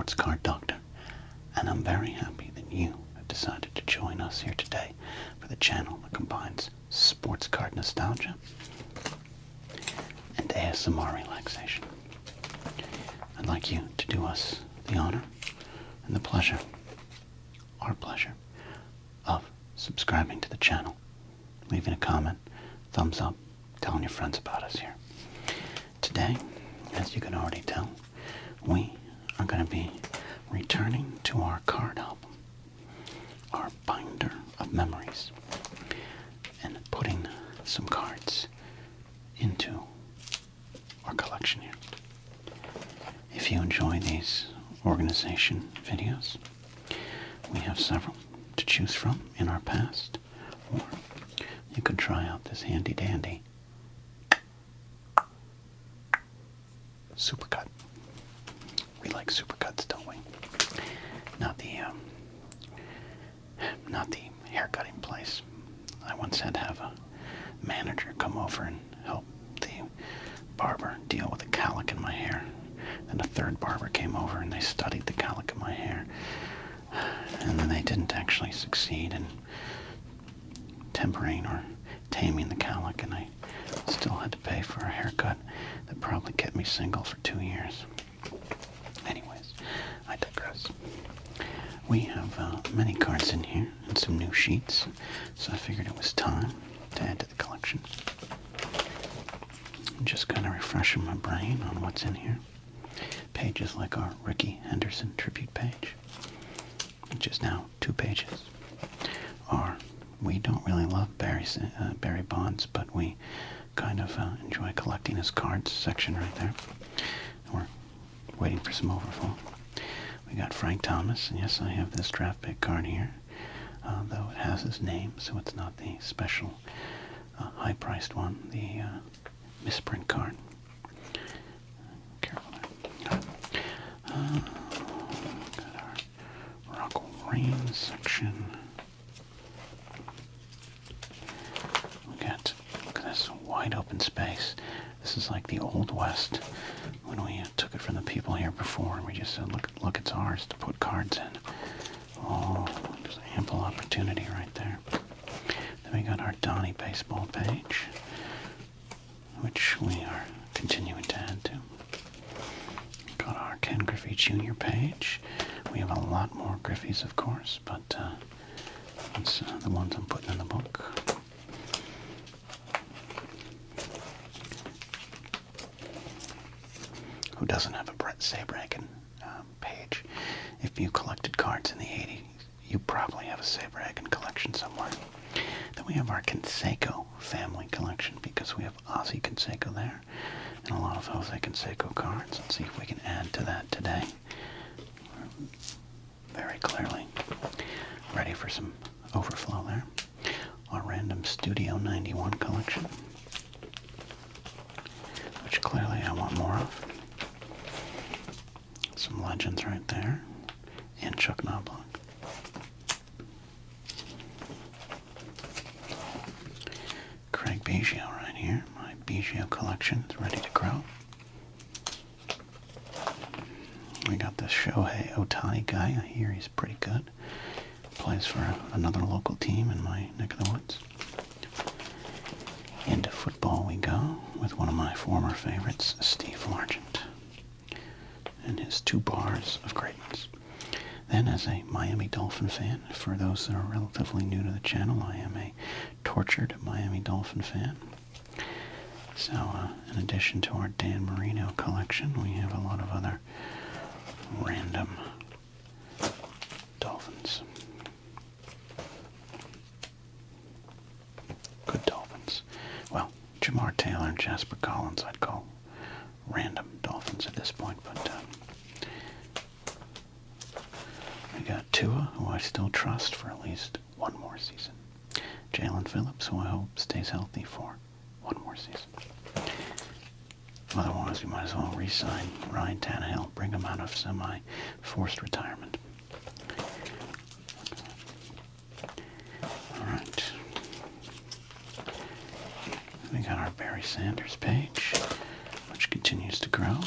sports card doctor, and I'm very happy that you have decided to join us here today for the channel that combines sports card nostalgia and ASMR relaxation. I'd like you to do us the honor and the pleasure, our pleasure, of subscribing to the channel, leaving a comment, thumbs up, telling your friends about us here. Today, as you can already tell, we are going to be returning to our card album, our binder of memories, and putting some cards into our collection here. If you enjoy these organization videos, we have several to choose from in our past, or you could try out this handy dandy supercut. We like supercuts, don't we? Not the haircutting place. I once had to have a manager come over and help the barber deal with a cowlick in my hair. Then a third barber came over and they studied the cowlick in my hair. And then they didn't actually succeed in tempering or taming the cowlick, and I still had to pay for a haircut that probably kept me single for 2 years. Anyways, I digress. We have many cards in here and some new sheets, so I figured it was time to add to the collection. I'm just kind of refreshing my brain on what's in here. Pages like our Ricky Henderson tribute page, which is now 2 pages. We don't really love Barry Bonds, but we kind of enjoy collecting his cards section right there. We're waiting for some overflow. We got Frank Thomas, and yes, I have this draft pick card here, though it has his name, so it's not the special high-priced one, the misprint card. Careful there. Got our Rock Rain section. Look at this wide open space. This is like the Old West when we took it from the people here before and we just said, look, it's ours to put cards in. Oh, there's ample opportunity right there. Then we got our Donnie baseball page, which we are continuing to add to. Got our Ken Griffey Jr. page. We have a lot more Griffies, of course, but that's the ones I'm putting in the book. Who doesn't have a Brett Sabragen page? If you collected cards in the 80s, you probably have a Sabragen collection somewhere. Then we have our Canseco family collection, because we have Ozzie Canseco there, and a lot of Jose Canseco cards. Let's see if we can add to that today. Very clearly ready for some overflow there. Our random Studio 91 collection, which clearly I want more of. Some legends right there, and Chuck Knobloch. Craig Biggio right here. My Biggio collection is ready to grow. We got this Shohei Ohtani guy. I hear he's pretty good. Plays for another local team in my neck of the woods. Into football we go with one of my former favorites, Steve Largent, and his 2 bars of greatness. Then, as a Miami Dolphin fan, for those that are relatively new to the channel, I am a tortured Miami Dolphin fan. So, in addition to our Dan Marino collection, we have a lot of other random Dolphins. Good Dolphins. Well, Jamar Taylor and Jasper Collins I'd call random Dolphins at this point, but we got Tua, who I still trust for at least 1 more season. Jalen Phillips, who I hope stays healthy for 1 more season. Otherwise, we might as well re-sign Ryan Tannehill, bring him out of semi-forced retirement. All right. We got our Barry Sanders page, which continues to grow.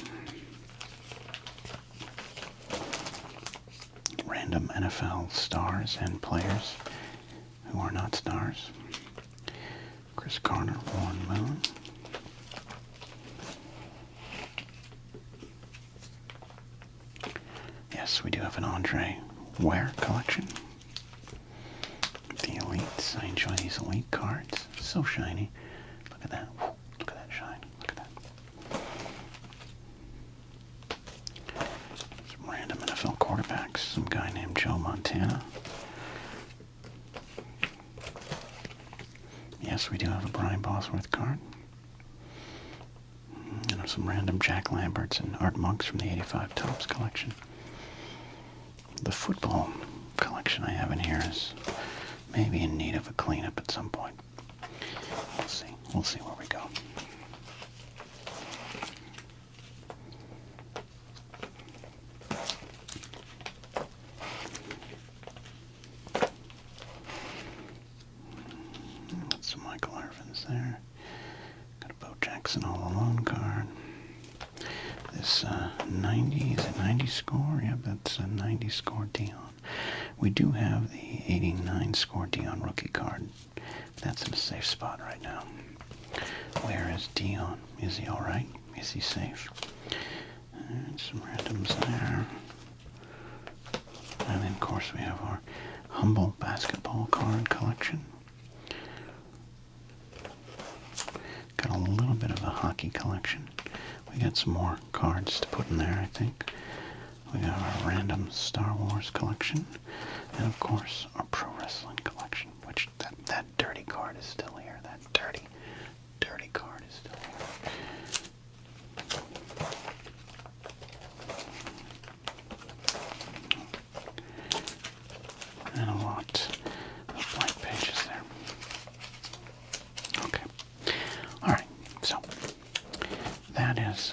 NFL stars and players who are not stars. Chris Carter, Warren Moon. Yes, we do have an Andre Ware collection. The Elites. I enjoy these Elite cards. So shiny. Look at that. Look at that shine. Look at that. Some random NFL quarterbacks. Some guy named Joe Montana. Yes, we do have a Brian Bosworth card. And some random Jack Lamberts and Art Monks from the 85 Topps collection. The football collection I have in here is maybe in need of a cleanup at some point. We'll see. We'll see where we go. Got some Michael Irvins there. Got a Bo Jackson All Alone card. This 90, is it 90 score? Yep, that's a 90 score Dion. We do have the 89 score Dion rookie card. That's in a safe spot right now. Where is Dion? Is he alright? Is he safe? And some randoms there. And then, of course, we have our Humble basketball card collection. Got a little bit of a hockey collection. We got some more cards to put in there, I think. We got our random Star Wars collection. And, of course, our pro wrestling collection, which that dirty card is still here. That dirty card is still here. And a lot of blank pages there. Okay. Alright, so that is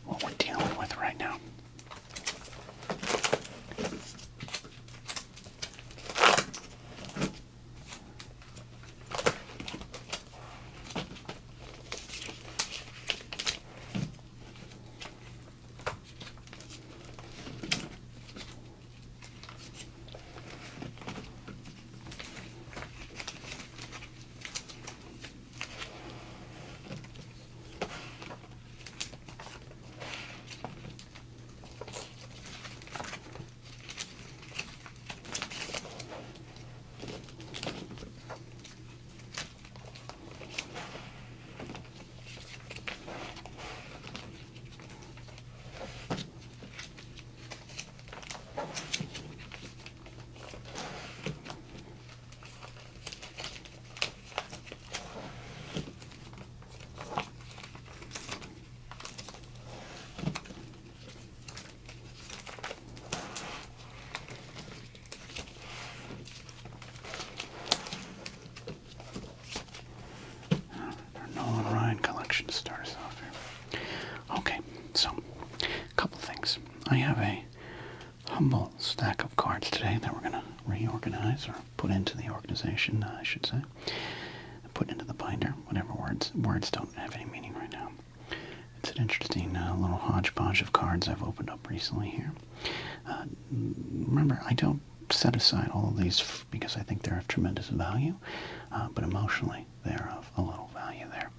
what we're dealing with right now. To start us off here. Okay, so a couple things. I have a humble stack of cards today that we're going to reorganize, or put into the organization, I should say. Put into the binder, whatever words don't have any meaning right now. It's an interesting little hodgepodge of cards I've opened up recently here. Remember, I don't set aside all of these because I think they're of tremendous value, but emotionally they're of a little value there.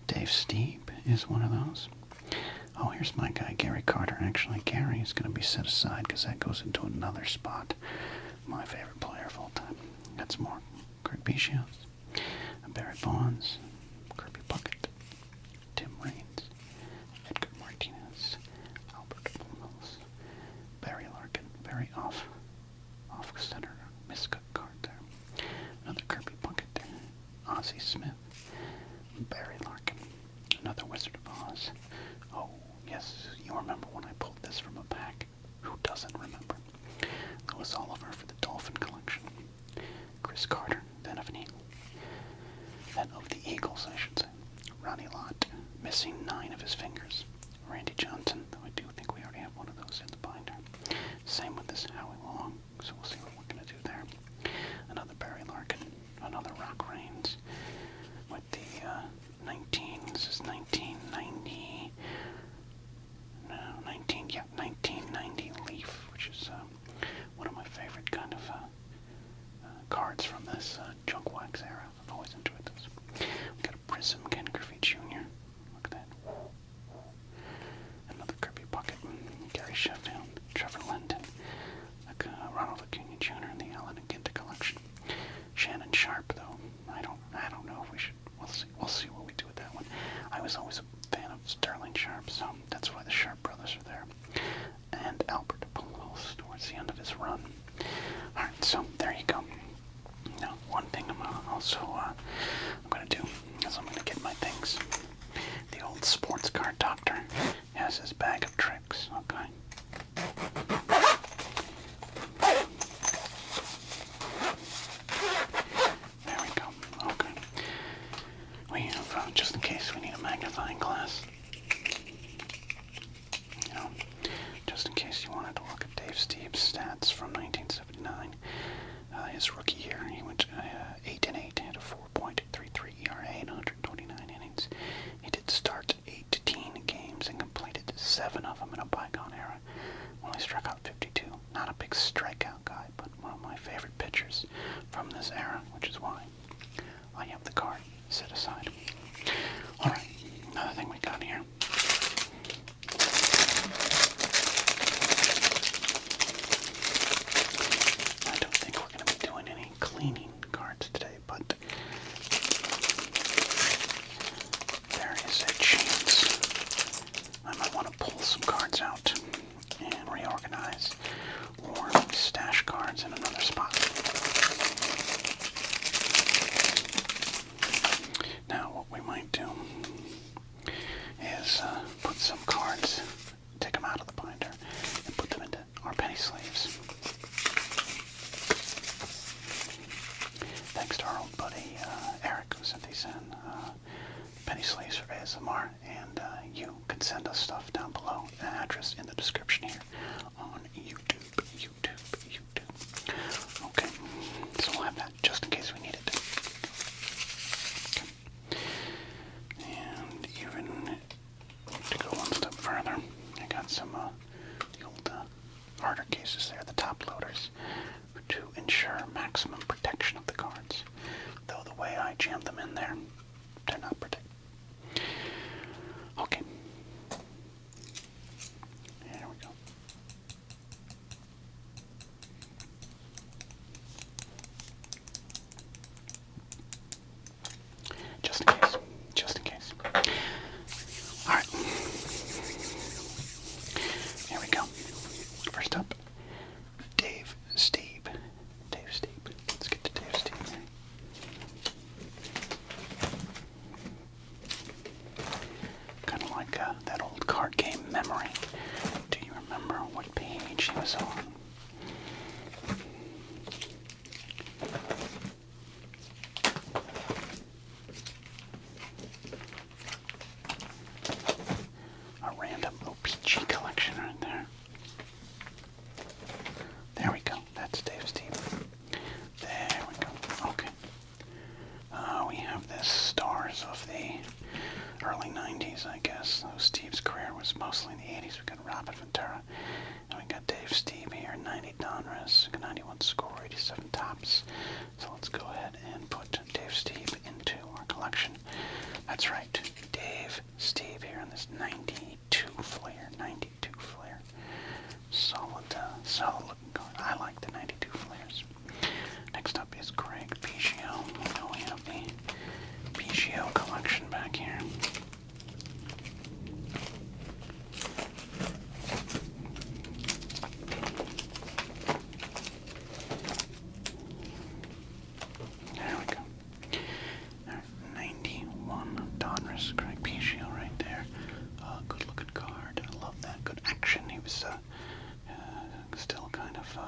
Dave Steeb is one of those. Oh, here's my guy, Gary Carter. Actually, Gary is going to be set aside because that goes into another spot. My favorite player of all time. Got some more Kurt Bichios, Barry Bonds, Kirby Puckett, Tim Raines, Edgar Martinez, Albert Pujols, Barry Larkin. Very off-center miscut card there. Another Kirby Puckett there. Ozzie Smith. Barry Larkin, another Wizard of Oz. Oh, yes, you remember when I pulled this from a pack? Who doesn't remember? Louis Oliver for the Dolphin collection. Chris Carter, then of an Eagle. Then of the Eagle. Trevor Linden, Ronald Acuna Jr. in the Allen and Ginter collection. Shannon Sharp, though, I don't know if we should. We'll see what we do with that one. I was always a fan of Sterling Sharp, so that's why the Sharp brothers are there. And Albert Pujols towards the end of his run. All right, so there you go. Now, one thing I'm going to do is I'm going to get my things. The old sports card doctor has his bag of tricks, okay? There we go, okay. We have, just in case we need a magnifying glass, you know, just in case you wanted to look at Dave Steve's stats from 1979. His rookie year, he went 8-8, had a 4.33 ERA in 129 innings. He did start 18 games and completed 7 of them in a bygone era. Only struck out 52. Not a big strikeout guy, but one of my favorite pitchers from this era, which is why I have the card set aside. Alright, another thing we got here. I don't think we're going to be doing any cleaning cards today, but there is a chance I might want to pull some cards out and reorganize or stash cards in another spot. Now what we might do is put some cards, take them out of the binder, and put them into our penny sleeves. Thanks to our old buddy Eric who sent these in, penny sleeves for ASMR, and you can send us stuff down below, an address in the description here on YouTube. Okay, so we'll have that just in case we need it. Okay. And even to go one step further, I got some the old harder cases there, the top loaders, to ensure maximum protection of the cards. Though the way I jammed them in there, they're not protected. Okay. There we go. Just in case. Just in case. Alright. Here we go. First up, Dave Steve. Let's get to Dave Steve there. Kind of like that old card game Memory. Do you remember what page he was on? A random OPG collection right there. There we go. That's Dave Steve. There we go. Okay. We have this stars of the early 90s, I guess. Though Steve's career was mostly in the 80s. We got Robert Ventura. And we got Dave Steve here. 90 Donruss, 91 score, 87 tops. So let's go ahead and put Dave Steve into our collection. That's right. Dave Steve here in this 92 flare. 92 flare. Solid looking card. I like the 92 flares. Next up is Greg Biggio. We know we have the Biggio collection back here. There we go. 91 Donruss, Greg Biggio right there. Good looking card. I love that. Good action. He was still kind of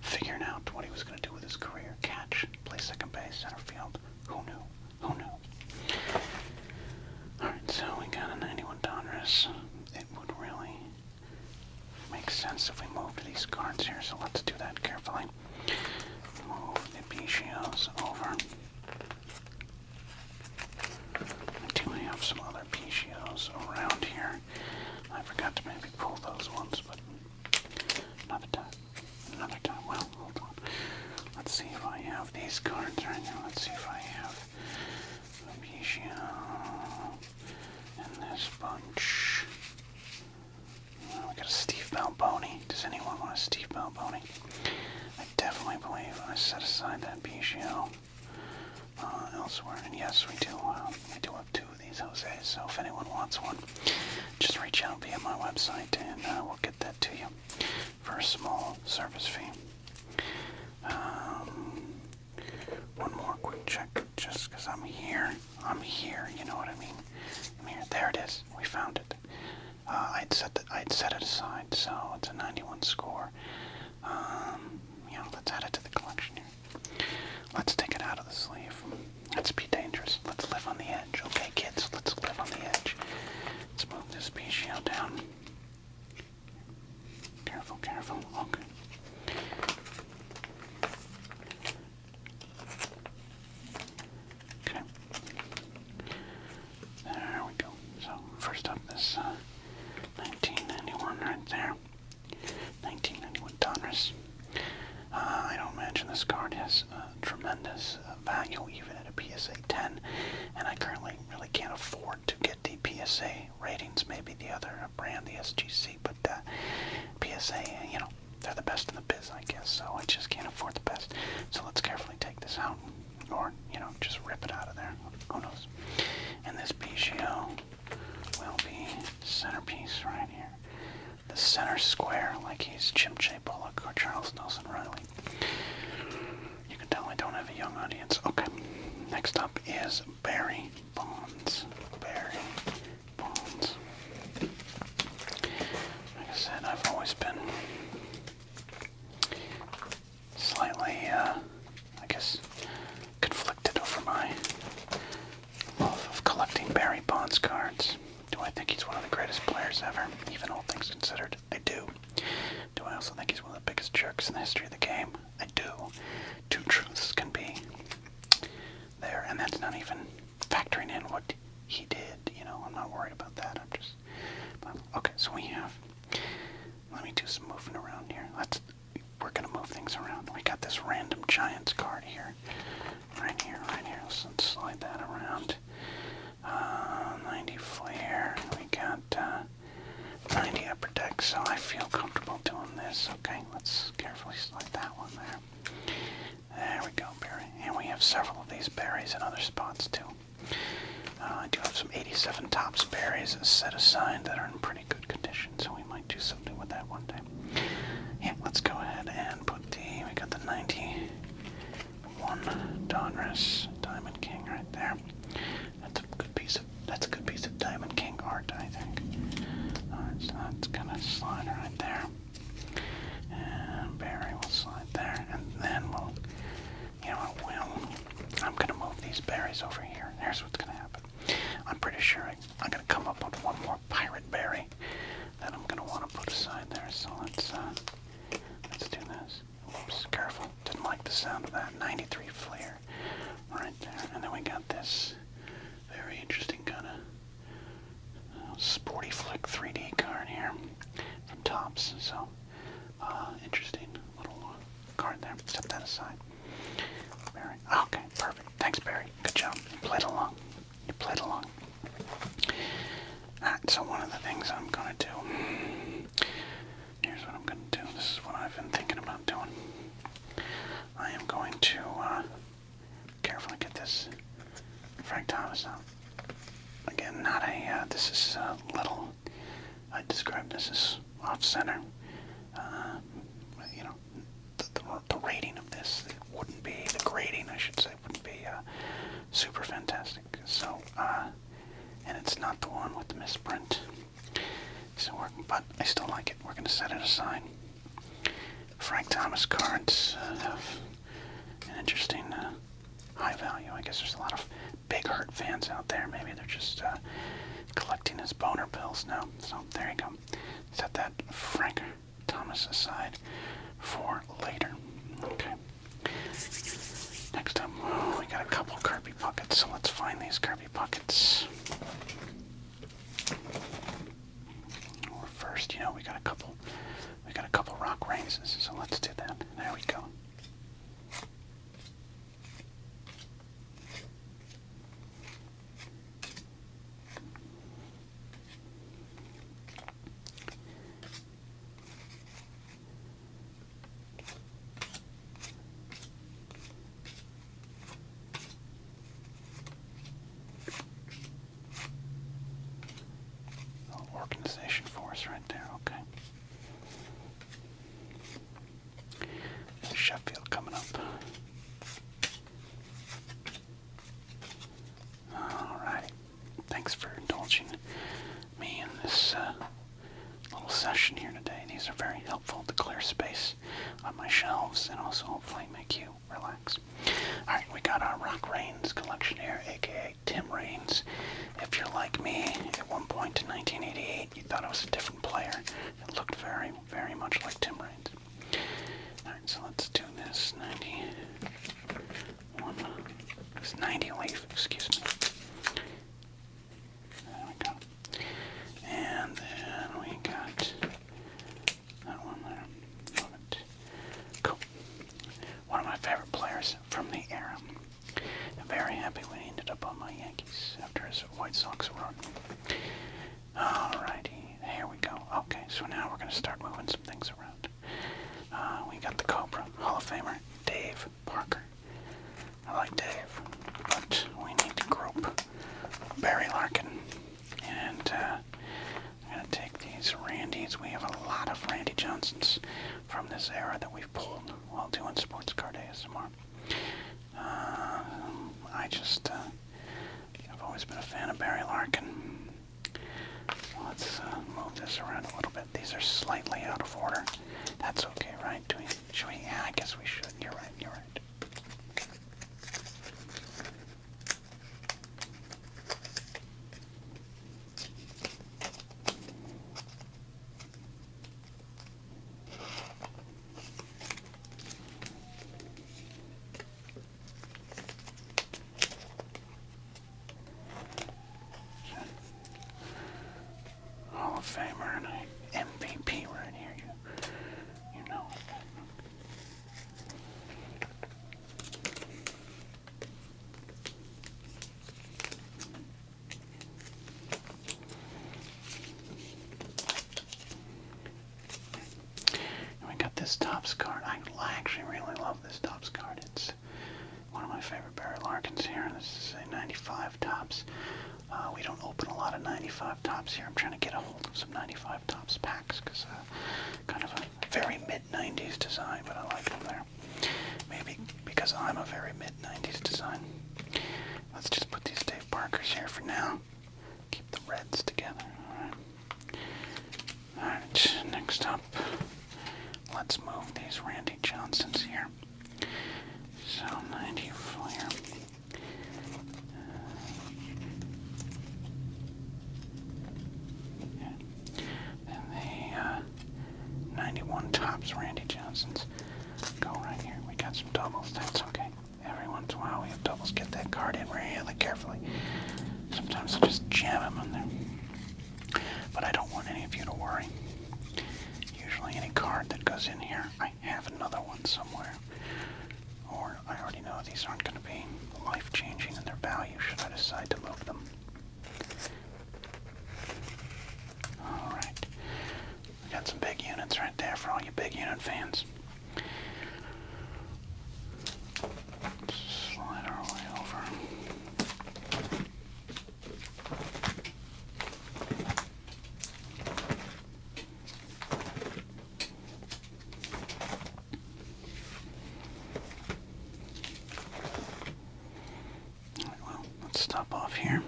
figuring out what he was going to do with his career. Catch, play second base, center field. Who knew? Who knew? Alright, so we got a 91 Donruss. It would really make sense if we moved these cards here, so let's do that carefully. Move the Biggios over. I do have some other Biggios around here. I forgot to maybe pull those ones, but another time. Another time. Well, hold on. Let's see if I have these cards right now. Let's see if I have a Biggio in this bunch. We got a Steve Balboni. Does anyone Steve Balboni. I definitely believe I set aside that Bijou elsewhere. And yes, we do have 2 of these Jose's, so if anyone wants one, just reach out via my website and we'll get that to you for a small service fee. One more quick check, just because I'm here, you know what I mean? I'm here. There it is. We found it. I'd set it aside, so it's a 91 score. Let's add it to the collection here. Let's take it out of the sleeve. Let's be dangerous. Let's live on the edge. Okay, kids, let's live on the edge. Let's move this Bijou down. Careful, careful. Okay. Okay. There we go. So, first up, this 1991 right there. 1991 Donruss. I don't imagine this card has tremendous value even at a PSA 10, and I currently really can't afford to get the PSA ratings, maybe the other brand, the SGC, but PSA, they're the best in the biz, I guess, so I just can't afford the best. So let's carefully take this out, or, just rip it out of there, who knows. And this Bijou will be centerpiece right here. The center square, like he's Chimche Bullock or Charles Nelson Riley. You can tell I don't have a young audience. Okay, next up is Barry Bonds. Barry Bonds. Like I said, I've always been slightly, I guess, conflicted over my love of collecting Barry Bonds cards. Do I think he's one of the greatest players ever, even all things considered? I do. Do I also think he's one of the biggest jerks in the history of the game? I do. 2 truths can be there, and that's not even factoring in what he did. I'm not worried about that. Okay, so we have, let me do some moving around here. We're going to move things around. We got this random Giants card here. Right here. Let's slide that around. 90 Flair. We got 90 Upper Deck, so I feel comfortable doing this. Okay, let's carefully slide that one there. There we go, Barry. And we have several of these berries in other spots, too. I do have some 87 Topps berries set aside that are in pretty good condition, so we might do something with that one day. Yeah, let's go ahead and put we got the 91 Donruss Diamond King right there. That's a good piece of Diamond King art, I think. Alright, so that's gonna slide right there. And Barry will slide there, and then I'm gonna move these berries over here. Here's what's gonna happen. I'm pretty sure I'm gonna come up with one more pirate berry that I'm gonna want to put aside there. So let's do this. Oops, careful. Didn't like the sound of that. 93 Flair right there. And then we got this very interesting kind of sporty flick 3D card here from Topps. So interesting little card there. Set that aside. Barry. Okay, perfect. Thanks, Barry. Good job. You played along. Alright, so one of the things I'm going to do, here's what I'm going to do. This is what I've been thinking about doing. I am going to carefully get this Frank Thomas out. Again, not a, this is a little, I describe this as off-center. The rating of this, it wouldn't be, the grading, I should say, wouldn't be super fantastic. So, and it's not the one with the misprint. So but I still like it. We're going to set it aside. Frank Thomas cards have an interesting high value. I guess there's a lot of big Hurt fans out there. Maybe they're just collecting his boner pills now. So there you go. Set that Frank Thomas aside for later. Okay. Next up, we got a couple Kirby buckets, so let's find these Kirby buckets. Or first, we got a couple rock raises, so let's do that. There we go. on my shelves and also hopefully make you relax. Alright, we got our Rock Rains collection here, aka Tim Raines. If you're like me, at one point in 1988, you thought it was a different player. It looked very, very much like Tim Raines. Alright, so let's do this. 90 leaf, excuse me. There we go. And then we got that one there. Love it. Cool. One of my favorite players from the era. I'm very happy when he ended up on my Yankees after his White Sox run. Alrighty, here we go. Okay, so now we're going to start moving some things around. We got the Cobra, Hall of Famer, Dave Parker. I like Dave, but we need to group Barry Larkin. And I'm going to take these Randys. We have a lot of Randy Johnsons from this era that we've pulled while doing Sports Card ASMR. I've always been a fan of Barry Larkin. Let's move this around a little bit. These are slightly out of order. That's okay, right? Should we? Yeah, I guess we should. You're right, you're right. Hall of Famer and an MVP right here, you know. And we got this Topps card. I actually really love this Topps card. It's one of my favorite Barry Larkins here. This is a 95 Topps. We don't open a lot of 95 Topps here. I'm trying to get a hold of some 95 Topps packs because kind of a very mid-90s design, but I like them there. Maybe because I'm a very mid-90s design. Let's just put these Dave Parkers here for now. Keep the reds together. Alright, next up, let's move these Randy Johnsons here. So 90 Flair. And the 91 Topps Randy Johnsons go right here. We got some doubles. That's okay. Every once in a while we have doubles. Get that card in really carefully. Sometimes I just jam them in there. But I don't want any of you to worry. Usually any card that goes in here, I have another one somewhere. Or I already know these aren't going to be life-changing in their value should I decide to move them. Alright. We got some big units right there for all you big unit fans. Slide our way over. Well, let's stop off here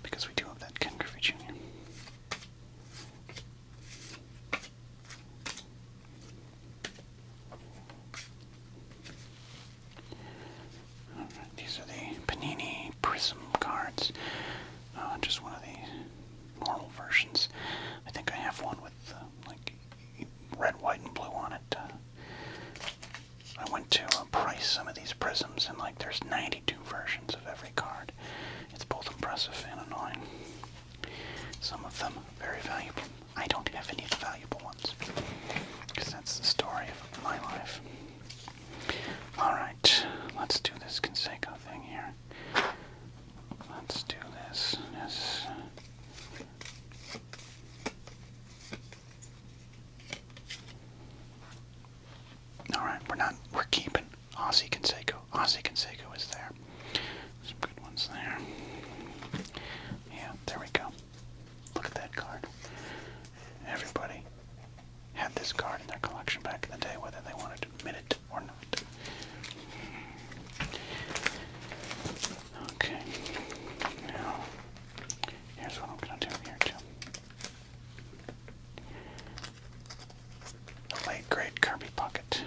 because we do have that Ken Griffey Jr. Alright, these are the Panini Prism cards. Just one of the normal versions. I think I have one with like red, white, and blue on it. I went to price some of these prisms and like there's 92 versions of every card. It's both impressive and annoying. Some of them very valuable. I don't have any of the valuable ones because that's the story of my life. Alright, let's do this Conseco thing here. Let's do this. Alright, we're keeping Aussie Conseco. Aussie Conseco is there. Some good ones there. Yeah, there we go. Look at that card. Everybody had this card in their collection back in the day, whether they wanted to admit it or not. Okay. Now, here's what I'm going to do here, too. The late, great Kirby Puckett.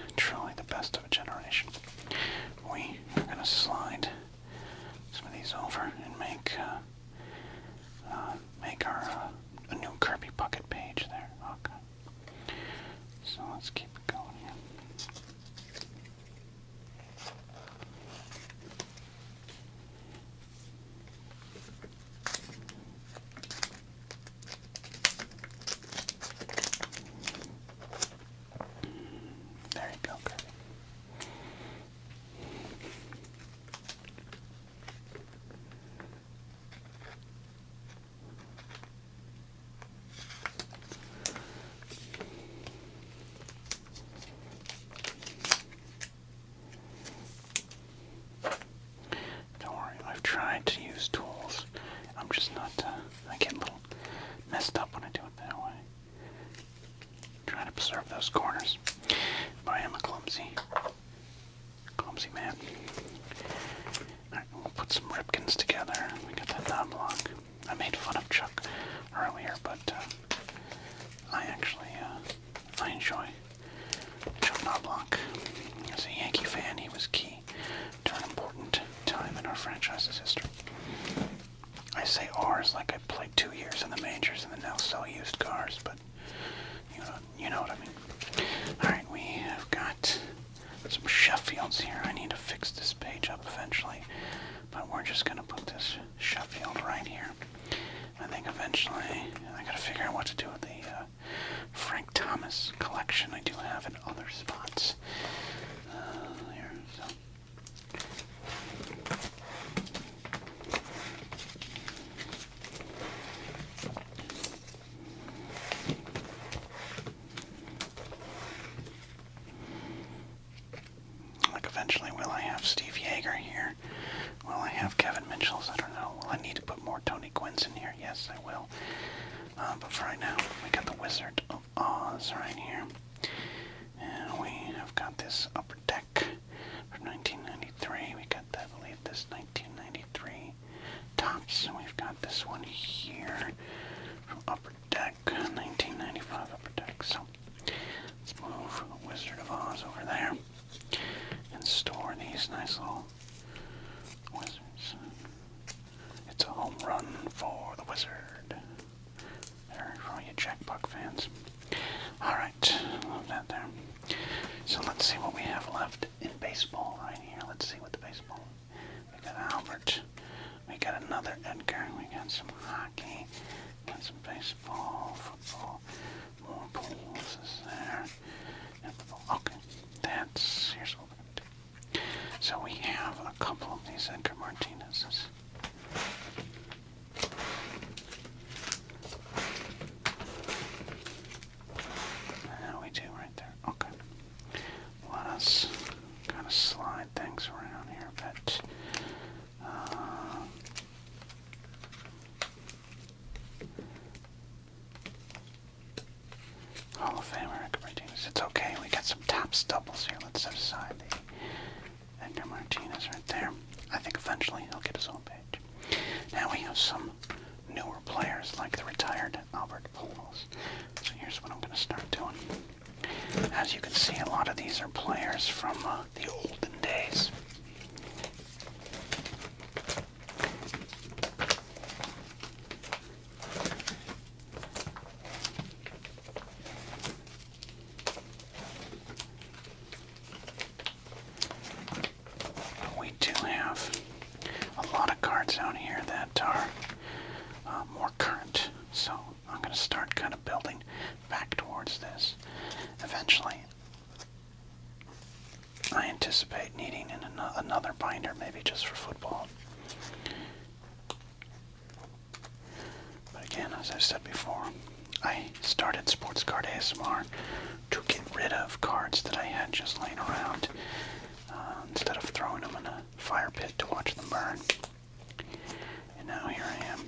So let's keep it going here. There you go, Kirby. Don't worry, I've tried to use tools. I'm just not, I get a little messed up when I do it that way. Trying to preserve those corners. But I am a clumsy man. Alright, we'll put some ripkins together. We got that knob lock. I made fun of Chuck earlier, but I actually, I enjoy Chuck Knobloch. As a Yankee fan, he was key to an important time in our franchise's history. I say ours like I played 2 years in the majors and then now sell used cars, but you know what I mean. Alright, we have got some Sheffields here. I need to fix this page up eventually, but we're just going to put this Sheffield right here. I think eventually I gotta figure out what to do with the Frank Thomas collection I do have in other spots. There, so. Like eventually, will I have Steve Yeager here? Will I have Kevin Mitchell's? I don't know. Will I need to put more Tony Gwynn's in here? Yes, I will. But for right now, we got the Wizard of Oz right here. And we have got this Upper Deck from 1993. We got, I believe, this 1993 Tops. And we've got this one here from Upper Deck, 1995 Upper Deck. So let's move the Wizard of Oz over there and store these nice little Wizards. It's a home run for the Wizard. There, for all you Jack Buck fans. Alright, love that there. So let's see what we have left in baseball right here. Let's see what the baseball. We got Albert. We got another Edgar. We got some hockey. We got some baseball, football, more pools is there. Okay, here's what we're going to do. So we have a couple of these Edgar Martinez's. We do right there. Okay. Let us kind of slide things around here a bit. Hall of Famer Edgar Martinez. It's okay. We got some Tops doubles here. Let's set aside the Edgar Martinez right there. I think eventually he'll get his own page. Now we have some newer players like the retired Albert Pujols. So here's what I'm going to start doing. As you can see, a lot of these are players from the olden days. We do have a lot of cards out here that are more current, so I'm going to start kind of building back towards this. Eventually, I anticipate needing another binder, maybe just for football. But again, as I've said before, I started Sports Card ASMR to get rid of cards that I had just laying around, instead of throwing them in a fire pit to watch them burn. And now here I am,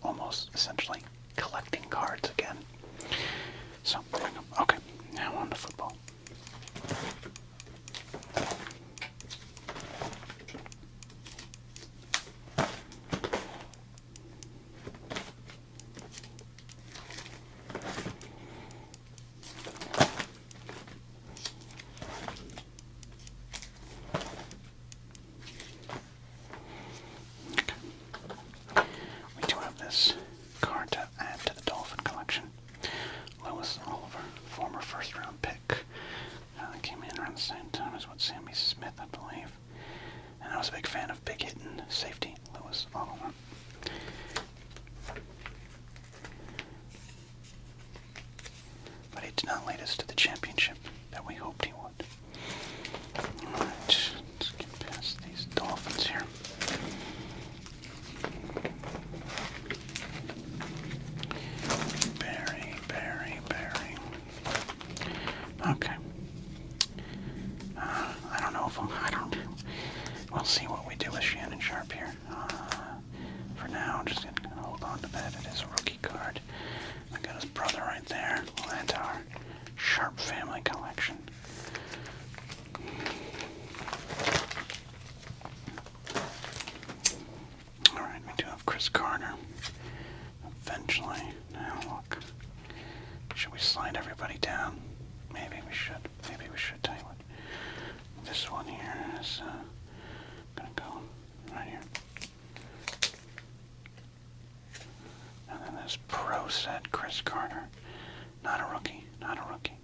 almost essentially collecting cards again. So, okay, now on to football. was a big fan of big hitting safety Lewis all over. But he did not lead us to the championship that we hoped he would. Alright, let's get past these Dolphins here. Barry. Okay. I don't know if we'll see what we do with Shannon Sharp here. For now, I'm just gonna hold on to that. It is a rookie card. I got his brother right there. We'll add to our Sharp family collection. Alright, we do have Chris Carter. Eventually. Now look. Should we slide everybody down? Maybe we should. Tell you what. This one here is gonna go right here. And then there's Pro Set Chris Carter. Not a rookie.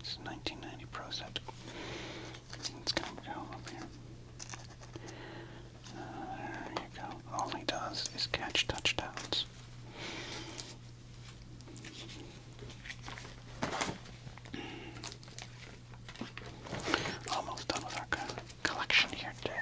It's a 1990 Pro Set. It's gonna go up here. There you go. All he does is catch touchdowns. Almost done with our collection here today.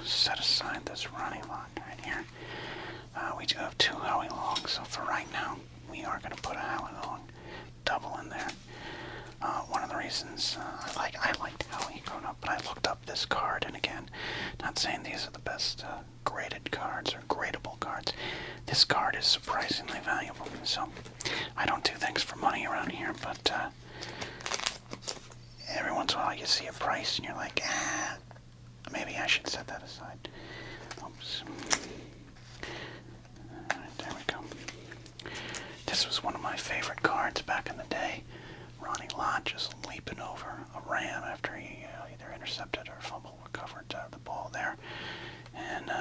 Set aside this Ronnie lot right here. We do have 2 Howie Longs, so for right now, we are going to put a Howie Long double in there. One of the reasons I liked Howie growing up, but I looked up this card, and again, not saying these are the best graded cards or gradable cards. This card is surprisingly valuable, so I don't do things for money around here, but every once in a while you see a price and you're like, maybe I should set that aside. Oops. Alright, there we go. This was one of my favorite cards back in the day. Ronnie Lott just leaping over a ram after he either intercepted or fumble recovered the ball there. And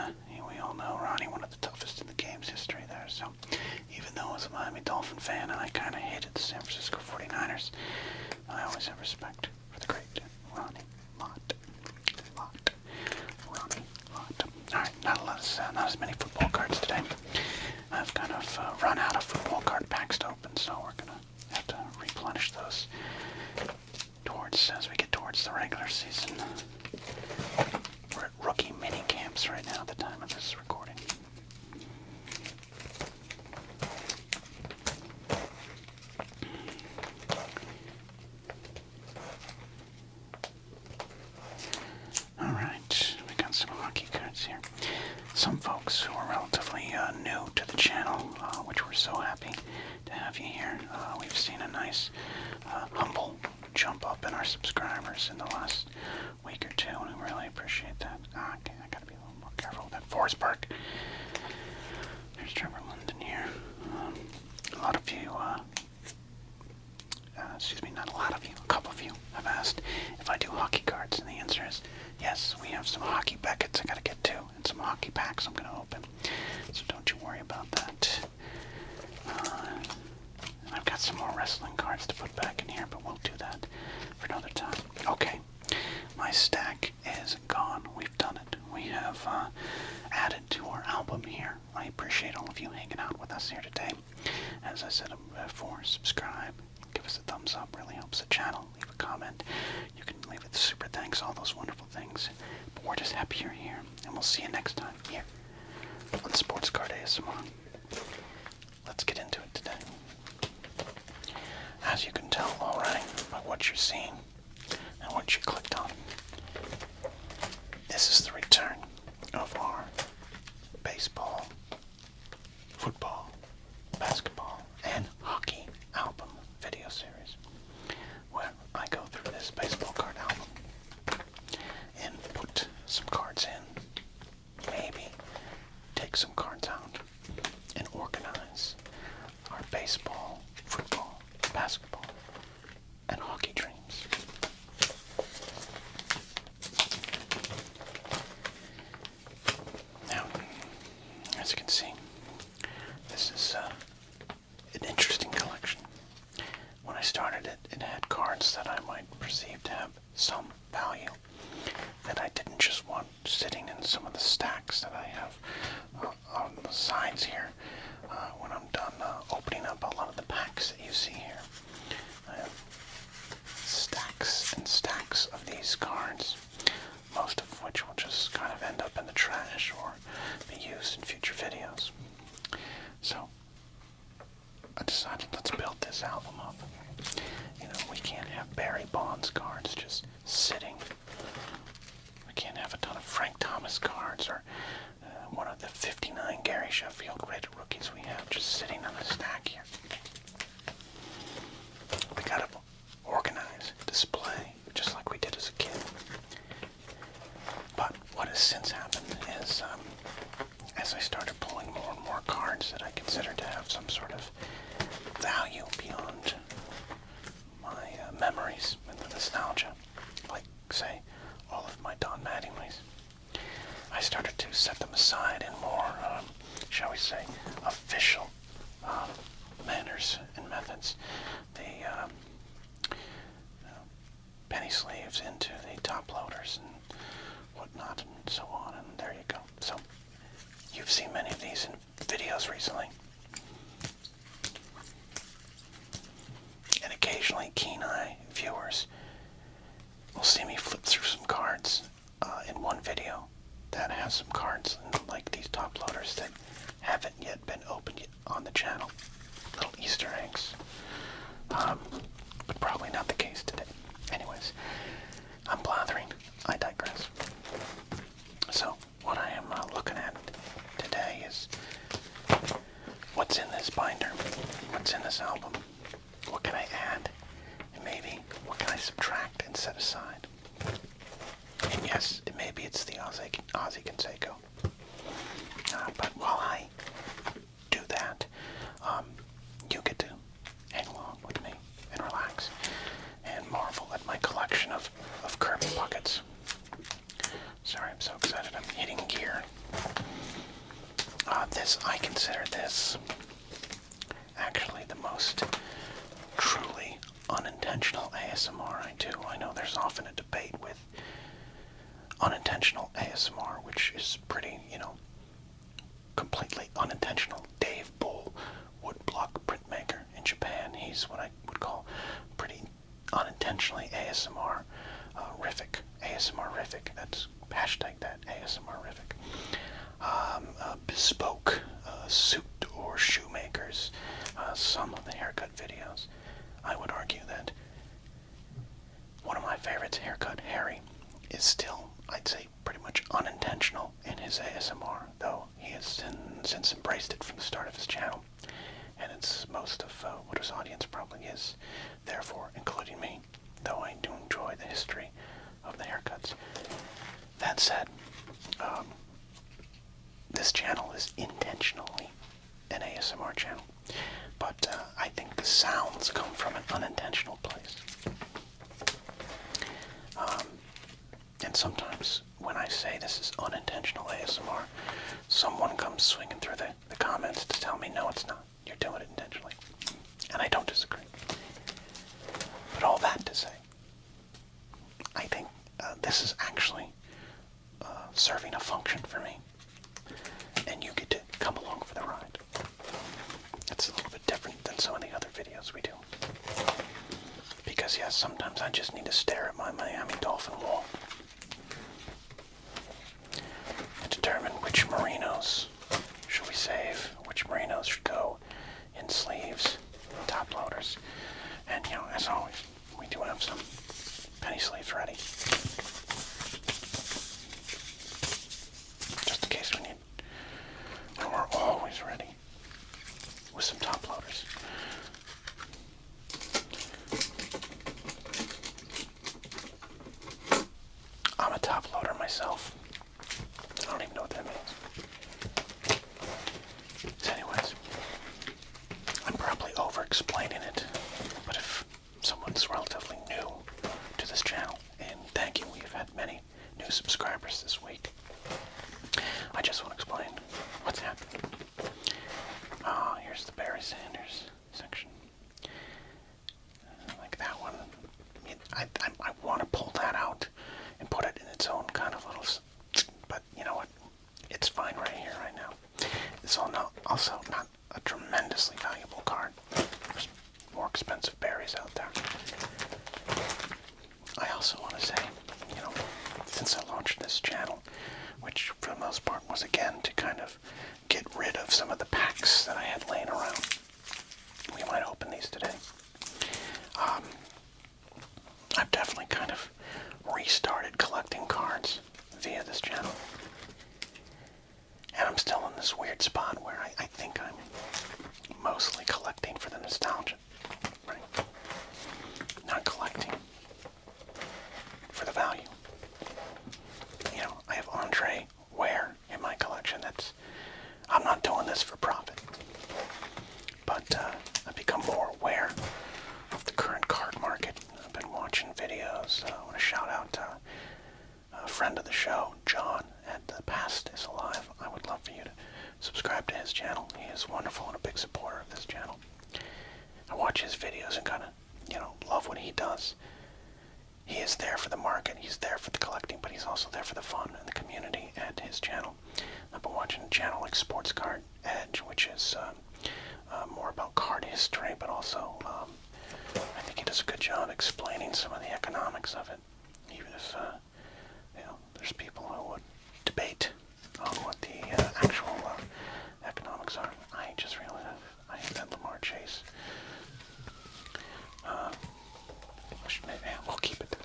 we all know Ronnie, one of the toughest in the game's history there. So even though I was a Miami Dolphin fan and I kind of hated the San Francisco 49ers, I always have respect for the great Ronnie Lott. Alright, not as many football cards today. I've kind of run out of football card packs to open, so we're going to have to replenish those as we get towards the regular season. We're at rookie mini camps right now at the time of this recording. Alright, we got some hockey cards here. Some folks who are relatively new to the channel, which we're so happy to have you here. We've seen a nice, humble jump up in our subscribers in the last week or two, and we really appreciate that. Okay, I gotta be a little more careful with that. Forest Park. There's Trevor London here. A lot of you, not a lot of you, a couple of you have asked if I do hockey cards, and the answer is yes. We have some hockey Beckett's I gotta get to, and some hockey packs I'm gonna open, so don't you worry about that. And I've got some more wrestling cards to put back in here, but we'll do that for another time. Okay, my stack is gone. We've done it. We have added to our album here. I appreciate all of you hanging out with us here today. As I said before, subscribe, give us a thumbs up, really helps the channel. Leave a comment. You can leave it super thanks, all those wonderful things. But we're just happy you're here, and we'll see you next time here on Sports Card ASMR. Let's get into it today. As you can tell already by what you're seeing and what you clicked on, this is the return of our baseball, football, basketball, and hockey album video series, where I go through this baseball card album and put some cards in, maybe take some cards out, and organize our baseball, football, basketball, that it had cards that I might perceive to have some value that I didn't just want sitting in some of the stacks that I have on the sides here when I'm done opening up a lot of the packs that you see here. I have stacks and stacks of these cards, most of which will just kind of end up in the trash or be used in future videos. So I decided, let's build this album up. You know, we can't have Barry Bonds cards just sitting. We can't have a ton of Frank Thomas cards or one of the 59 Gary Sheffield rated rookies we have just sitting on a stack here. We gotta organize, display, just like we did as a kid. But what has since happened is, as I started pulling more and more cards that I consider to have some sort of value beyond my memories and the nostalgia, like, say, all of my Don Mattingly's, I started to set them aside in more, shall we say, official manners and methods. The penny sleeves into the top loaders and whatnot and so on, and there you go. So you've seen many of these in videos recently. And occasionally keen-eye viewers will see me flip through some cards in one video that has some cards like these top loaders that haven't yet been opened yet on the channel. Little Easter eggs. But probably not the case today. Anyways, I'm blathering. I digress. So, what I am looking at today is what's in this binder, what's in this album, what can I add, and maybe what can I subtract and set aside. And yes, maybe it's the Ozzy Canseco. But while I do that, you get to hang along with me and relax and marvel at my collection of Kirby buckets. Sorry, I'm so excited. I'm hitting gear. I consider this actually the most truly unintentional ASMR I do. I know there's often a debate with unintentional ASMR, which is pretty, completely unintentional. Dave Bull, woodblock printmaker in Japan, he's what I would call pretty unintentionally ASMR-rific. ASMR-rific, that's hashtag that, ASMR-rific. Bespoke suit or shoemakers, some of the haircut videos. I would argue that one of my favorites, Haircut Harry, is still, I'd say, pretty much unintentional in his ASMR, though he has since embraced it from the start of his channel, and it's most of what his audience probably is, therefore including me, though I do enjoy the history of the haircuts. That said, this channel is intentionally an ASMR channel, but I think the sounds come from an unintentional place. And sometimes when I say this is unintentional ASMR, someone comes swinging through the comments to tell me, no, it's not. You're doing it intentionally. And I don't disagree. But all that to say, I think this is actually serving a function for me. And you get to come along for the ride. It's a little bit different than some of the other videos we do. Because, yes, sometimes I just need to stare at my Miami Dolphin wall and determine which merinos should we save, which merinos should go in sleeves, top loaders. And, as always, we do have some penny sleeves ready. Just in case we need. And we're always ready with some top loaders. I'm a top loader myself. I don't even know what that means. So anyways, I'm probably over-explaining it, but if someone's relatively new to this channel, and thank you, we've had many new subscribers this week, I just want to explain what's happening. Here's the Barry Sanders section. Like that card. There's more expensive berries out there. I also want to say, since I launched this channel, which for the most part was again to kind of get rid of some of the packs that I had laying around. We might open these today. I've definitely kind of restarted collecting cards via this channel. And I'm still in this weird spot where I think I'm mostly collecting for the nostalgia, right? Not collecting for the value. I have Andre Ware in my collection. I'm not doing this for profit, but I've become more aware of the current card market. I've been watching videos. I want to shout out a friend of the show, John, at The Past is Alive. I would love for you to subscribe to his channel. He is wonderful and a big supporter of this channel. I watch his videos and kind of, love what he does. He is there for the market, he's there for the collecting, but he's also there for the fun and the community at his channel. I've been watching a channel like Sports Card Edge, which is more about card history, but also I think he does a good job explaining some of the economics of it. Even if, there's people who would debate on what the actual economics are. I just realized I have that Lamar Chase. We'll keep it.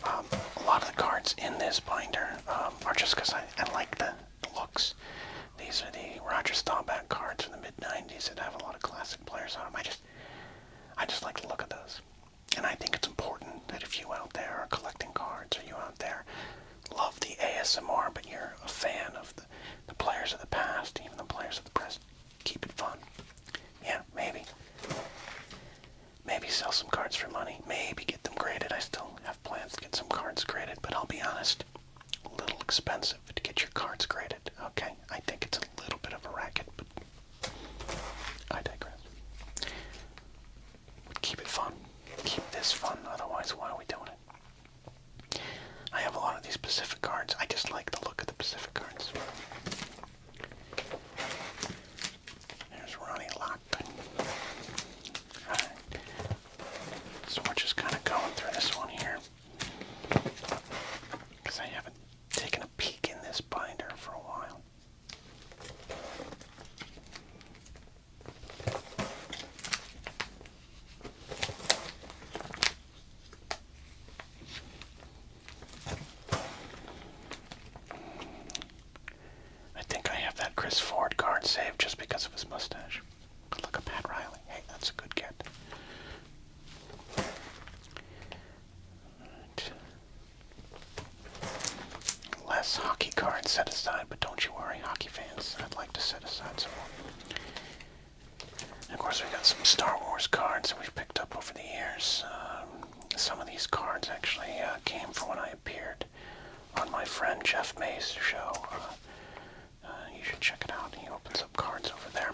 A lot of the cards in this binder are just because I like the looks. These are the Roger Staubach cards from the mid-90s that have a lot of classic players on them. I just like the look of those. And I think it's important that if you out there are collecting cards, or you out there love the ASMR, but you're a fan of the players of the past, even the players of the present, keep it fun. Yeah, maybe sell some cards for money. Maybe get them graded. I still have plans to get some cards graded, but I'll be honest, a little expensive to get your cards graded. Okay, I think it's a little bit of a racket, but I digress. Keep it fun. Keep this fun. Otherwise, why are we doing it? I have a lot of these Pacific cards. I just like the look of the Pacific cards. There's Ronnie Locke. Alright. So we're just kind of going through this one here, because I haven't taken a peek in this binder for a while. I think I have that Chris Ford card saved just because of his mustache. But look at Pat Riley. Hey, that's a good get. Less hockey cards set aside, but don't you worry, hockey fans. I'd like to set aside some more. And of course, we got some Star Wars cards that we've picked up over the years. Some of these cards actually came from when I appeared on my friend Jeff May's show. You should check it out. He opens up cards over there.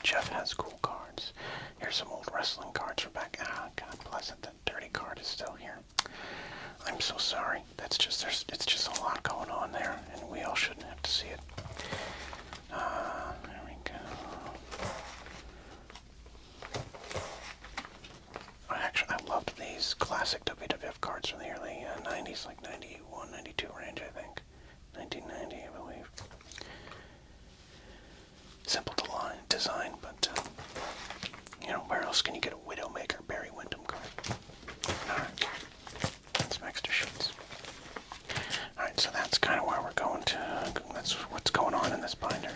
Jeff has cool cards. Here's some old wrestling cards from back. God bless it. That dirty card is still here. I'm so sorry. It's just a lot going on there, and we all shouldn't have to see it. There we go. I loved these classic WWF cards from the early 90s, like 91, 92 range, I think. 1990, I believe. Simple design, but, where else can you get a Widowmaker Barry Windham card? Alright. Some extra sheets. Alright, so that's kind of where we're going to. That's what's going on in this binder.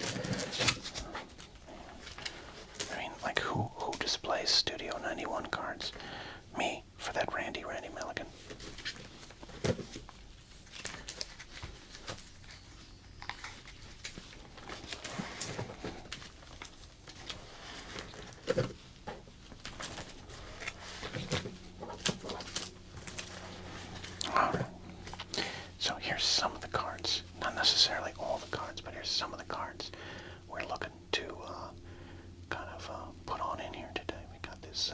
I mean, like, who displays Studio 91 cards? Me, for that Randy Milligan. Alright. So here's some of the cards. Not necessarily all the cards, but here's some of the cards we're looking to kind of put on in here today. We got this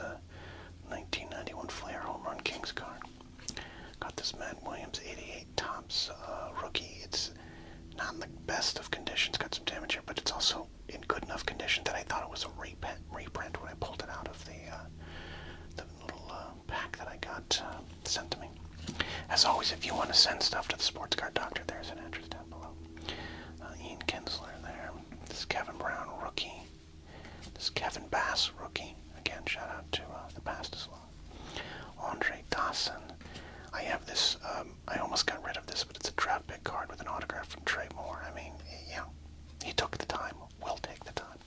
as always, if you want to send stuff to the Sports Card Doctor, there's an address down below. Ian Kinsler there. This is Kevin Brown, rookie. This is Kevin Bass, rookie. Again, shout out to the past as well. Andre Dawson. I have this, I almost got rid of this, but it's a draft pick card with an autograph from Trey Moore. I mean, yeah, he took the time. We'll take the time.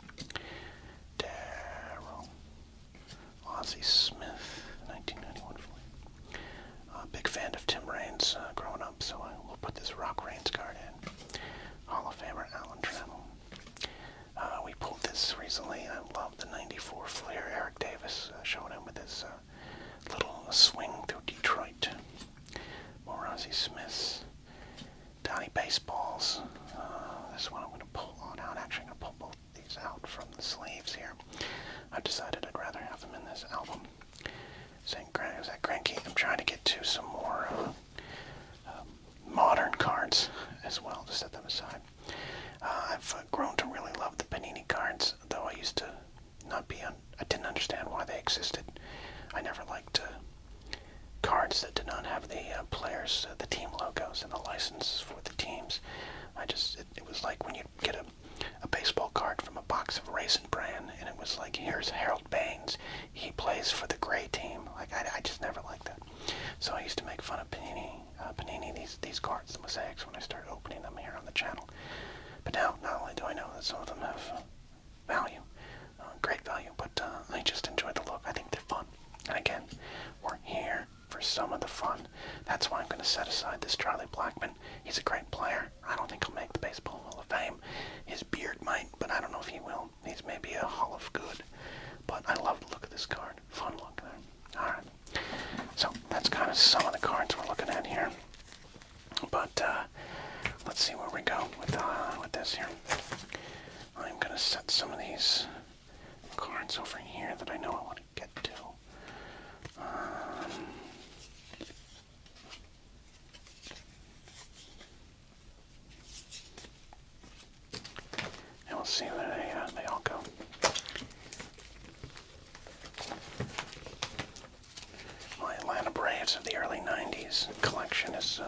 Darryl. Ozzie Smith, 1991 Fleet. Big fan of Tim Raines growing up, so I will put this Rock Raines card in. Hall of Famer Alan Trammell. We pulled this recently. I love the 94 Fleer. Eric Davis showing him with his little swing through Detroit. More Ozzie Smiths. Donnie Baseballs. This one I'm going to pull on out. Actually, I'm going to pull both these out from the sleeves here. I've decided I'd rather have them in this album. St. Greg, is that Cranky? I'm trying to get to some more modern cards as well, to set them aside. I've grown to really love the Panini cards, though I used to not be I didn't understand why they existed. I never liked cards that did not have the players, the team logos and the licenses for the teams. It was like when you get a baseball card from a box of Raisin Bran, and it was like, here's Harold Baines, he plays for the gray team. Like, I just never liked that. So I used to make fun of Panini these cards, the mosaics, when I started opening them here on the channel. But now, not only do I know that some of them have value, great value, but I just enjoy the look. I think they're fun. And again, we're here for some of the fun. That's why I'm going to set aside this Charlie Blackmon. He's a great player. I don't think he'll make the Baseball Hall of Fame. His beard might, but I don't know if he will. He's maybe a Hall of Good. But I love the look of this card. Fun look there. Alright. So that's kind of some of the cards we're looking at here. But let's see where we go with this here. I'm going to set some of these cards over here that I know I want to get to. And we'll see where they all go. My Atlanta Braves of the early 90s collection is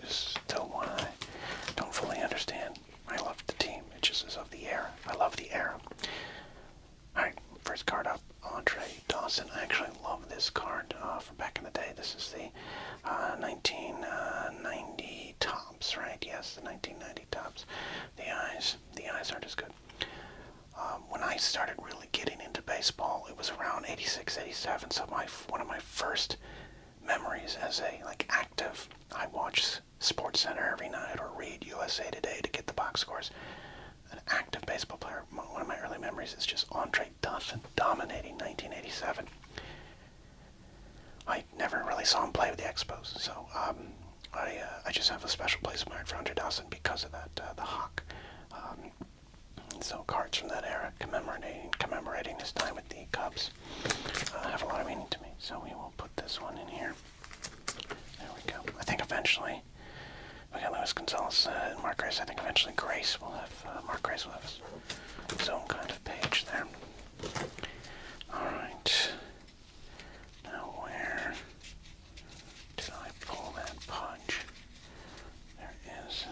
still one I don't fully understand. I love the team. It just is of the era. I love the era. Alright, first card up, Andre Dawson. I actually love this card from back in the day. This is the 1990 Topps, right? Yes, the 1990 Topps. The eyes aren't as good. When I started really getting into baseball, it was around 86, 87. So one of my first memories as a active, I watched SportsCenter every night or read USA Today to get the box scores. An active baseball player. One of my early memories is just Andre Dawson dominating 1987. I never really saw him play with the Expos, so I just have a special place in my heart for Andre Dawson because of that, the Hawk. So cards from that era commemorating his time with the Cubs have a lot of meaning to me. So we will put this one in here. There we go. I think eventually we got Luis Gonzalez and Mark Grace. I think eventually Mark Grace will have his own kind of page there. Alright. Now where did I pull that punch? There is.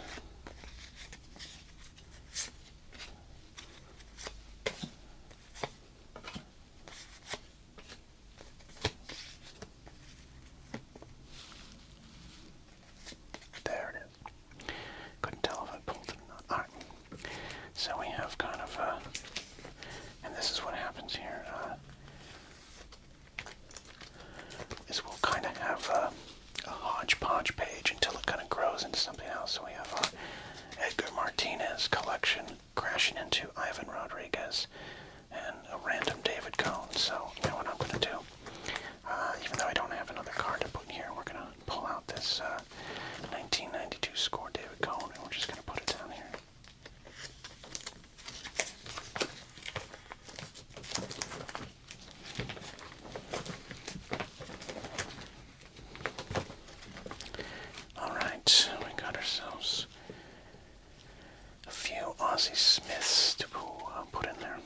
There it is. Couldn't tell if I pulled it or not. Alright. So we have kind of and this is what happens here, is we'll kind of have a hodgepodge page until it kind of grows into something else. So we have our Edgar Martinez collection crashing into Ivan Rodriguez and a random David Cone. So you know what I'm going to do? Even though I don't have another card to put in here, we're going to pull out this 1992 score David Cone, and we're just going to put it down here. Alright, we got ourselves a few Ozzie Smiths to put in there.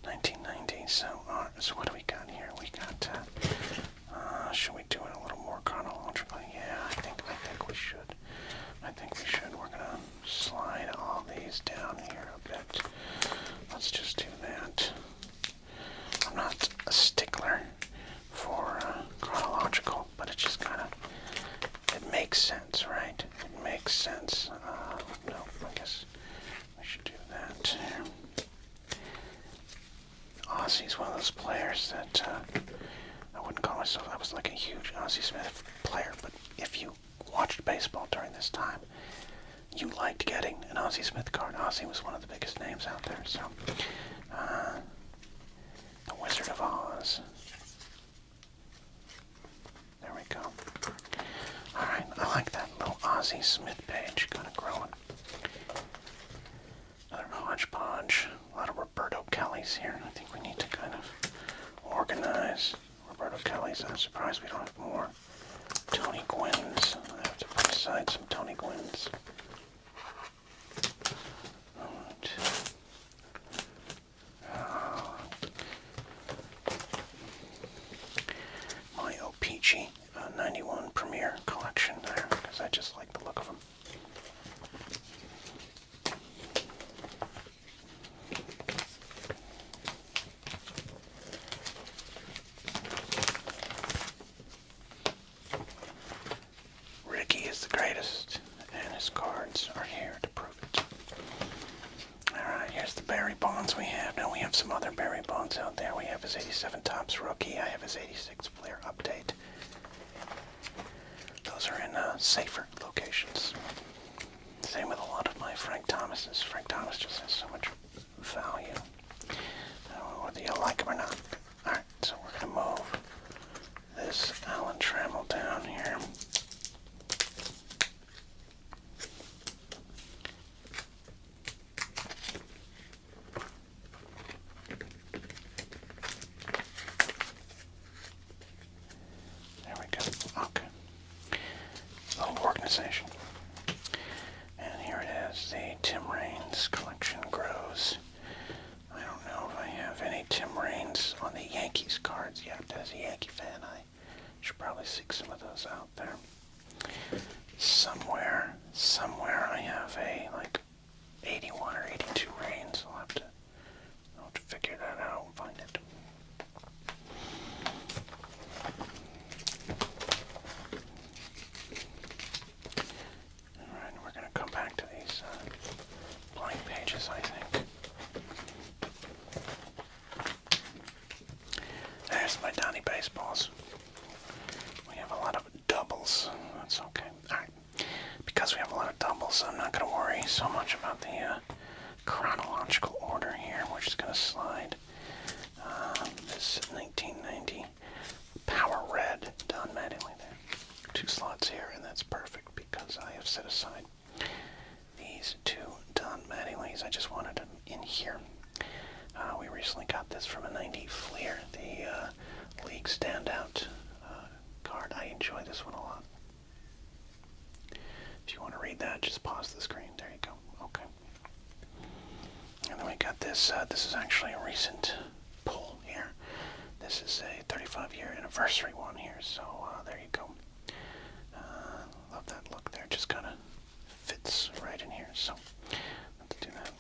1990. So what do we got here? We got. Should we do it a little more chronologically? Yeah, I think we should. I think we should. We're gonna slide all these down here a bit. Let's just do that. I'm not a stickler for chronological, but it just kind of, it makes sense, right? It makes sense. No, I guess we should do that. Ozzy's one of those players that I wouldn't call myself, I was like a huge Ozzie Smith player, but if you watched baseball during this time, you liked getting an Ozzie Smith card. Ozzie was one of the biggest names out there, so the Wizard of Oz. There we go. Alright, I like that little Ozzie Smith page, kind of growing. Another hodgepodge. A lot of Roberto Kellys here. I think we need to kind of organize Roberto Kellys. I'm surprised we don't have more Tony Gwynns. I have to put aside some Tony Gwynns. Alright. My O-Pee-Chee 91 Premier collection there, because I just like the look of them. Ricky is the greatest, and his cards are here to prove it. Alright, here's the Barry Bonds we have. Now we have some other Barry Bonds out there. We have his 87 Topps rookie. I have his 86 Flair update. Those are in safer locations. Same with a lot of my Frank Thomases. Frank Thomas just has so much value, whether you like him or not. Alright, so we're going to move this Alan Trammell down here. There we go. Okay. Little organization. And here it is, the Tim Raines collection grows. I don't know if I have any Tim Raines on the Yankees cards yet. As a Yankee fan, I should probably seek some of those out there. Somewhere I have a, like, 81 or 82 Raines. I'll have to figure that out and find it. Alright, we're going to come back to these blank pages, I think. There's my Donnie baseballs. We have a lot of doubles. That's okay. Alright. Because we have a lot of doubles, I'm not going to worry so much about the chronological order here. We're just going to slide this 1990 Power Red Don Mattingly there. 2 slots here, and that's perfect because I have set aside these 2 Don Mattinglys. I just wanted them in here. We recently got this from a 90 Fleer, the League Standout card. I enjoy this one a lot. If you want to read that, just pause the screen. There you go. Okay. And then we got this. This is actually a recent pull here. This is a 35-year anniversary one here, so there you go. Love that look there. Just kind of fits right in here. So let's do that.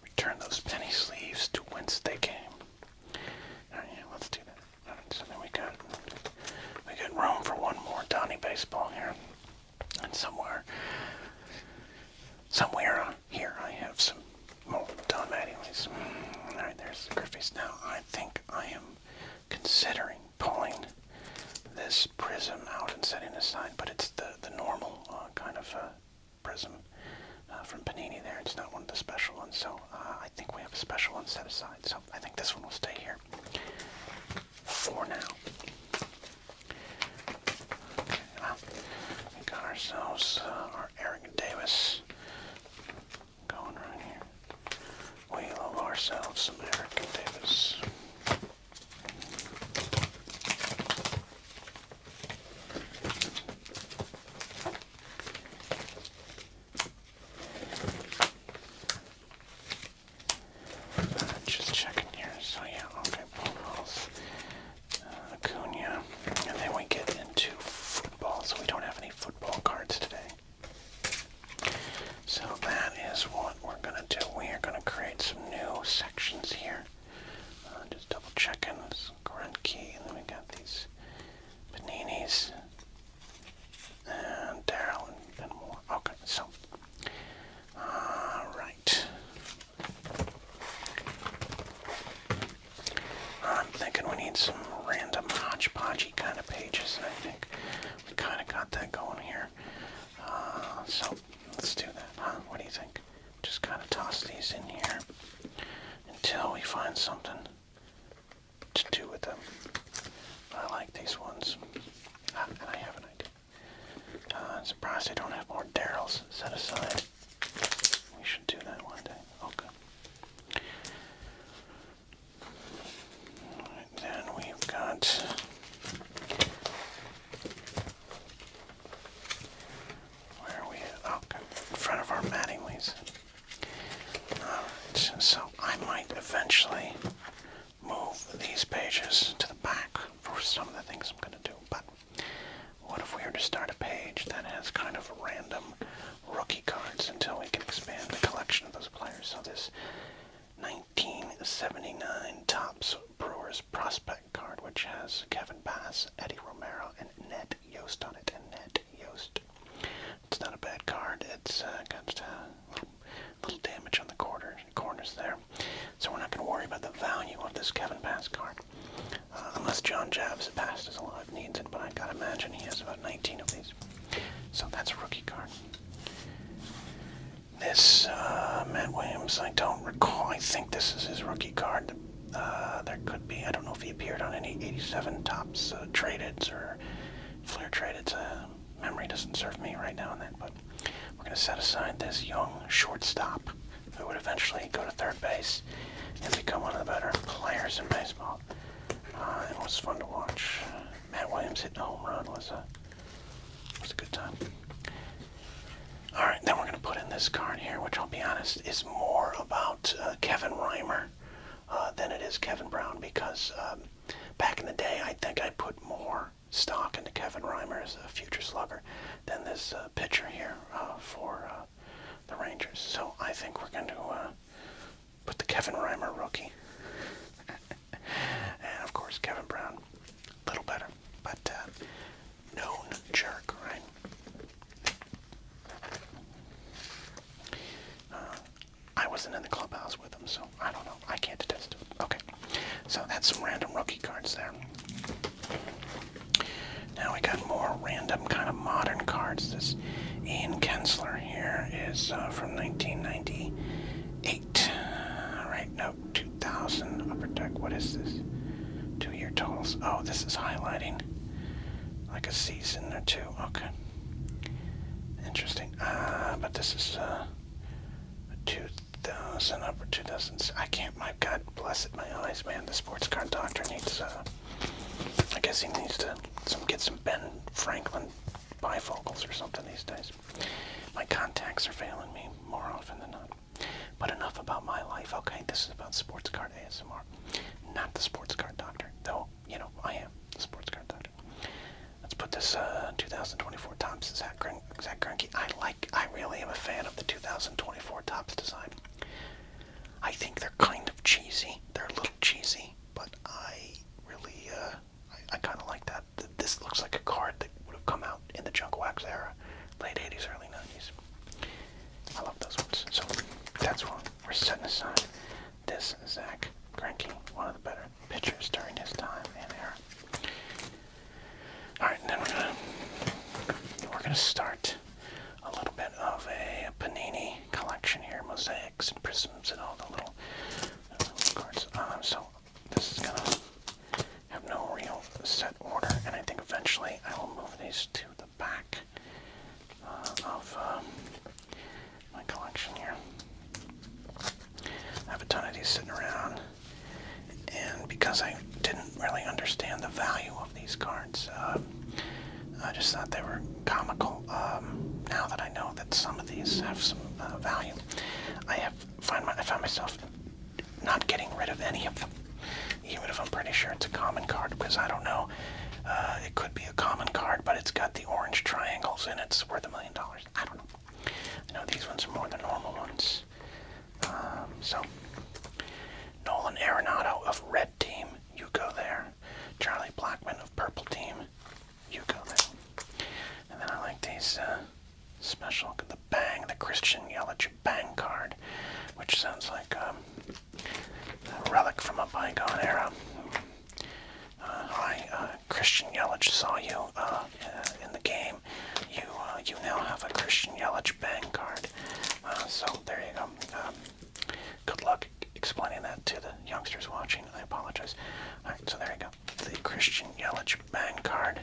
Return those penny sleeves to whence they came. Alright, yeah, let's do that. Alright, so then we got room for one more Donnie baseball here. And somewhere here I have some more Don Mattinglys. Alright, there's the Griffeys. Now I think I am considering pulling this prism out and setting it aside, but it's the normal kind of prism from Panini there. It's not one of the special ones, so I think we have a special one set aside. So I think this one will stay here for now. Okay, we got ourselves our Eric Davis going right here. We love our ourselves some Eric Davis. Just checking here. So yeah, okay, Pujols, Acuna, and then we get into football. So we don't have any football cards today. So that is what we're gonna do. We are gonna create some new sections here. Just double checking this grunt key, and then we got these paninis and Daryl and more. Okay, so right. I'm thinking we need some random hodgepodgey kind of pages, and I think we kind of got that going here. So let's do that, huh? What do you think? Just kind of toss these in here until we find something to do with them. I like these ones. And I have an idea. I'm surprised I don't have more Daryls set aside. We should do that one day. Okay. Alright, then we've got... Where are we at? Okay. In front of our Mattingleys. Alright, so I might eventually move these pages to the back for some of the things I'm going to do. But what if we were to start a page that has kind of random rookie cards until we can expand the collection of those players? So this 1979 Topps Brewers prospect card, which has Kevin Bass, Eddie Romero, and Ned Yost on it. And Ned Yost. It's not a bad card. It's got a little damage on the corners there. So we're not going to worry about the value of this Kevin Bass card. Unless John Jabs passed his alive needs it, but I gotta imagine he has about 19 of these. So that's a rookie card. This Matt Williams, I don't recall. I think this is his rookie card. There could be. I don't know if he appeared on any 87 Topps tradeds or Flair tradeds. Memory doesn't serve me right now on that, but we're going to set aside this young shortstop who would eventually go to third base and become one of the better players in baseball. It was fun to watch. Matt Williams hitting a home run was a good time. Alright, then we're going to put in this card here, which I'll be honest is more about Kevin Reimer than it is Kevin Brown, because back in the day I think I put more stock into Kevin Reimer as a future slugger than this pitcher here for the Rangers. So I think we're going to put the Kevin Reimer rookie. And of course Kevin Brown, a little better, but known jerk, right? I wasn't in the clubhouse with him, so I don't know. I can't attest to it. Okay, so that's some random rookie cards there. Now we got more random kind of modern cards. This Ian Kinsler here is from 1998. Right, no, 2000 upper deck. What is this? 2-year totals. Oh, this is highlighting like a season or two. Okay. Interesting. But this is 2000 upper 2000s. I can't, my God bless it, my eyes, man. The sports card doctor needs, I guess he needs to get some Ben Franklin bifocals or something these days. My contacts are failing me more often than not. But enough about my life. Okay, this is about sports card ASMR, not the sports card doctor. Though, you know, I am the sports card doctor. Let's put this 2024 Topps Zach Greinke. I really am a fan of the 2024 Topps design. I think they're kind of cheesy. They're a little cheesy, but I really, I kind of like that. This looks like a card that would have come out in the junk wax era, late 80s, early 90s. I love those ones. So that's what we're setting aside. This Zach Greinke, one of the better pitchers during his time and era. All right, and then we're gonna start a little bit of a Panini collection here, mosaics and prisms and all the little cards. So this is gonna have no real set order, and I think eventually I will move these to the back of my collection here. I have a ton of these sitting around, and because I didn't really understand the value of these cards, I just thought they were comical. Now that I know that some of these have some value, I found myself not getting rid of any of them, even if I'm pretty sure it's a common card, because I don't know. It could be a common card, but it's got the orange triangles and it's worth $1 million. I don't know. I know these ones are more than normal ones. So, Nolan Arenado of Red Team, you go there. Charlie Blackman of Purple Team, you go there. And then I like these special, the Bang, the Christian Yelich Bang card, which sounds like a relic from a bygone era. Hi, Christian Yelich saw you in the game. You now have a Christian Yelich Bang card. So there you go. Good luck explaining that to the youngsters watching. I apologize. Alright, so there you go. The Christian Yelich Bang card.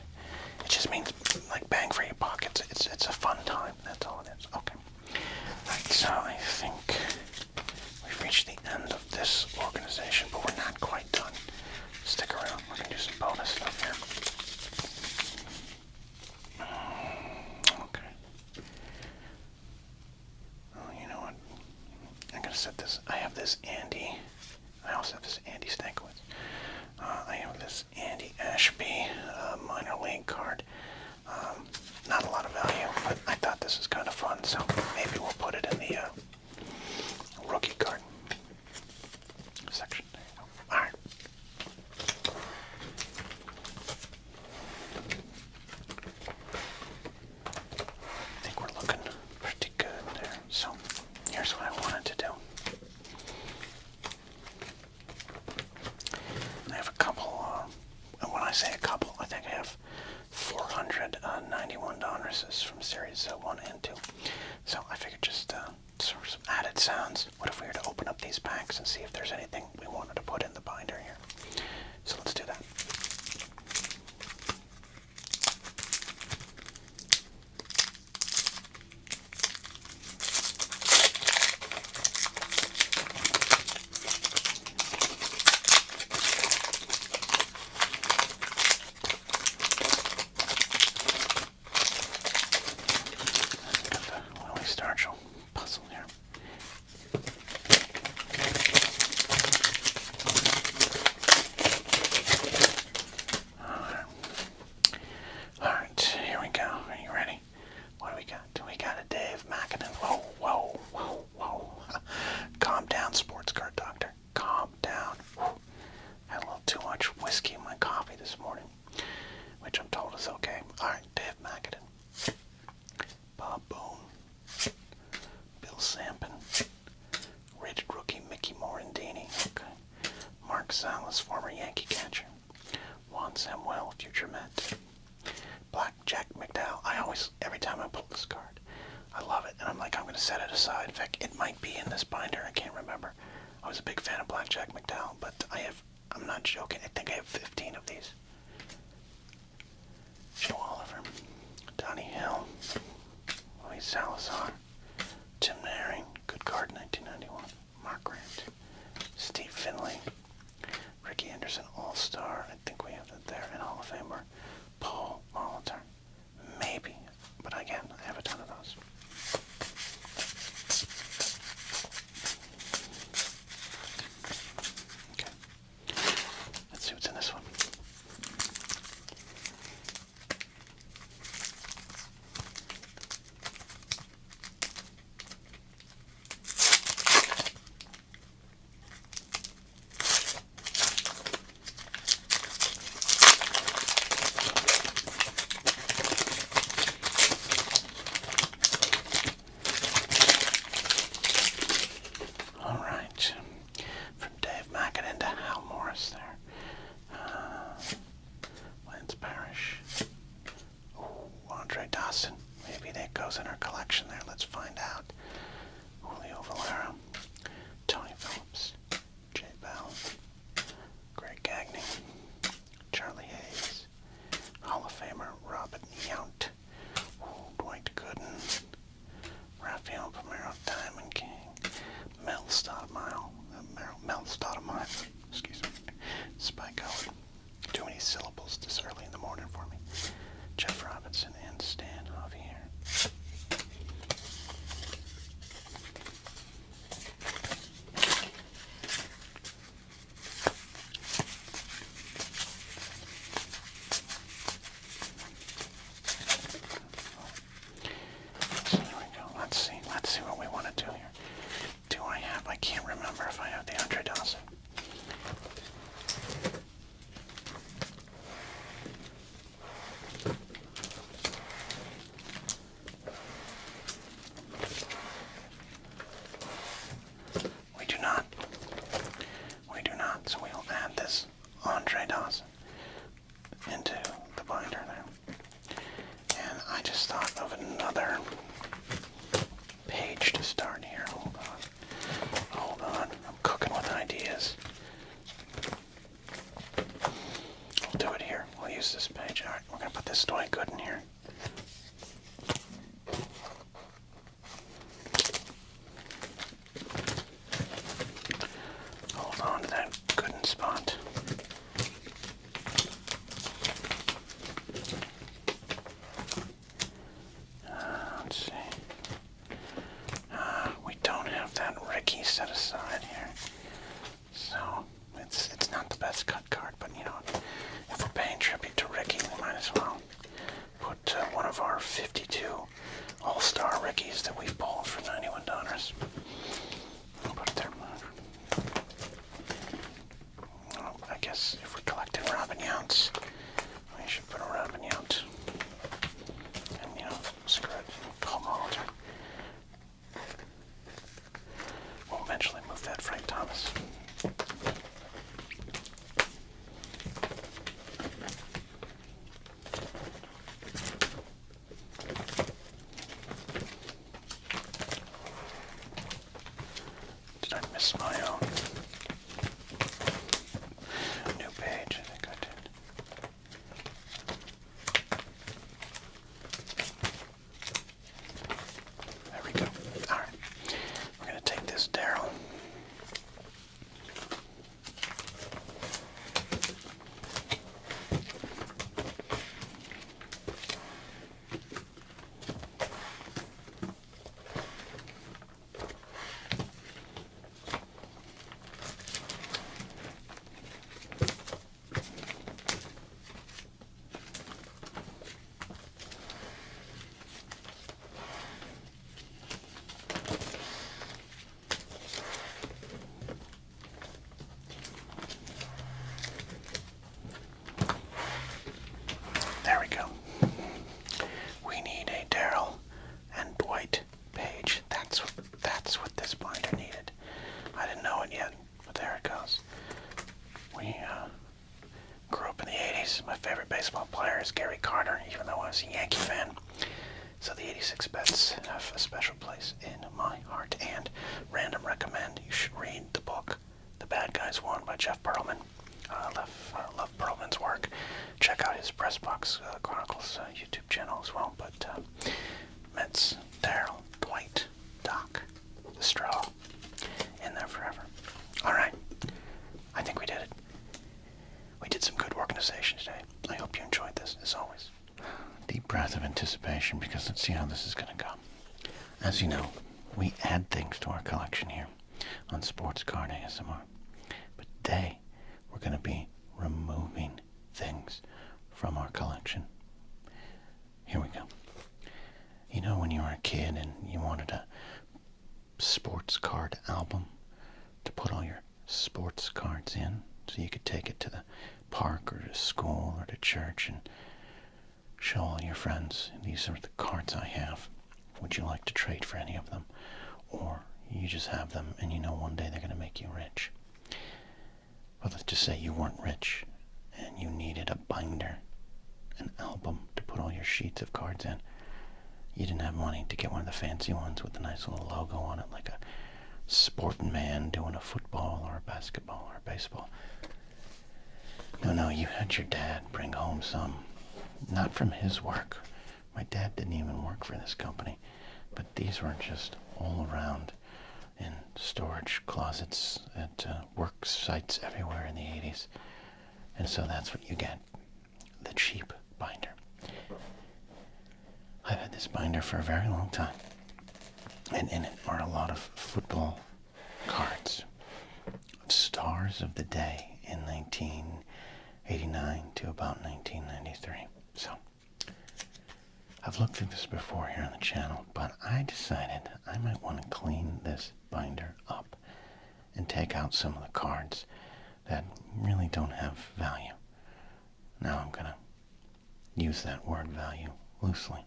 It just means like bang for your pockets. It's a fun time. That's all it is. Okay. Alright, so I think we've reached the end of this organization, but we're not quite done. Stick around. We're gonna do some bonus stuff here. Okay. Oh, you know what? I'm gonna set this. I have this Andy. I also have this Andy Stankiewicz. I have this Andy Ashby minor league card. Not a lot of value, but I thought this was kind of fun, so maybe we'll put it in the rookie card section. There you go. All right. I think we're looking pretty good there. So here's what I wanted to do. I have a couple, and when I say a couple, I think I have 491 Donruses from Series 1 and 2. So I figured just sort of some added sounds. What if we were to open up these packs and see if there's anything we wanted to put in the binder here? So let's do that. Puzzle here. Alright, here we go. Are you ready? What do we got? We got a Dave McAdam. Whoa, whoa, whoa, whoa. Calm down, sports card doctor. Calm down. Had a little too much whiskey in my coffee this morning, which I'm told is okay. Alright, Dave McAdam. Bob Boone. Bill Sampson, rated rookie Mickey Morandini, okay. Mark Salas, former Yankee catcher. Juan Samuel, future Met. Black Jack McDowell. Every time I pull this card, I love it, and I'm like, I'm going to set it aside. In fact, it might be in this binder. I can't remember. I was a big fan of Black Jack McDowell, but I'm not joking. I think I have 15 of these. Joe Oliver, Donnie Hill, Luis Salazar, Tim Naring, good card, 1991. Mark Grant, Steve Finley, Ricky Anderson, All-Star. I think we have that there. And Hall of Famer, Paul Molitor. Maybe, but again, I have a ton of those. Okay. Let's see what's in this one. cut card, but you know, if we're paying tribute to Ricky, we might as well put one of our 52 All-Star Rickies that we've pulled for $91. I'll put it there. I guess if we're collecting Robin Younts, we should put a Robin Yount. And, you know, screw it. Paul Molitor. We'll eventually move that Frank Thomas. Did I miss my own new page? I think I did. There we go. All right. We're going to take this Daryl. There we go. We need a Daryl and Dwight Page. That's what this binder needed. I didn't know it yet, but there it goes. We grew up in the 80s. My favorite baseball player is Gary Carter, even though I was a Yankee fan. So the 86 bets have a special place in my heart. And random recommend, you should read the book, The Bad Guys Won by Jeff Pearlman. I love Pearlman's work. Check out his Press Box Chronicles YouTube channel as well. But Mets, Daryl, Dwight, Doc, the Straw, in there forever. All right, I think we did it. We did some good organization today. I hope you enjoyed this, as always. Deep breath of anticipation, because let's see how this is going to go. As you know, we add things to our collection here on Sports Card ASMR. But today, we're going to be removing things from our collection. Here we go. You know when you were a kid and you wanted a sports card album to put all your sports cards in so you could take it to the park or to school or to church and show all your friends, these are the cards I have. Would you like to trade for any of them? Or you just have them and you know one day they're going to make you rich. But let's just say you weren't rich and you needed a binder, an album to put all your sheets of cards in. You didn't have money to get one of the fancy ones with the nice little logo on it, like a sporting man doing a football or a basketball or a baseball. No, you had your dad bring home some, not from his work. My dad didn't even work for this company, but these were just all around in storage closets at work sites everywhere in the 80s. And so that's what you get, the cheap binder. I've had this binder for a very long time, and in it are a lot of football cards of stars of the day in 1989 to about 1993. So I've looked through this before here on the channel, but I decided I might want to clean this binder up and take out some of the cards that really don't have value. Now I'm going to use that word value loosely.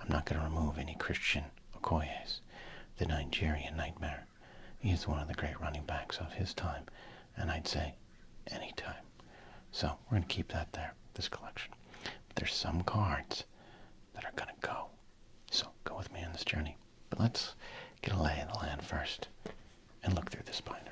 I'm not going to remove any Christian Okoye's, the Nigerian Nightmare. He's one of the great running backs of his time, and I'd say any time. So we're going to keep that there, this collection. But there's some cards that are going to go. So go with me on this journey. But let's get a lay of the land first and look through this binder.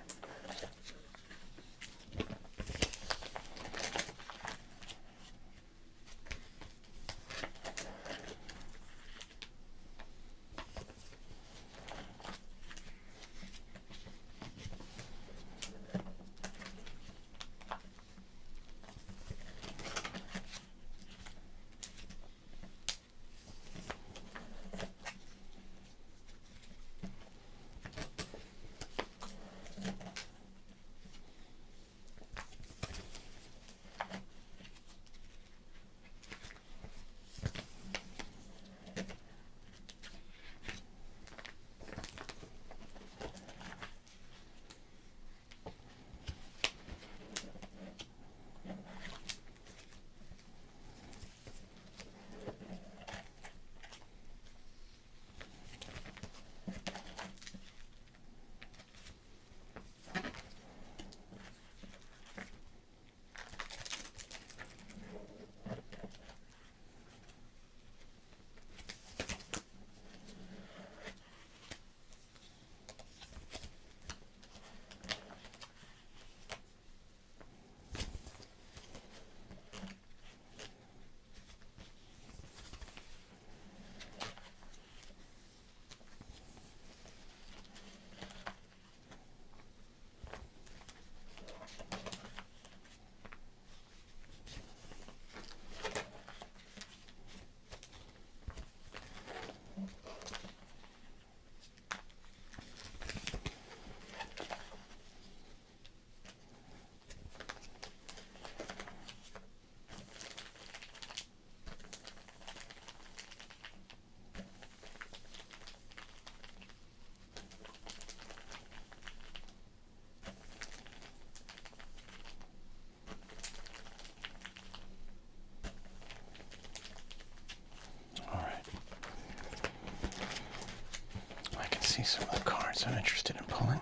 some of the cards I'm interested in pulling.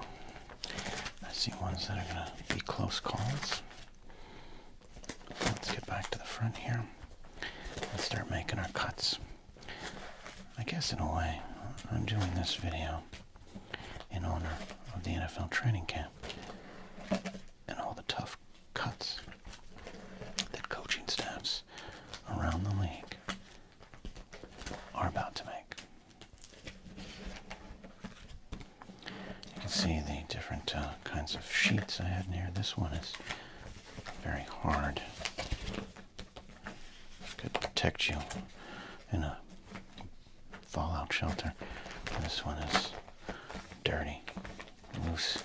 I see ones that are going to be close calls. Let's get back to the front here and start making our cuts. I guess in a way, I'm doing this video in honor of the NFL training camp and all the tough cuts that coaching staffs around the league are about to make. You can see the different kinds of sheets I had in here. This one is very hard. Could protect you in a fallout shelter. This one is dirty, loose,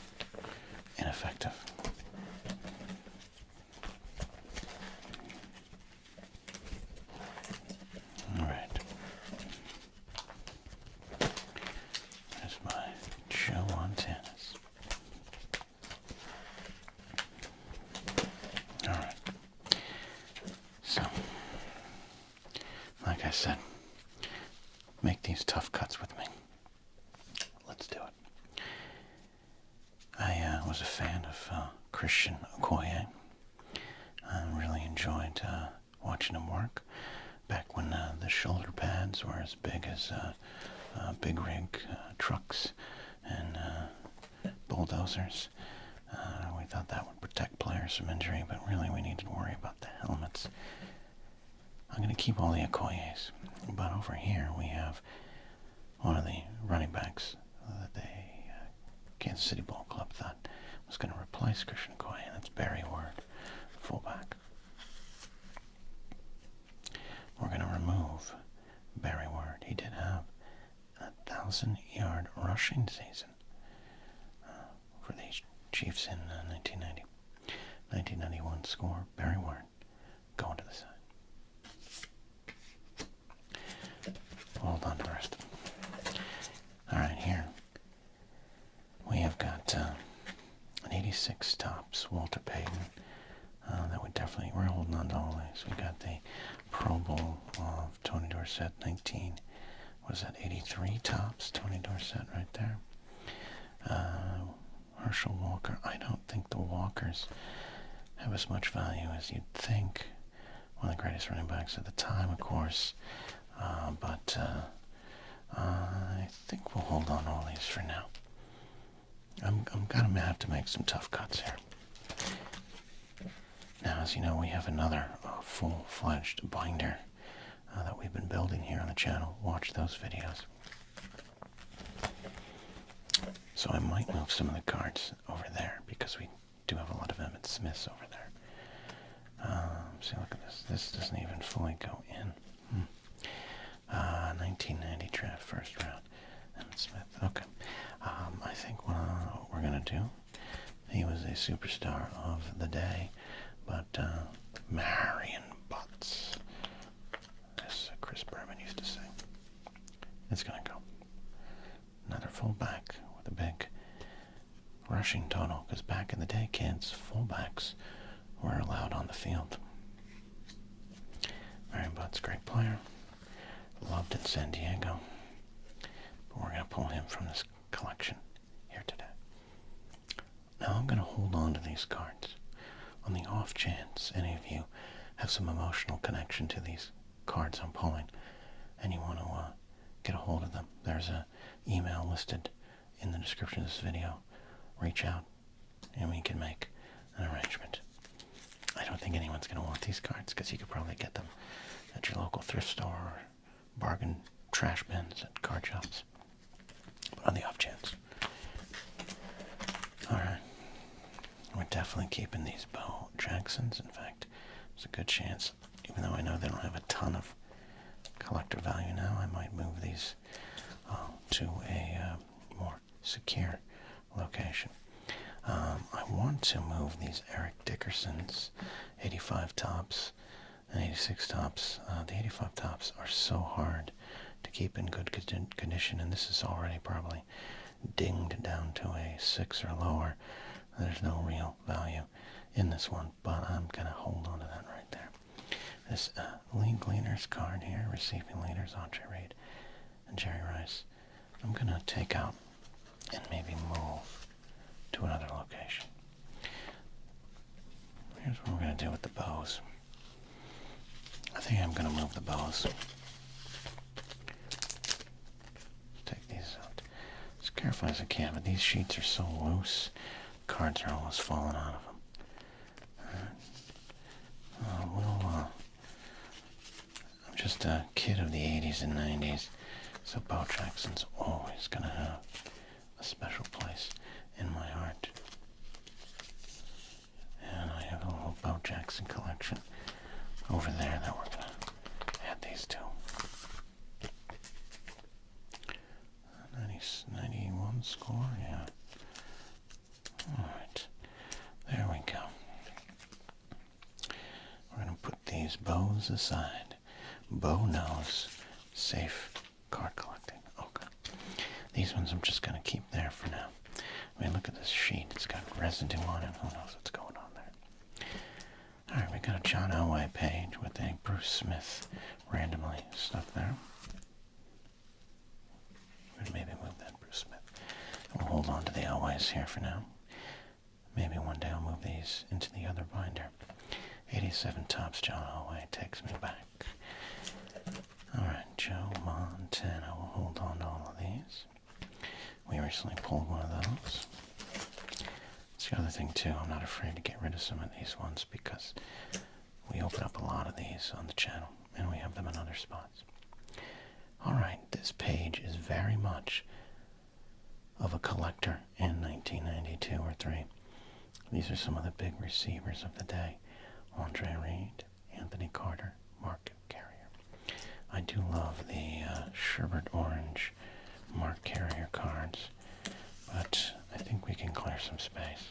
ineffective. All right. There's my Joe Montanas. All right. So, like I said, make these tough cuts with me. Let's do it. I was a fan of Christian Okoye. I really enjoyed watching him work back when the shoulder pads were as big as big rig trucks and bulldozers. We thought that would protect players from injury, but really we needed to worry about the helmets. I'm going to keep all the Okoyes, but over here we have one of the running backs that the Kansas City Ball Club thought was going to replace Christian Okoye, and that's Barry Ward, fullback. We're going to remove Barry Ward. He did have a 1,000-yard rushing season for the Chiefs in 1990. 1991 score, Barry Ward going to the side. Hold on to the rest of them. Alright, here we have got an 86 tops Walter Payton. That would definitely, we're holding on to all these. We got the Pro Bowl of Tony Dorsett, 19, what is that, 83 tops, Tony Dorsett right there. Herschel Walker. I don't think the Walkers have as much value as you'd think. One of the greatest running backs at the time, of course. But I think we'll hold on to all these for now. I'm gonna have to make some tough cuts here. Now, as you know, we have another full-fledged binder that we've been building here on the channel. Watch those videos. So I might move some of the cards over there because we do have a lot of Emmitt Smiths over there. See, look at this. This doesn't even fully go in. 1990 draft, first round. Emmitt Smith. Okay. I think what we're going to do, he was a superstar of the day, but Marion Butts, as Chris Berman used to say, it's going to go. Another fullback with a big rushing total, because back in the day, kids, fullbacks were allowed on the field. Marion Butts, great player. Loved in San Diego. But we're going to pull him from this collection here today. Now I'm going to hold on to these cards. On the off chance any of you have some emotional connection to these cards I'm pulling and you want to get a hold of them, there's an email listed in the description of this video. Reach out and we can make an arrangement. I don't think anyone's going to want these cards because you could probably get them at your local thrift store or bargain trash bins at card shops. But on the off chance. Alright. We're definitely keeping these Bo Jacksons. In fact, there's a good chance, even though I know they don't have a ton of collector value now, I might move these to a more secure location. I want to move these Eric Dickersons 85 tops and 86 tops. The 85 tops are so hard to keep in good condition, and this is already probably dinged down to a 6 or lower. There's no real value in this one, but I'm going to hold on to that right there. This league leaders card here, receiving leaders, Andre Reed and Jerry Rice. I'm going to take out and maybe move to another location. Here's what we're going to do with the bows. I think I'm going to move the bows. Take these out as carefully as I can, but these sheets are so loose, cards are almost falling out of them. I'm just a kid of the 80s and 90s, so Bo Jackson's always going to have a special place in my heart. And I have a little Bo Jackson collection over there that we're going to add these to. 91 score, yeah. Alright, there we go. We're going to put these bows aside. Bo knows safe card collecting. Okay. These ones I'm just going to keep there for now. I mean, look at this sheet. It's got residue on it. Who knows what's going on there? Alright, we got a John Elway page with a Bruce Smith randomly stuck there. We'd maybe move that Bruce Smith. We'll hold on to the Elways here for now. Maybe one day I'll move these into the other binder. 87 Topps John Elway takes me back. Alright, Joe Montana. We'll hold on to all of these. We recently pulled one of those. That's the other thing too, I'm not afraid to get rid of some of these ones because we open up a lot of these on the channel and we have them in other spots. Alright, this page is very much of a collector in 1992 or 3. These are some of the big receivers of the day. Andre Reed, Anthony Carter, Mark Carrier. I do love the sherbet orange Mark Carrier cards, but I think we can clear some space.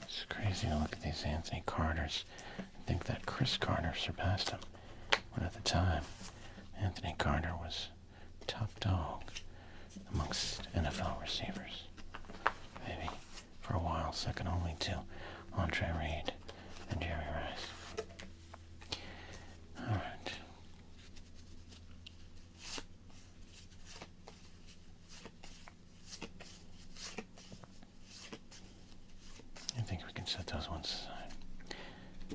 It's crazy to look at these Anthony Carters and think that Chris Carter surpassed him, when at the time Anthony Carter was top dog amongst NFL receivers. Maybe for a while, second only to Andre Reed and Jerry Rice. Alright. I think we can set those ones aside.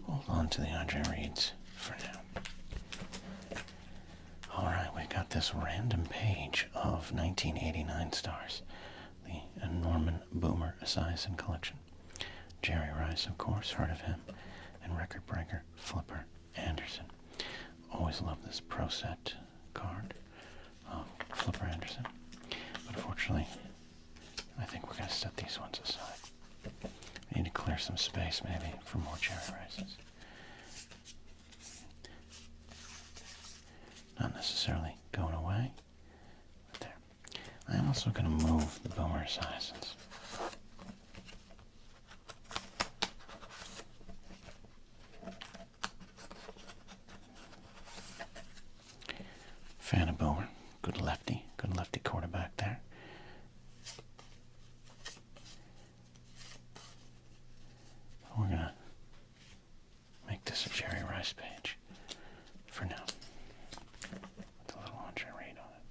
Hold on to the Andre Reeds for now. Alright, we got this random page of 1989 stars. The Norman Boomer Esiason collection. Jerry Rice, of course, heard of him. And record breaker Flipper Anderson. Always loved this Pro Set card of Flipper Anderson. But unfortunately, I think we're going to set these ones aside. We need to clear some space, maybe, for more Jerry Rices. Not necessarily going away. But there. I am also going to move the Boomer Esiasons. Fan of Boomer. Good lefty quarterback there. We're going to make this a Jerry Rice page for now. With a little Andre Reed on it.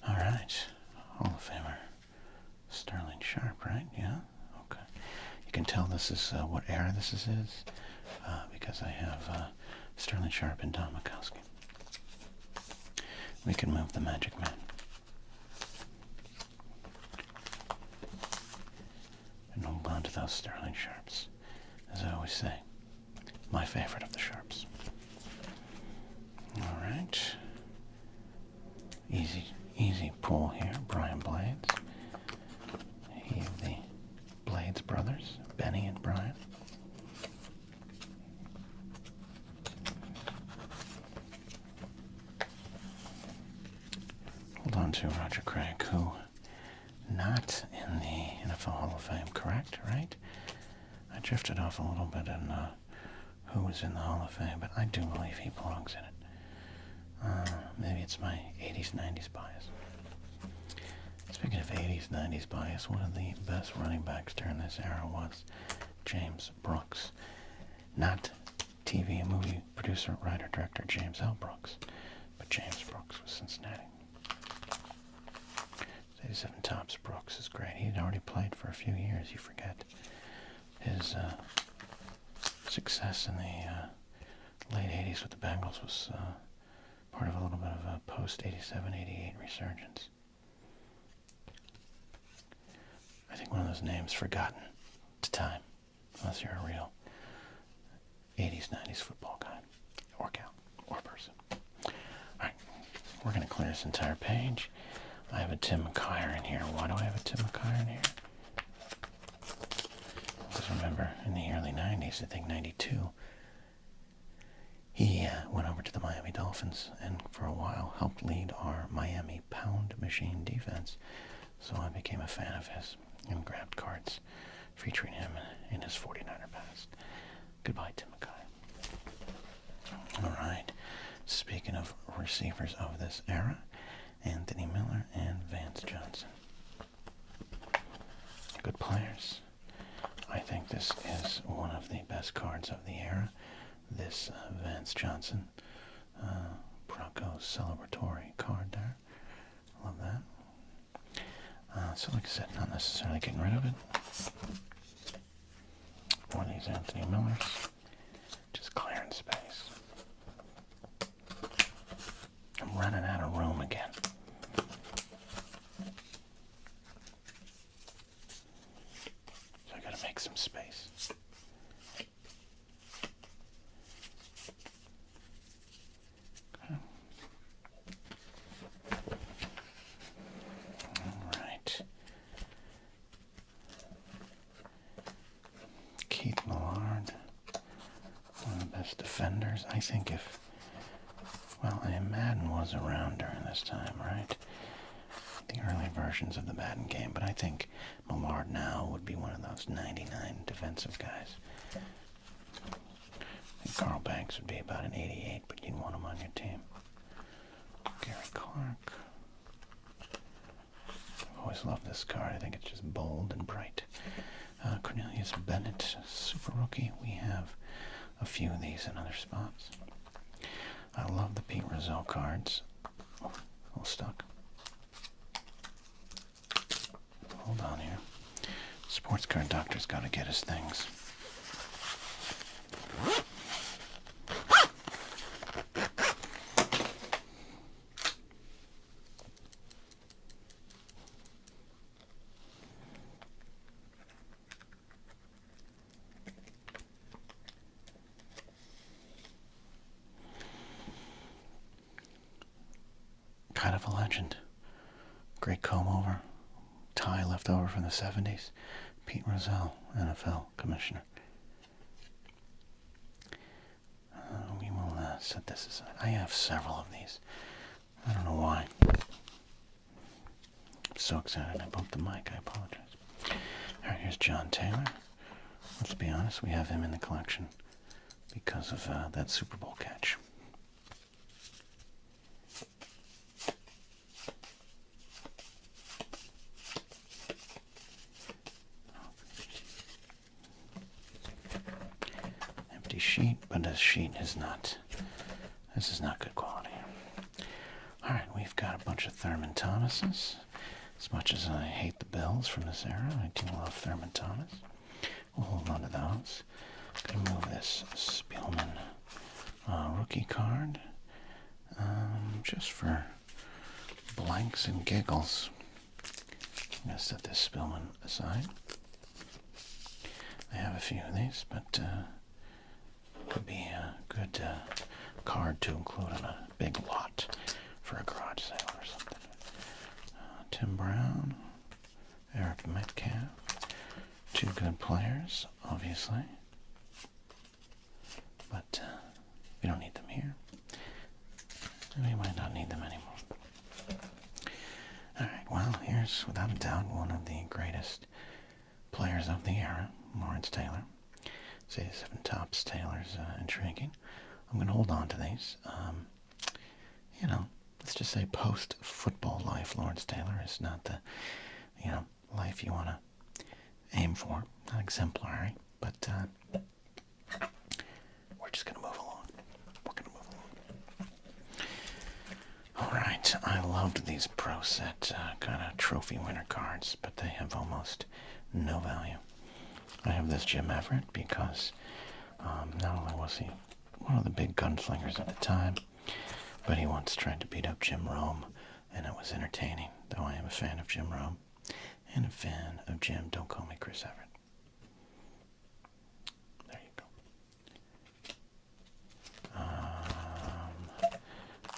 Alright. Hall of Famer Sterling Sharp, right? Yeah? Okay. You can tell this is what era this is because I have Sterling Sharp and Don Mikowski. We can move the Magic Man. And hold on to those Sterling Sharps. As I always say, my favorite of the Sharps. Alright. Easy pull here. Brian Blades. He of the Blades brothers, Benny and Brian. Hold on to Roger Craig, who not in the NFL Hall of Fame, correct, right? I drifted off a little bit in who was in the Hall of Fame, but I do believe he belongs in it. Maybe it's my 80s, 90s bias. Speaking of 80s, 90s bias, one of the best running backs during this era was James Brooks. Not TV and movie producer, writer, director James L. Brooks, but James Brooks with Cincinnati. 87 Tops Brooks is great. He'd already played for a few years. You forget his success in the late 80s with the Bengals was part of a little bit of a post-87, 88 resurgence. I think one of those names forgotten to time, unless you're a real 80s, 90s football guy, or gal, or person. Alright, we're going to clear this entire page. I have a Tim McKyer in here. Why do I have a Tim McKyer in here? Because remember, in the early 90s, I think 92, he went over to the Miami Dolphins and for a while helped lead our Miami Pound Machine defense. So I became a fan of his and grabbed cards featuring him in his 49er past. Goodbye, Tim McKay. All right. Speaking of receivers of this era, Anthony Miller and Vance Johnson. Good players. I think this is one of the best cards of the era. This Vance Johnson Broncos celebratory card there. Love that. So like I said, not necessarily getting rid of it. One of these Anthony Millers. Just clearing space. I'm running out of room again. So I gotta make some space. Okay. Alright. Keith Millard, one of the best defenders. I think if, well, Madden was around during this time, right? The early versions of the Madden game, but I think Millard now would be one of those 99 defensive guys. I think Carl Banks would be about an 88, but you'd want him on your team. Gary Clark. I've always loved this card. I think it's just bold and bright. Cornelius Bennett, super rookie. We have a few of these in other spots. I love the Pete Rozelle cards. Oh, a little stuck. Hold on here. Sports card doctor's got to get us things. Kind of a legend. Great comb over. Tie left over from the 70s. Pete Rozelle, NFL commissioner. We will set this aside. I have several of these. I don't know why. I'm so excited I bumped the mic. I apologize. Alright, here's John Taylor. Let's be honest, we have him in the collection because of that Super Bowl catch. Sheet, but this sheet is not, this is not good quality. Alright, we've got a bunch of Thurman Thomases. As much as I hate the Bills from this era, I do love Thurman Thomas. We'll hold on to those. I'm gonna move this Spielman rookie card just for blanks and giggles. I'm gonna set this Spielman aside. I have a few of these, but could be a good card to include on a big lot for a garage sale or something. Tim Brown, Eric Metcalf, two good players, obviously, but we don't need them here. We might not need them anymore. Alright, well, here's without a doubt one of the greatest players of the era, Lawrence Taylor. 87 Tops Taylor's intriguing. I'm going to hold on to these. You know, let's just say post-football life, Lawrence Taylor, is not the, life you want to aim for. Not exemplary, but we're just going to move along. We're going to move along. All right, I loved these Pro Set kind of trophy winner cards, but they have almost no value. I have this Jim Everett because not only was he one of the big gunslingers at the time, but he once tried to beat up Jim Rome, and it was entertaining, though I am a fan of Jim Rome and a fan of Jim Don't Call Me Chris Everett. There you go.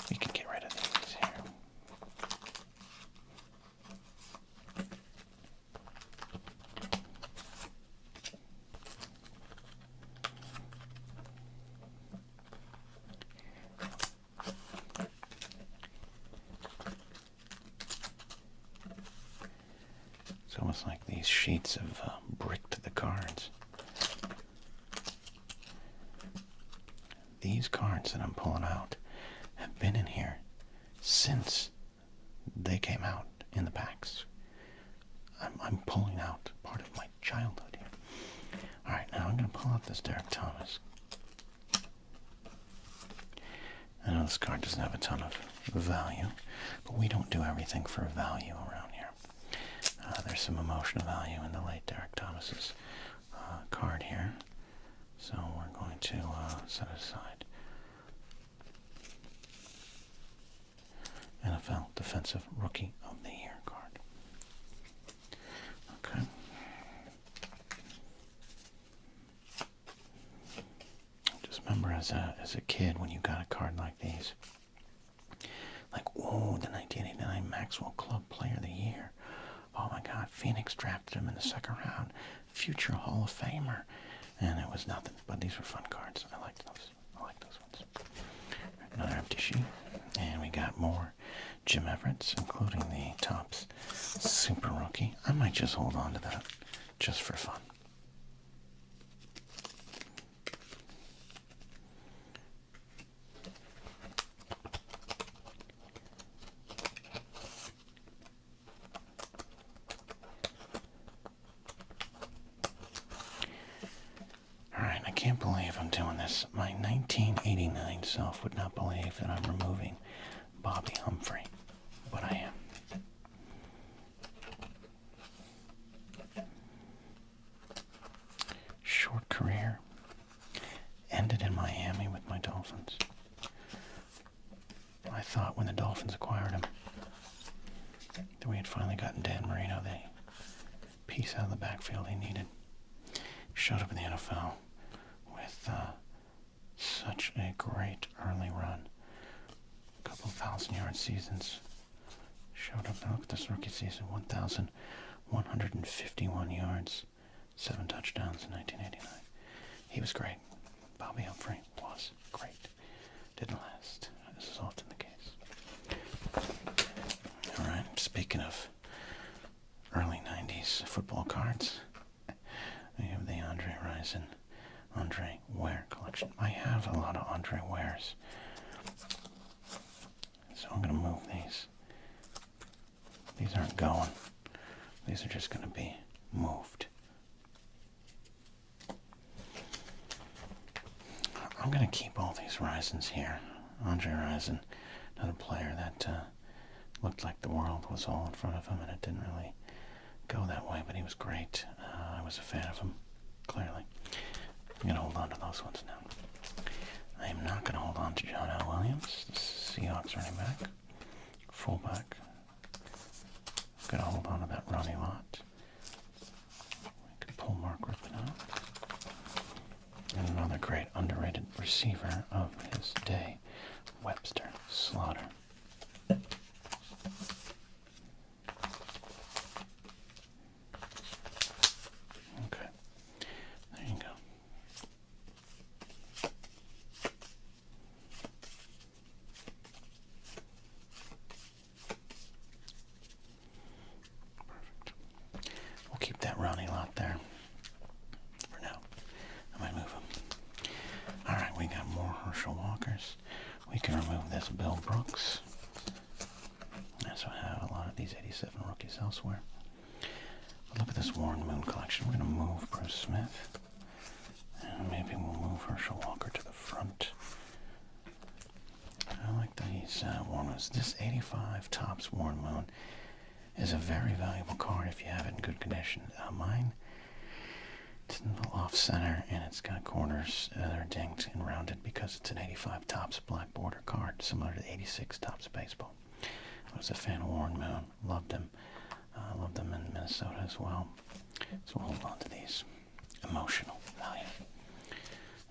We can get rid of these here. It's almost like these sheets have bricked the cards. These cards that I'm pulling out have been in here since they came out in the packs. I'm pulling out part of my childhood here. Alright, now I'm going to pull out this Derek Thomas. I know this card doesn't have a ton of value, but we don't do everything for value around here. There's some emotional value in the late Derek Thomas's card here, so we're going to set it aside. NFL Defensive Rookie of the Year card. Okay. Just remember as a kid when you got a card like these, like, oh, the 1989 Maxwell Club Player of the Year. Oh my God, Phoenix drafted him in the second round. Future Hall of Famer. And it was nothing, but these were fun cards. I liked those. I like those ones. Another empty sheet. And we got more Jim Everett's, including the Topps Super Rookie. I might just hold on to that just for fun. I can't believe I'm doing this. My 1989 self would not believe that I'm removing Bobby Humphrey, but I am. Short career. Ended in Miami with my Dolphins. I thought when the Dolphins acquired him that we had finally gotten Dan Marino, the piece out of the backfield he needed. Showed up in the NFL with such a great early run. A couple 1,000-yard seasons. Showed up, now look at this rookie season, 1,151 yards, 7 touchdowns in 1989. He was great. Bobby Humphrey was great. Didn't last, as is often the case. Alright, speaking of early 90s football cards, we have the Andre Rison Andre Ware collection. I have a lot of Andre Wares, so I'm going to move these. These aren't going. These are just going to be moved. I'm going to keep all these Risons here. Andre Rison, another player that looked like the world was all in front of him, and it didn't really go that way, but he was great. I was a fan of him, clearly. I'm going to hold on to those ones now. I am not going to hold on to John L. Williams, the Seahawks running back, fullback. I'm going to hold on to that Ronnie Lott. We can pull Mark Rippon out. And another great underrated receiver of his day, Webster Slaughter. Okay, there you go. Perfect. We'll keep that Ronnie Lott there for now. I might move him. Alright, we got more Herschel Walkers. We can remove this Bill Brooks. these 87 rookies elsewhere. But look at this Warren Moon collection. We're going to move Bruce Smith. And maybe we'll move Herschel Walker to the front. I like these Warren Moons. This 85 Topps Warren Moon is a very valuable card if you have it in good condition. Mine, it's a little off-center, and it's got corners that are dinged and rounded because it's an 85 Topps black border card, similar to the 86 Topps baseball. I was a fan of Warren Moon. Loved him. Loved them in Minnesota as well. So we'll hold on to these. Emotional value.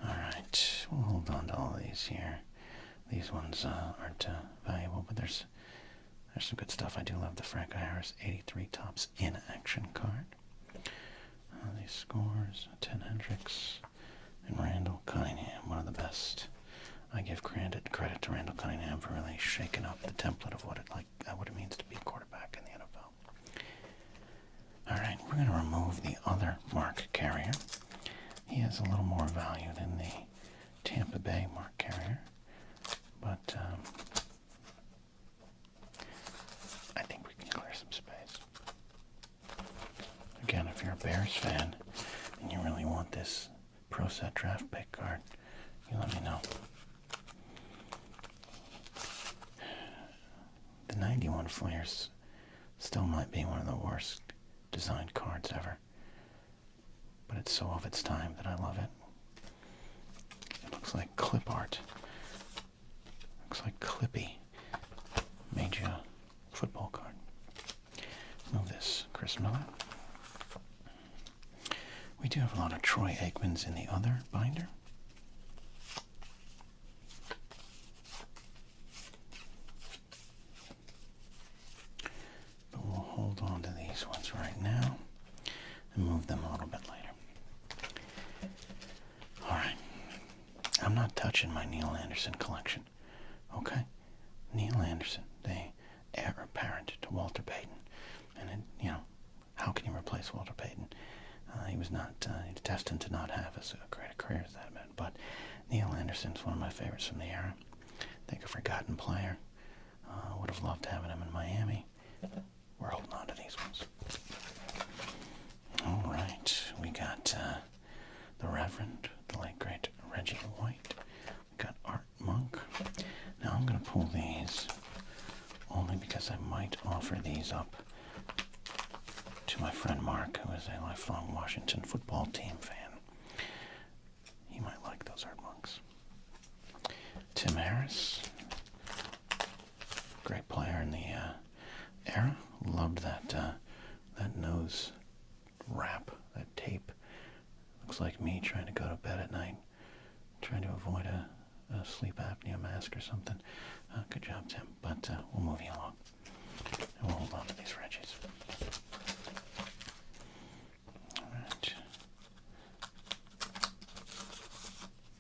Alright, we'll hold on to all of these here. These ones aren't valuable, but there's some good stuff. I do love the Frank Harris 83 Topps in action card. These scores, Tim Hendricks and Randall Cunningham, one of the best. I give credit to Randall Cunningham for really shaking up the template of what it means to be a quarterback in the NFL. All right, we're going to remove the other Mark Carrier. He has a little more value than the Tampa Bay Mark Carrier, but I think we can clear some space. Again, if you're a Bears fan and you really want this Pro Set draft pick card, you let me know. The 91 Flares still might be one of the worst designed cards ever, but it's so of its time that I love it. It looks like clip art. Looks like Clippy made you a football card. Move this, Chris Miller. We do have a lot of Troy Aikmans in the other binder. But we'll hold on to these ones right now and move them a little bit later. Alright. I'm not touching my Neil Anderson collection. Okay? Neil Anderson, the heir apparent to Walter Payton. And, how can you replace Walter Payton? He was destined to not have as great a career as that man. But Neil Anderson's one of my favorites from the era. I think a forgotten player. Would have loved having him in Miami. We're holding on to these ones. All right, we got the Reverend, the late great Reggie White. We got Art Monk. Now I'm going to pull these only because I might offer these up to my friend Mark, who is a lifelong Washington football team fan. He might like those Art Monks. Tim Harris, great player in the era. Loved that nose wrap, that tape. Looks like me trying to go to bed at night, trying to avoid a sleep apnea mask or something. Good job, Tim. But we'll move you along, and we'll hold on to these Reggies. All right.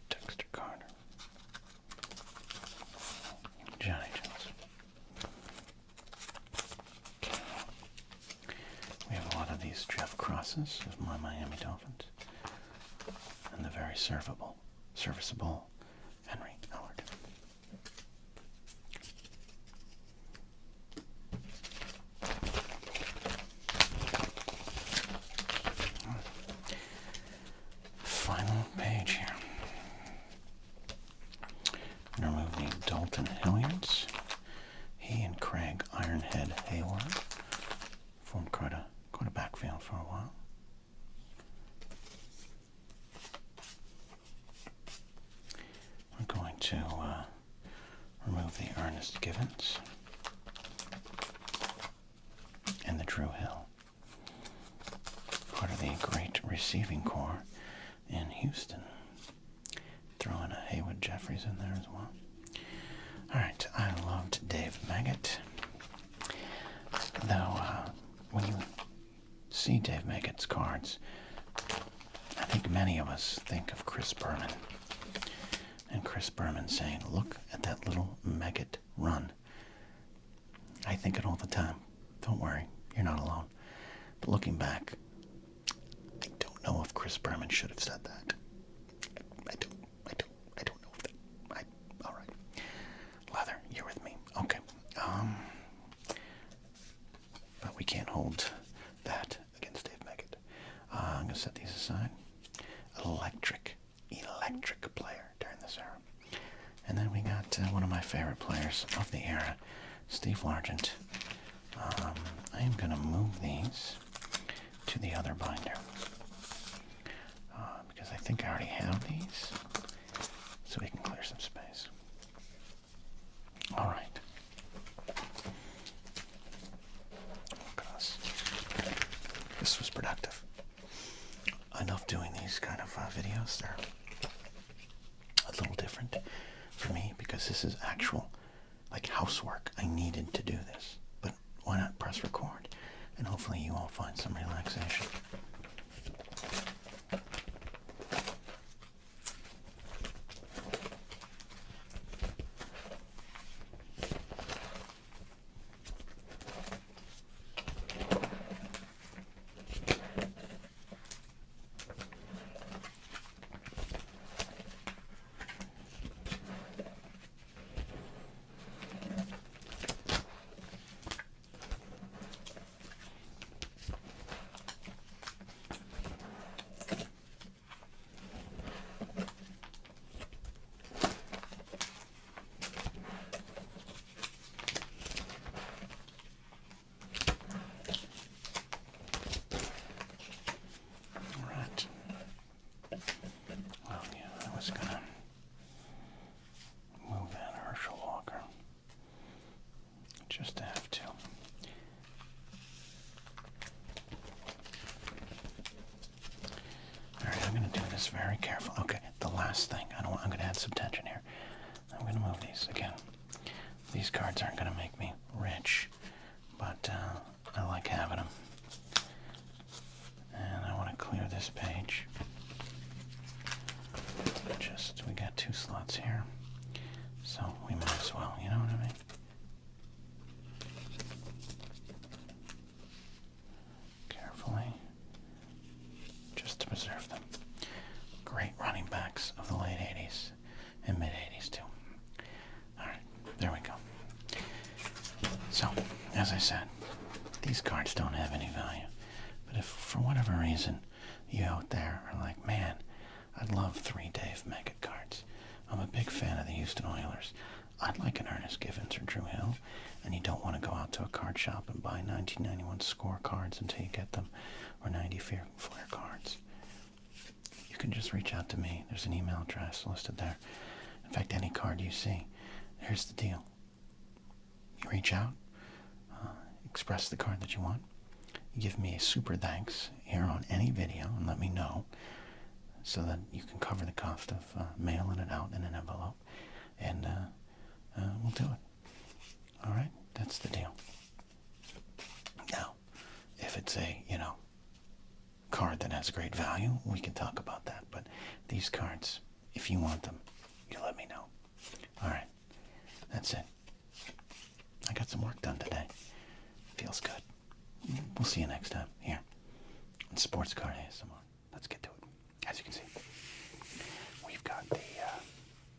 Dexter Carter. Johnny Jones. Okay. We have a lot of these Jeff Crosses of my Miami Dolphins. And the very serviceable Henry Howard. Final page here. I'm going to remove the Dalton Hilliards. He and Craig Ironhead Hayward formed quite a backfield for a while. We're going to remove the Ernest Givens and the Drew Hill, part of the great receiving corps in Houston. Throw in a Haywood Jeffries in there as well. Alright, I loved Dave Maggot. Though, when you see Dave Maggot's cards, I think many of us think of Chris Berman. And Chris Berman saying, look at that little Maggot run. I think it all the time. Don't worry, you're not alone. But looking back, I don't know if Chris Berman should have said that. I don't know if that. All right. Leather, you're with me. Okay. one of my favorite players of the era, Steve Largent. I am going to move these to the other binder because I think I already have these, so we can clear some space. All right. Look at us. This was productive. I love doing these kind of videos. They're a little different for me because this is actual, like, housework. I needed to do this, but why not press record? And hopefully you all find some relaxation. Just to have to. All right, I'm going to do this very carefully. Okay, the last thing. I'm going to add some tension here. I'm going to move these again. These cards aren't going to make me rich, but I like having them. And I want to clear this page. We got 2 slots here, so we might as well, you know what I mean? Just to preserve them. Great running backs of the late 80s and mid 80s too. Alright, there we go. So, as I said, these cards don't have any value. But if for whatever reason you out there are like, man, I'd love 3 Dave Meggett cards. I'm a big fan of the Houston Oilers. I'd like an Ernest Givens or Drew Hill, and you don't want to go out to a card shop and buy 1991 score cards until you get them, or 90 Flair cards. You can just reach out to me. There's an email address listed there. In fact, any card you see. Here's the deal. You reach out, express the card that you want. You give me a super thanks here on any video and let me know so that you can cover the cost of mailing it out in an envelope. And we'll do it. All right? That's the deal. Now, if it's a, card that has great value, we can talk about that. But these cards, if you want them, you let me know. All right. That's it. I got some work done today. Feels good. We'll see you next time here on Sports Card ASMR. Let's get to it. As you can see, we've got the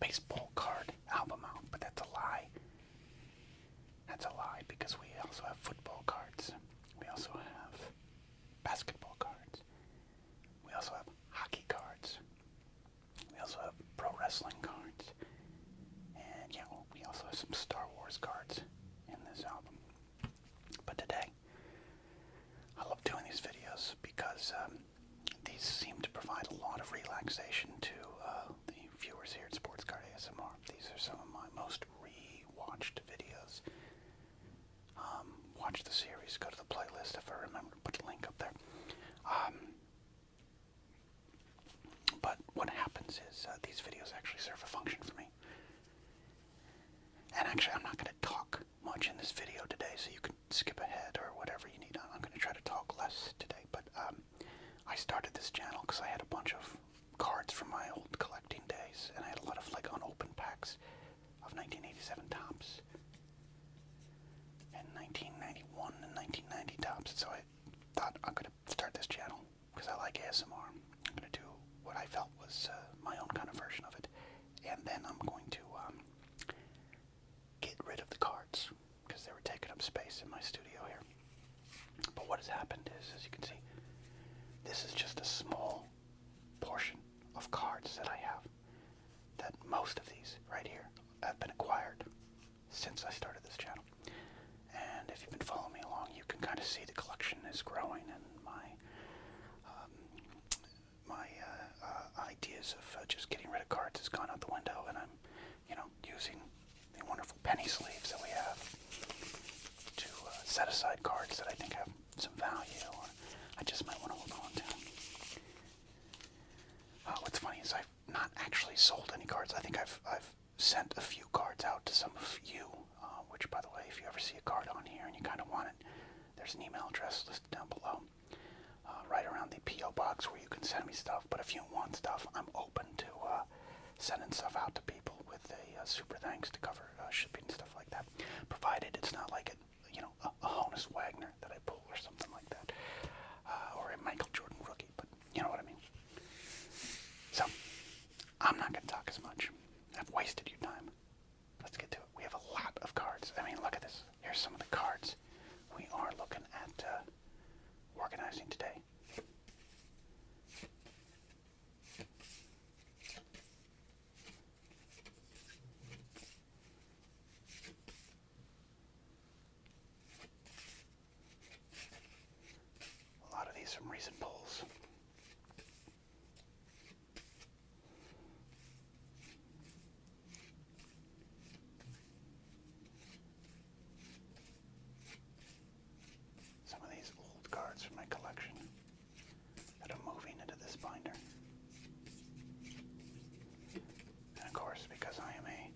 baseball card album out, but that's a lie. That's a lie because we also have football cards. We also have basketball cards. We also have hockey cards. We also have pro wrestling cards. And we also have some Star Wars cards in this album. But today, I love doing these videos because these seem to provide a lot of relaxation to the viewers here at Sports Card ASMR. These are some of my most re-watched videos. Watch the series, go to the playlist if I remember to put the link up there. But what happens is these videos actually serve a function for me. And actually, I'm not going to talk much in this video today, so you can skip ahead or whatever you need. I'm going to try to talk less today, but I started this channel because I had a bunch of cards from my old collecting days, and I had a lot of unopened packs of 1987 tops, and 1991 and 1990 tops. So I thought I'm going to start this channel because I like ASMR. I'm going to do what I felt was my own kind of version of it, and then I'm going to get rid of the cards because they were taking up space in my studio here. But what has happened is, as you can see, this is just a small portion of cards that I have. That most of these right here have been acquired since I started this channel. And if you've been following me along, you can kind of see the collection is growing, and my ideas of just getting rid of cards has gone out the window, and I'm, using the wonderful penny sleeves that we have to set aside cards that I think have some value, or I just might want to hold on to. What's funny is I've not actually sold any cards. I think I've sent a few cards out to some of you, which, by the way, if you ever see a card on here and you kind of want it, there's an email address listed down below, right around the P.O. box where you can send me stuff. But if you want stuff, I'm open to sending stuff out to people with a super thanks to cover shipping and stuff like that, provided it's not like a Honus Wagner that I pull or something like that, or a Michael Jordan rookie, but you know what I mean. So, I'm not going to talk as much. I've wasted your time. Let's get to it. We have a lot of cards. I mean, look at this. Here's some of the cards we are looking at organizing today. A lot of these from recent pulls. Some of these old cards from my collection that are moving into this binder. And of course, because I am a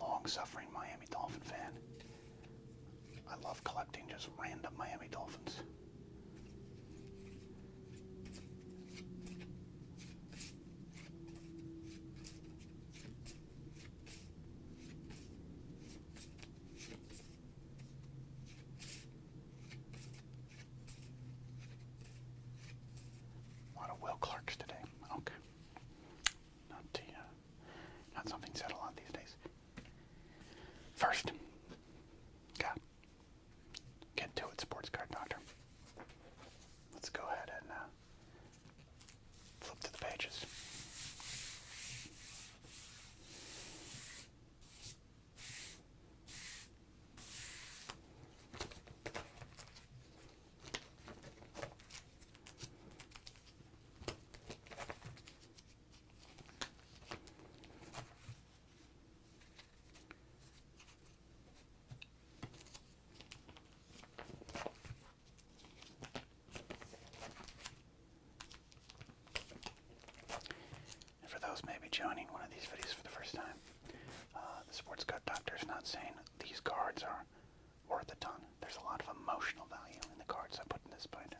long-suffering Miami Dolphin fan, I love collecting just random Miami Dolphins. A lot of Will Clarks today. Okay. Not something said a lot these days. First, get to it, Sports Card Doctor. Let's go ahead and flip to the pages. For those maybe joining one of these videos for the first time, the Sports Card Doctor is not saying these cards are worth a ton. There's a lot of emotional value in the cards I put in this binder.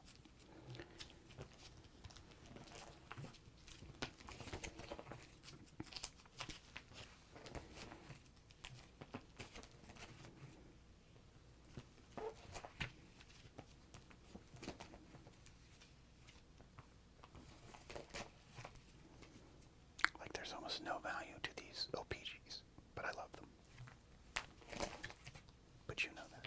There's almost no value to these OPGs, but I love them. But you know that.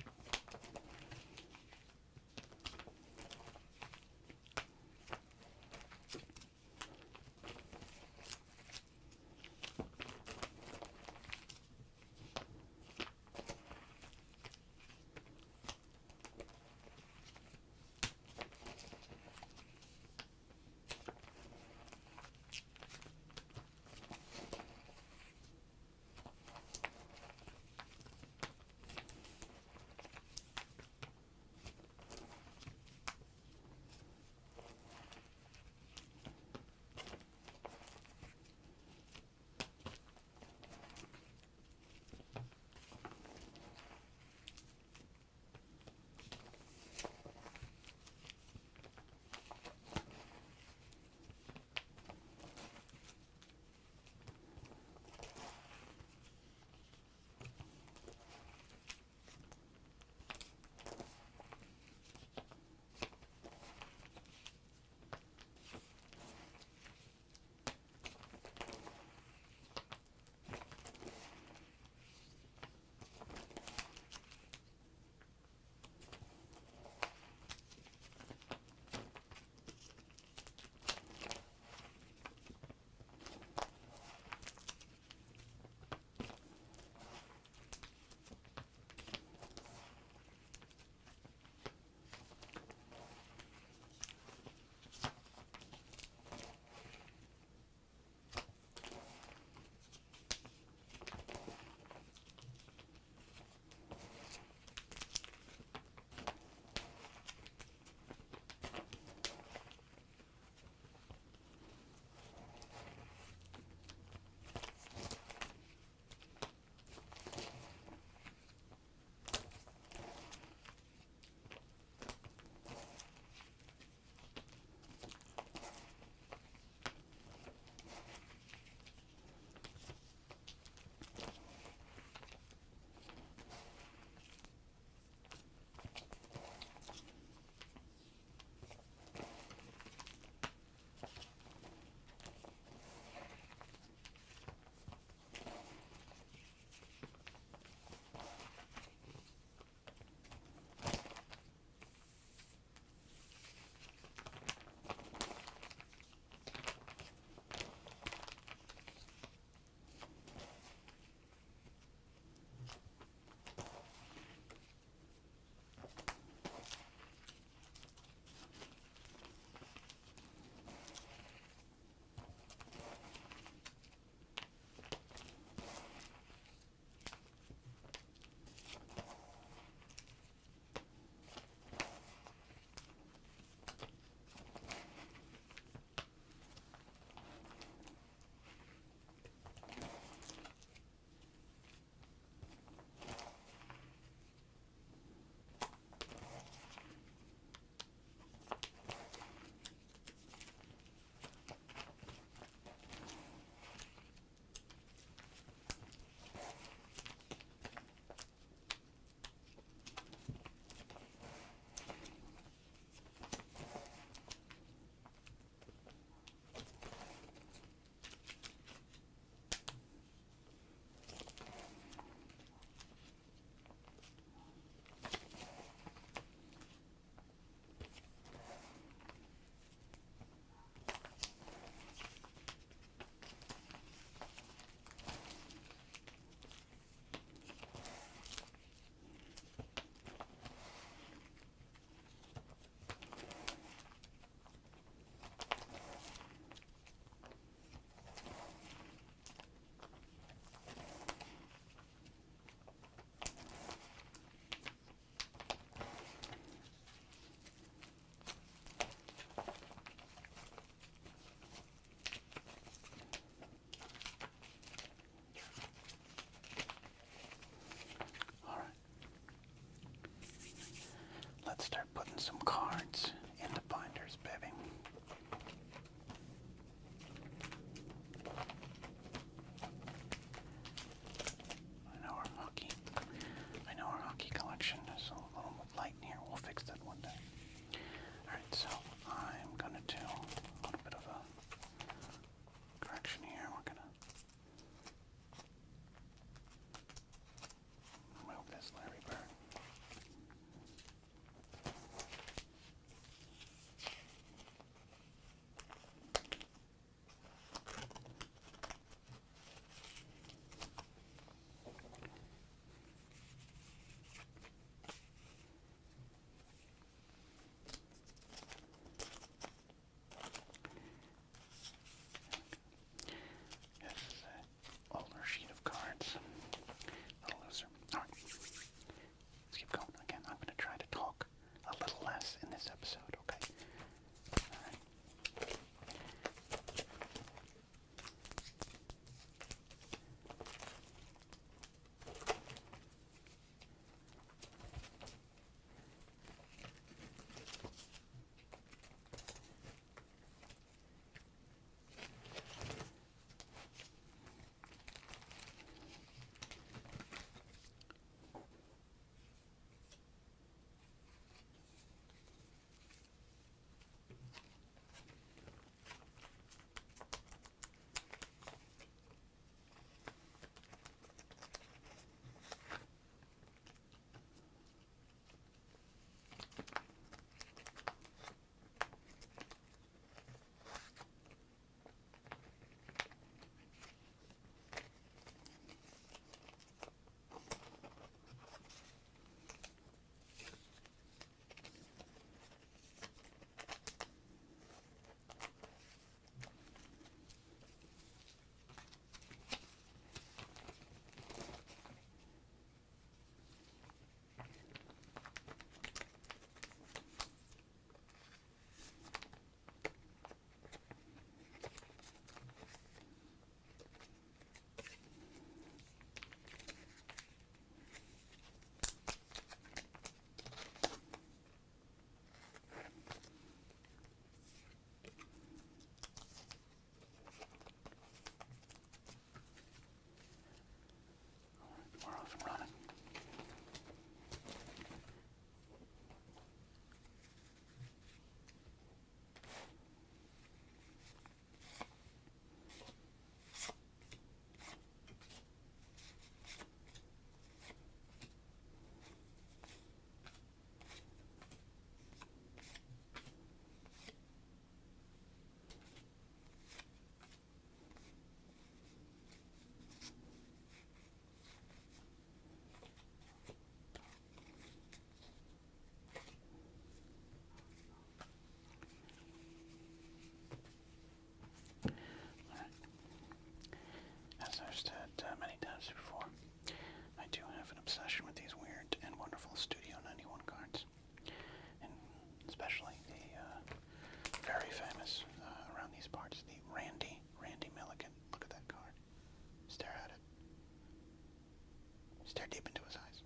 Stare deep into his eyes.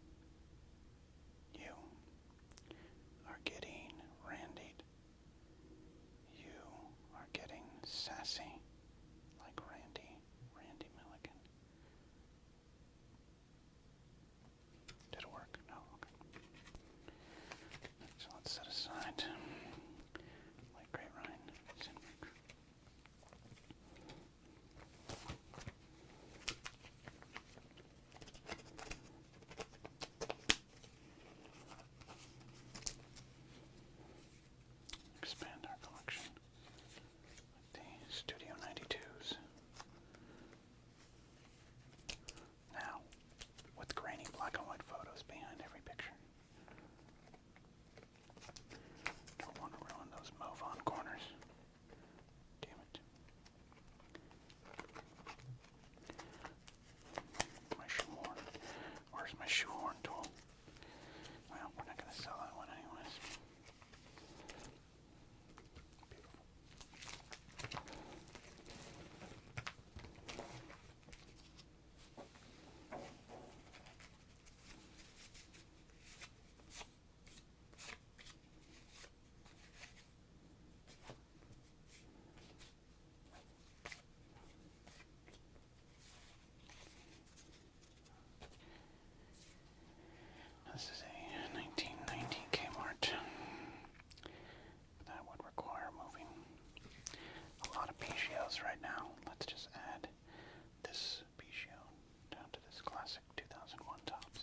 You are getting randied. You are getting sassy like Randy Milligan. Did it work? No? Okay. So let's set aside like Great Ryan Sandberg. Expand our collection with the Studio 92s. Now, with grainy black and white photos behind every picture. Don't want to ruin those mauve-on corners. Damn it. My shoehorn. Where's my shoehorn tool? Well, we're not going to sell that one anyways. Beautiful. This is a 1990 Kmart. That would require moving a lot of Pigios right now. Let's just add this Pigio down to this classic 2001 Tops.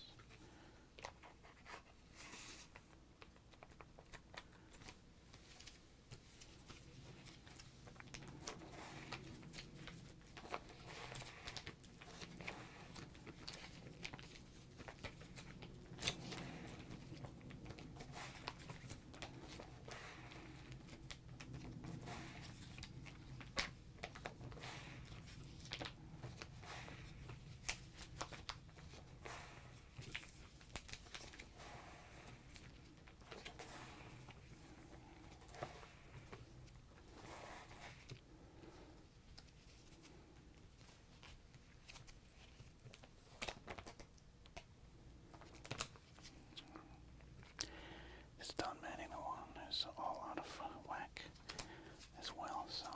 This Don Manning one is all out of whack as well, so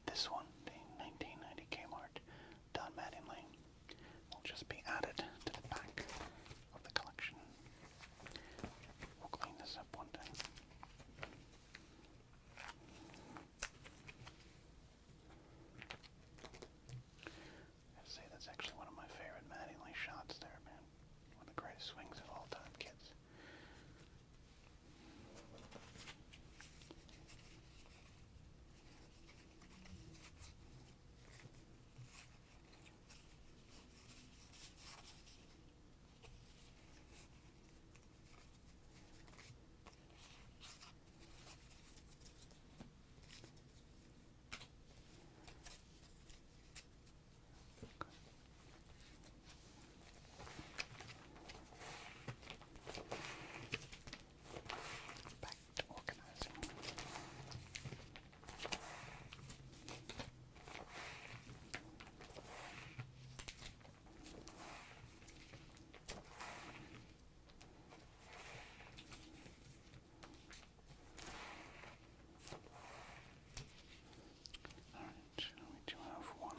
this one, the 1990 Kmart Don Mattingly, will just be added to the back of the collection. We'll clean this up one day. I have to say, that's actually one of my favorite Mattingly shots there, man. One of the greatest swings of all time, kids. Back to organizing. Alright, we do have one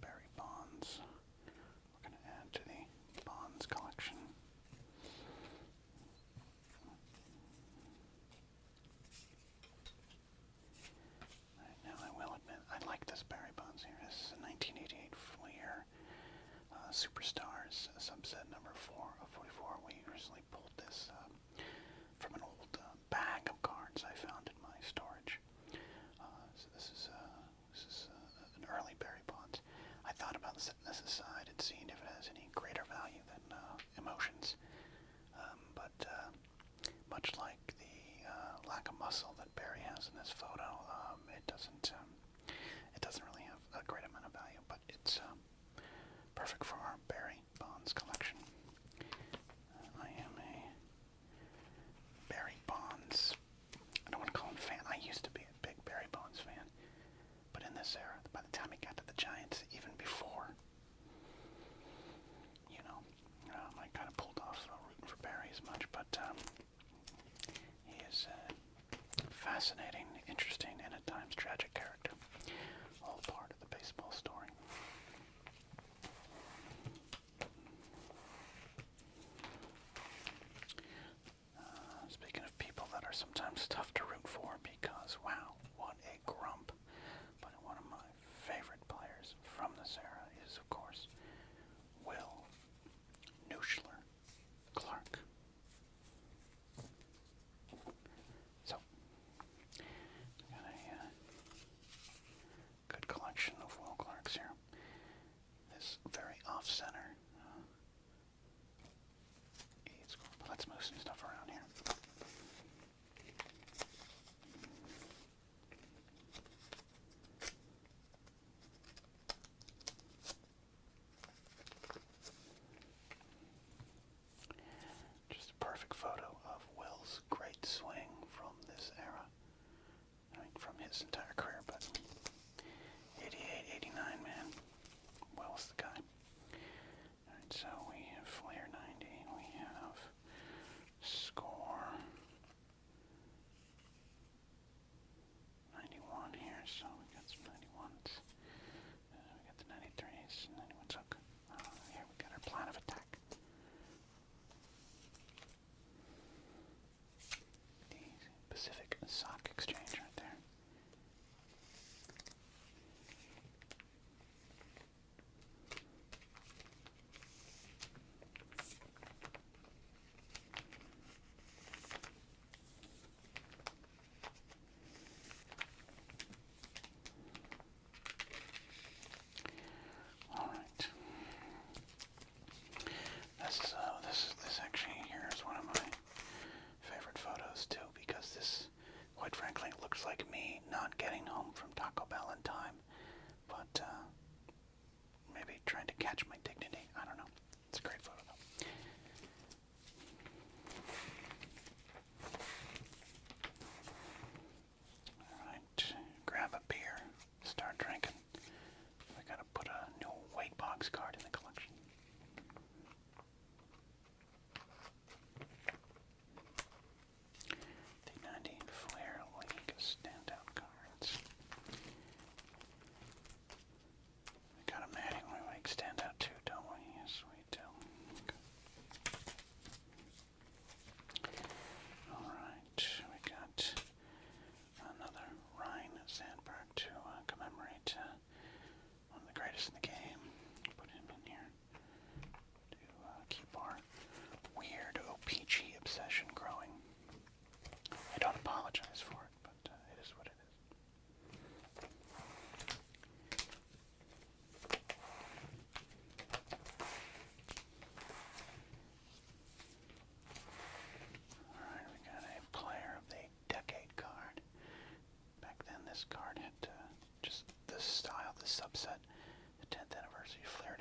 Barry Bonds. We're going to add to the Bonds collection. Alright, now I will admit, I like this Barry Bonds here. This is a 1988 Fleer Superstars subset number 4 of 44. We recently pulled this from an old bag of cards I found in my storage. So this is an early Barry Bonds. I thought about setting this aside and seeing if it has any greater value than emotions. But much like the lack of muscle that Barry has in this photo, it doesn't really have a great amount of value, but it's perfect for our Barry Bonds collection. I am a Barry Bonds, I don't want to call him fan. I used to be a big Barry Bonds fan, but in this era, by the time he got to the Giants, even before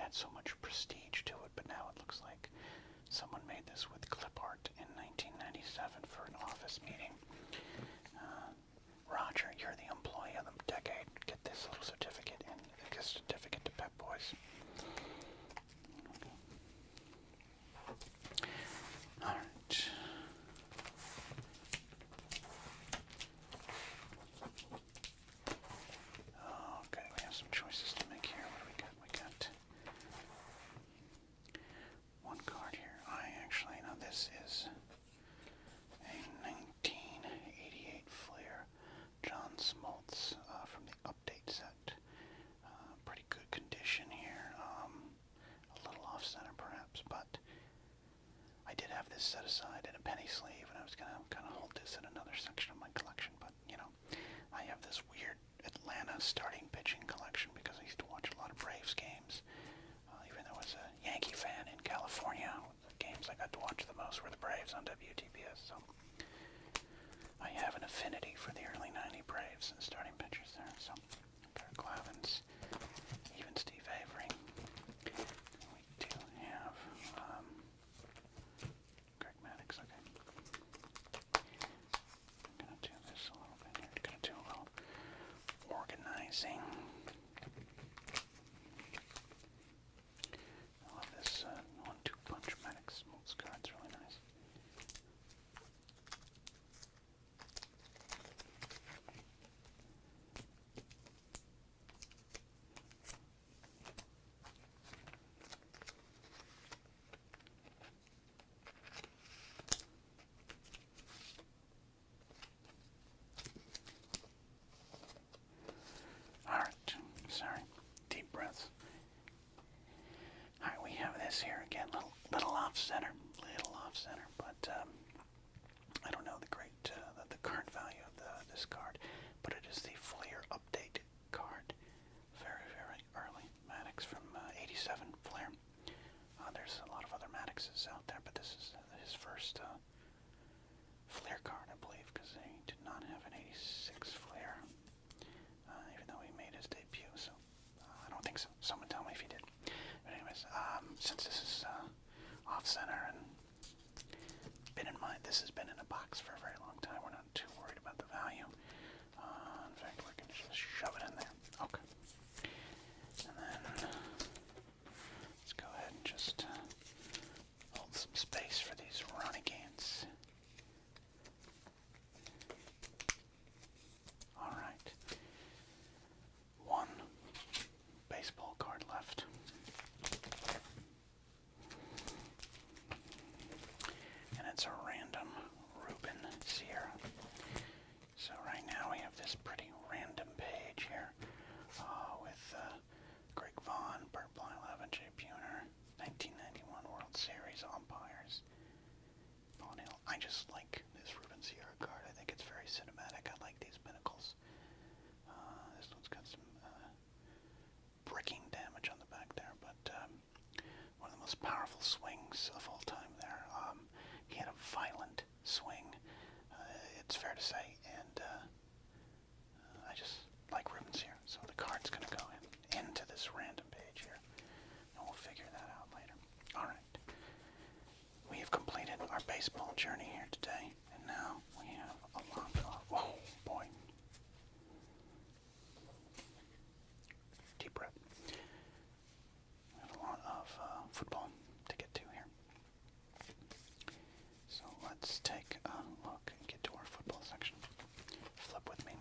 had so much prestige to it, but now it looks like someone made this with clip art in 1997 for an office meeting. Roger, you're the employee of the decade. Get this little certificate and a certificate to Pep Boys. Alright. Okay, we have some choices to make here. What do we got? We got one card here. Now this is a 1988 Flair John Smoltz from the update set. Pretty good condition here. A little off-center perhaps, but I did have this set aside in a penny sleeve, and I was going to kind of hold this in another section of my collection, but, you know, I have this weird Atlanta starting pitching collection because I used to watch a lot of Braves games. Even though I was a Yankee fan in California, the games I got to watch the most were the Braves on WTBS, so I have an affinity for the early 90 Braves and starting pitchers there. So, Kirk Clavins, even Steve Avery. We do have Greg Maddux, okay. I'm going to do this a little bit here. I'm going to do a little organizing. I love this 1-2 punch Maddux Smoltz card. It's really nice. Alright, sorry. Deep breaths. Alright, we have this here again, little off center, but I don't know the current value of this card, but it is the Flair update card. Very, very early Maddux from 87 Flair. There's a lot of other Madduxes out there, but this is his first Flair card, I believe, because he did not have an 86 Flair, even though he made his debut, so I don't think so. Someone tell me if he did. But anyways, since this is off-center and this has been in a box for a very long time, we're not too worried about the value. In fact, we're going to just shove it in there. Okay. And then let's go ahead and just hold some space for these renegades. Alright. One baseball card left. And it's a random Ruben Sierra. So right now we have this pretty random page here with Greg Vaughn, Bert Blyleven, Jay Buhner, 1991 World Series umpires. Paul Neal. I just like this Ruben Sierra card. I think it's very cinematic. I like these pinnacles. This one's got some bricking damage on the back there, but one of the most powerful swings of all time there. He had a violent swing, it's fair to say, and I just like Ruben's here. So the card's going to go into this random page here, and we'll figure that out later. Alright, we have completed our baseball journey here today, and now we have a lot of, oh boy, deep breath. We have a lot of football to get to here. So let's take a look and get to our football section. Flip with me.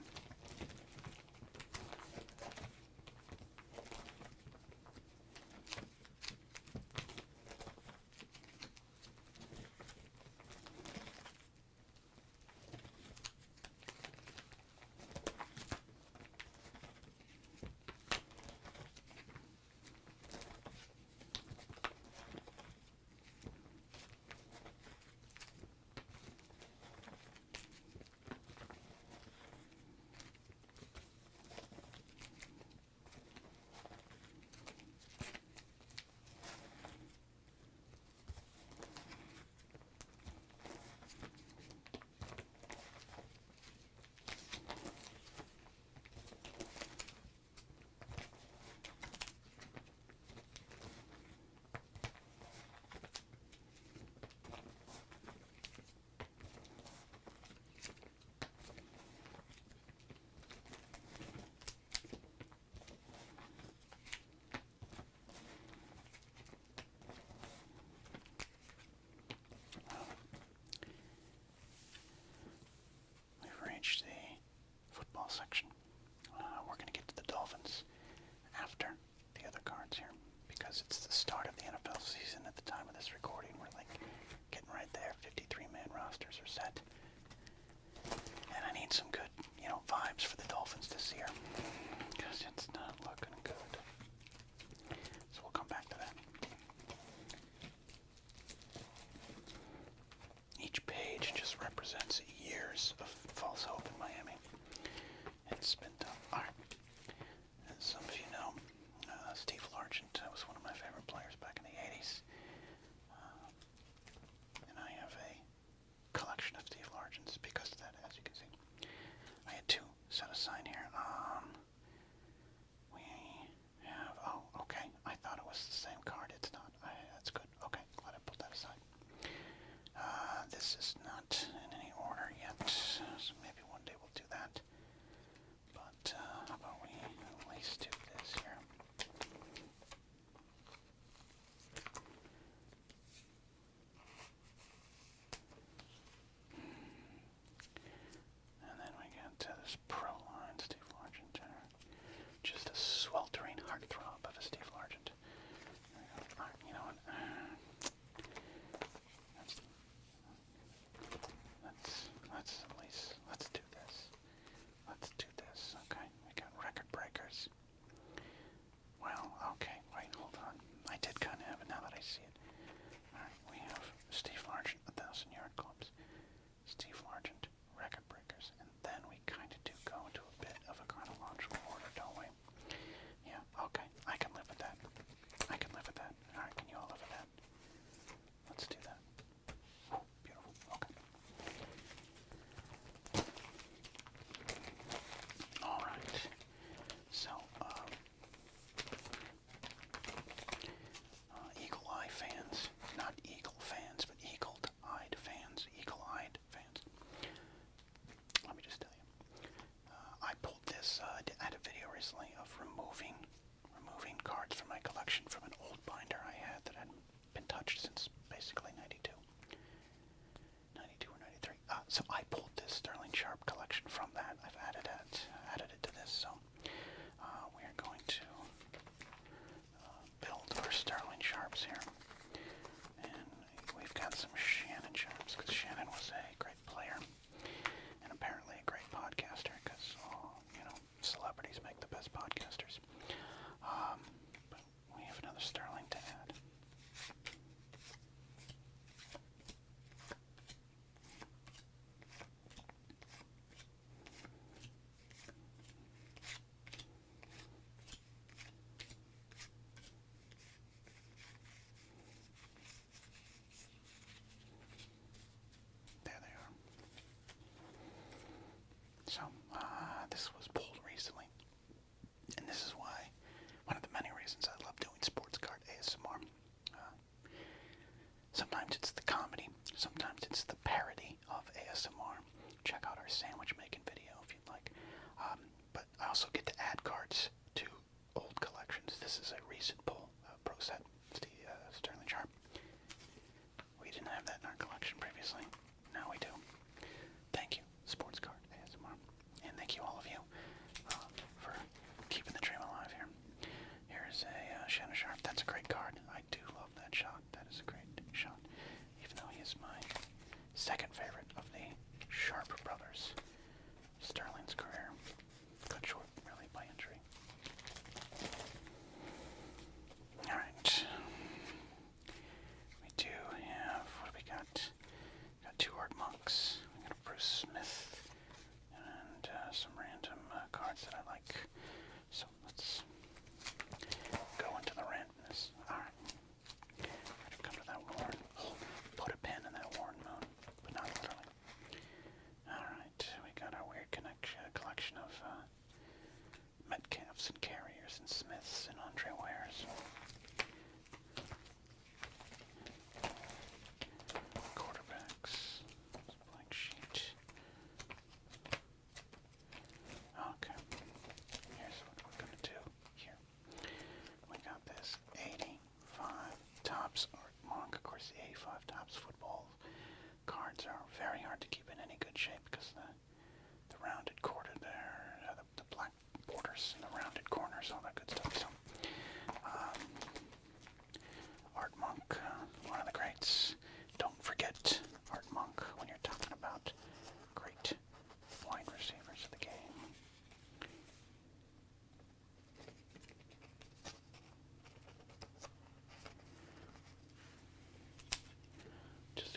because it's the start of the NFL season at the time of this recording. We're like getting right there. 53-man rosters are set. And I need some good, vibes for the Dolphins this year, because it's not looking good. So we'll come back to that. Each page just represents years of false hope in Miami. It's been tough. All right. As some of you know, Steve Largent was one of my favorite players back in the 80s. And I have a collection of Steve Largents because of that, as you can see. I had two set aside here. We have, okay. I thought it was the same card. It's not. That's good. Okay, glad I put that aside. This is not an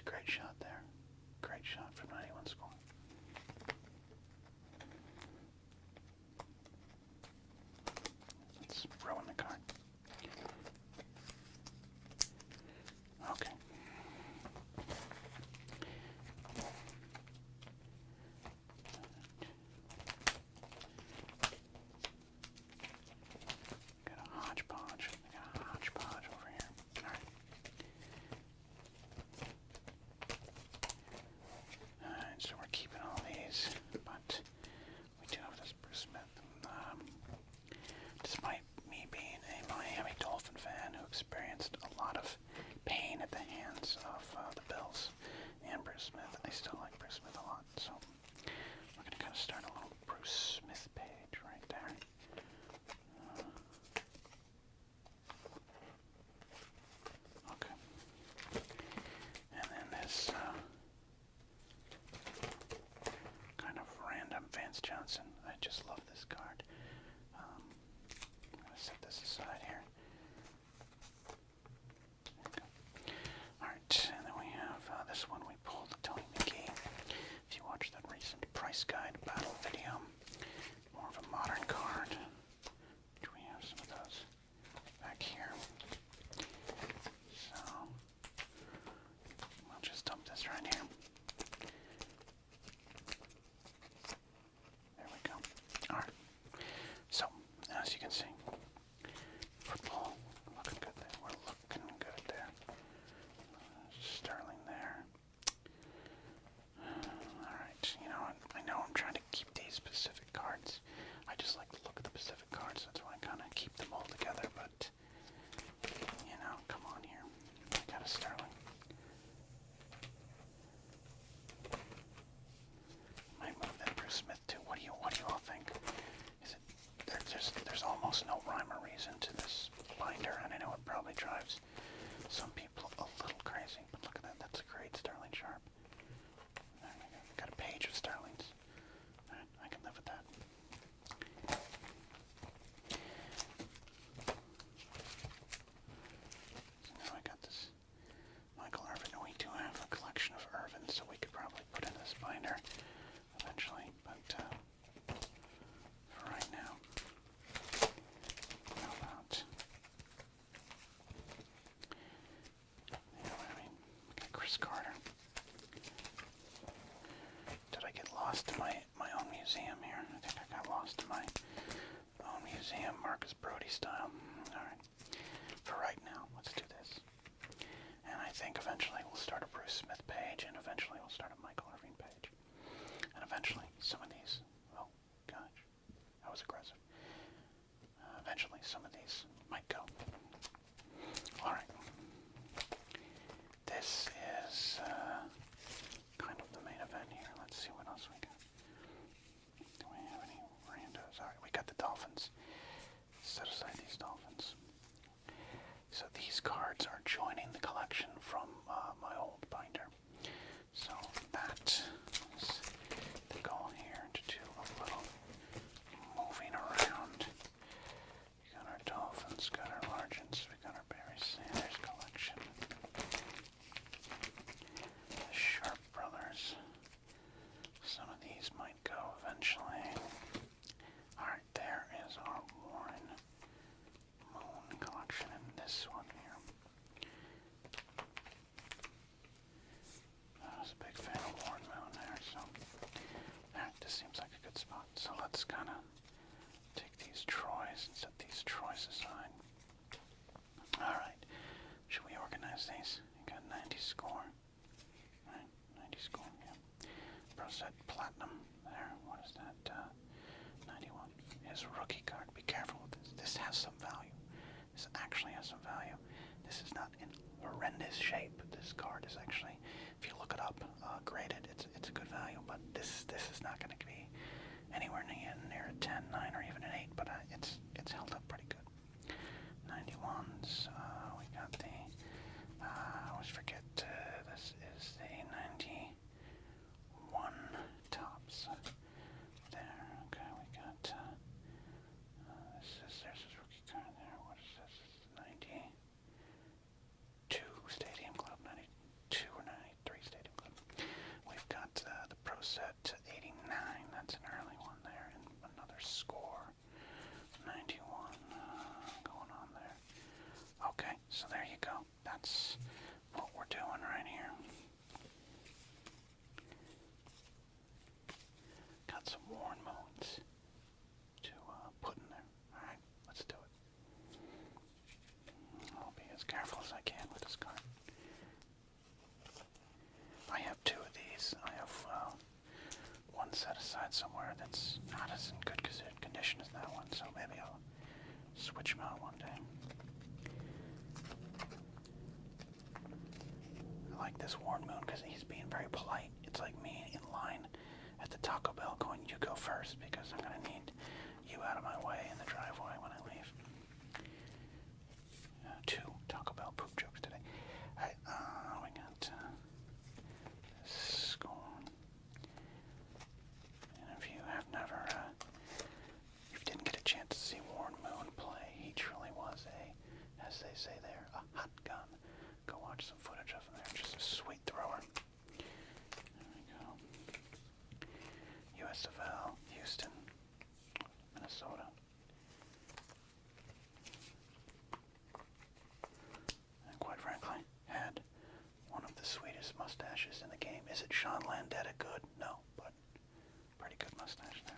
Great shot there. Great shot from 91 score. Let's ruin the card. Okay. Got a hodgepodge. Got a hodgepodge over here. Alright. Alright, so we're keeping all these, but we do have this Bruce Smith. Despite me being a Miami Dolphin fan who experienced a lot of pain at the hands of the Bills and Bruce Smith, I still like Bruce Smith a lot. So we're going to kind of start a little Bruce Smith page right there. Okay. And then this kind of random Vance Johnson. I just love this card. I'm going to set this aside here. Alright, and then we have this one we pulled, Tony McGee. If you watched that recent Price Guide battle video, more of a modern card. Do we have some of those back here? So, I'll just dump this right here. There we go. Alright, so, as you can see, football looking good there. We're looking good there. Sterling there. Alright, you know, I know I'm trying to keep these Pacific cards. I just like to look at the Pacific cards, that's why I kind of keep them all together, but, you know, come on here. I got a Sterling. Might move that Bruce Smith too. What do you all think? Is it, there's almost no rhyme or reason to this binder, and I know it probably drives some people a little crazy, but look at that, that's a great Sterling Sharp. There we go. Got a page of Sterlings. Alright, I can live with that. So now I got this Michael Irvin. We do have a collection of Irvins, so we could probably put in this binder eventually, but for right now, how about, you know what I mean? Okay, Chris Carter. Did I get lost in my own museum here? I think I got lost in my own museum, Marcus Brody style. Alright, for right now, let's do this. And I think eventually we'll start a Bruce Smith page, and eventually we'll start a Michael Irvin page. And eventually, some of these, oh gosh, that was aggressive. Eventually, some of these might go. Alright. This is kind of the main event here. Let's see what else we got. Do we have any randos? Alright, we got the Dolphins. Set aside these Dolphins. So these cards are joining the collection from my old binder. So that is the goal here, to do a little moving around. We got our Dolphins, got our Largents, we got our Barry Sanders collection. The Sharp Brothers. Some of these might go eventually. Alright, there is our Warren Moon collection, and this one here. I was a big fan of Warren Moon there, so this seems like a good spot. So let's kind of take these Troys and set these Troys aside. Alright, should we organize these? You got 90 score. Right, 90 score, yeah. Brosette Platinum there. What is that? 91. His rookie card. Be careful with this. This has some value. This actually has some value. This is not in horrendous shape. This card is actually, if you look it up, graded. It's a good value, but this is not going to be anywhere near a 10, 9, or even an 8, but it's held up pretty good. 91s. We got the. I always forget. This is the 91 tops. There. Okay, we got. There's his rookie card there. What is this? 92 Stadium Club, 92 or 93 that's what we're doing right here. Got some worn moons to put in there. Alright, let's do it. I'll be as careful as I can with this card. I have two of these. I have one set aside somewhere that's not as in good condition as that one, so maybe I'll switch them out one day. I like this worn moon because he's being very polite. It's like me in line at the Taco Bell going, you go first, because I'm going to need you out of my way in the driveway when I leave. Two Taco Bell poop jokes today. Alright, we got this going. And if you have never, if you didn't get a chance to see Warren Moon play, he truly was as they say there, a hot gun. Go watch some footage of him there. Just a sweet thrower. There we go. USFL, Houston, Minnesota. And quite frankly, had one of the sweetest mustaches in the game. Is it Sean Landetta good? No, but pretty good mustache there.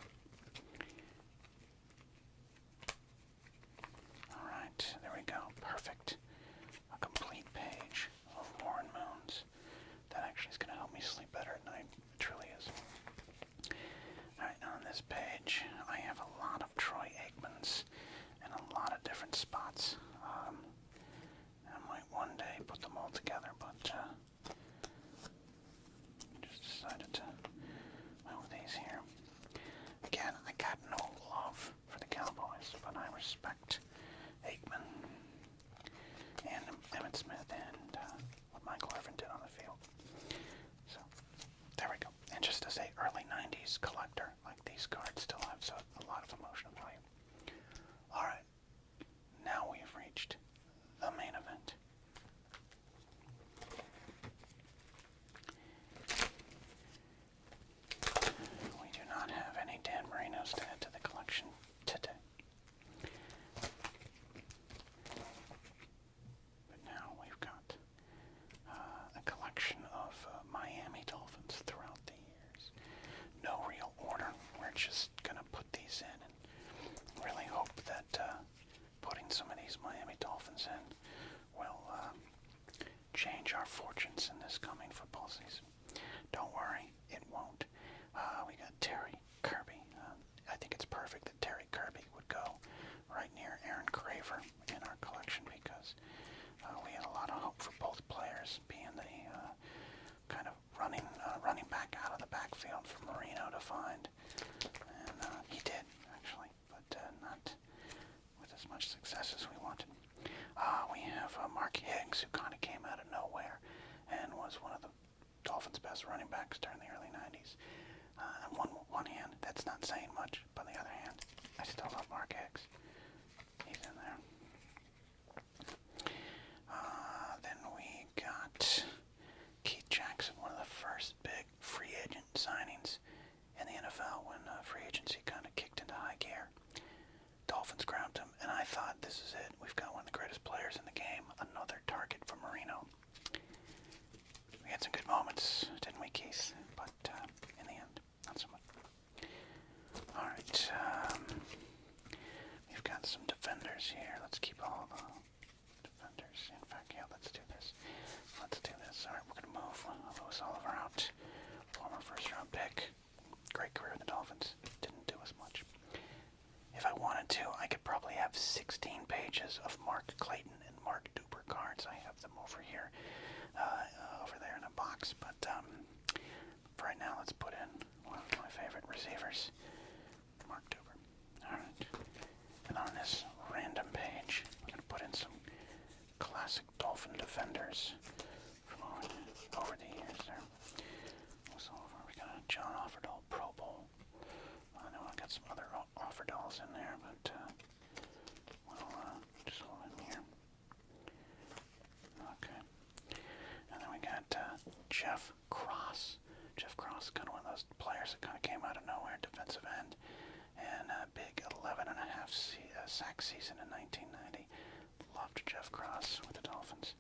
Alright, there we go. Perfect. A complete page of Warren Moons. That actually is going to help me sleep better at night. It truly is. Alright, on this page, I have a lot of Troy Aikmans in a lot of different spots. I might one day put them all together, but just decided to move these here. Again, I got no love for the Cowboys, but I respect Aikman and Emmitt Smith and what Michael Irvin did on the field. So, there we go. And just as a early 90s collector, like these cards still have a lot of emotional value. Alright, now we've reached the main event. We do not have any Dan Marinos to add to the collection today. But now we've got a collection of Miami Dolphins throughout the years. No real order. We're just going to put these in and really hope that putting some of these Miami Dolphins in will change our fortunes in this coming football season. Don't worry, it won't. We got Terry Kirby. I think it's perfect that Terry Kirby would go right near Aaron Craver in our collection because we had a lot of hope for both players being the kind of running back out of the backfield for Marino to find. And he did, actually, but not with as much success as we wanted. We have Mark Higgs, who kind of came out of nowhere and was one of the Dolphins' best running backs during the early 90s. On one hand, that's not saying much, but on the other hand, I still love Mark Higgs. He's in there. Then we got Keith Jackson, one of the first big free agent signings in the NFL when free agency kind of kicked into high gear. Dolphins grabbed him, and I thought, this is it. We've got one of the greatest players in the game. Another target for Marino. We had some good moments, didn't we, Keith? But in the end, not so much. Alright, we've got some defenders here. Let's keep all the defenders. In fact, yeah, let's do this. Alright, we're going to move Louis Oliver out. Former first-round pick. Great career in the Dolphins. Didn't do as much. If I wanted to, I could probably have 16 pages of Mark Clayton and Mark Duper cards. I have them over here, over there in a box. But for right now, let's put in one of my favorite receivers, Mark Duper. Alright. And on this random page, I'm going to put in some classic Dolphin defenders from over the years there. What's over? We got a John Offerdahl Pro Bowl. I know I got some other Offerdahls in there, but we'll just hold in here. Okay. And then we got Jeff Cross. Jeff Cross is kind of one of those players that kind of came out of nowhere, defensive end, and a big 11.5 sack season in 1990. Loved Jeff Cross with the Dolphins.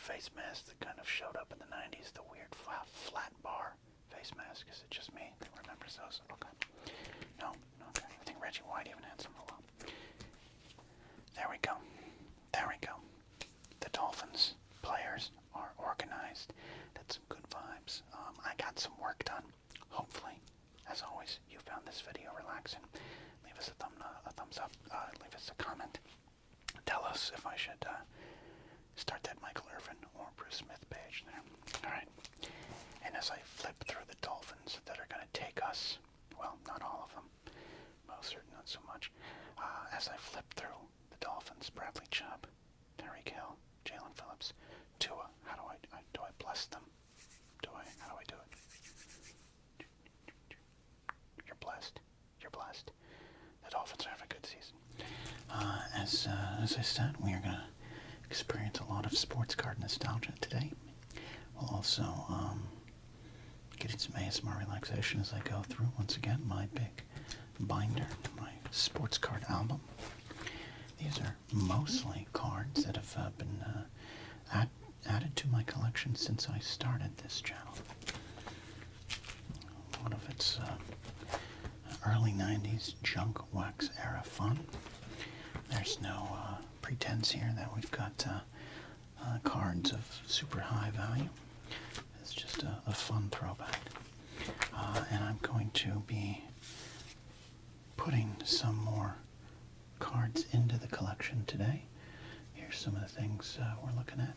face mask that kind of showed up in the 90s, the weird flat bar face mask. Is it just me that remembers those? Okay. No? Okay. I think Reggie White even had some for a while. There we go. There we go. The Dolphins players are organized. That's some good vibes. I got some work done. Hopefully, as always, you found this video relaxing. Leave us a thumbs up. Leave us a comment. Tell us if I should start that Michael Irvin or Bruce Smith page there. Alright. And as I flip through the Dolphins that are going to take us, well, not all of them, most certainly not so much, as I flip through the Dolphins, Bradley Chubb, Tyreek Hill, Jalen Phillips, Tua, how do I bless them? How do I do it? You're blessed. You're blessed. The Dolphins are having a good season. As I said, we are going to experience a lot of sports card nostalgia today. We'll also get in some ASMR relaxation as I go through, once again, my big binder, my sports card album. These are mostly cards that have been added to my collection since I started this channel. A lot of it's early 90s junk wax era fun. There's no pretense here that we've got cards of super high value. It's just a fun throwback. And I'm going to be putting some more cards into the collection today. Here's some of the things we're looking at.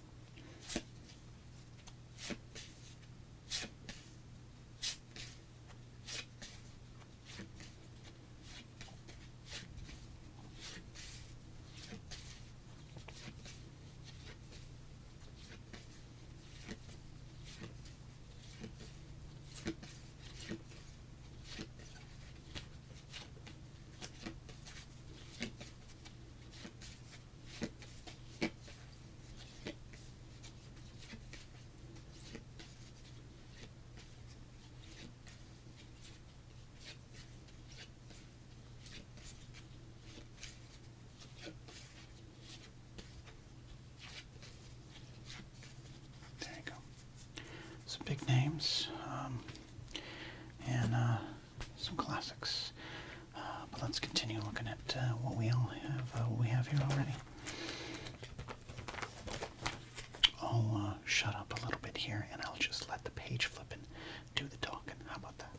Some big names, and some classics. But let's continue looking at what we have here already. I'll shut up a little bit here, and I'll just let the page flipping do the talking. How about that?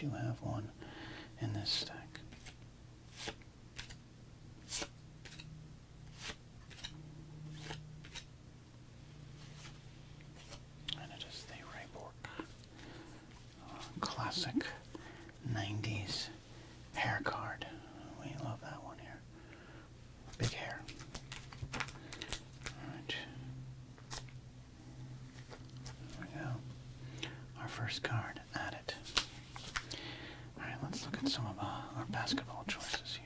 do have one in this stack. And it is the Rayborg classic 90s hair card. We love that one here. Big hair. Alright. There we go. Our first card added. Alright, let's look at some of our basketball choices here.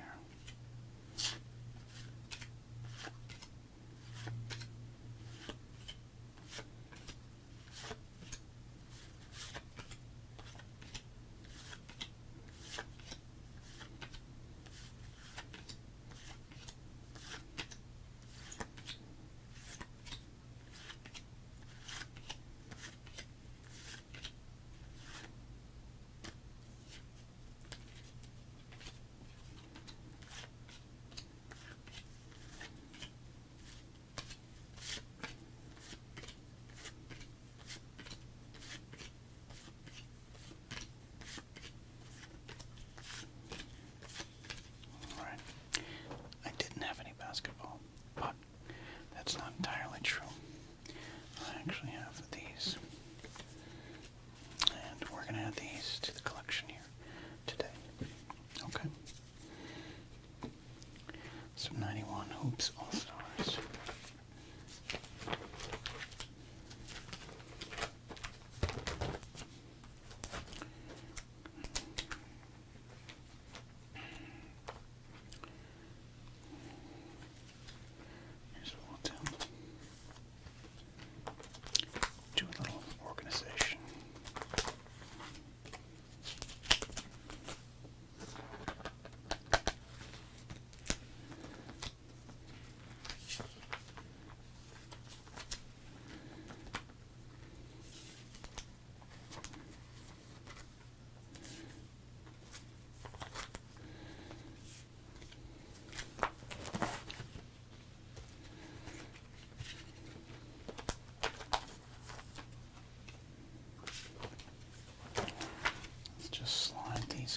Basketball, but that's not entirely true. I actually have these, and we're going to add these to the collection here today. Okay. Some 91 Hoops All-Stars.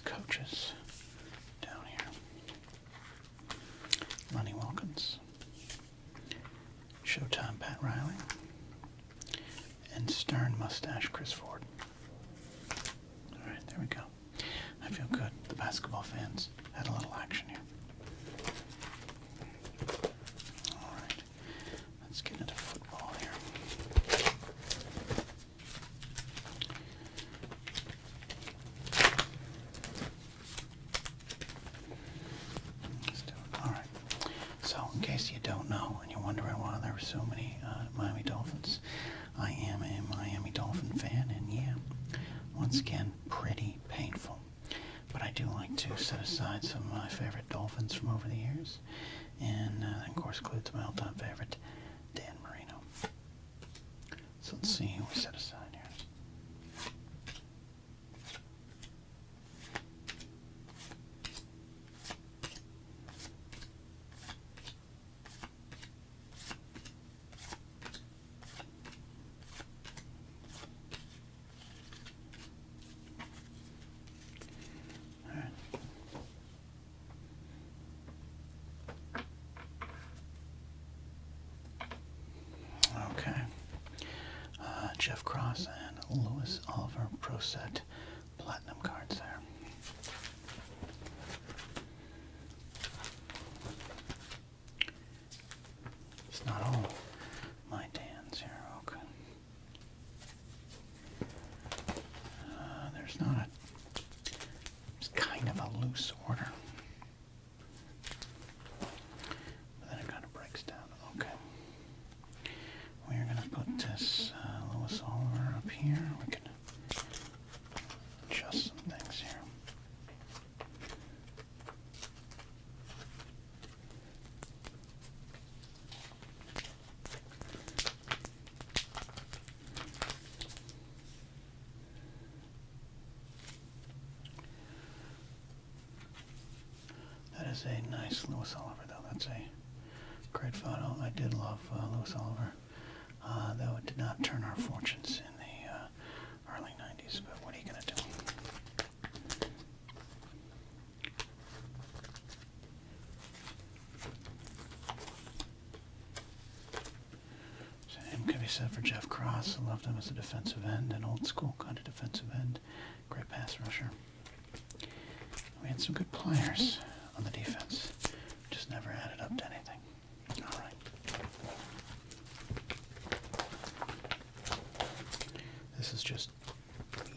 Coaches down here. Lonnie Wilkins, Showtime Pat Riley, and Stern Mustache Chris Ford. Alright, there we go. I feel good. The basketball fans had a little action here. Alright, let's get into football here. In case you don't know and you're wondering why there were so many Miami Dolphins, I am a Miami Dolphin fan, and yeah, once again, pretty painful. But I do like to set aside some of my favorite Dolphins from over the years, and that of course includes my all-time favorite, Dan Marino. So let's see who we set aside here. Jeff Cross and Louis Oliver Pro Set Platinum cards there. It's not all my Dans here, okay. There's not a, it's kind of a loose order. But then it kind of breaks down, okay. We're going to put this Louis Oliver up here. We can adjust some things here. That is a nice Louis Oliver, though. That's a great photo. I did love Louis Oliver. Though it did not turn our fortunes in the early 90s, but what are you going to do? could be said for Jeff Cross. I loved him as a defensive end, an old school kind of defensive end. Great pass rusher. We had some good players on the defense. Just never added up to anything. All right. This is just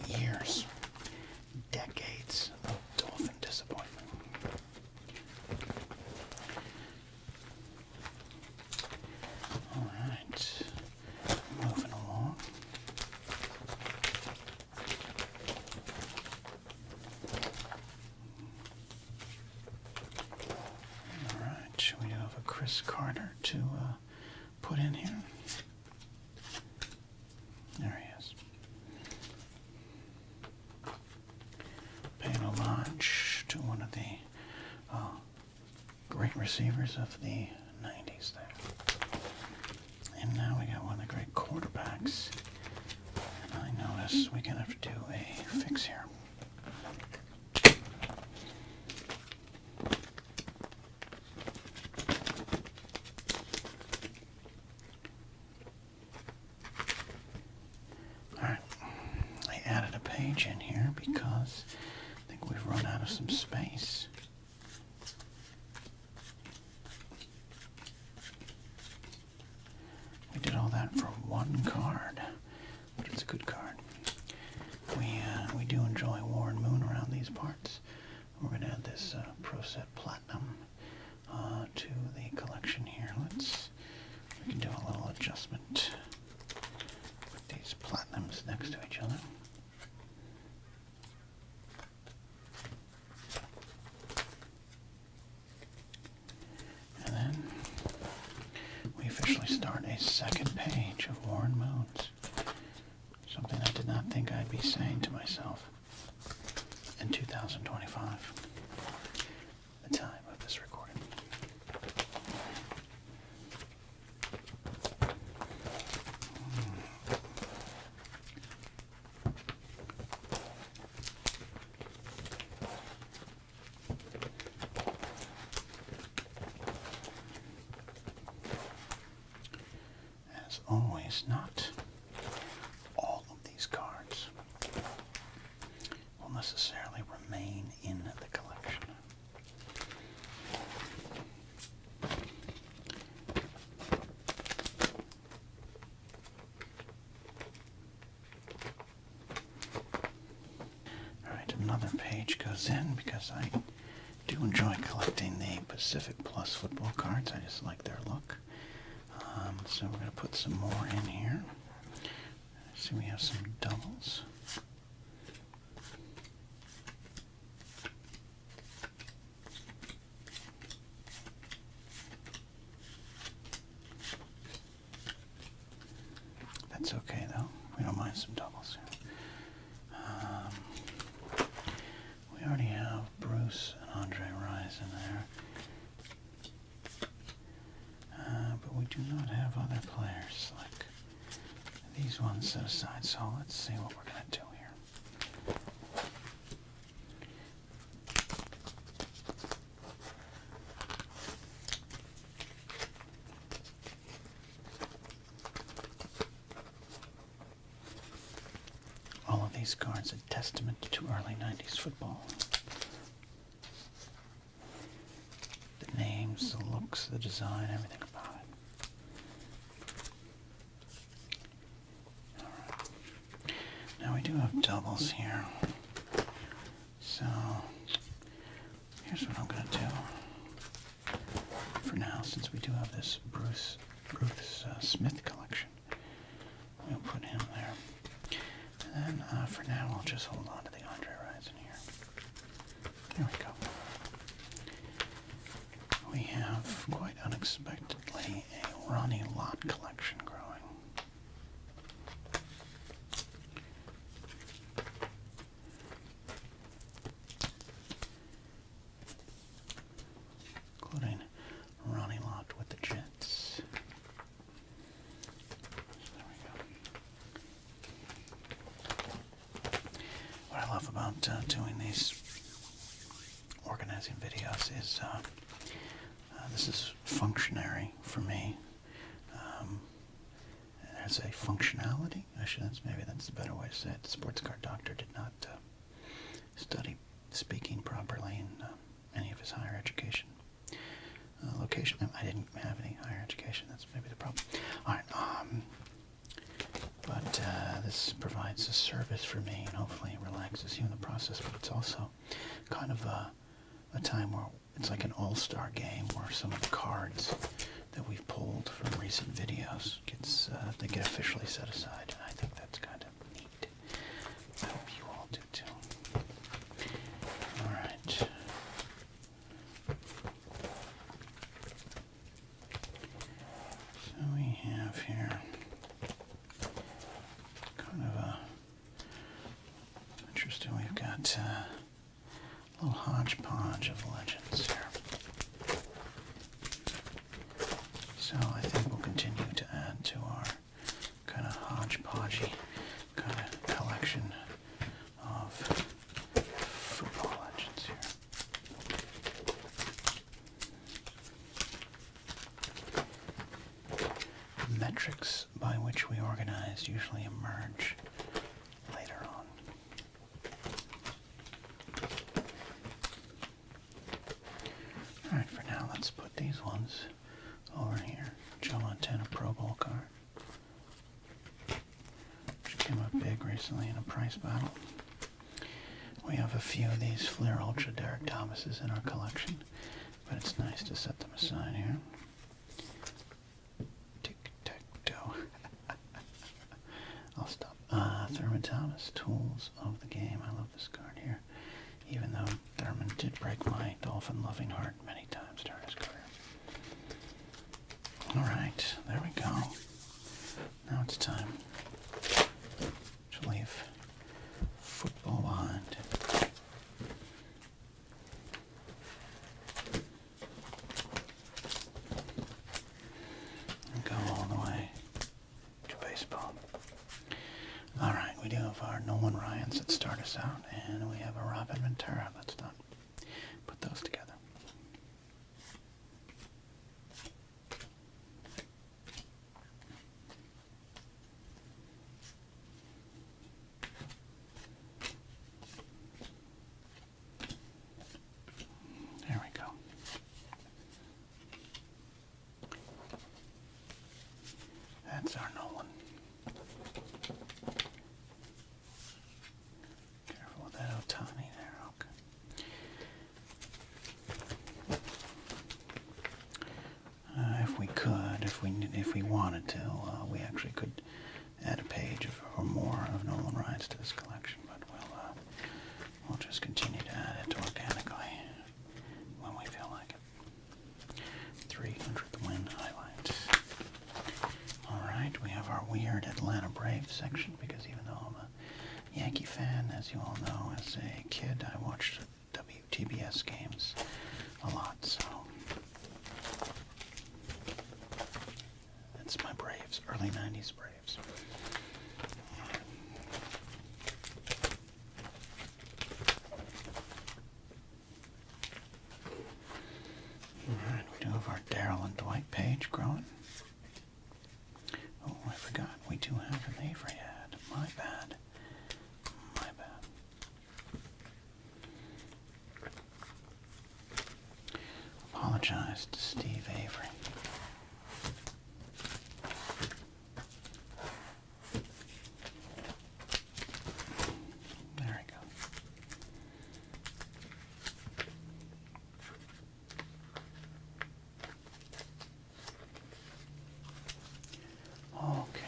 years, decades of Dolphin disappointment. All right, moving along. All right, we have a Chris Carter to put in here. There he is. Paying homage to one of the great receivers of the 90s there. And now we got one of the great quarterbacks. And I notice we're going to have to do a fix here. Alright, I added a page in here because I think we've run out of some space. We did all that for one card, but it's a good card. We do enjoy Warren Moon around these parts. We're going to add this Pro Set Platinum to the collection here. We can do a little adjustment. Put these platinums next to each other. And then we officially start a second page of Warren Moons. Something I did not think I'd be saying to myself in 2025, the time of this recording. As always, not all of these cards will necessarily remain in the collection. Alright, another page goes in because I do enjoy collecting the Pacific Plus football cards. I just like their look. So we're going to put some more in here. See, we have some doubles. That's okay though. We don't mind some doubles here. We already have Bruce and Andre Rise in there. But we do not have other players like these ones set aside. So let's see what we're going to do here. All of these cards are testament to early 90s football. The names, the looks, the design, everything about it. Alright. Now we do have doubles here. So here's what I'm going to do. For now, since we do have this Bruce Smith collection, we'll put him there. And then for now, I'll just hold on to the Andre Rise in here. There we go. We have, quite unexpectedly, a Ronnie Lott collection growing. Including Ronnie Lott with the Jets. There we go. What I love about doing these organizing videos is this is functionary for me. say functionality. Actually, that's a better way to say it. The sports car doctor did not study speaking properly in any of his higher education. Location. I didn't have any higher education. That's maybe the problem. All right. But this provides a service for me, and hopefully relaxes you in the process. But it's also kind of a time where it's like an all-star game where some of the cards that we've pulled from recent videos they get officially set aside, and I think that's kind of neat. I hope you all do too. All right. So we have here kind of a interesting. We've got a little hodgepodge of legends here. So I think we'll continue to add to our kind of hodgepodgey kind of collection of football legends here. The metrics by which we organize usually emerge later on. Alright, for now let's put these ones over here. Joe Montana Pro Bowl card, which came up big recently in a price battle. We have a few of these Fleer Ultra Derek Thomases in our collection, but it's nice to set them aside here. Tic-tac-toe. I'll stop. Thurman Thomas, Tools of the Game. I love this card here, even though Thurman did break my dolphin-loving heart many times during his career. Alright, there we go. Now it's time to leave football behind. And go all the way to baseball. Alright, we do have our Nolan Ryans that start us out, and we have a Robin Ventura that's done. Put those together. There we go. That's our Nolan. Careful with that Otani there, okay. If we could, if we wanted to, we actually could add a page or more of Nolan Ryans to this collection, but we'll just continue to add it organically when we feel like it. 300th win highlight. Alright, we have our weird Atlanta Braves section, because even though I'm a Yankee fan, as you all know, as a kid I watched WTBS games a lot, so it's my Braves, early 90s Braves. Alright, we do have our Daryl and Dwight page growing. Oh, I forgot, we do have an Avery ad. My bad. My bad. Apologize to Steve Avery. There we go. Okay.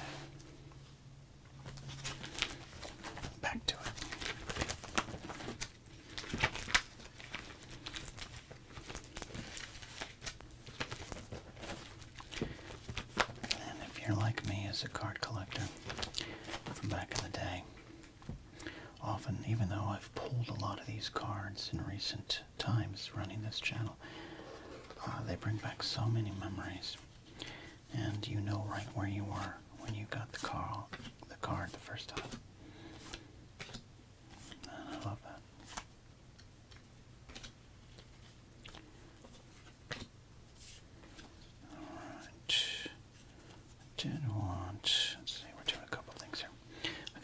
Back to it. And if you're like me as a card collector from back in the day, often, even though I've pulled a lot of these cards in recent times running this channel, they bring back so many memories. And you know right where you were when you got the card the first time. And I love that. Alright. Did want, let's see.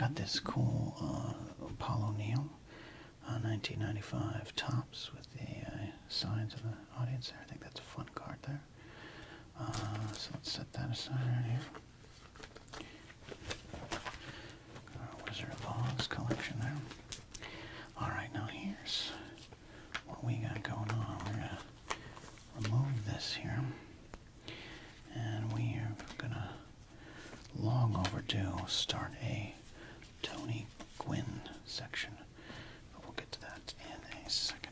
got this cool Apollo Neil 1995 tops with the signs of the audience there. I think that's a fun card there. So let's set that aside right here. Our Wizard of Oz collection there. Alright, now here's what we got going on. We're going to remove this here. And we are going to, long overdue, start a Tony Gwynn section. But we'll get to that in a second.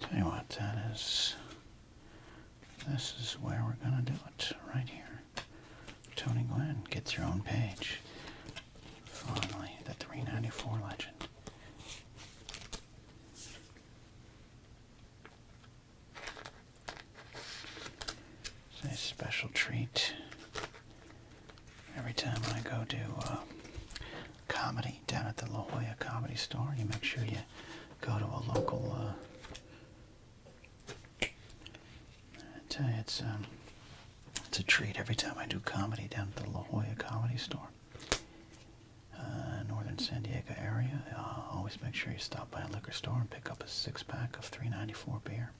Tell you what, this is where we're going to do it, right here. Tony Gwynn gets your own page. Finally, the 394 legend. It's a special treat. Every time I go to comedy down at the La Jolla Comedy Store, you make sure you go to a local I tell you, it's a treat every time I do comedy down at the La Jolla Comedy Store. Northern San Diego area. Always make sure you stop by a liquor store and pick up a 6-pack of 394 beer.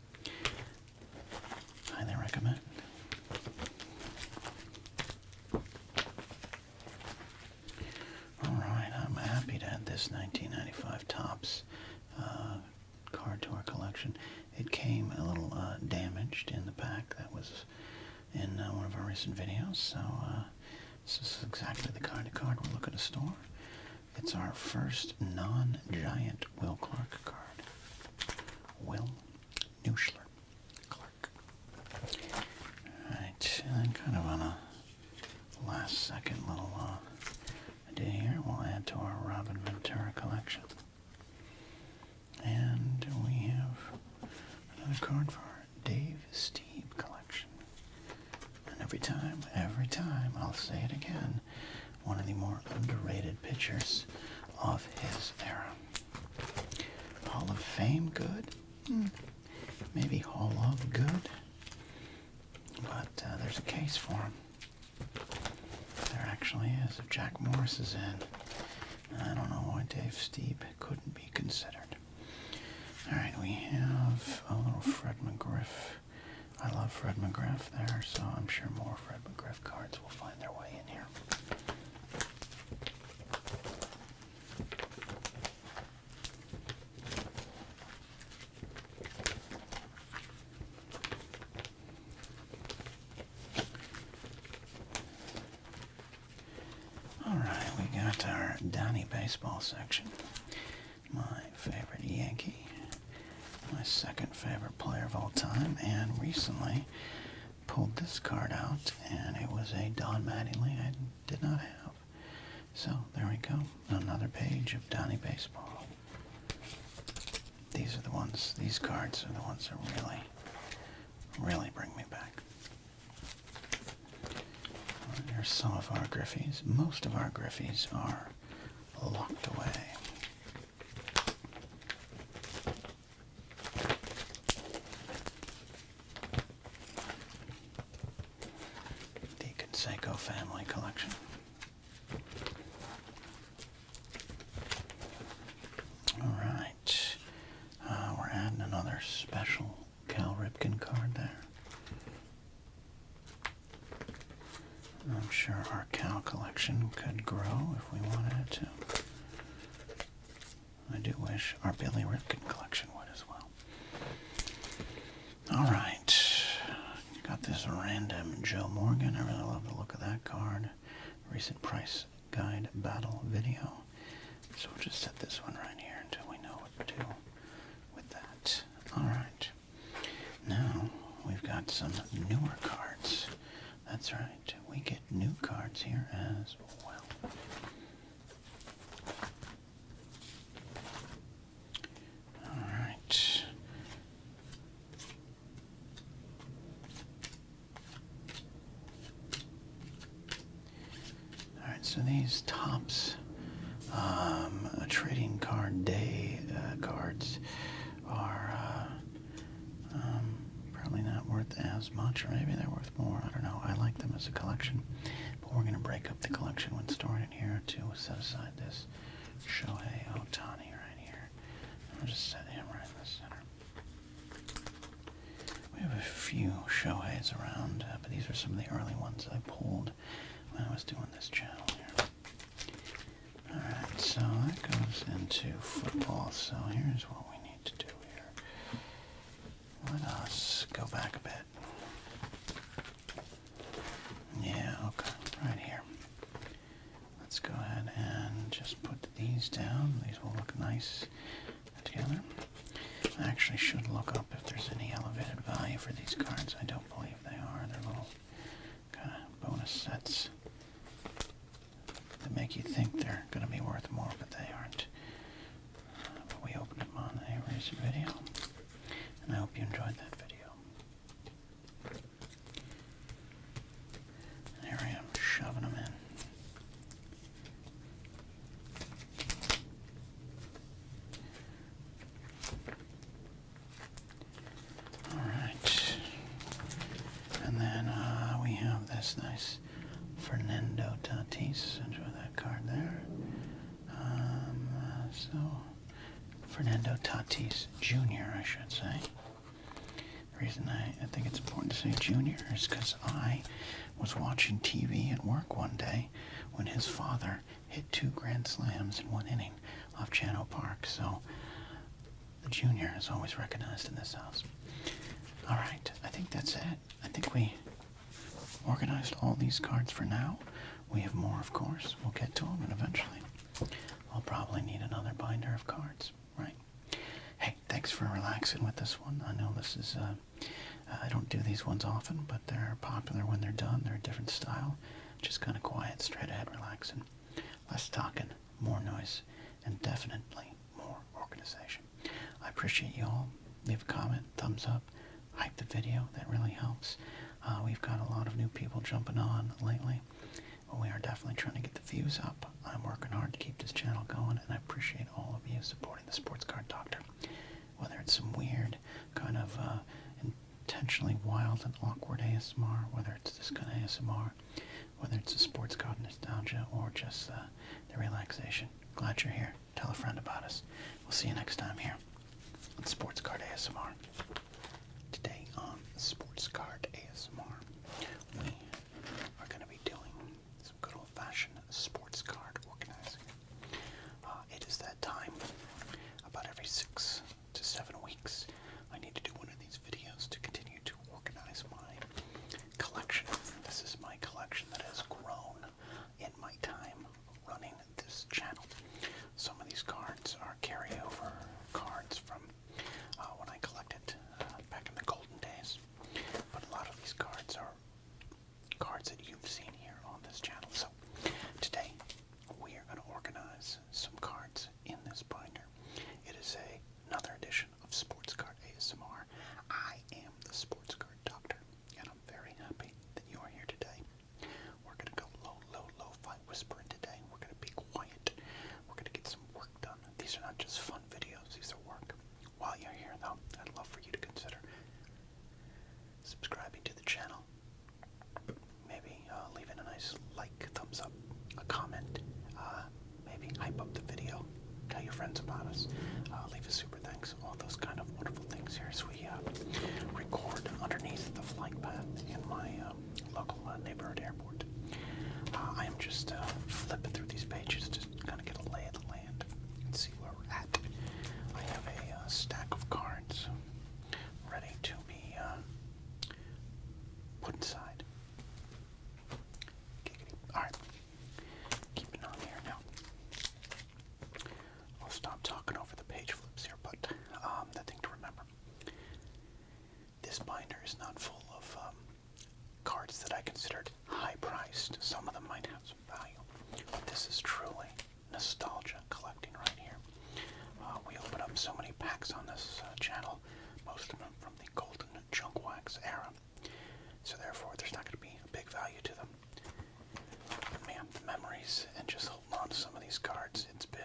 Highly recommend. Alright, I'm happy to add this 1995 Topps card to our collection. It came a little damaged in the pack that was in one of our recent videos, so this is exactly the kind of card we'll look at a store. It's our first non-giant Will Clark card. Will Nuschler Clark. Alright, and then kind of on a last second little idea here, we'll add to our Robin Ventura collection. And we have another card for our Dave Steve collection. And every time, I'll say it again, one of the more underrated pitchers of his era. Hall of Fame, good. Maybe Hall of good. But there's a case for him. There actually is. If Jack Morris is in, I don't know why Dave Steve couldn't be considered. Alright, we have a little Fred McGriff. I love Fred McGriff there, so I'm sure more Fred McGriff cards will find their way in here. Alright, we got our Donnie baseball section. My favorite Yankee. My second favorite player of all time, and recently pulled this card out, and it was a Don Mattingly I did not have. So there we go, another page of Donnie baseball. These are the ones, these cards are the ones that really bring me back. Here's some of our Griffies. Most of our Griffies are locked away. Seiko family collection. Alright, we're adding another special Cal Ripken card there. I'm sure our Cal collection could grow if we wanted it to. I do wish our Billy Ripken collection would as well. Alright. Got this random Joe Morgan. I really love the look of that card. Recent price guide battle video. So we'll just set this one right here until we know what to do with that. Alright. Now we've got some newer cards. That's right. We get new cards here as well. Alright. So these Topps trading card day cards are probably not worth as much, or maybe they're worth more. I don't know. I like them as a collection, but we're going to break up the collection when storing it here to set aside this Shohei Ohtani right here. I'll just set him right in the center. We have a few Shoheis around, but these are some of the early ones I pulled when I was doing this channel here. Alright, so that goes into football, so here's what we need to do here. Let us go back a bit. Yeah, okay, right here. Let's go ahead and just put these down. These will look nice together. I actually should look up if there's any elevated value for these cards. I don't believe they are. They're little kind of bonus sets that make you think they're going to be worth more, but they aren't. But we opened them on a recent video, and I hope you enjoyed that video. And here I am shoving them in. Alright. And then we have this nice Fernando Tatis. Enjoy that card there. So, Fernando Tatis Jr., I should say. The reason I think it's important to say Jr. is because I was watching TV at work one day when his father hit 2 grand slams in 1 inning off Chano Park. So, the Jr. is always recognized in this house. Alright, I think that's it. I think we organized all these cards for now. We have more, of course. We'll get to them, and eventually I'll probably need another binder of cards, right? Hey, thanks for relaxing with this one. I know this is, I don't do these ones often, but they're popular when they're done. They're a different style. Just kind of quiet, straight ahead, relaxing. Less talking, more noise, and definitely more organization. I appreciate you all. Leave a comment, thumbs up, hype the video. That really helps. We've got a lot of new people jumping on lately. But we are definitely trying to get the views up. I'm working hard to keep this channel going, and I appreciate all of you supporting the Sports Card Doctor. Whether it's some weird, kind of intentionally wild and awkward ASMR, whether it's this kind of ASMR, whether it's a sports card nostalgia, or just the relaxation. Glad you're here. Tell a friend about us. We'll see you next time here on Sports Card ASMR. Today on Sports Card ASMR, we are going to be doing some good old-fashioned sports card organizing. It is that time. About every 6 to 7 weeks, I need to do one of these videos to continue to organize my collection. This is my collection that has grown in my time running this channel. Some of these cards are carryover cards from when I collected back in the golden days. But a lot of these cards are cards that you've seen here on this channel. So today we are going to organize some cards in this binder. It is another edition of Sports Card ASMR. I am the Sports Card Doctor, and I'm very happy that you are here today. We're going to go lo-fi whispering today. We're going to be quiet. We're going to get some work done. These are not just fun videos, these are work. While you're here, though, I'd love for you to consider subscribing to the channel. Maybe leaving a nice like, thumbs up, a comment, maybe hype up the video, tell your friends about us, leave a super thanks, all those kind of wonderful things here as we record underneath the flight path in my local neighborhood airport. I am just flipping through these pages to kind of get a lay of the land and see where we're at. I have a stack of cards ready to be put inside. Alright, keeping on here now. I'll stop talking over the page flips here, but the thing to remember, this binder is not full of cards that I considered high-priced. Some of them might have some value, but this is truly nostalgia collecting right here. We open up so many packs on this channel, most of them from the golden junk wax era, so therefore there's not going to be a big value to them. But man, the memories and just holding on to some of these cards, it's been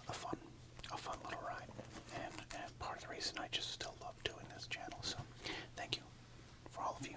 a fun little ride, and part of the reason I just still love doing this channel. So thank you for all of you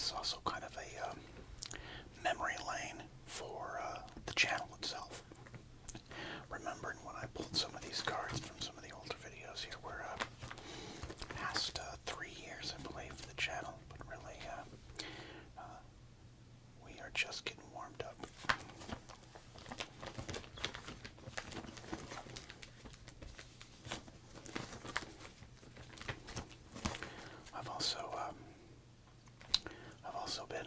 is also kind of a memory lane for the channel itself. Remembering when I pulled some of these cards from some of the older videos here, we're past 3 years, I believe, for the channel, but really we are just getting warmed up. I've also been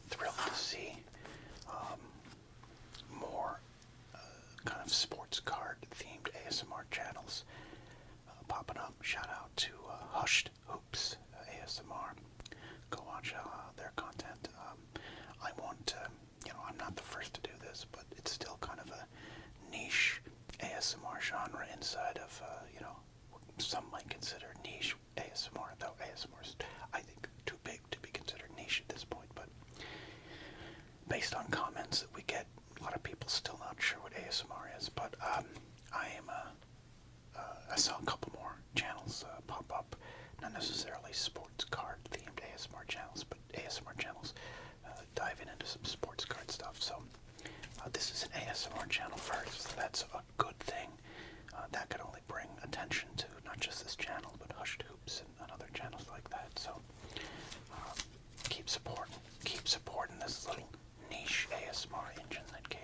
thrilled to see more kind of sports card themed ASMR channels popping up. Shout out to Hushed Hoops ASMR. Go watch their content. I want, I'm not the first to do this, but it's still kind of a niche ASMR genre inside of, some might consider niche ASMR, though ASMR is, I think, too big to be considered niche at this point. But based on comments that we get, a lot of people still not sure what ASMR is. But I saw a couple more channels pop up, not necessarily sports card themed ASMR channels, but ASMR channels diving into some sports card stuff. So this is an ASMR channel first. So that's a good thing. That could only bring attention to not just this channel, but Hushed Hoops and other channels like that. So keep supporting this little niche ASMR engine that can.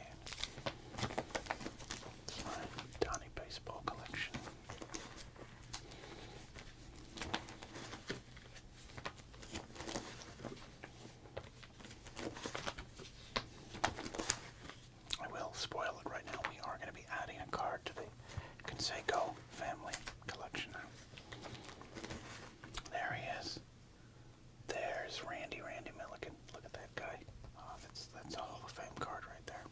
It's my Donnie baseball collection. I will spoil it right now. We are going to be adding a card to the Conseco family collection now. There he is. There's Randy Milligan. Look at that guy. Oh, that's a Hall of Fame card right there.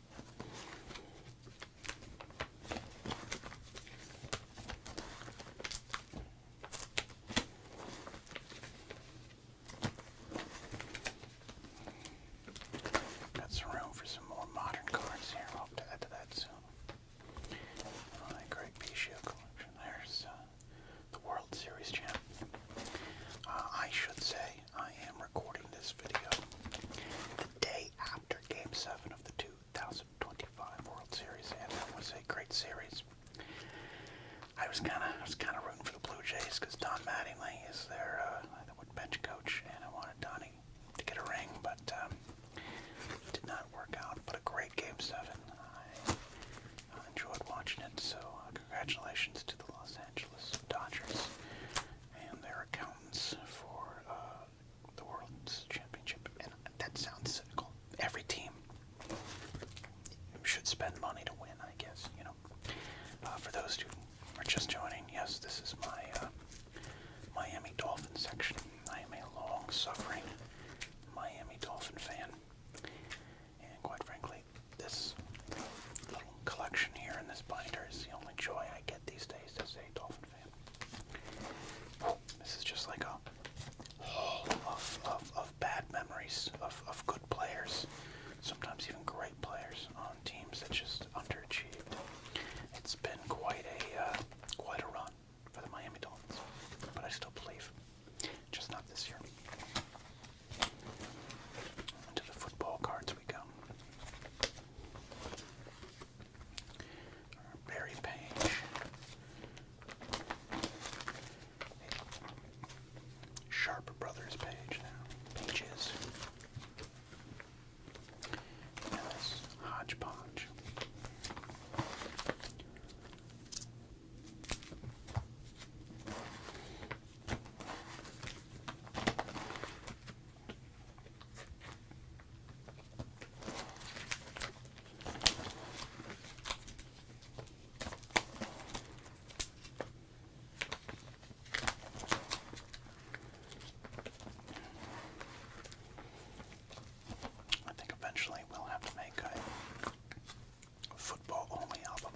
Got some room for some more modern cards here. Hope to add to that soon. Great Pichio collection. There's the World Series champ. I should say I am recording this video the day after Game 7 of the 2025 World Series, and that was a great series. I was kind of rooting for the Blue Jays because Don Mattingly is their bench coach, and I wanted Donnie to get a ring, but it did not work out. But a great Game 7. I enjoyed watching it, so congratulations to the Los Angeles Dodgers and their accountants for the World Championship. And that sounds cynical. Every team should spend money to win, I guess, For those who are just joining, yes, this is my Miami Dolphins section. I am a long-suffering Miami Dolphin fan. And quite frankly, this little collection here in this binder is the only joy I get these days as a Dolphin fan. This is just like a haul of bad memories of good players, sometimes even great players on teams that just underachieved. It's been quite a run for the Miami Dolphins, but I still believe, just not this year. Into the football cards we go. Barry Page. Sharp Brothers page now. Pages. And this hodgepodge. We'll have to make a football-only album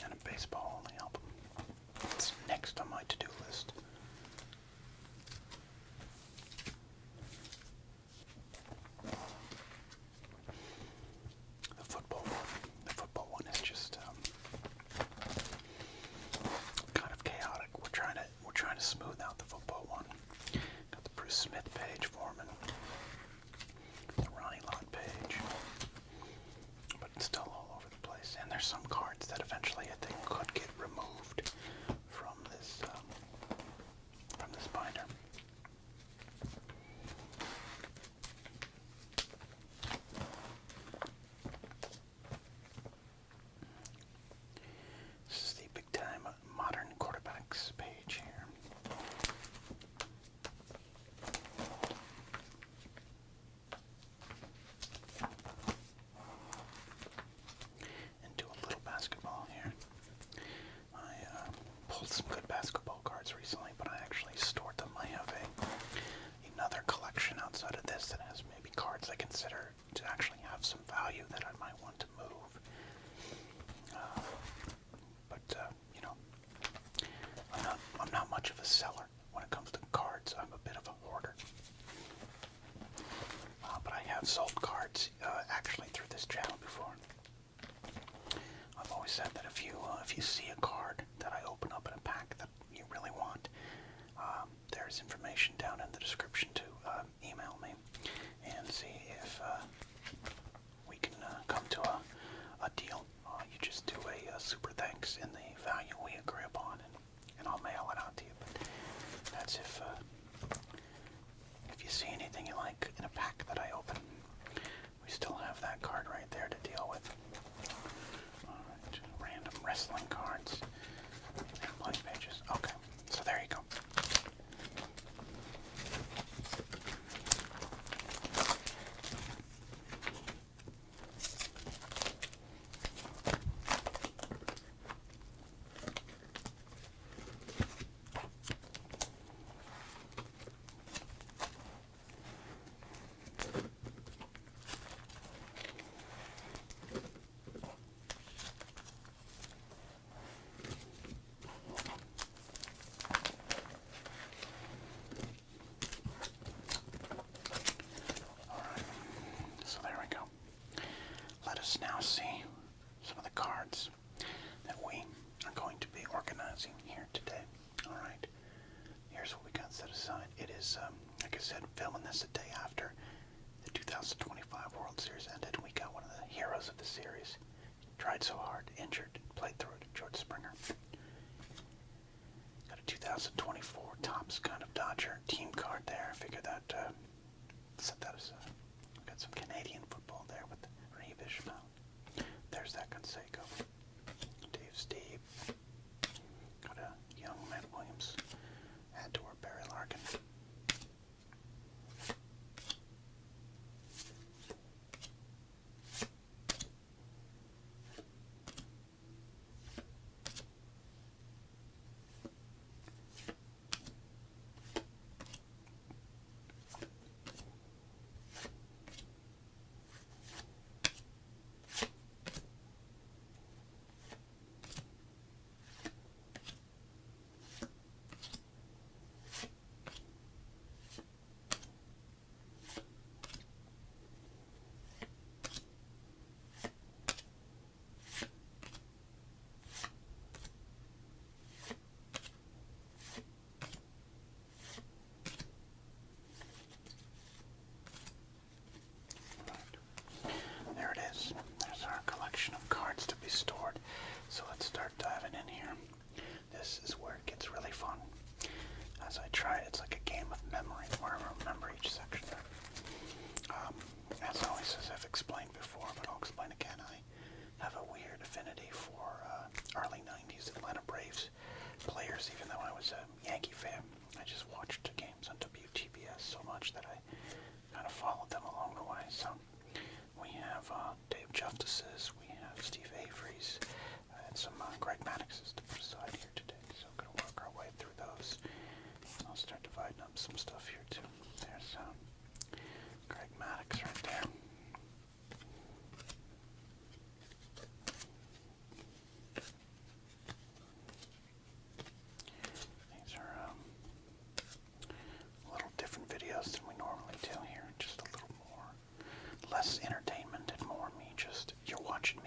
and a baseball-only album. It's next on my to-do list. The football one is just kind of chaotic. We're trying to smooth out the football one. Got the Bruce Smith page for see anything you like in a pack that I open. We still have that card right there to deal with. Alright, random wrestling cards and blank pages. Okay, so there you go. So there we go. Let us now see some of the cards that we are going to be organizing here today. Alright, here's what we got set aside. It is, like I said, filming this a day after the 2025 World Series ended. We got one of the heroes of the series. Tried so hard, injured, played through it, George Springer. Got a 2024 Topps kind of Dodger team card there. I figured that, set that aside. We got some Canadian football there with Reevish Mount. There's that Canseco. Dave Steve. Got a young Matt Williams. Add to our Barry Larkin. There it is. There's our collection of cards to be stored. So let's start diving in here. This is where it gets really fun. As I try it, it's like a game of memory where I remember each section. As always, as I've explained before, but I'll explain again, I have a weird affinity for early 90s Atlanta Braves players, even though I was a Yankee fan. I just watched the games on WTBS so much that I kind of followed them along the way. So we have Dave Justices, we have Steve Avery's, and some Greg Maddox's to put aside here today. So we're going to work our way through those. I'll start dividing up some stuff here too. There's Greg Maddox right there. These are a little different videos than we normally do here. Just a little more, less entertainment and more me just, you're watching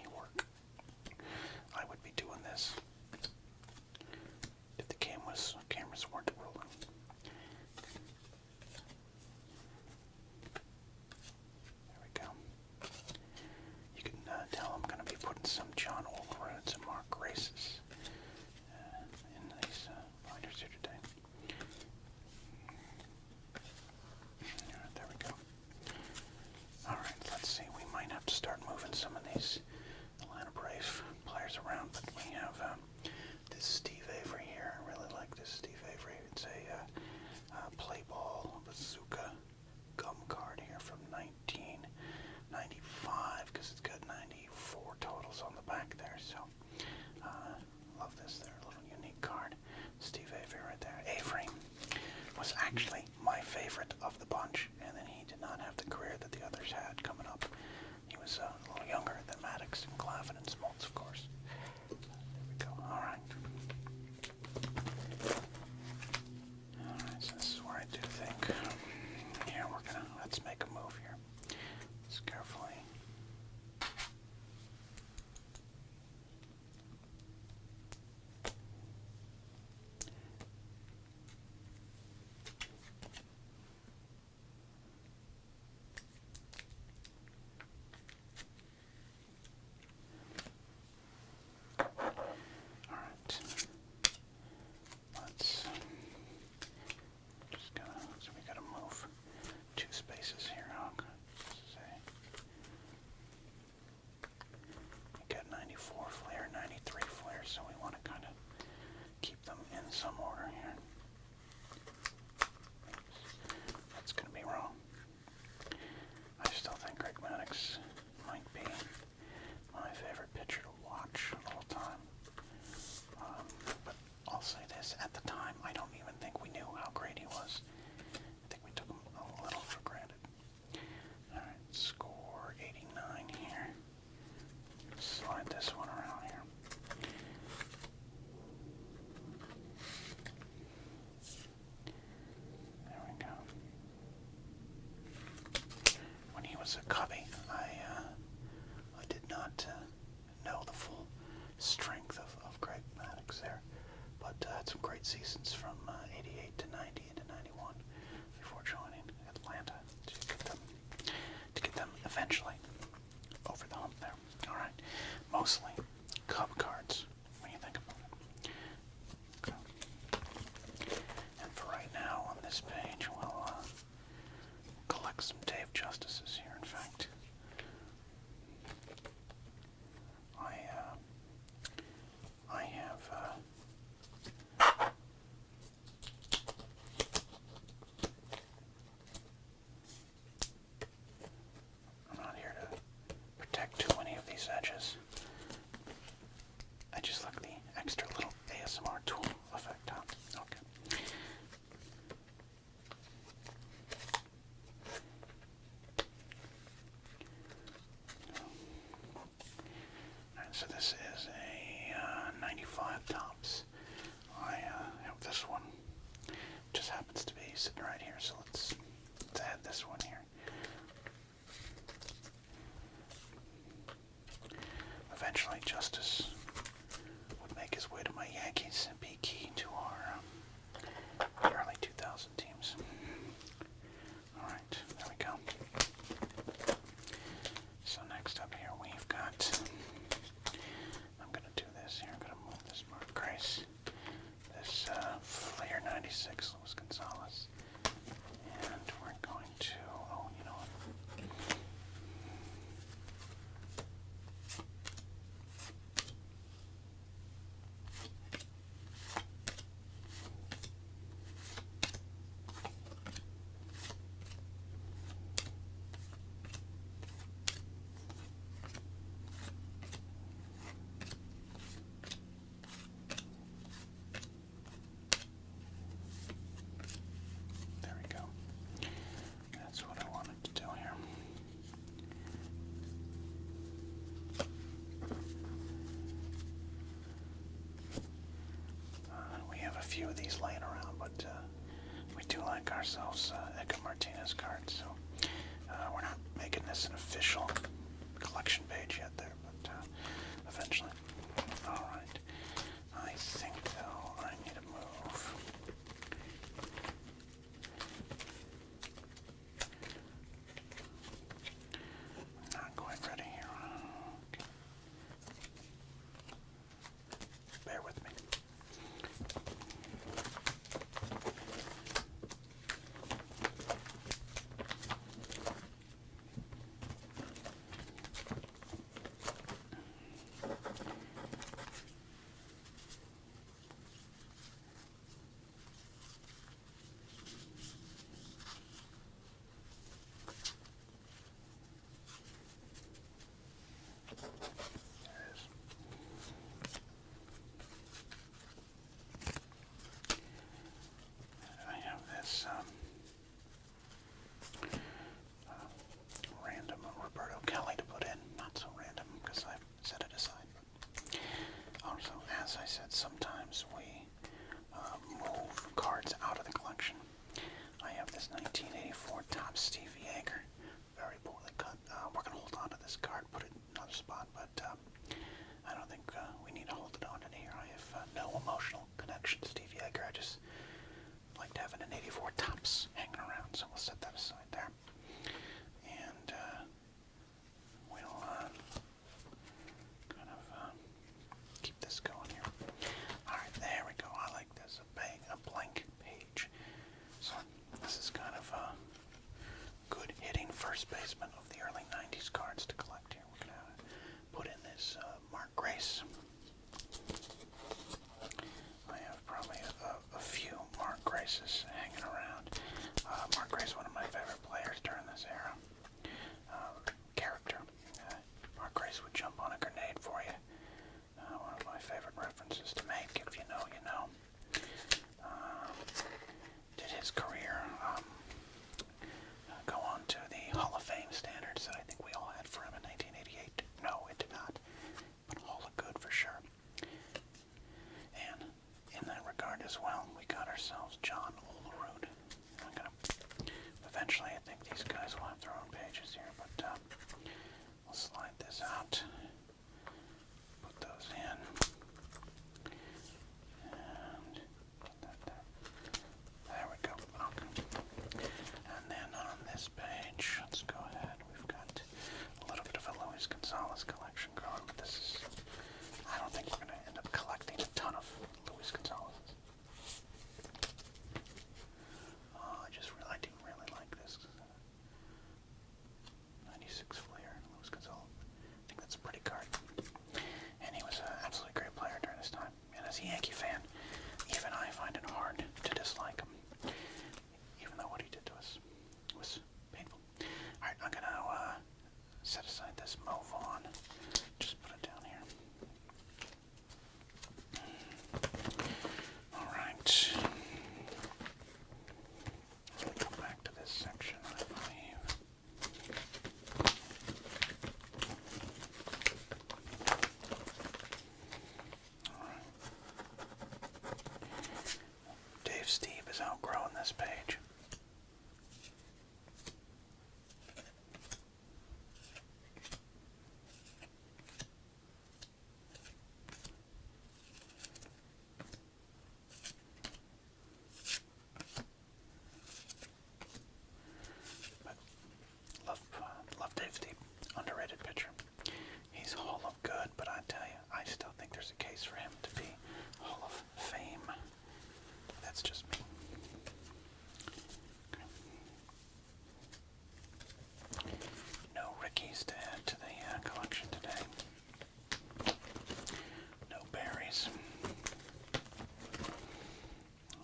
was a cubby. I did not know the full strength of Greg Maddux there, but had some great seasons from 88 to 90 into 91 before joining Atlanta to get them eventually over the hump there. All right, mostly Cub cards when you think about it. Okay. And for right now on this page, we'll collect some Dave Justices here. In fact, I have I'm not here to protect too many of these edges. I just like the extra little ASMR tool effect on. Okay. Alright, so this is a 95 tops. I have this one. Just happens to be sitting right here, so let's add this one here. Eventually, Justice would make his way to my Yankees and be key to our early 2000 teams. Alright, there we go. So next up here we've got, I'm going to do this here, I'm going to move this Mark Grace, this Flair 96 Luis Gonzalez, and we're going to, oh, you know what? There we go. That's what I wanted to do here. We have a few of these laying around, but we do like ourselves Edgar Martinez cards, so we're not making this an official collection page yet there, but eventually. Alright. I think, though, I need to move. Not quite ready here. Okay. Bear with me. Random Roberto Kelly to put in. Not so random because I've set it aside. Also, as I said, sometimes we move cards out of the collection. I have this 1984 Topps Steve Yeager, very poorly cut. We're going to hold on to this card, put it in another spot, but I don't think we need to hold it on in here. I have no emotional connection to Steve Yeager. I just like to have an 84 Topps hanging around, so we'll set that aside there. And we'll kind of keep this going here. Alright, there we go. I like this. A blank page. So this is kind of a good hitting first baseman of the early 90s cards to collect here. We're going to put in this Mark Grace. I have probably a few Mark Graces hanging around. Mark Grace, one of my favorite players during this era. Character. Mark Grace would jump on a grenade for you. One of my favorite references to make. If you know, you know. Did his career go on to the Hall of Fame standards that I think we all had for him in 1988? No, it did not. But Hall of Good for sure. And in that regard as well, we got ourselves John Olerud. these guys will have their own pages here, but we'll slide this out, put those in, and put that there. There we go. Okay. And then on this page, let's go ahead. We've got a little bit of a Luis Gonzalez collection going, but this is, I don't think we're going to end up collecting a ton of Luis Gonzalez's. I do really like this 96 Flair Luis Gonzalez. I think that's a pretty card. And he was an absolutely great player during this time. And as a Yankee fan, even I find it hard to dislike him, even though what he did to us was painful. Alright, I'm going to set aside this mauve on. Just put it down here. Alright. Go back to this section, I believe. Alright. Dave Steve is outgrowing this page. Love Dave Steve. Underrated pitcher. He's Hall of Good, but I tell you, I still think there's a case for him to be Hall of Fame. That's just me. Okay. No Rickies to add to the collection today. No berries.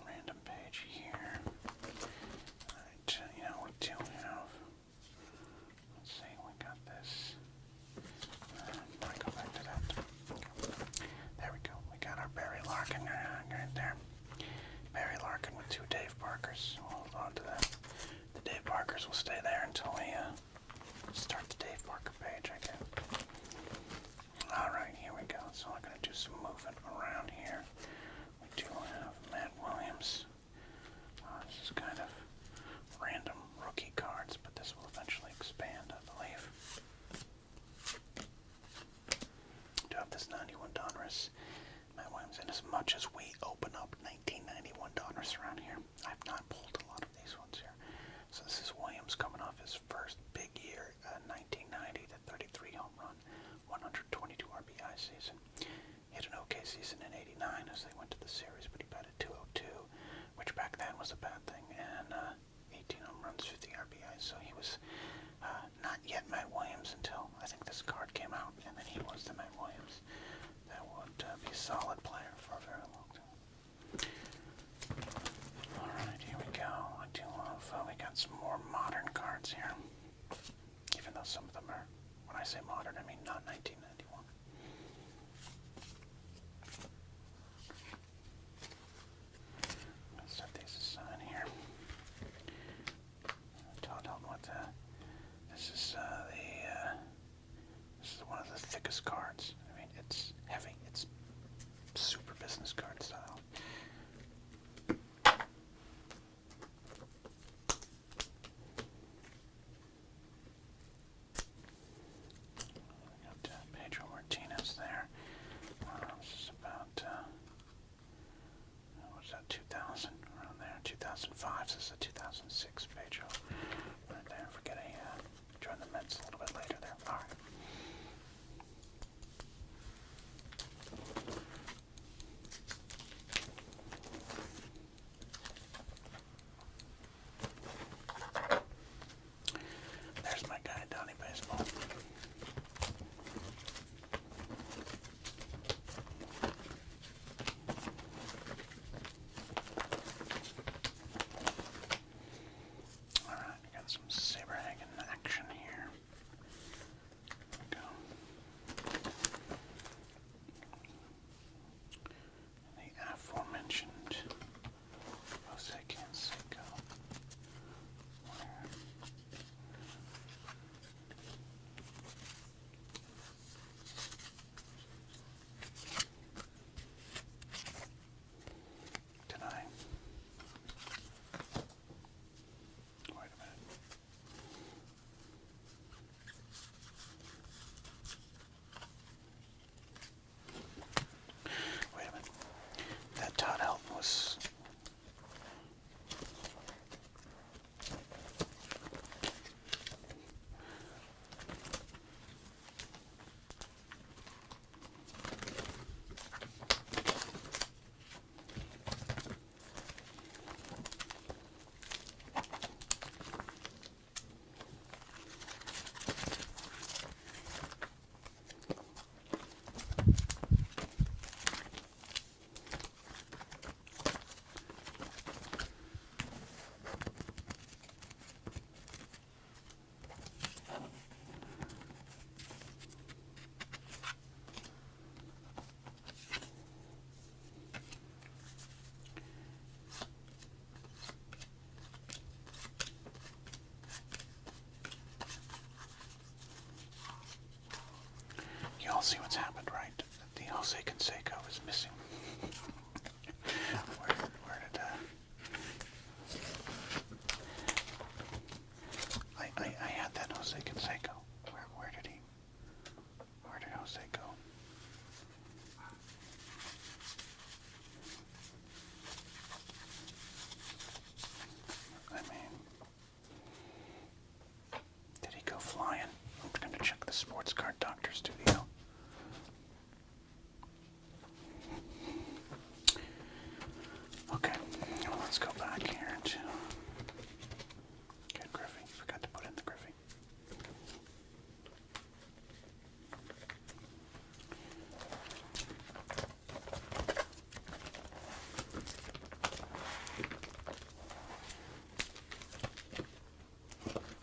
Random page here. Alright, we do have, let's see, we got this. I go back to that. There we go. We got our Barry Larkin right there. Barry Larkin with 2 Dave Parkers. We'll hold on to that. The Dave Parkers will stay there until we start the Dave Parker page, I guess. Alright, here we go. So I'm going to do some movement around here. We do have Matt Williams. This is kind of random rookie cards, but this will eventually expand, I believe. Do have this 91 Donruss Matt Williams, and as much as we open up 1991 Donruss around here, I've not pulled a lot of these ones here. So this is Williams coming off his first big year, 1990, the 33 home run, 122 RBI season. He had an okay season in '89 as they went to the series, but he batted .202, which back then was a bad thing, and 18 home runs, 50 RBI. So he was not yet Matt Williams until I think this card came out, and then he was the Matt Williams that would be a solid player for a very long time. Alright, here we go. I do love, we got some more modern cards here, even though some of them are, when I say modern, I mean not 1991. Let's set these aside here. Todd Helton with this is this is one of the thickest cards. I mean, it's heavy. It's super business card style. We got Pedro Martinez there. This is about what was that? 2000 around there. 2005. This is a 2006 Pedro. Right there. Forget join the Mets a little bit later there. All right. There's my guy, Donnie Baseball. Alright, we got some Saberhagen action here. There we go. The aforementioned Jose Canseco. Did I? Wait a minute. see what's happened, right? The Jose Canseco is missing. where did I had that Jose Canseco. Where did Jose go? I mean, did he go flying? I'm going to check the sports card doctor studio. Okay, well, let's go back here to get Griffey. Forgot to put in the Griffey.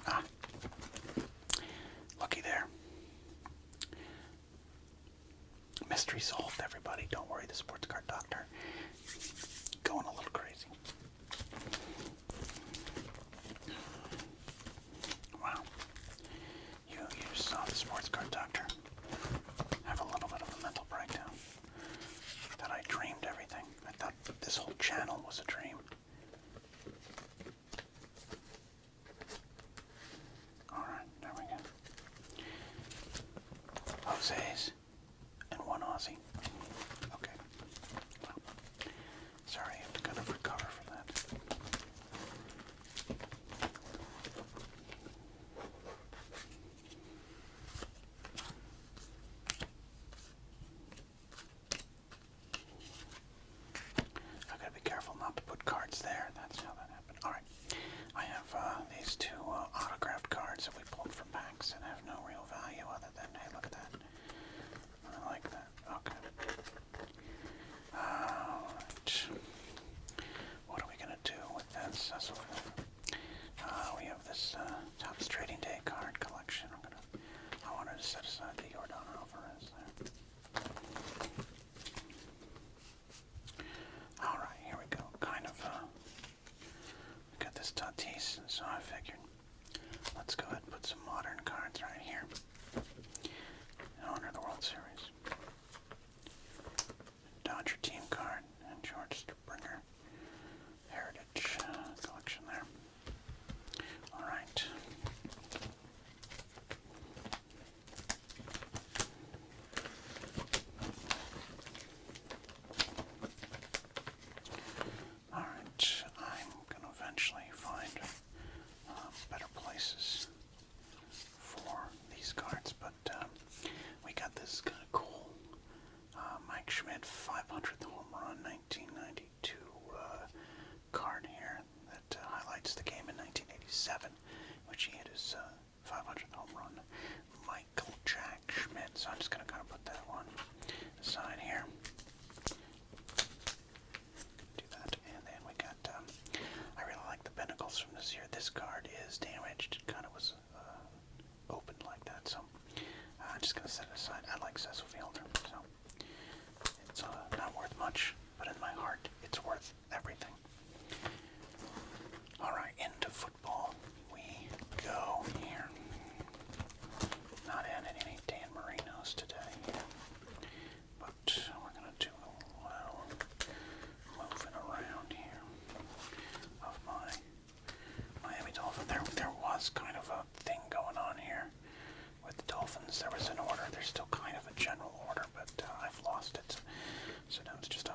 Ah, looky there. Mystery solved, everybody. Don't worry, the sports card doctor going a little crazy. Wow. You saw the sports card doctor have a little bit of a mental breakdown. That I dreamed everything. I thought this whole channel was a dream. Alright, there we go. Jose's and one Aussie. Okay. Well, sorry, I have to kind of recover from that. I gotta be careful not to put cards there. That's how that happened. Alright. I have these two autographed cards that we pulled from packs and have no real value other than, hey, look at that. I like that. Okay. Alright. What are we going to do with this? We have this Topps Trading Day card collection. I wanted to set aside the Jordan Alvarez there. Alright, here we go. Kind of, we got this Tatis, so I figured let's go ahead and put some modern cards right here in honor of the World Series. Dodger team card and George Springer Heritage collection there. Alright. Alright, I'm going to eventually find better places for these cards, but we got this kind of cool Mike Schmidt 500th home run 1992 card here that highlights the game in 1987, which he hit his 500th home run. Michael Jack Schmidt. So I'm just going to kind of put that one aside here. Do that, and then we got. I really like the pinnacles from this year. This card is damaged. It kind of was opened like that, so I'm just going to set it aside. I like Cecil Fielder, so it's not worth much, but in my heart, it's worth everything. Alright, into football we go here. Not adding any Dan Marinos today, but we're going to do a little moving around here of my Miami Dolphin. There was kind of a thing going on here with the Dolphins. There was an order. There's still kind of a general order, but I've lost it. So now it's just a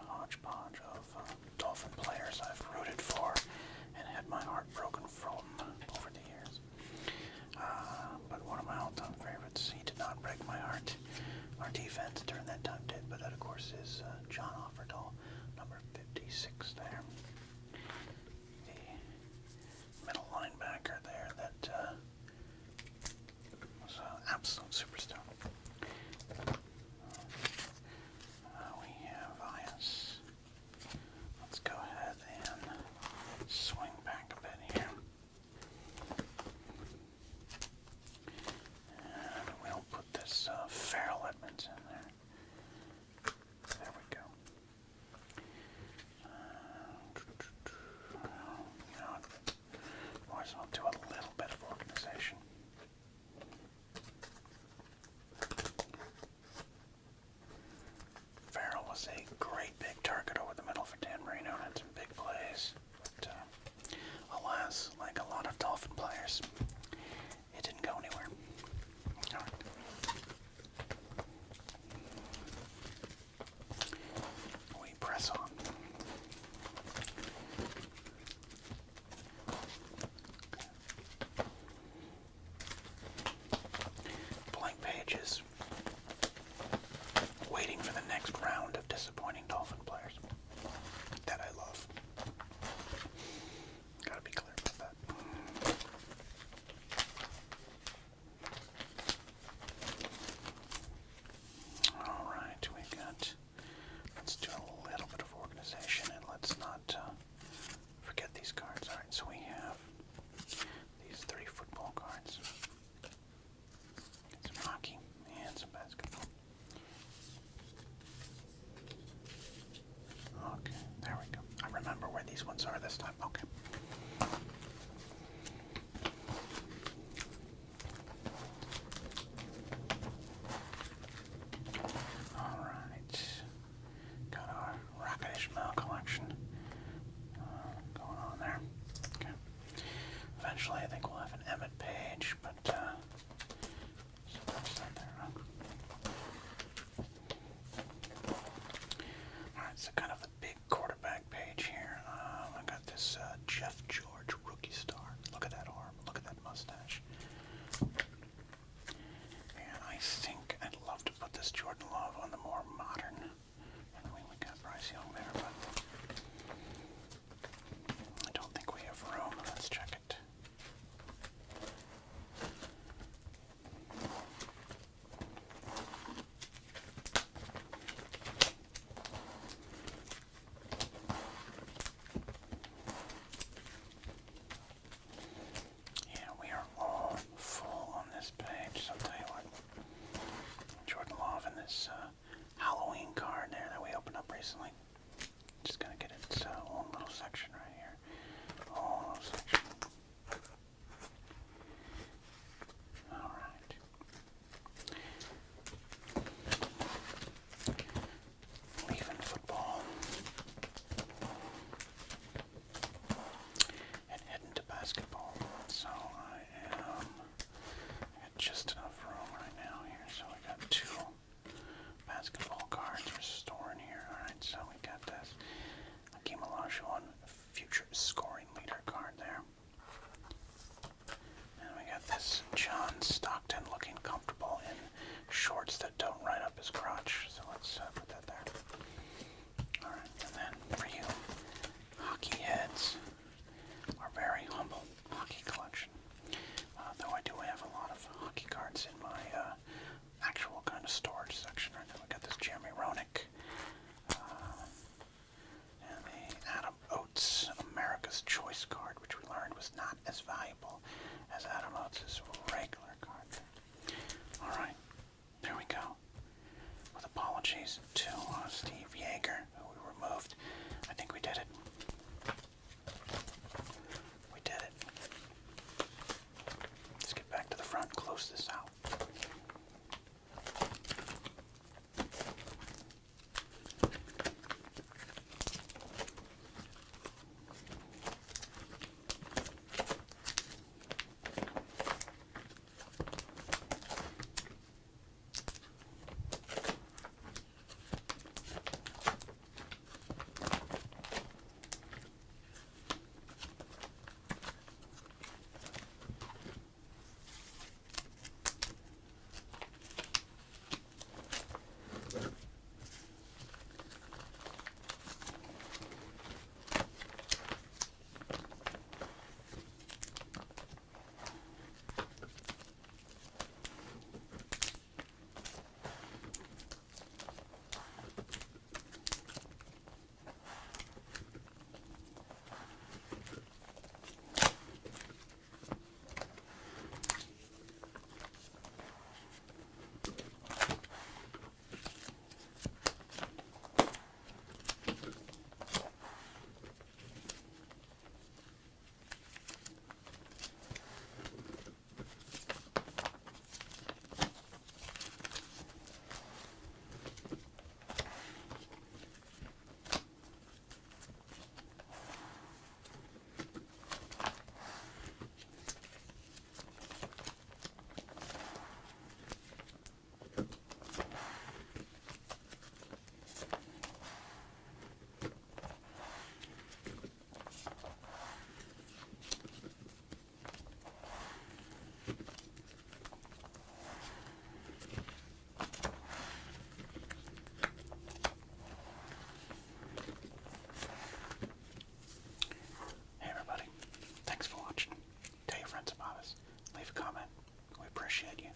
appreciate you.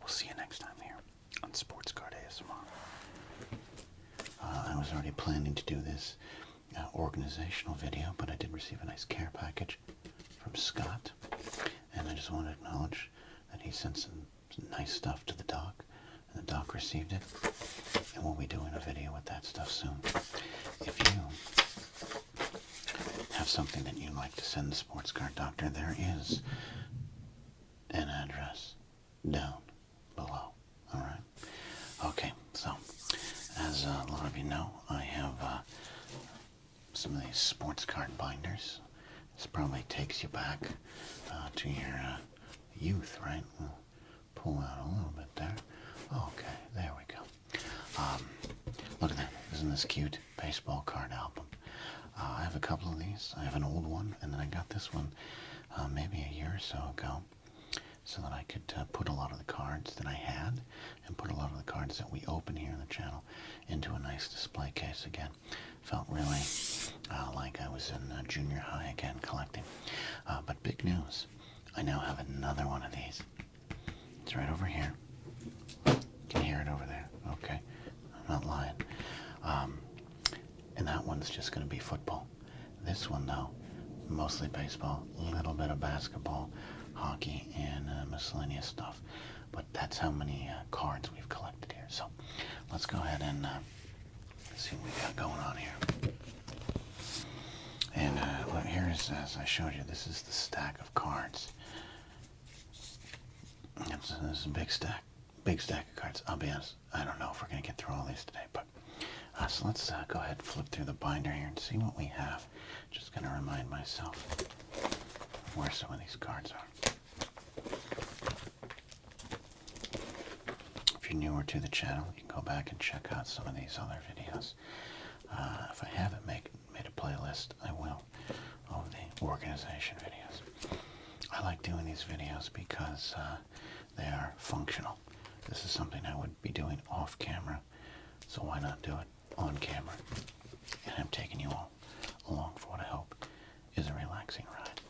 We'll see you next time here on Sports Card ASMR. I was already planning to do this organizational video, but I did receive a nice care package from Scott, and I just want to acknowledge that he sent some nice stuff to the doc, and the doc received it, and we'll be doing a video with that stuff soon. If you have something that you'd like to send the Sports Card Doctor, there is an address down below. Alright? Okay, so as a lot of you know, I have some of these sports card binders. This probably takes you back to your youth, right? We'll pull out a little bit there. Okay, there we go. Look at that. Isn't this cute? Baseball card album. I have a couple of these. I have an old one, and then I got this one maybe a year or so ago, so that I could put a lot of the cards that I had and put a lot of the cards that we open here in the channel into a nice display case again. Felt really like I was in junior high again collecting. But big news, I now have another one of these. It's right over here. You can hear it over there. Okay, I'm not lying. And that one's just going to be football. This one, though, mostly baseball, a little bit of basketball, hockey, and miscellaneous stuff. But that's how many cards we've collected here. So let's go ahead and see what we got going on here. And look, here's, as I showed you, this is the stack of cards. This is a big stack of cards. I'll be honest, I don't know if we're going to get through all these today, but so let's go ahead and flip through the binder here and see what we have. Just going to remind myself where some of these cards are. If you're newer to the channel, you can go back and check out some of these other videos. If I haven't made a playlist, I will, of the organization videos. I like doing these videos because they are functional. This is something I would be doing off camera, so why not do it on camera? And I'm taking you all along for what I hope is a relaxing ride.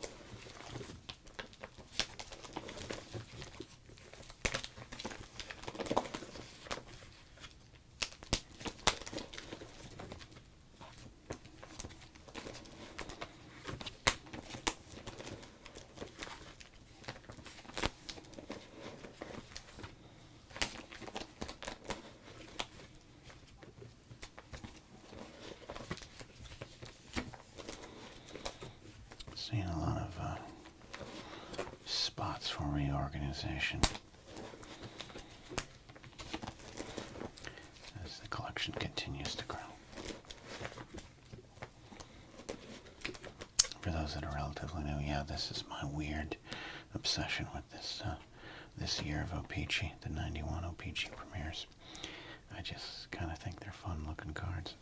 Seeing a lot of spots for reorganization as the collection continues to grow. For those that are relatively new, yeah, this is my weird obsession with this year of O-Pee-Chee, the 91 O-Pee-Chee premieres. I just kind of think they're fun looking cards.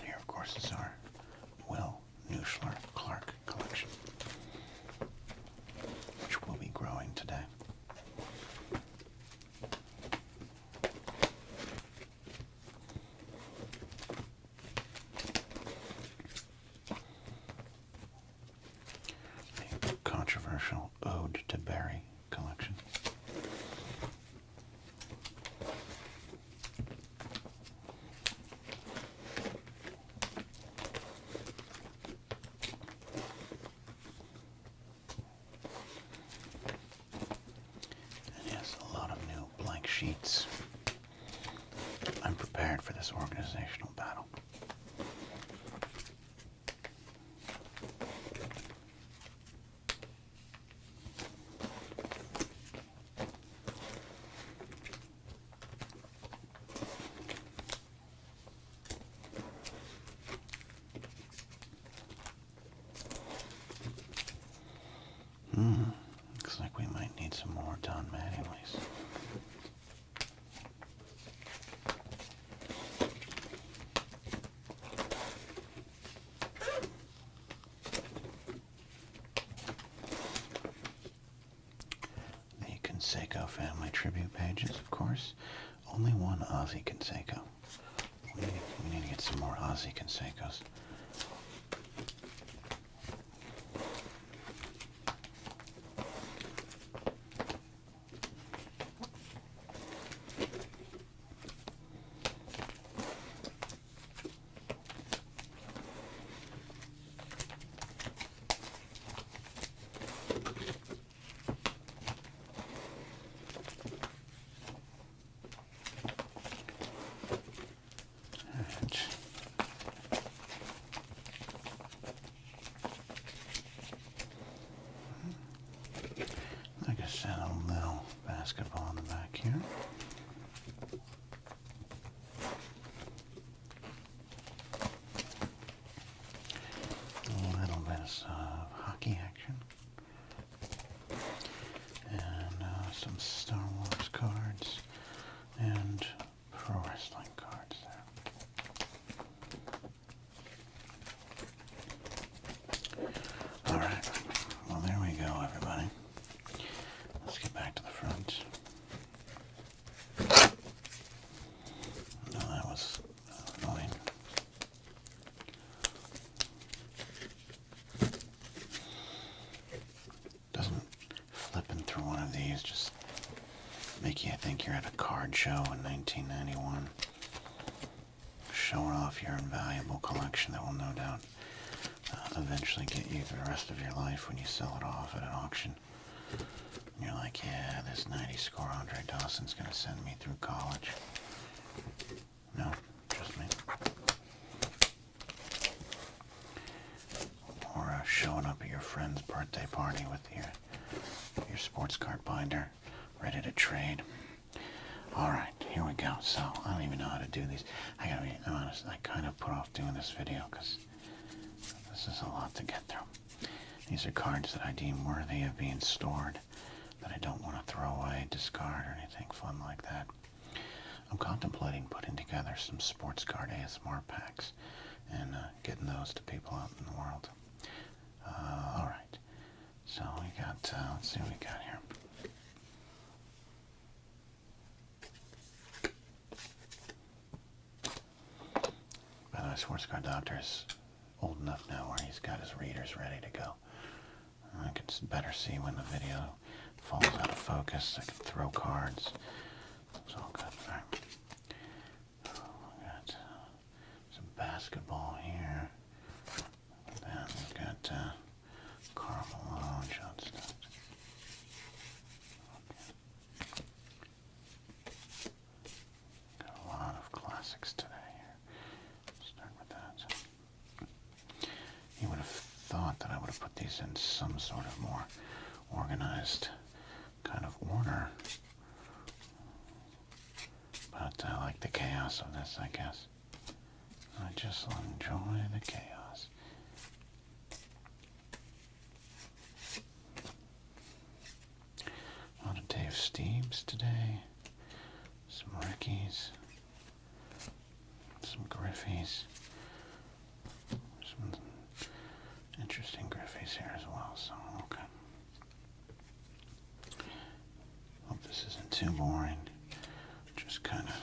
Here, of course, is our Will Nuschler Clark collection, which will be growing today. The controversial Ode to Barry collection. And yes, a lot of new blank sheets. I'm prepared for this organizational battle. Looks like we might need some more Don Mattingly's. The Canseco family tribute pages, of course. Only one Ozzy Canseco. We need to get some more Aussie Canseco's. Like I said, a little basketball in the back here. A little bit of hockey action. And some Star Wars cards and pro wrestling cards there. Alright, well there we go, everybody. Let's get back to the front. No, that was annoying. Doesn't flipping through one of these just make you think you're at a card show in 1991? Showing off your invaluable collection that will no doubt eventually get you through the rest of your life when you sell it off at an auction. And you're like, yeah, this 90 score Andre Dawson's going to send me through college. No, just me. Or showing up at your friend's birthday party with your sports card binder ready to trade. Alright, here we go. So, I don't even know how to do these. I gotta be honest, I kind of put off doing this video because this is a lot to get through. These are cards that I deem worthy of being stored, that I don't want to throw away, discard, or anything fun like that. I'm contemplating putting together some sports card ASMR packs and getting those to people out in the world. Alright, so we got, let's see what we got here. By the way, Sports Card Doctor is old enough now where he's got his readers ready to go. I can better see when the video falls out of focus. I can throw cards. It's all good. All right. We got some basketball here. Then we've got Karl Malone, John Stockton. Okay. Got a lot of classics today here. Start with that. You would have thought that I would have put these in some sort of more organized kind of order, but I like the chaos of this, I guess. I just enjoy the chaos. A lot of Dave Steves today, some Rickies, some Griffies, some interesting Griffies here as well, so okay. Hope this isn't too boring. Just kind of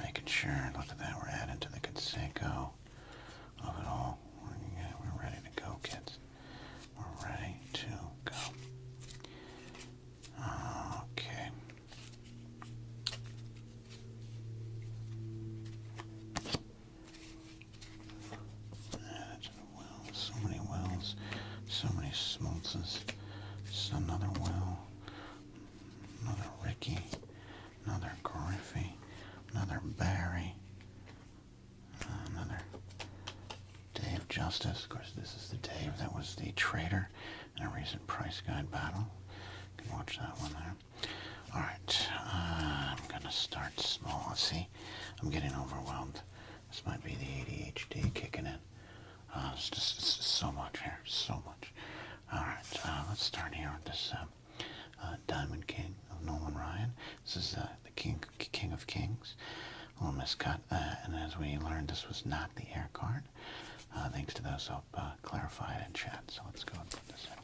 making sure, look at that, we're adding to the Canseco of it all. We're ready to go, kids. We're ready to go. Okay. Added to the well. So many wells, so many smoltzes. So another well, another Ricky, another Griffey, another Barry, another Dave Justice. Of course, this is the Dave that was the trader in a recent price guide battle. You can watch that one there. Alright, I'm going to start small. Let's see, I'm getting overwhelmed. This might be the ADHD kicking in. It's just so much here, so much. Alright, let's start here with this Diamond King of Nolan Ryan. This is the King of Kings. A little miscut, and as we learned, this was not the air card. Thanks to those who clarified in chat. So let's go and put this in.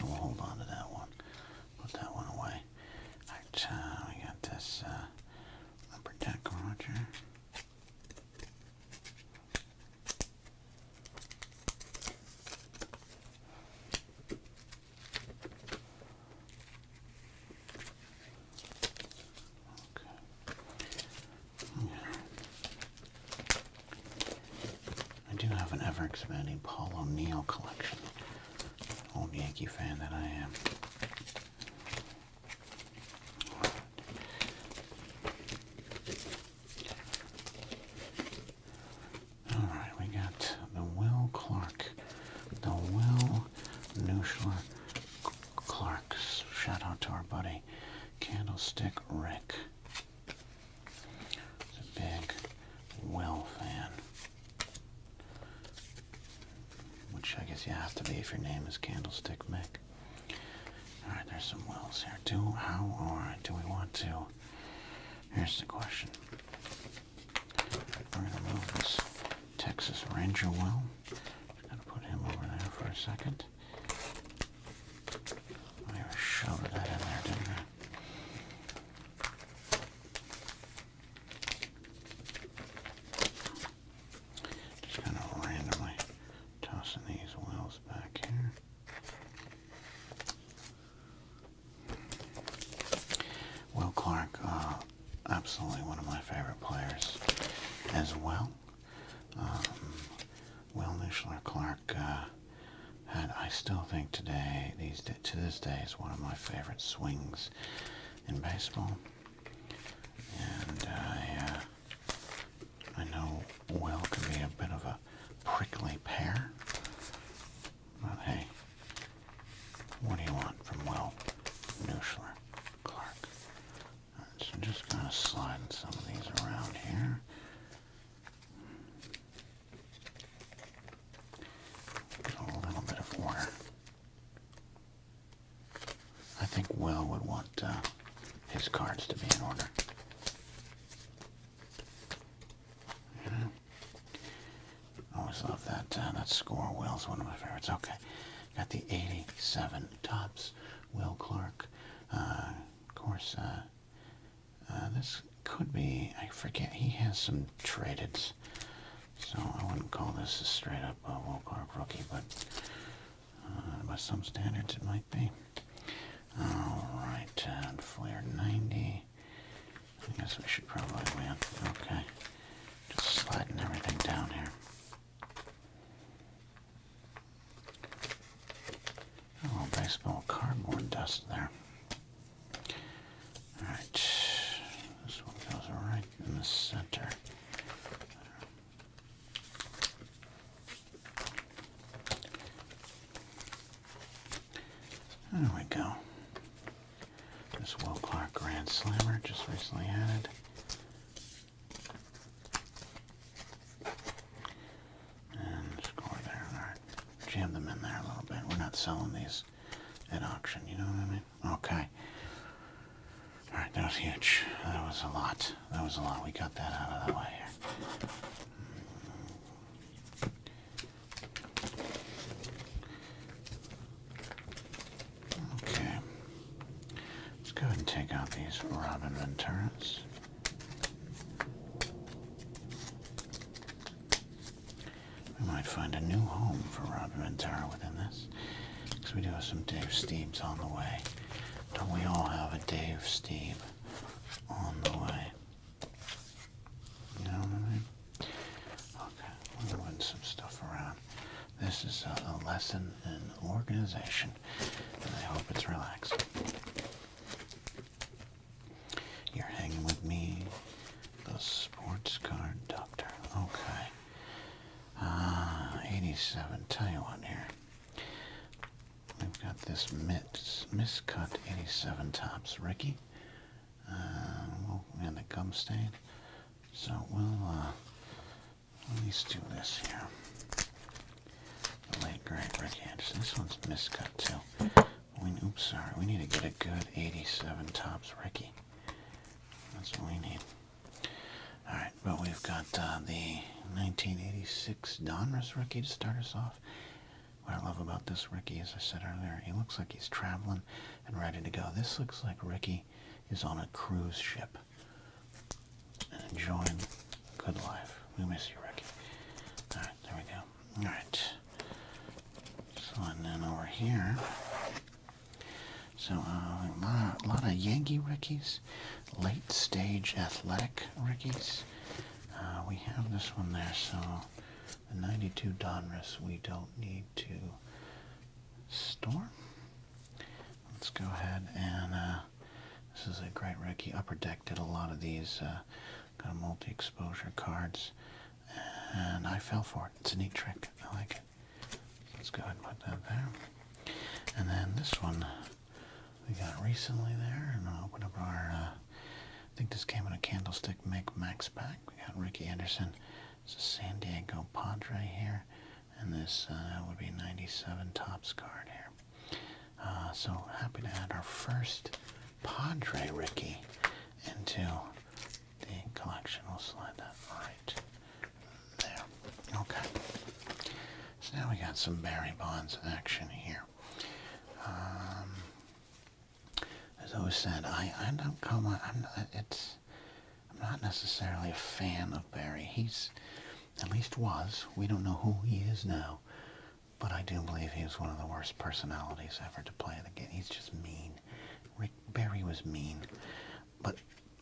we'll hold on to that one. Put that one away. Alright, we got this upper deck Roger. I do have an ever-expanding Paul O'Neill collection. Old Yankee fan that I am. Alright, we got the Will Clark. The Will Nuschler Clark. Shout out to our buddy Candlestick Rick. He's a big Will fan. Which I guess you have to be if your name is Candlestick Mick. Alright, there's some Wills here. Do we want to? Here's the question. We're going to move this Texas Ranger Will. Just going to put him over there for a second. I shoved that in there, didn't I? Just kind of randomly tossing these Wills back here. Will Clark, absolutely one of my favorite players as well. Will Nuschler Clark had, I still think to this day, is one of my favorite swings in baseball. And I know Will can be a bit of a prickly pear. But hey, what do you want from Will Nuschler Clark? Alright, so I'm just kind of sliding some of these around here. Get a little bit of order. I think Will would want his cards to be in order. You know? Always love that. That score Will's one of my favorites. Okay, got the 87 Topps Will Clark. Of course, this could be, I forget, he has some tradeds. So I wouldn't call this a straight up Will Clark rookie, but by some standards it might be. Alright, and Flair 90. I guess we should probably win. Okay. Just sliding everything down here. A little baseball cardboard dust there. Alright. This one goes right in the center. There we go. This Will Clark Grand Slammer just recently added. And score there. Alright. Jam them in there a little bit. We're not selling these at auction, you know what I mean? Okay. Alright, that was huge. That was a lot. That was a lot. We got that out of the way here. Okay. Let's go ahead and take out these Robin Venturas. We might find a new home for Robin Ventura within this. Because we do have some Dave Steebs on the way. Don't we all have a Dave Steeb on the way? You know what I mean? Okay, we're moving some stuff around. This is a lesson in organization, and I hope it's relaxing. You're hanging with me, the sports card doctor. Okay. 87, tell you what here. We've got this miscut 87 Topps Ricky. And the gum stain. So we'll at least do this here. The late great Ricky Anderson. This one's miscut too. Oops, sorry. We need to get a good 87 Topps Ricky. That's what we need. Alright, but we've got the 1986 Donruss rookie to start us off. What I love about this Ricky, as I said earlier, he looks like he's traveling and ready to go. This looks like Ricky is on a cruise ship and enjoying a good life. We miss you, Ricky. All right, there we go. All right. So, and then over here, so a lot of Yankee Rickies, late stage athletic Rickies. We have this one there, so the 92 Donruss we don't need to store. Let's go ahead and, this is a great Ricky. Upper Deck did a lot of these kind of multi-exposure cards, and I fell for it. It's a neat trick. I like it. Let's go ahead and put that there. And then this one we got recently there, and I'll open up our, I think this came in a Candlestick Make Max pack. We got Ricky Anderson. It's a San Diego Padre here, and this would be 97 Topps card here. So happy to add our first Padre Ricky into the collection. We'll slide that right there. Okay. So now we got some Barry Bonds action here. As I always said, I don't come. I'm not necessarily a fan of Barry. He's, at least was. We don't know who he is now, but I do believe he was one of the worst personalities ever to play the game. He's just mean. Barry was mean, but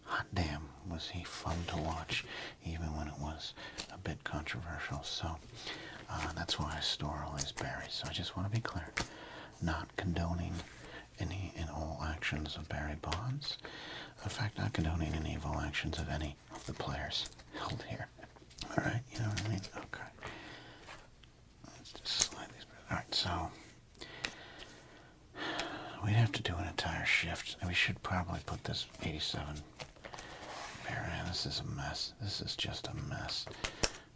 hot damn was he fun to watch, even when it was a bit controversial. So that's why I store all these Barrys. So I just want to be clear, not condoning any and all actions of Barry Bonds. In fact, not condoning any evil actions of any of the players held here. All right, you know what I mean? Okay. Let's just slide these. All right, so we'd have to do an entire shift. We should probably put this 87 Barry. This is a mess. This is just a mess.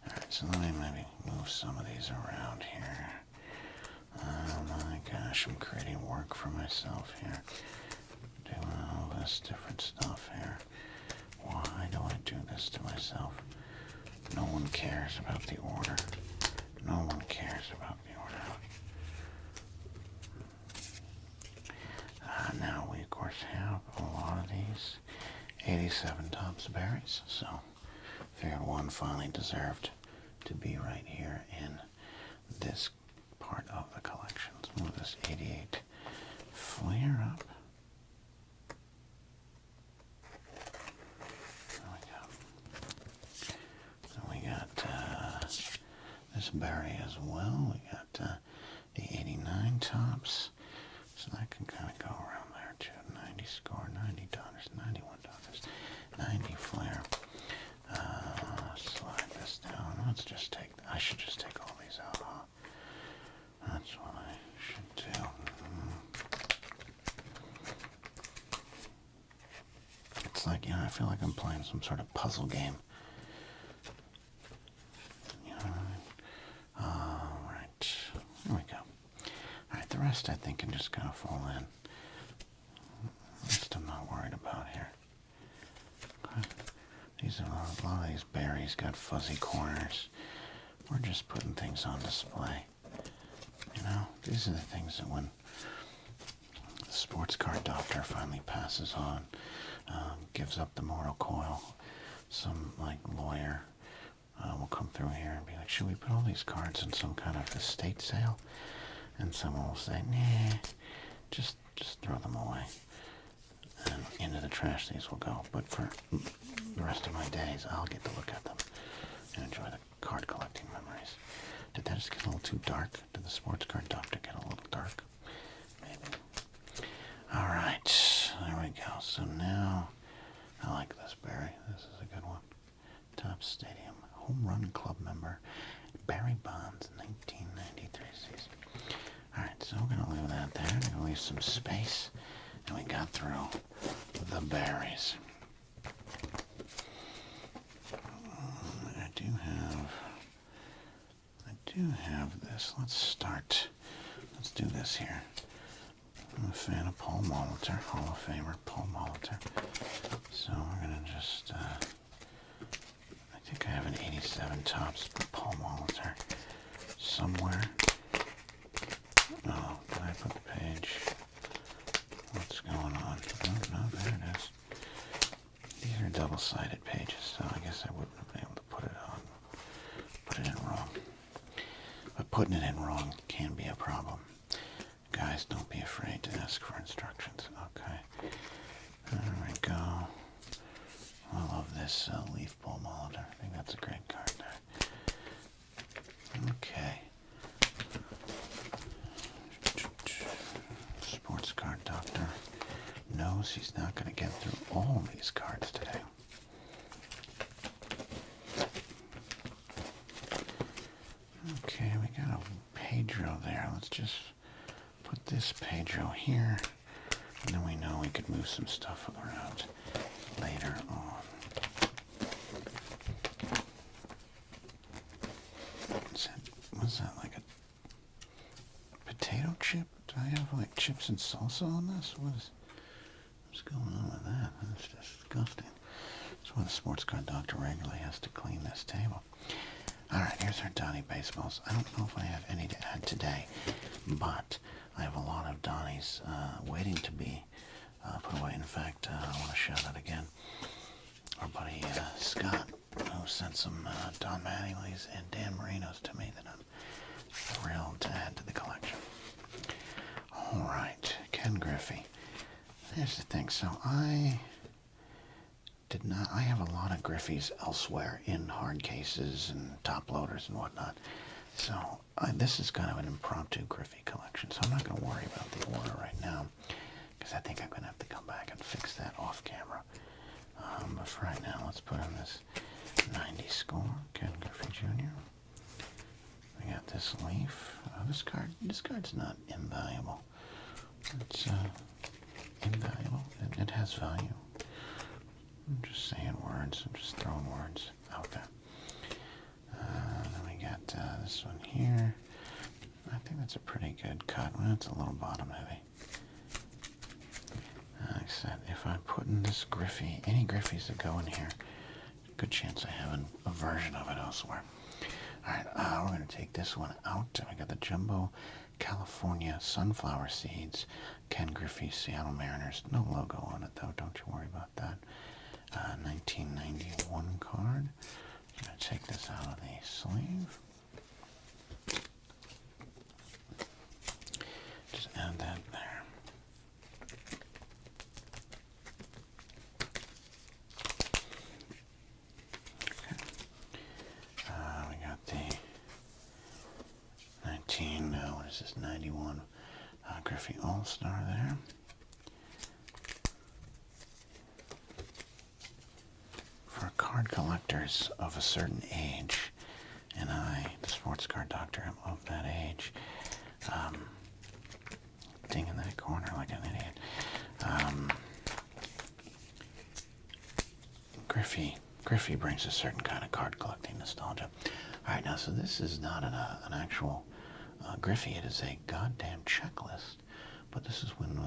All right, so let me maybe move some of these around here. Oh my gosh, I'm creating work for myself here. Doing all this different stuff here. Why do I do this to myself? No one cares about the order. No one cares about the order. Now we of course have a lot of these 87 Topps Barrys, so figured one finally deserved to be right here in this part of the collection. Let's move this 88 Fleer up. There we go. So we got this Barry as well. We got the 89 Topps. So that can kind of go around there too. 90 score, 90 Donruss, 91 Donruss, 90 Fleer. Slide this down. Let's just take, I should just take all these out, huh? That's what I should do. It's like, you know, I feel like I'm playing some sort of puzzle game. You know what I mean? Alright. There we go. Alright, the rest I think can just kind of fall in. The rest I'm not worried about here. Okay. These are a lot of these berries got fuzzy corners. We're just putting things on display. You know, these are the things that when the sports card doctor finally passes on, gives up the mortal coil, some like lawyer will come through here and be like, should we put all these cards in some kind of estate sale? And someone will say, nah, just throw them away. And into the trash these will go. But for the rest of my days, I'll get to look at them and enjoy the card collecting memories. Did that just get a little too dark? Did the sports card doctor get a little dark? Maybe. Alright, there we go. So now, I like this, Barry. This is a good one. Topps Stadium Home Run Club member, Barry Bonds, 1993 season. Alright, so we're going to leave that there. We're going to leave some space. And we got through the berries. I do have this. Let's do this here. I'm a fan of Paul Molitor, Hall of Famer Paul Molitor. So we're going to just, I think I have an 87 Topps Paul Molitor somewhere. Oh, did I put the page? What's going on? Oh, no, there it is. These are double-sided pages, so I guess I wouldn't have been able to put it in wrong. But putting it in wrong can be a problem. Guys, don't be afraid to ask for instructions. Okay. There we go. I love this leaf bulb monitor. I think that's a great card there. Okay. Sports card doctor knows he's not going to get through all these cards today. Okay, we got a Pedro there. Let's just put this Pedro here, and then we know we could move some stuff around later on. Was that like a potato chip? Do I have like chips and salsa on this? What's going on with that? That's disgusting. That's why the sports card doctor regularly has to clean this table. Alright, here's our Donnie baseballs. I don't know if I have any to add today, but I have a lot of Donnies waiting to be put away. In fact, I want to shout out again our buddy Scott, who sent some Don Mattingly's and Dan Marino's to me that I'm thrilled to add to the collection. Alright, Ken Griffey. Here's the thing. So I have a lot of Griffies elsewhere in hard cases and top loaders and whatnot. So this is kind of an impromptu Griffey collection. So I'm not going to worry about the order right now, because I think I'm going to have to come back and fix that off camera. But for right now, let's put in this 90 score, Ken Griffey Jr. We got this leaf. This card's not invaluable. It's invaluable. It has value. I'm just saying words. I'm just throwing words out there. Then we got this one here. I think that's a pretty good cut. Well, it's a little bottom heavy. Like I said, if I put in this Griffey, any Griffies that go in here, good chance I have a version of it elsewhere. Alright, we're going to take this one out. We got the Jumbo California Sunflower Seeds, Ken Griffey Seattle Mariners. No logo on it, though. Don't you worry about that. 1991 card. I'm going to take this out of the sleeve. Just add that there. Okay. We got the 91 Griffey All-Star there. For card collectors of a certain age, and I, the sports card doctor, am of that age, ding in that corner like an idiot. Griffey brings a certain kind of card collecting nostalgia. Alright, now, so this is not an actual Griffey. It is a goddamn checklist. But this is when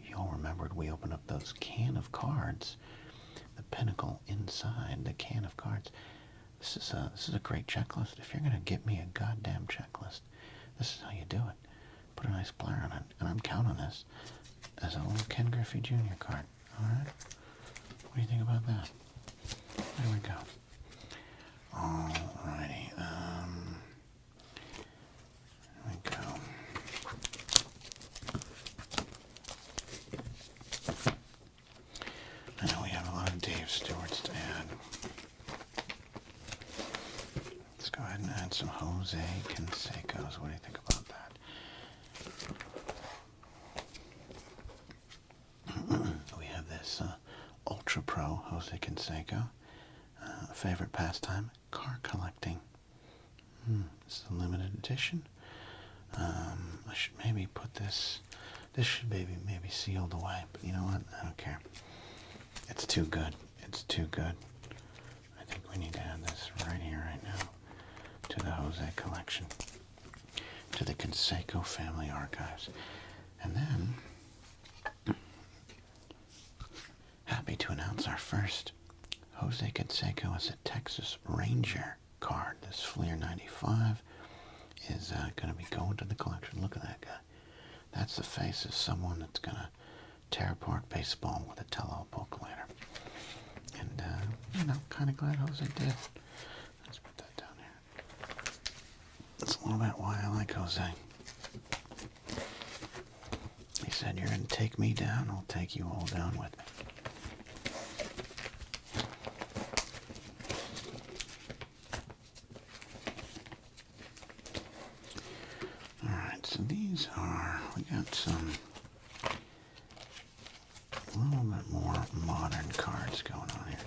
y'all remembered we opened up those can of cards, the pinnacle inside the can of cards. This is a great checklist. If you're gonna get me a goddamn checklist, this is how you do it. Put a nice blur on it, and I'm counting this as a little Ken Griffey Jr. card. All right. What do you think about that? There we go. Alrighty. There we go. I know we have a lot of Dave Stewarts to add. Let's go ahead and add some Jose Canseco's. What do you think about that? We have this Ultra Pro Jose Canseco. Favorite pastime? Car collecting. This is a limited edition. I should maybe put this. This should maybe sealed away. But you know what? I don't care. It's too good. It's too good. I think we need to add this right here, right now, to the Jose collection, to the Canseco family archives. And then, happy to announce our first Jose Canseco as a Texas Ranger card. This Fleer 95 is going to be going to the collection. Look at that guy. That's the face of someone that's going to tear apart baseball with a tell-all book later. And, kind of glad Jose did. Let's put that down here. That's a little bit why I like Jose. He said, you're going to take me down, I'll take you all down with me. Alright, so these are, we got some, a little bit more modern cards going on here.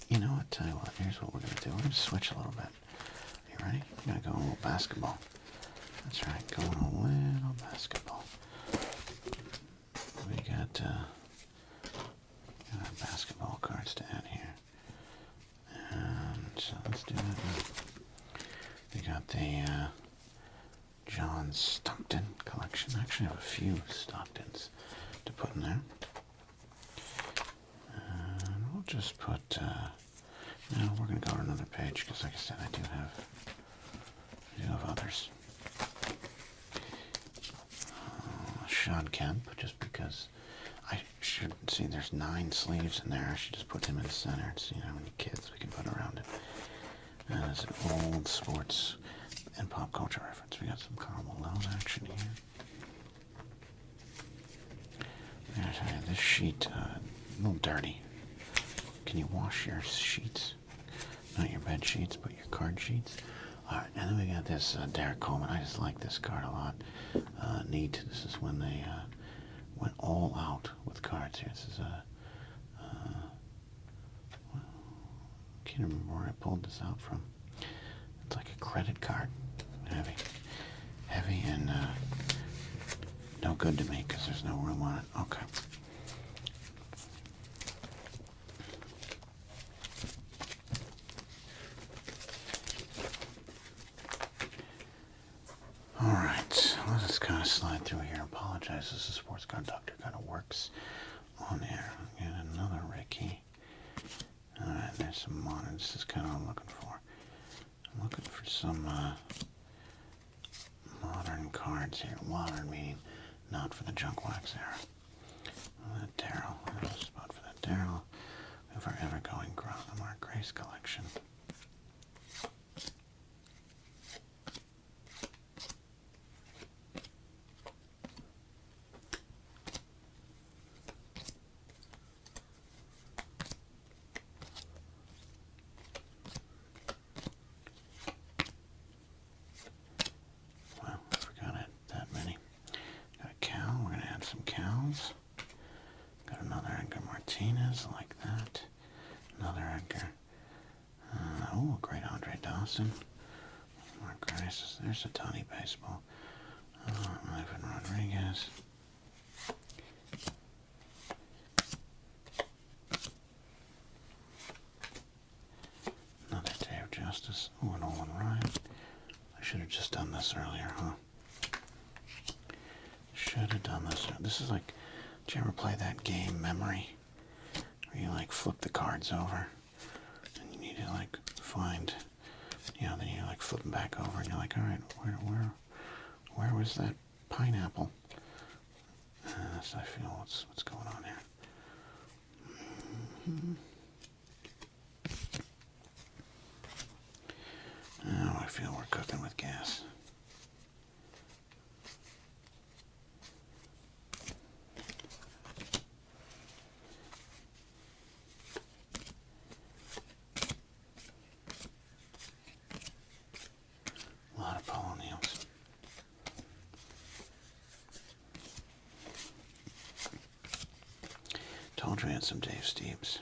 You know what, tell you what, here's what we're going to do. We're going to switch a little bit. Are you ready? We're going to go a little basketball. That's right, going a little basketball. We got our basketball cards to add here. And so let's do that now. We got the John Stockton collection. I actually have a few Stocktons to put in there. And we'll just put, no, we're going to go to another page because like I said, I do have others. Sean Kemp, just because I should see there's 9 sleeves in there. I should just put him in the center and see how many kids we can put around it. It's an old sports and pop culture reference. We got some Karl Malone action here. I tell you, this sheet, a little dirty. Can you wash your sheets? Not your bed sheets, but your card sheets. Alright, and then we got this Derek Coleman. I just like this card a lot. Neat. This is when they went all out with cards here. This is a... can't remember where I pulled this out from. It's like a credit card. Heavy. Heavy and no good to me because there's no room on it. Okay. Alright, let's just kind of slide through here. Apologize, this is Sports Card Doctor kind of works on air. Get another Ricky. Alright, there's some modern. This is kind of what I'm looking for. I'm looking for some modern cards here. Modern meaning not for the junk wax era. Daryl. There's a spot for that Daryl. We have our ever-going Mark Grace collection. Got another Edgar Martinez like that. Another Edgar. Oh, a great Andre Dawson. Mark Grace. There's a Tony baseball. Ivan Rodriguez. Another Dave Justice. Oh, an Olin Ryan. I should have just done this earlier, huh? Should have done this. This is like, did you ever play that game, Memory? Where you like flip the cards over and you need to like find, then you like flip them back over and you're like, all right, where was that pineapple? So I feel what's going on here. Now I feel we're cooking with gas. A lot of Paul O'Neills. Told you we had some Dave Steves.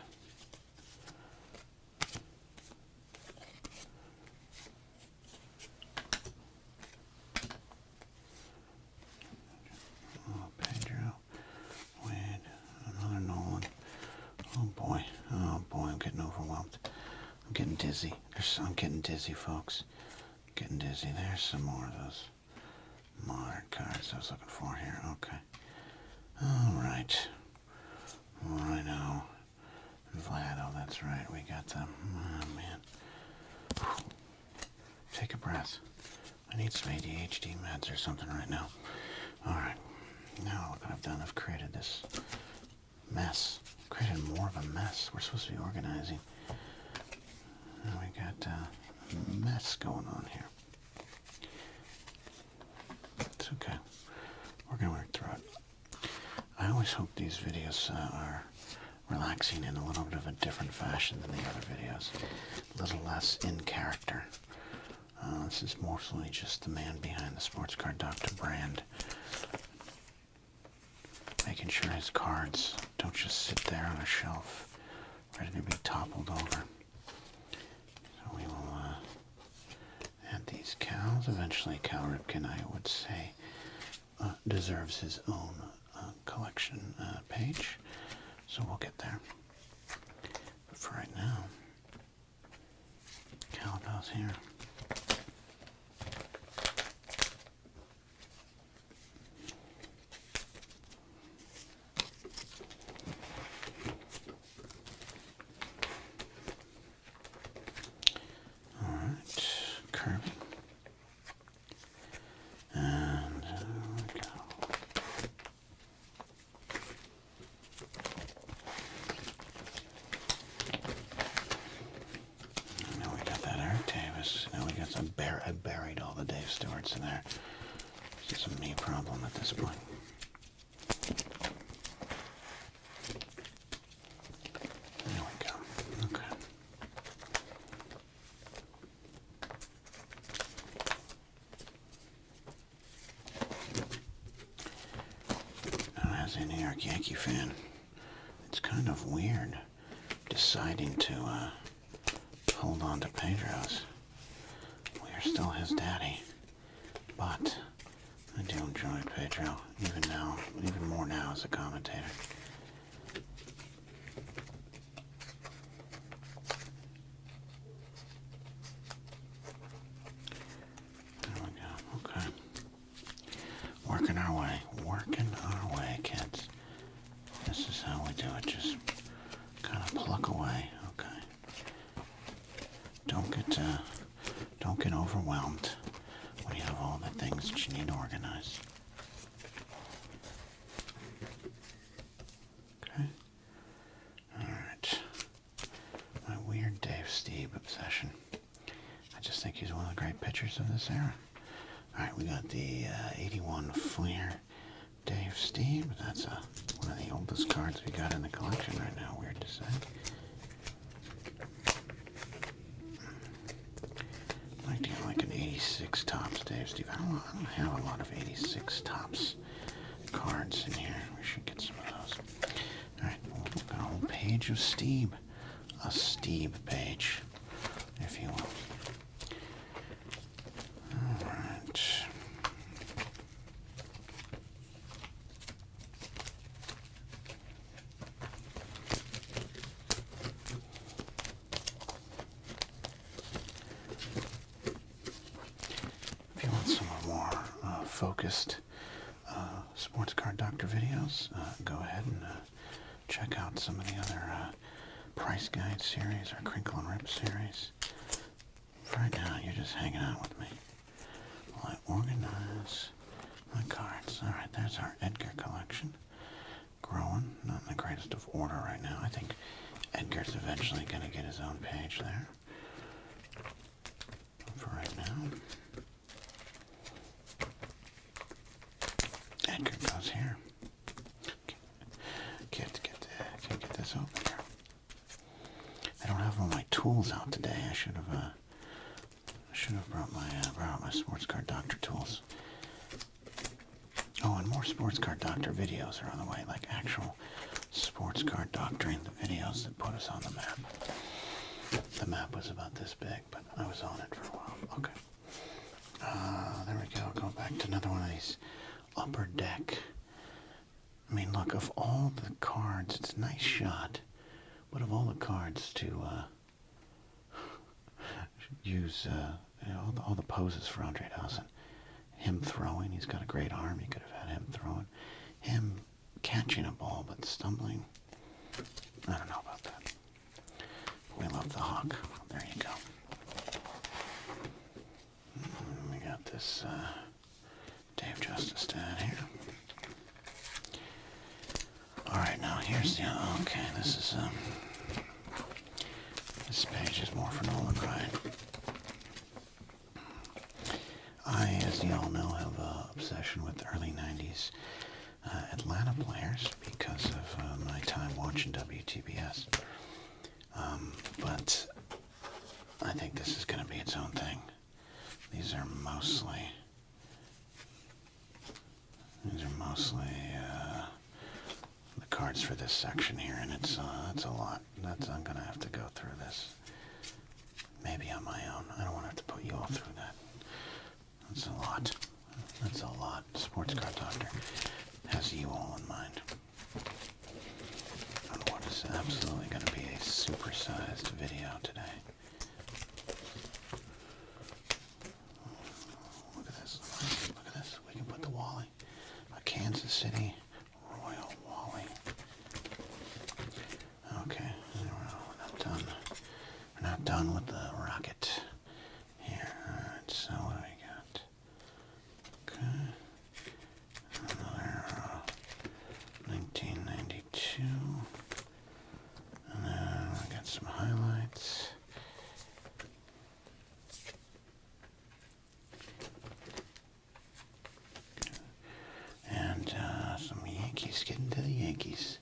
Oh, Pedro. Wade. Another Nolan. Oh boy, I'm getting overwhelmed. I'm getting dizzy. I'm getting dizzy, folks. Getting dizzy. There's some more of those modern cards I was looking for here. Okay. Alright. Rhino. Vlado, that's right. We got them. Oh, man. Whew. Take a breath. I I need some ADHD meds or something right now. Alright, now look what I've done. I've created this mess. Created more of a mess. We're supposed to be organizing. Now we got a mess going on here. It's okay. We're going to work through it. I always hope these videos are relaxing in a little bit of a different fashion than the other videos. A little less in character. This is mostly just the man behind the Sports Card Doctor brand. Making sure his cards don't just sit there on a shelf, ready to be toppled over. So we will add these cows. Eventually Cal Ripken, I would say, deserves his own collection page. So we'll get there. But for right now, Cal goes here. I buried all the Dave Stewarts in there. It's just a me problem at this point. There we go. Okay. Now, as a New York Yankee fan, it's kind of weird deciding to hold on to Pedro's. Still his daddy, but I do enjoy Pedro, even more now as a commentator. There we go, okay. Working our way, kids. This is how we do it, just kind of pluck away, okay. Don't get overwhelmed when you have all the things that you need to organize. Okay. Alright. My weird Dave Stieb obsession. I just think he's one of the great pitchers of this era. Alright, we got the 81 Fleer Dave Stieb. That's one of the oldest cards we got in the collection right now, weird to say. I'd like to get like an 86 Topps Dave Stieb. I don't have a lot of 86 Topps cards in here. We should get some of those. Alright, we've got a whole page of Stieb. A Stieb page, if you will. Alright. If you want some more focused Sports Card Doctor videos, go ahead and check out some of the other Price Guide series or Crinkle and Rip series. For right now, you're just hanging out with me while I organize my cards. Alright, there's our Edgar collection. Growing, not in the greatest of order right now. I think Edgar's eventually going to get his own page there. For right now, Edgar goes here. Can't get this open here. I don't have all my tools out today. I should have brought my Sports Card Doctor tools. Oh, and more Sports Card Doctor videos are on the way, like actual Sports Card Doctoring, the videos that put us on the map. The map was about this big, but I was on it for a while. Okay. There we go. Go back to another one of these Upper Deck. I mean, look, of all the cards, it's a nice shot, but of all the cards to use, all the poses for Andre Dawson, him throwing, he's got a great arm, you could have had him throwing, him catching a ball but stumbling, I don't know about that. We love the hawk. There you go. We got the this Dave Justice down here. Alright, now here's the, okay, this page is more for Nolan Ryan. I, as you all know, have an obsession with the early 90s Atlanta players because of my time watching WTBS. But I think this is going to be its own thing. These are mostly the cards for this section here, and it's a lot. I'm going to have to go through this. Maybe on my own. I don't want to have to put you all through that. That's a lot. That's a lot. Sports Card Doctor has you all in mind. On what is absolutely going to be a supersized video today. Look at this. Look at this. We can put the Wally. A Kansas City Royal Wally. Okay. We're not done. We're not done with the rocket here. Alright, so what do we got? Okay. Another 1992. And then we got some highlights. And some Yankees, getting to the Yankees,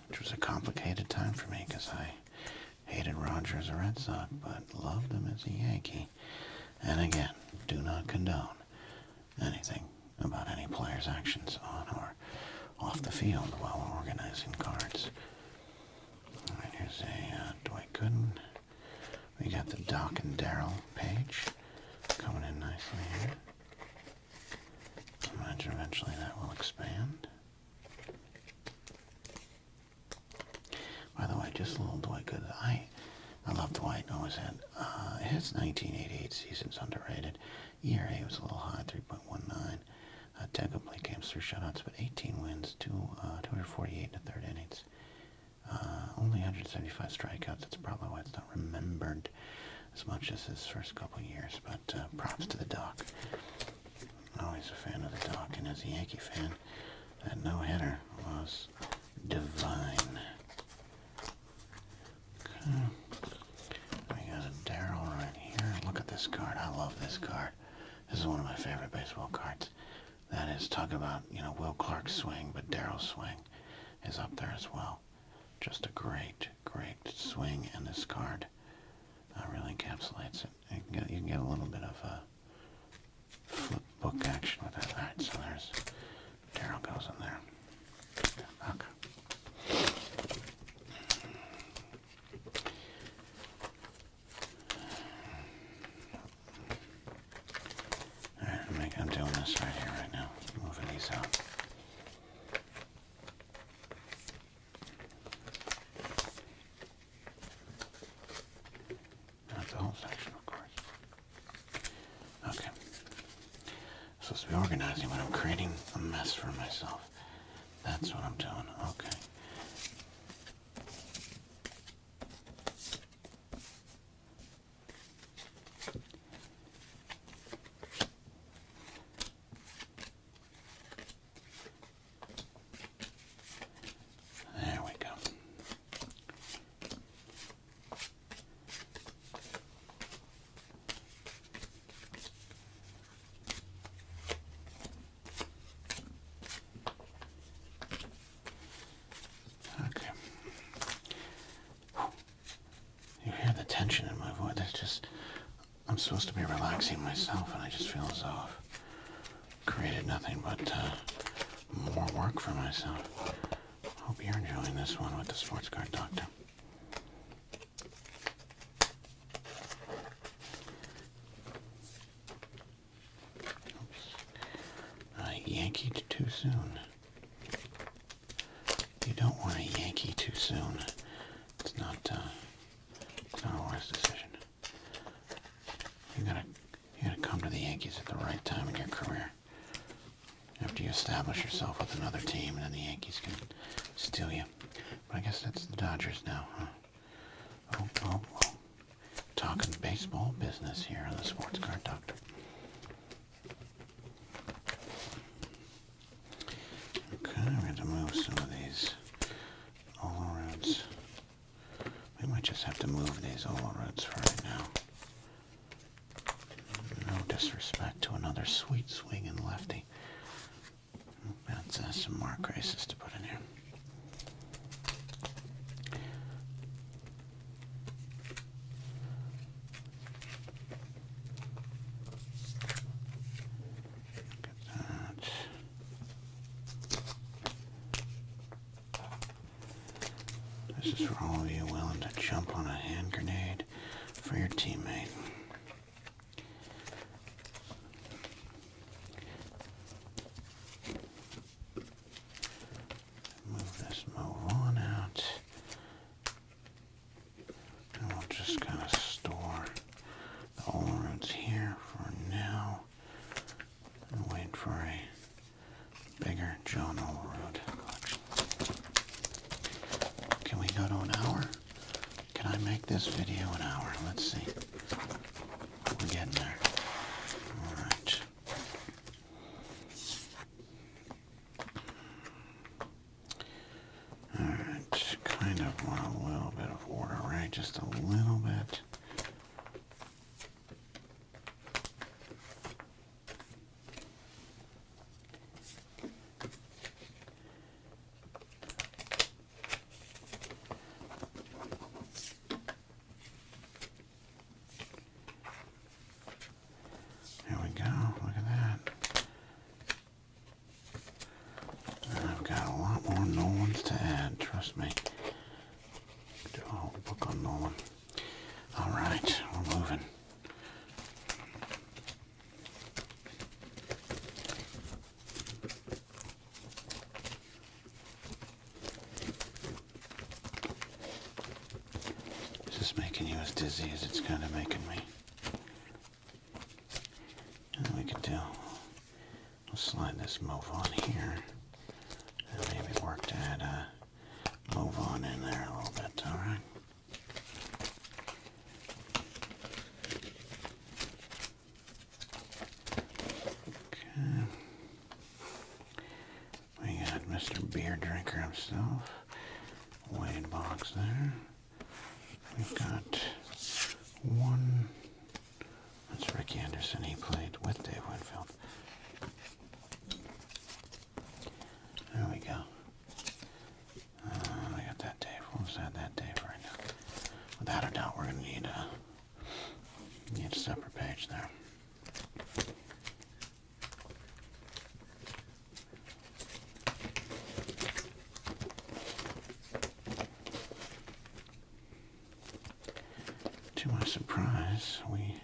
which was a complicated time for me because I hated Roger as a Red Sox, but loved him as a Yankee. And again, do not condone anything about any player's actions on or off the field while we're organizing cards. Alright, here's a Dwight Gooden. We got the Doc and Darryl page coming in nicely here. I imagine eventually that will expand. By the way, just a little Dwight Gooden. I love Dwight, always had. His 1988 season's underrated. ERA was a little high, 3.19. Technically came through shutouts, but 18 wins, 248 in the third innings. Only 175 strikeouts. That's probably why it's not remembered as much as his first couple of years, but props to the Doc. Always a fan of the Doc, and as a Yankee fan, that no-hitter was divine. Okay. We got a Darryl right here. Look at this card. I love this card. This is one of my favorite baseball cards. That is, talk about, Will Clark's swing, but Darryl's swing is up there as well. Just a great, great swing, and this card really encapsulates it. You can get a little bit of flip book action with that. Alright, so there's Darryl goes in there. Okay. Alright, I'm doing this right here, right now. Moving these out. Not the whole section, of course. Okay. I'm supposed to be organizing, but I'm creating a mess for myself. That's what I'm doing. Okay. There we go. Okay. You hear the tension in my voice. There's just, I'm supposed to be relaxing myself, and I just feel as though I've created nothing but more work for myself. Hope you're enjoying this one with the Sports Card Doctor. Yankee too soon. You don't want a Yankee too soon. It's not a wise decision. You gotta come to the Yankees at the right time in your career. After you establish yourself with another team, and then the Yankees can steal you. But I guess that's the Dodgers now, huh? Oh. Talking baseball business here on the Sports Card Doctor. solo roots for right now. No disrespect to another sweet swinging lefty. That's some more graces to put in here. This is for all of you willing to jump on a hand grenade for your teammate. Move this mauve on out. And we'll just kind of store the old roots here for now. And wait for a bigger John Olerud collection. Can we go to an hour? Can I make this video an hour? Let's see. We're getting there. Alright. Alright. Kind of want a little bit of order, right? Just a little bit. There we go. Look at that. And I've got a lot more Nolans to add. Trust me. Do a whole book on Nolan. All right, we're moving. Is this making you as dizzy as it's kind of making me? And we could do, we'll slide this mauve on here, and maybe work to add mauve on in there a little bit, alright? Okay. We got Mr. Beer Drinker himself, Wade Boggs there. We've got one. That's Ricky Anderson. He played with Dave Winfield. There we go. I got that Dave. We'll just add that Dave right now. Without a doubt, we're going to need a separate page there. To my surprise, we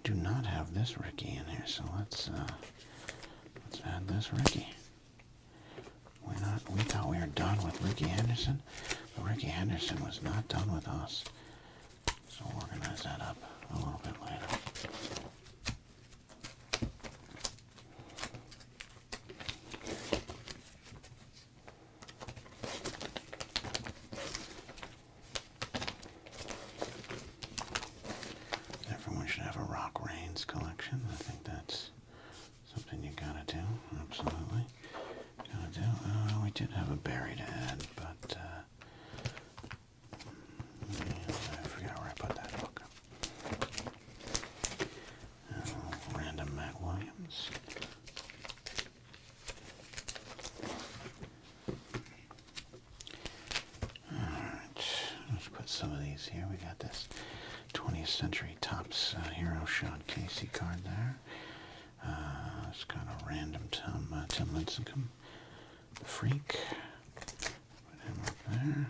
do not have this Ricky in here, so let's add this Ricky. We thought we were done with Ricky Henderson, but Ricky Henderson was not done with us. So we'll organize that up a little bit later. Everyone should have a Rock Rains collection. I think that's something you gotta do. Absolutely. Gotta do. We did have a berry to add, but I forgot where I put that book. Random Matt Williams. Alright, let's put some of these here. We got this 20th Century Topps Hero Sean Casey card there. It's kind of random Tim Lincecum. The Freak. Put him up there.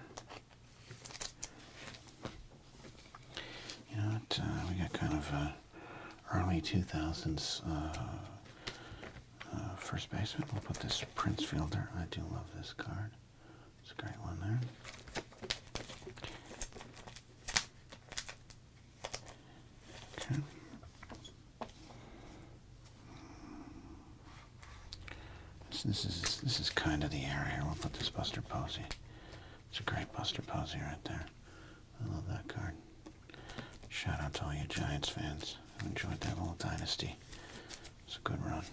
You know what? We got kind of early 2000s first baseman. We'll put this Prince Fielder. I do love this card. It's a great one there. Okay. This is kind of the area here. We'll put this Buster Posey. It's a great Buster Posey right there. I love that card. Shout out to all you Giants fans who enjoyed that little dynasty. It's a good run.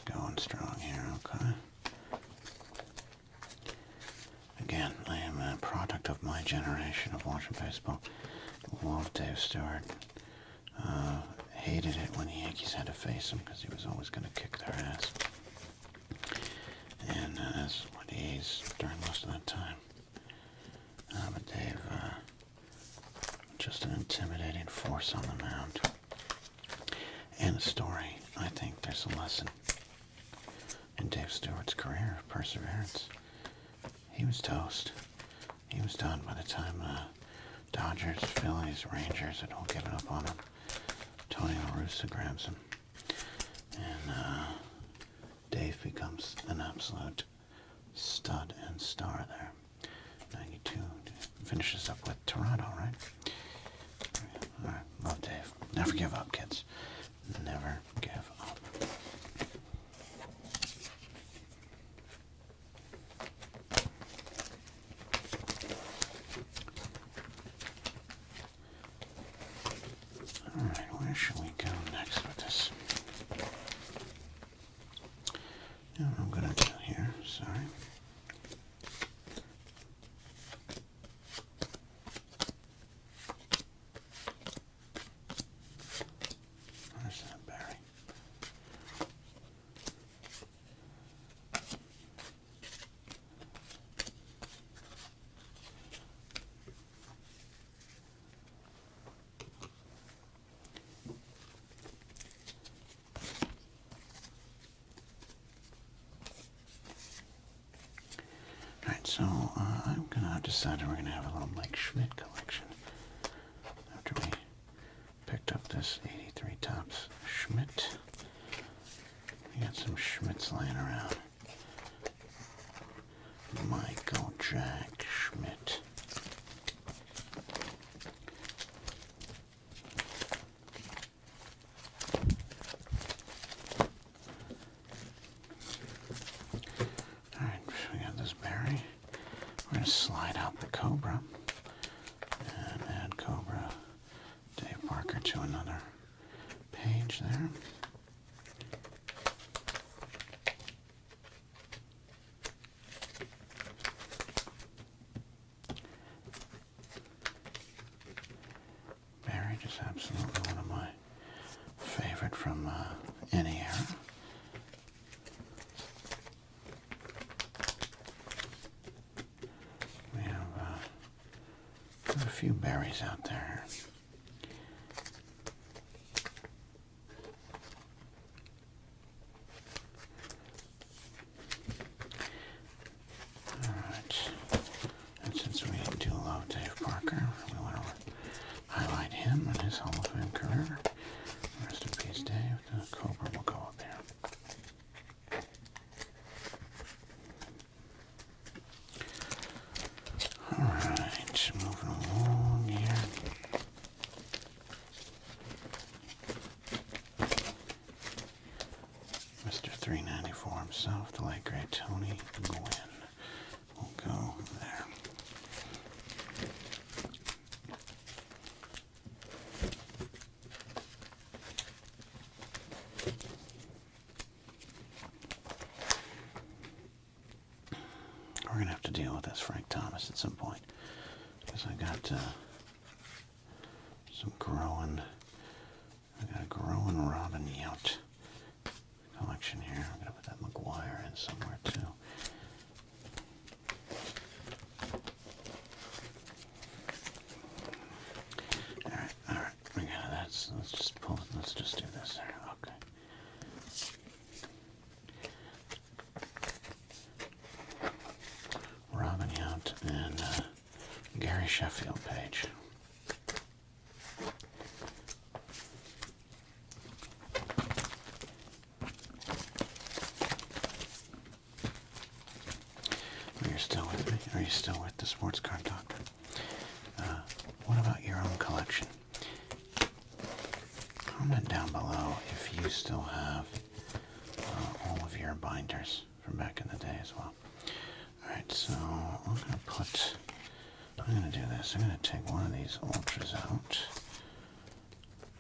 just going strong here, okay? Again, I am a product of my generation of watching baseball. Loved Dave Stewart. Hated it when the Yankees had to face him because he was always going to kick their ass. And as were the A's during most of that time. But Dave, just an intimidating force on the mound. And a story. I think there's a lesson in Dave Stewart's career of perseverance. He was toast. He was done by the time Dodgers, Phillies, Rangers had all given up on him. Tony La Russa grabs him. And Dave becomes an absolute stud and star there. 92. Finishes up with Toronto, right? All right, love Dave. Never give up, kids. Never give up. All right, where should we go next with this? You know what I'm going to do here, sorry. Where's that berry? Alright, so I'm gonna decide we're gonna have a little Mike Schmidt collection. After we picked up this 83 Topps Schmidt. We got some Schmidts laying around. Michael Jack Schmidt. Alright, we got this berry. We're going to slide out the Cobra and add Cobra Dave Parker to another page there. Barry, just absolutely one of my favorite from any era. We have a few berries out there. Alright, and since we do love Dave Parker, we want to highlight him and his Hall of Fame career. Rest in peace, Dave. The Cobra will go up here. Alright, moving along here. Mr. 394 himself, the late great Tony Gwynn, will go there. We're going to have to deal with this Frank Thomas at some point, because I got some growing, I got a growing Robin Yount collection here. I'm going to put that McGuire in somewhere too. Alright, we got that. So let's just do this there, okay. Robin Yount and Gary Sheffield page. Are you still with me? Are you still with the Sports Card Doctor? What about your own collection? Comment down below if you still have all of your binders from back in the day as well. Alright, so I'm going to do this. I'm going to take one of these ultras out.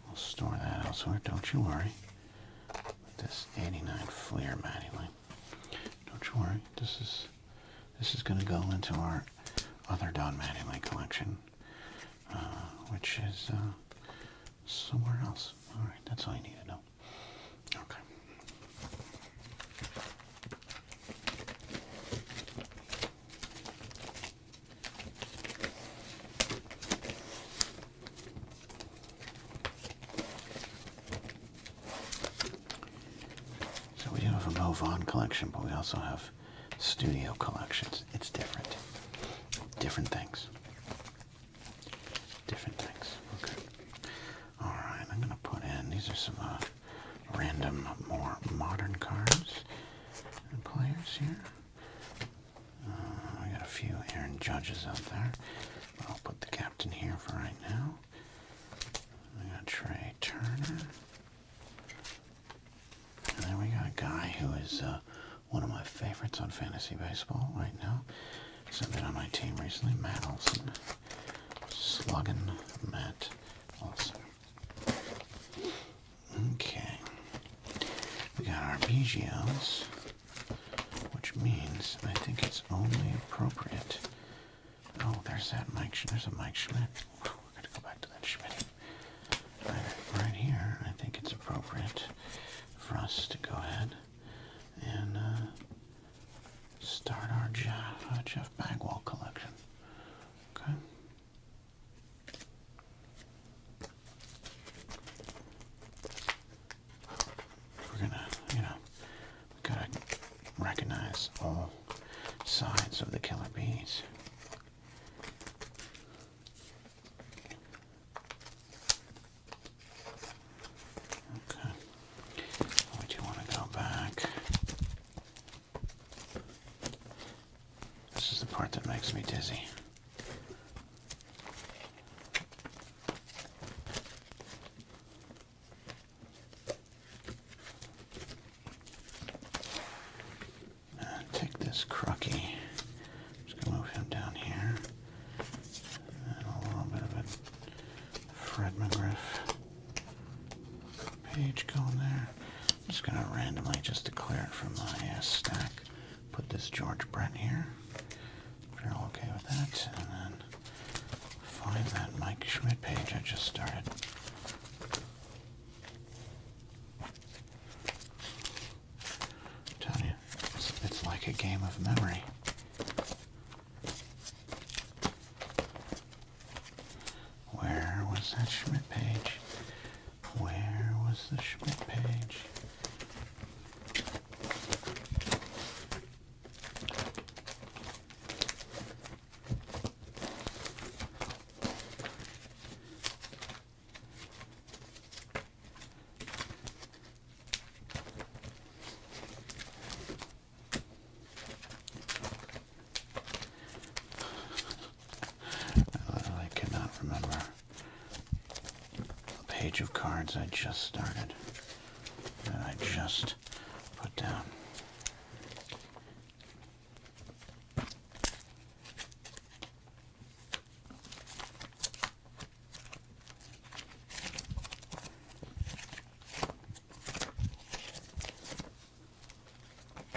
I'll store that elsewhere, don't you worry. Put this 89 Fleer Mattingly. Don't you worry, this is going to go into our other Don Mattingly collection, which is somewhere else. All right, that's all you need to know. Okay. So we have a Vaughn collection, but we also have studio collections. It's different. Different things. Different things. Okay. All right, I'm going to put in, these are some random, more modern cards and players here. I got a few Aaron Judges out there. I'll put the captain here for right now. I got Trey Turner. And then we got a guy who is one of my favorites on fantasy baseball right now. He's been on my team recently, Matt Olson. Sluggin' Matt Olson. Okay. We got our Bigios, which means I think it's only appropriate. Oh, there's that Mike. There's a Mike Schmidt. We're going to go back to that Schmidt. Right here, I think it's appropriate for us to go ahead and start our Jeff Bagwell collection. Okay. We're gonna, we gotta recognize all sides of the killer bees. Okay. We do want to go back. This is the part that makes me dizzy. Take this Crucky. I'm just going to move him down here. And a little bit of a Fred McGriff page going there. I'm just going to randomly just declare it from my stack. Put this George Brett here. If you're all okay with that. And then find that Mike Schmidt page I just started. I'm telling you, it's like a game of memory. Where was that Schmidt page? Where was the Schmidt page? Of cards I just started, that I just put down.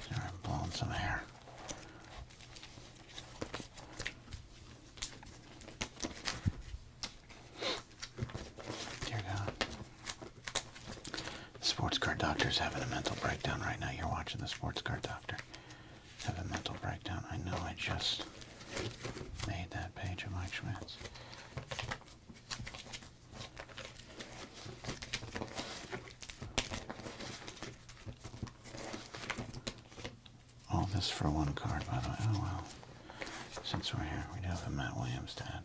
Sorry, I'm blowing some air. Sports Card Doctor's having a mental breakdown right now. You're watching the Sports Card Doctor have a mental breakdown. I know I just made that page of Mike Schmidt's. All this for one card, by the way. Oh well. Since we're here, we do have a Matt Williams to add.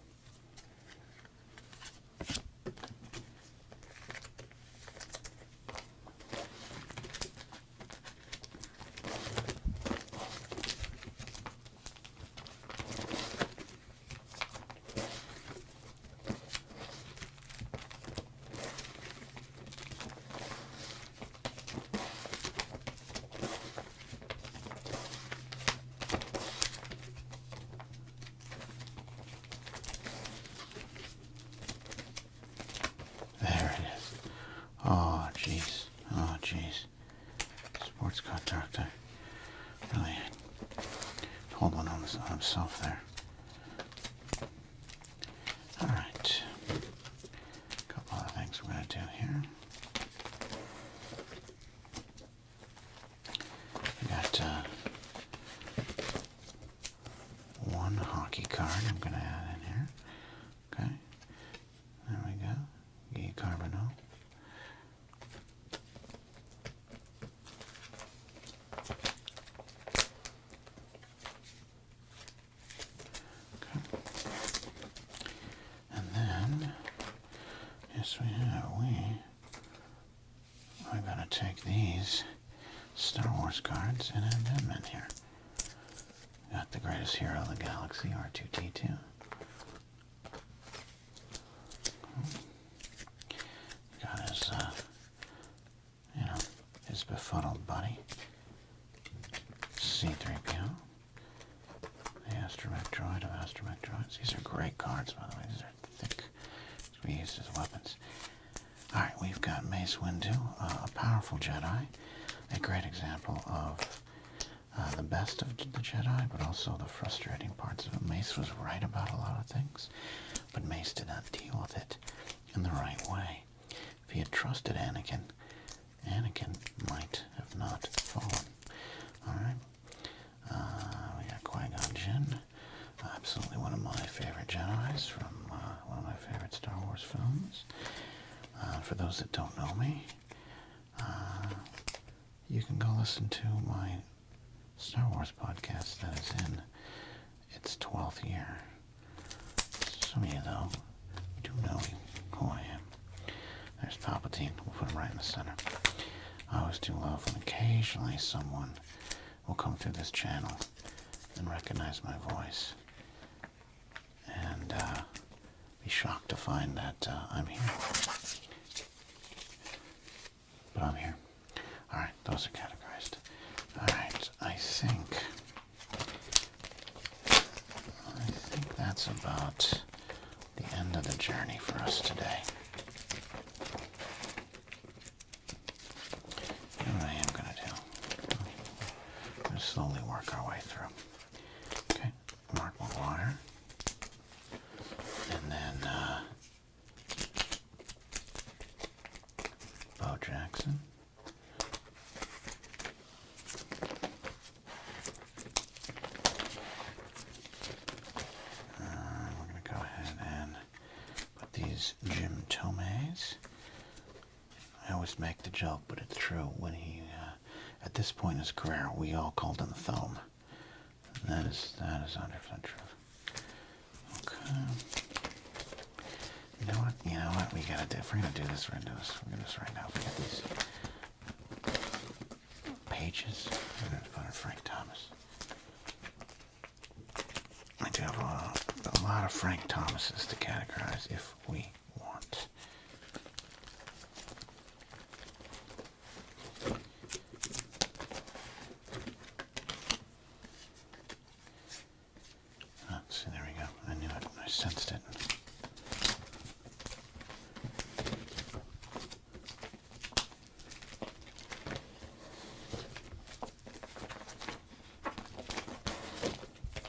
himself there. Alright. A couple other things we're going to do here. We got one hockey card I'm going to add in here. Okay. There we go. Guy Carbonneau. Yes, we're going to take these Star Wars cards and add them in here. Got the greatest hero of the galaxy, R2-D2. Got his, his befuddled buddy, C-3PO. The astromech droid of astromech droids. These are great cards, by the way. These are thick. We used as weapons. Alright, we've got Mace Windu, a powerful Jedi, a great example of the best of the Jedi, but also the frustrating parts of it. Mace was right about a lot of things, but Mace did not deal with it in the right way. If he had trusted Anakin, Anakin might have not fallen. Alright, we got Qui-Gon Jinn, absolutely one of my favorite Jedis from one of my favorite Star Wars films. For those that don't know me, you can go listen to my Star Wars podcast that is in its 12th year. Some of you, though, do know who I am. There's Palpatine. We'll put him right in the center. I always do love when occasionally someone will come through this channel and recognize my voice and be shocked to find that I'm here. But I'm here. Alright, those are categorized. Alright, I think that's about the end of the journey for us today. You know what I am going to do? I'm going to slowly work our way through. Okay, Mark McGuire. And then Bo Jackson. We're going to go ahead and put these Jim Tomes. I always make the joke, but it's true. When he, at this point in his career, we all called him Thome. And that is 100% true. Okay. You know what? We gotta do. If we're gonna do this, we're gonna do this right now. If we get these pages, we're gonna put in Frank Thomas. I do have a lot of Frank Thomases to categorize if we want. Oh, see, there we go. I knew it. I sensed it.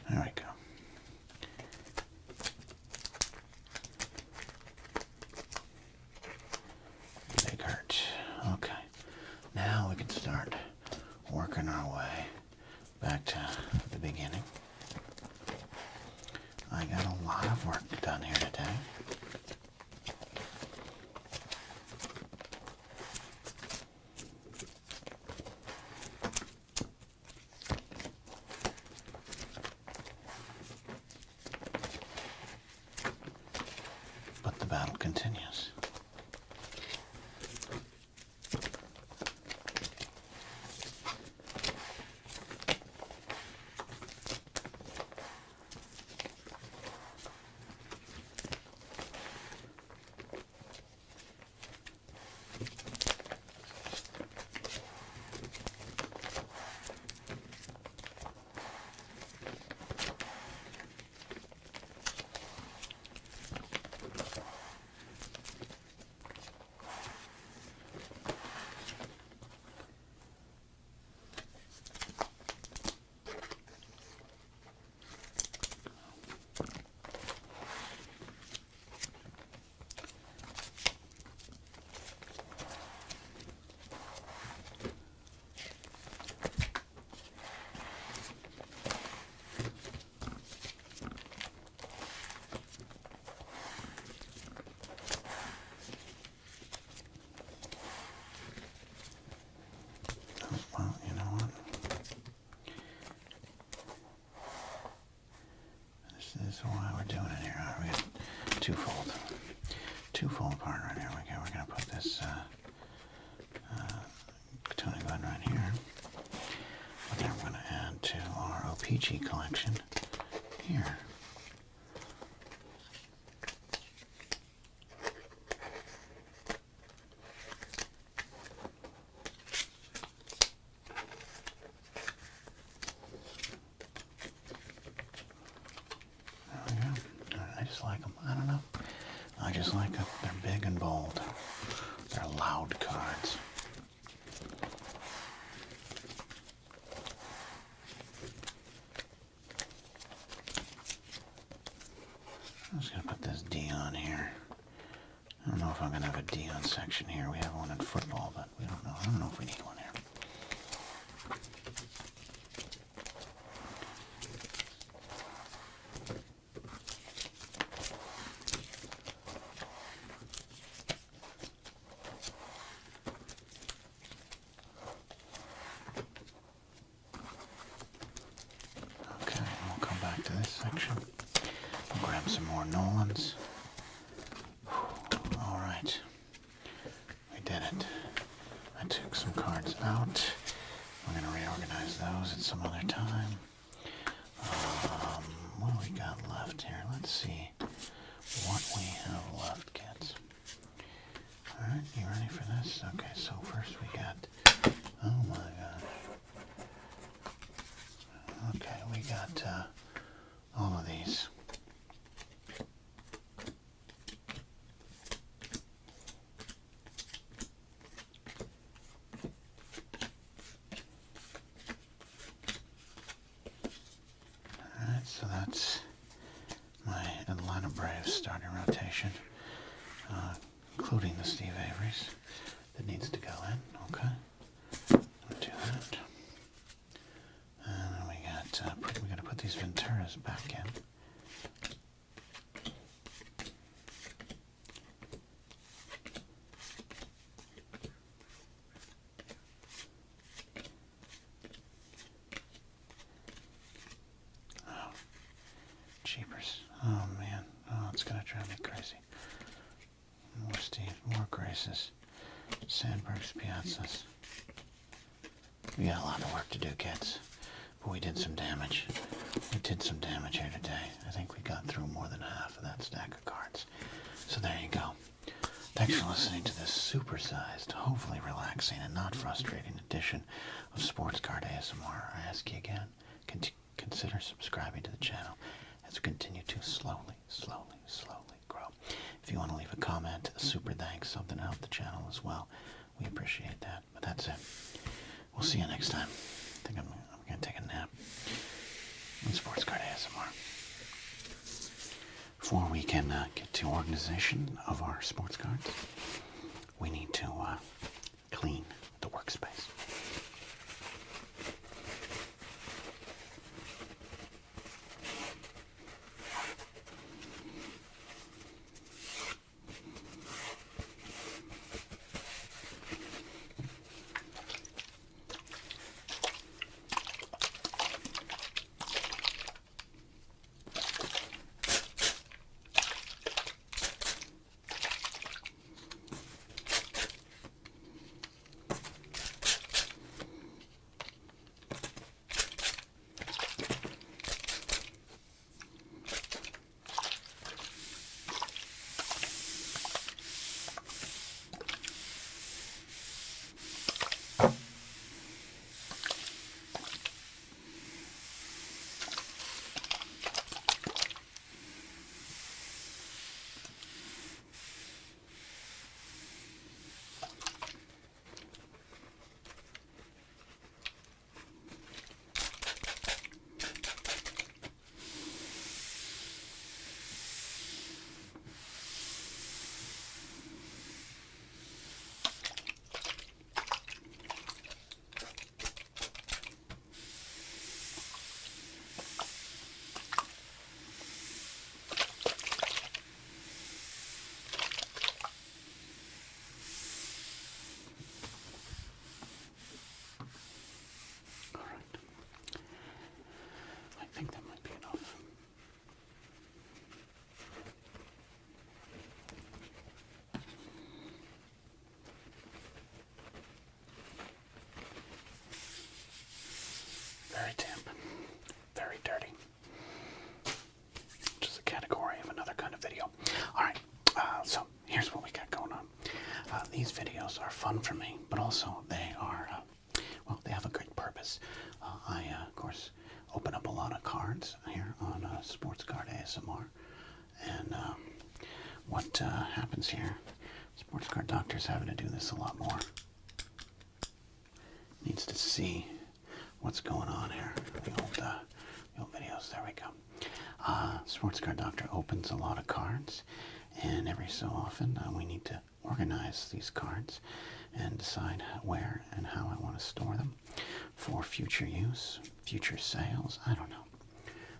There we go. Big hurt. Okay. Now we can start working our way back to the beginning. I got a lot of work done here today. But the battle continues. this is why we're doing it here. All right, we got twofold part right here. Okay, we're going to put this toning gun right here. But then we're going to add to our OPG collection here. I just like them. I don't know. I just like them. They're big and bold. They're loud cards. I'm just going to put this D on here. I don't know if I'm going to have a D on section here. We have one in football, but we don't know. I don't know if we need one here. Okay, we'll come back to this section. We'll grab some more Nolans. All right, we did it. I took some cards out. We're going to reorganize those at some other time. What do we got left here? Let's see what we have left, kids. All right, you ready for this? Okay, so first we got, oh my gosh. Okay, we got all of these. Alright, so that's my Atlanta Braves starting rotation, including the Steve Averys that needs to go in. Okay, we'll do that. And then we got to put these Venturas back in. Oh, cheapers. Oh man, oh, it's gonna drive me crazy. More Steve, more Graces, Sandberg's, Piazzas. We got a lot of work to do, kids. But we did some damage. We did some damage here today. I think we got through more than half of that stack of cards. So there you go. Thanks for listening to this supersized, hopefully relaxing and not frustrating edition of Sports Card ASMR. I ask you again, consider subscribing to the channel as we continue to slowly grow. If you want to leave a comment, a super thanks, something to help the channel as well, we appreciate that. But that's it. We'll see you next time. I think I'm going to take a nap on Sports Card ASMR. Before we can get to organization of our sports cards, we need to clean the workspace. very damp, very dirty. Which is a category of another kind of video. Alright, so here's what we got going on. These videos are fun for me, but also they are, well, they have a great purpose. I, of course, open up a lot of cards here on Sports Card ASMR. And what happens here, Sports Card Doctor's having to do this a lot more. Needs to see what's going on here. The old videos, there we go. Sports Card Doctor opens a lot of cards, and every so often we need to organize these cards and decide where and how I want to store them for future use, future sales, I don't know.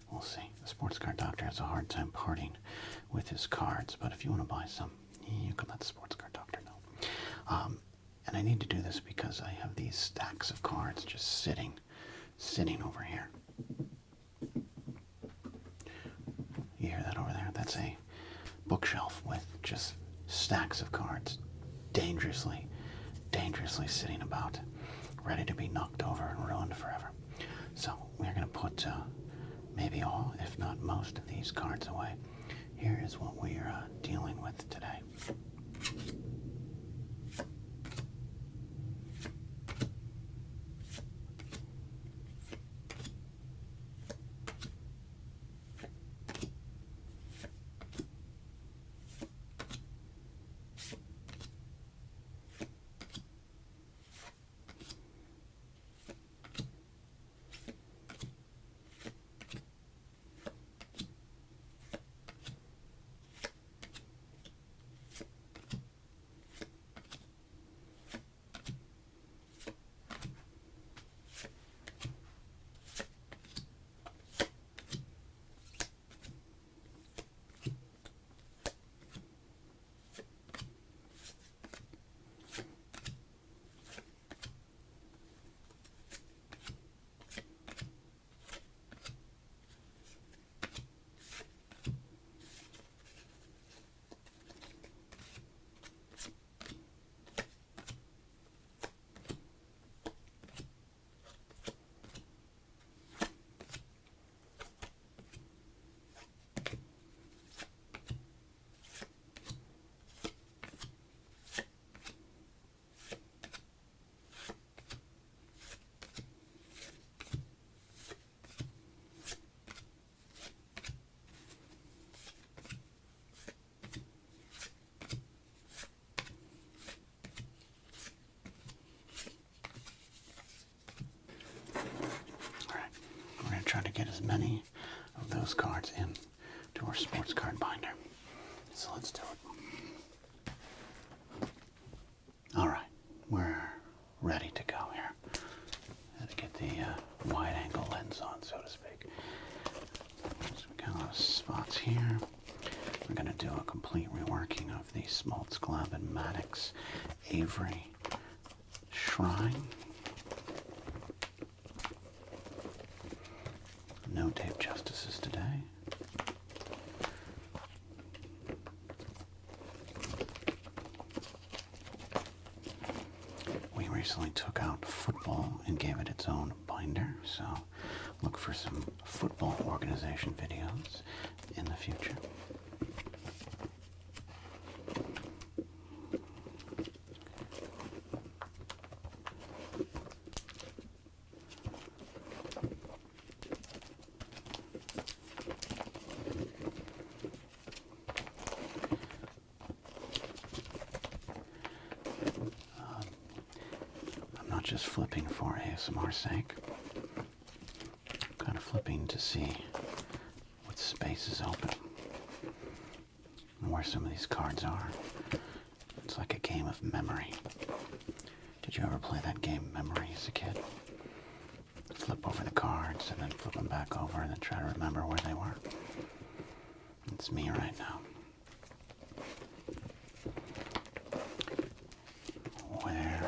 We'll see. The Sports Card Doctor has a hard time parting with his cards, but if you want to buy some, you can let the Sports Card Doctor know. And I need to do this because I have these stacks of cards just sitting over here. You hear that over there? That's a bookshelf with just stacks of cards dangerously sitting about, ready to be knocked over and ruined forever. So we're going to put maybe all, if not most, of these cards away. Here is what we're dealing with today. Try to get as many of those cards in to our sports card binder. So let's do it. All right, we're ready to go here. Let's get the wide-angle lens on, so to speak. So we got a lot of spots here. We're going to do a complete reworking of the Schmaltz Glab and Maddox Avery Shrine. No tape justices today. We recently took out football and gave it its own binder, so look for some football organization videos in the future. Just flipping for ASMR's sake. Kind of flipping to see what space is open and where some of these cards are. It's like a game of memory. Did you ever play that game, Memory, as a kid? Flip over the cards and then flip them back over and then try to remember where they were. It's me right now. Where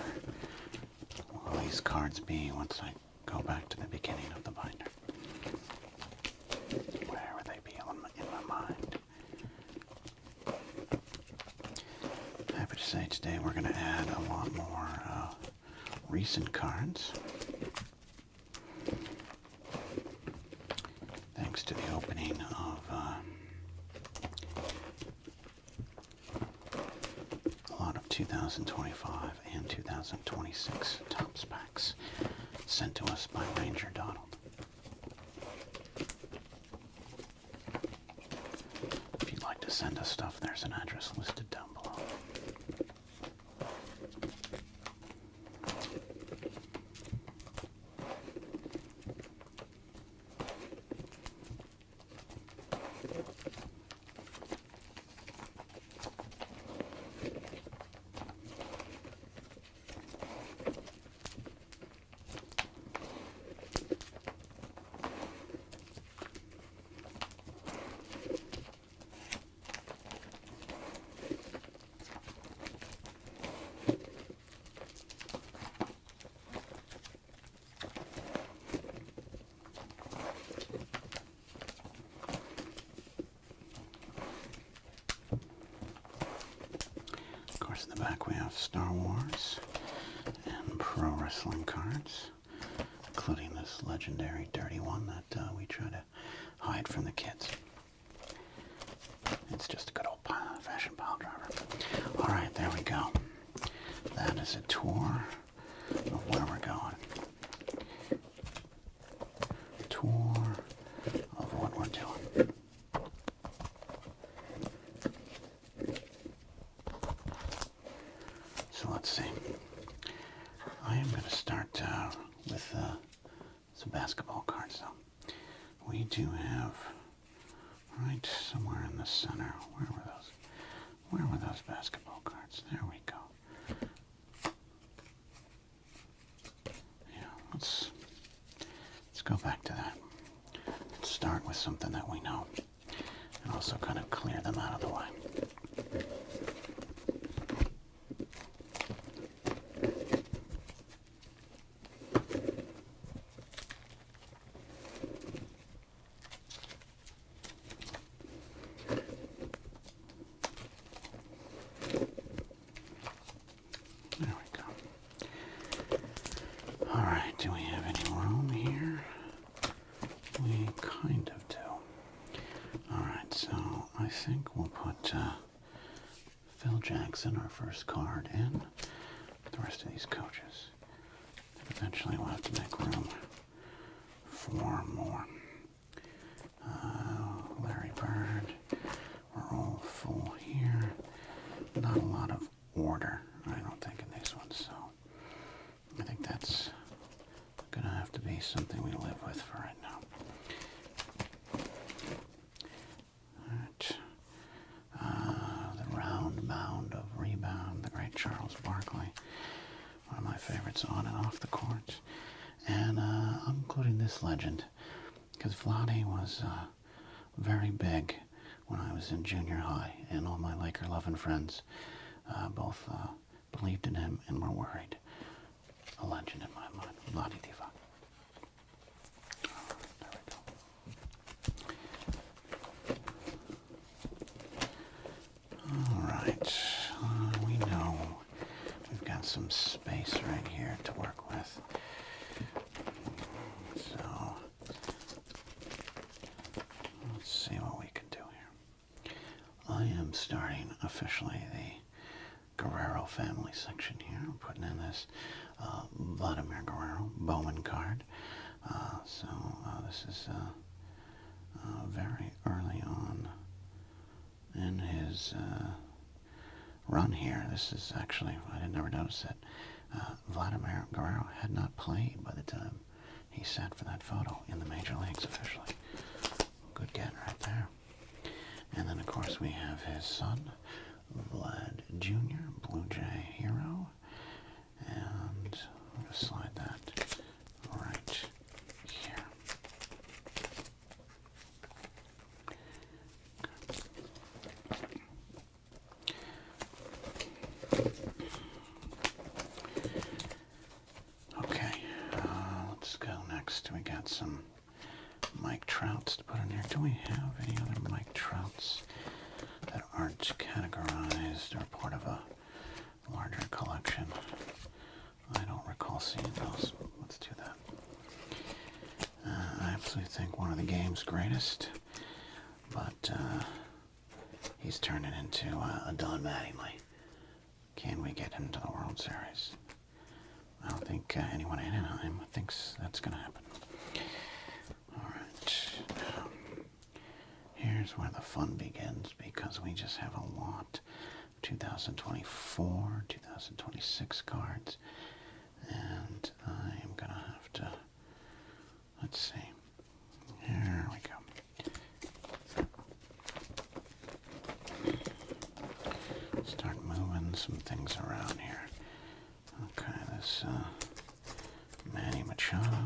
will these cards be once I go back to the beginning of the binder? Where would they be in my mind? Happy to say today we're going to add a lot more recent cards. 2025 and 2026 Topps packs sent to us by Ranger Donald. If you'd like to send us stuff, there's an address listed down below. In the back we have Star Wars and pro wrestling cards, including this legendary dirty one that we try to hide from the kids. It's just a good old-fashioned pile driver. Alright, there we go. That is a tour of where we're going. Tour of what we're doing. So let's see. I am going to start with some basketball cards, though. We do have, right somewhere in the center, where were those? Where were those basketball cards? There we go. Yeah, let's go back to that. Let's start with something that we know, and also kind of clear them out of the way. Alright, do we have any room here? We kind of do. Alright, so I think we'll put Phil Jackson, our first card, in. The rest of these coaches. Eventually we'll have to make room for more. Larry Bird. We're all full here. Not a lot of order, I don't think, in these ones, so I think that's gonna have to be something we live with for right now. Alright. The round mound of rebound, the great Charles Barkley. One of my favorites on and off the court. And I'm including this legend because Vlade was very big when I was in junior high, and all my Laker-loving friends both believed in him and were worried. A legend in my mind, Vlade Divac. There we go. Alright, we know we've got some space right here to work with. So, let's see what we can do here. I am starting officially the Guerrero family section here. I'm putting in this Vladimir Guerrero Bowman card. This is very early on in his run here. This is actually, I didn't ever notice it. Vladimir Guerrero had not played by the time he sat for that photo in the major leagues officially. Good get right there. And then of course we have his son, Vlad Jr., Blue Jay hero. And I'm going to slide that right here. Okay, let's go next. We got some Mike Trouts to put in here. Do we have any other Mike Trouts that aren't categorized or part of a larger collection? I don't recall seeing those. Let's do that. I absolutely think one of the game's greatest, but he's turning into a Don Mattingly. Can we get into the World Series? I don't think anyone in Anaheim thinks that's going to happen. All right. Here's where the fun begins, because we just have a lot of 2024, 2026 cards. And I am going to have to, let's see. Here we go. Start moving some things around here. Okay, this Manny Machado.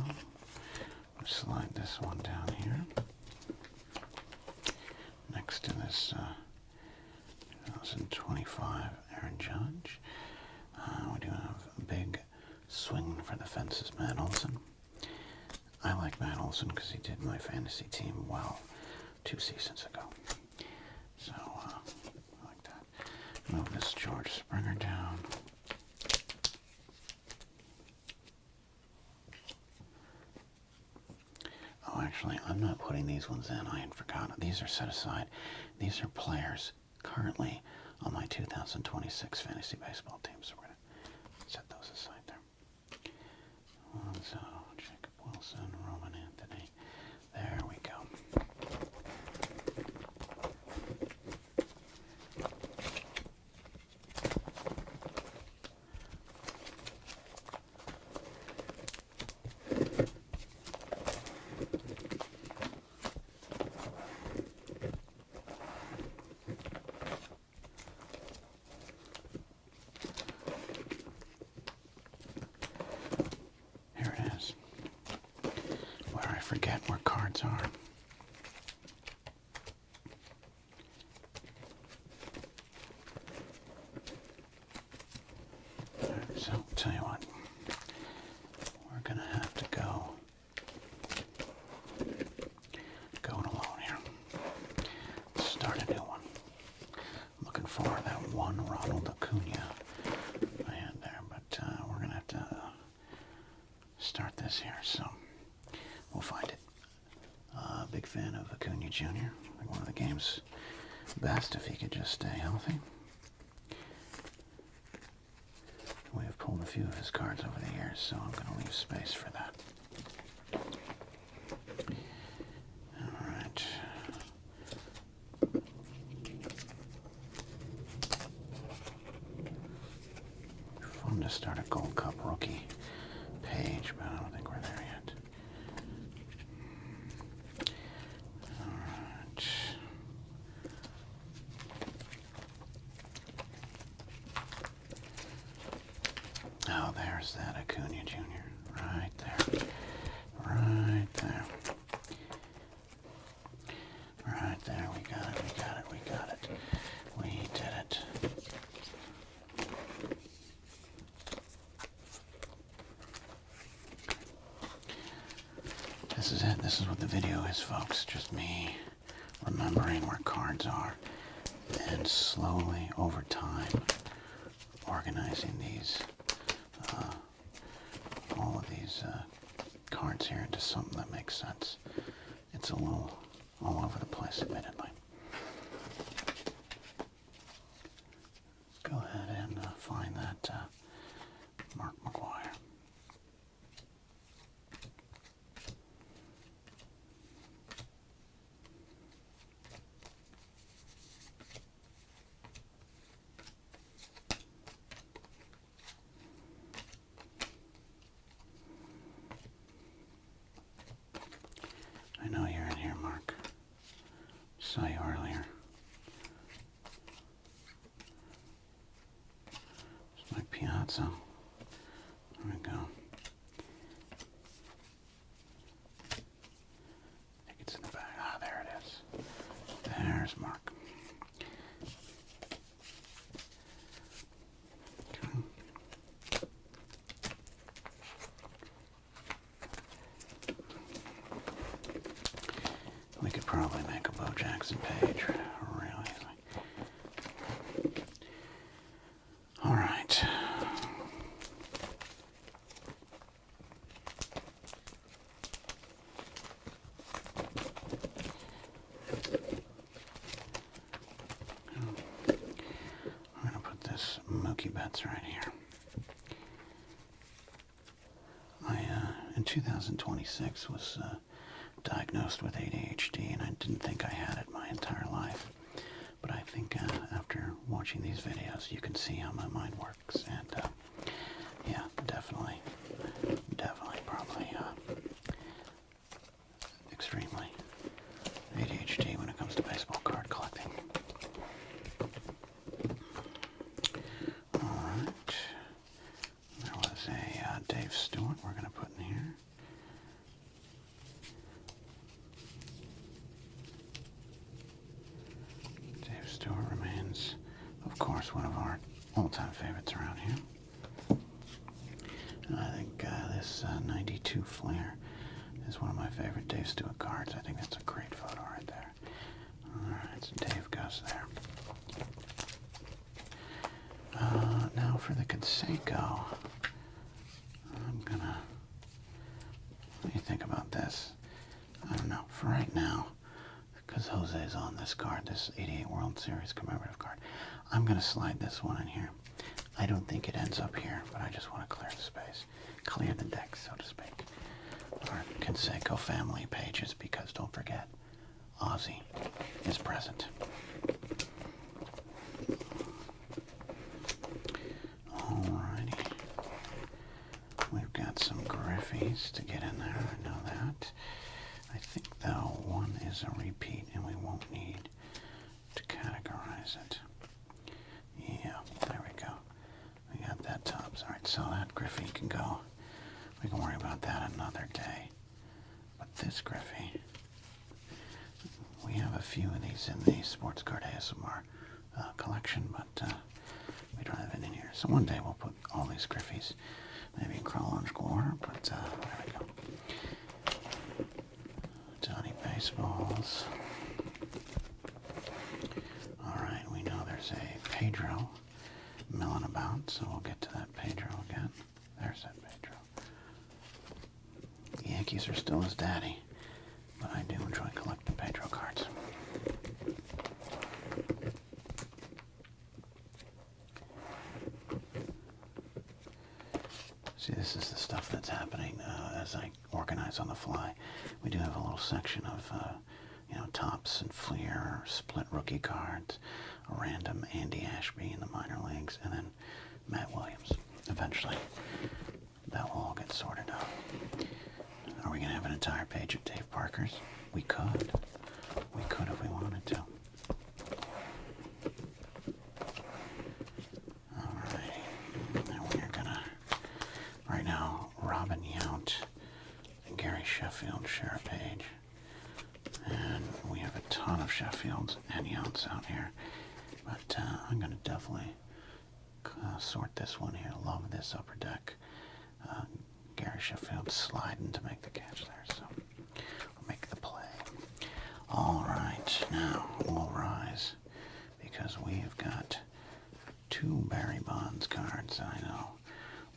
We'll slide this one down here. Next to this 2025 Aaron Judge. We do have a big swing for the fences, Matt Olson. I like Matt Olson because he did my fantasy team well 2 seasons ago. So, I like that. Move this George Springer down. Oh, actually, I'm not putting these ones in. I had forgotten. These are set aside. These are players currently on my 2026 fantasy baseball team. So we're going to set those aside there. So, Jacob Wilson, Roman Anthony. There we go. Forget where cards are. So, tell you what, we're gonna have to go it alone here. Let's start a new one. I'm looking for that one Ronald Acuna I had there, but we're gonna have to start this here. So. We'll find it. Big fan of Acuna Jr. I think one of the game's best if he could just stay healthy. We have pulled a few of his cards over the years, so I'm going to leave space for that. All right. Fun to start a Gold Cup rookie page, but I don't think we're there yet. Oh, there's that Acuna Jr. Right there. Right there. Right there. We got it. We got it. We got it. We did it. This is it. This is what the video is, folks. Just me remembering where cards are and slowly over time organizing these all of these cards here into something that makes sense. It's a little all over the place, admittedly. Go ahead and find that Mark McGuire. I know you're in here, Mark. Saw you earlier. It's my Piazza. There we go. I think it's in the back. Ah, there it is. There's Mark. Okay. We could probably make a Bo Jackson page really easily. All right. I'm going to put this Mookie rookie bets right here. In 2026 was diagnosed with ADHD, and I didn't think I had it my entire life. But I think after watching these videos, you can see how my mind works, and yeah, definitely, probably extremely ADHD when it comes to baseball card collecting. All right, there was a Dave Stewart we're going to put in here. Dave Stewart remains, of course, one of our all-time favorites around here. And I think this 92 Flair is one of my favorite Dave Stewart cards. I think that's a great photo right there. Alright, so Dave goes there. Now for the Conseco, I'm gonna... What do you think about this? I don't know. For right now, because Jose's on this card, this 88 World Series commemorative card, I'm gonna slide this one in here. I don't think it ends up here, but I just want to clear the space. Clear the deck, so to speak. Our Conseco family pages, because don't forget, Ozzy is present. Alrighty. We've got some Griffies to get in there, I know that. I think, though, one is a repeat, and we won't need to categorize it. Yeah, there we go. We got that tops. Alright, so that Griffey can go. We can worry about that another day. But this Griffey, we have a few of these in the Sports Card ASMR collection, but we don't have any in here. So one day we'll put all these Griffies maybe in chronological order, but there we go. Johnny Baseballs. Alright, we know there's a Pedro milling about, so we'll get to that Pedro again. There's that Pedro. The Yankees are still his daddy, but I do enjoy collecting Pedro cards. See, this is the stuff that's happening as I organize on the fly. We do have a little section of Topps and Fleer, split rookie cards, a random Andy Ashby in the minor leagues, and then Matt Williams. Eventually, that will all get sorted out. Are we going to have an entire page of Dave Parker's? We could. We could if we wanted to. Alright. Now we're going to... Right now, Robin Yount and Gary Sheffield share a page. And we have a ton of Sheffields and Younts out here. But I'm going to definitely sort this one here. Love this upper deck. Gary Sheffield sliding to make the catch there. So we'll make the play. Alright, now we'll rise. Because we have got two Barry Bonds cards that I know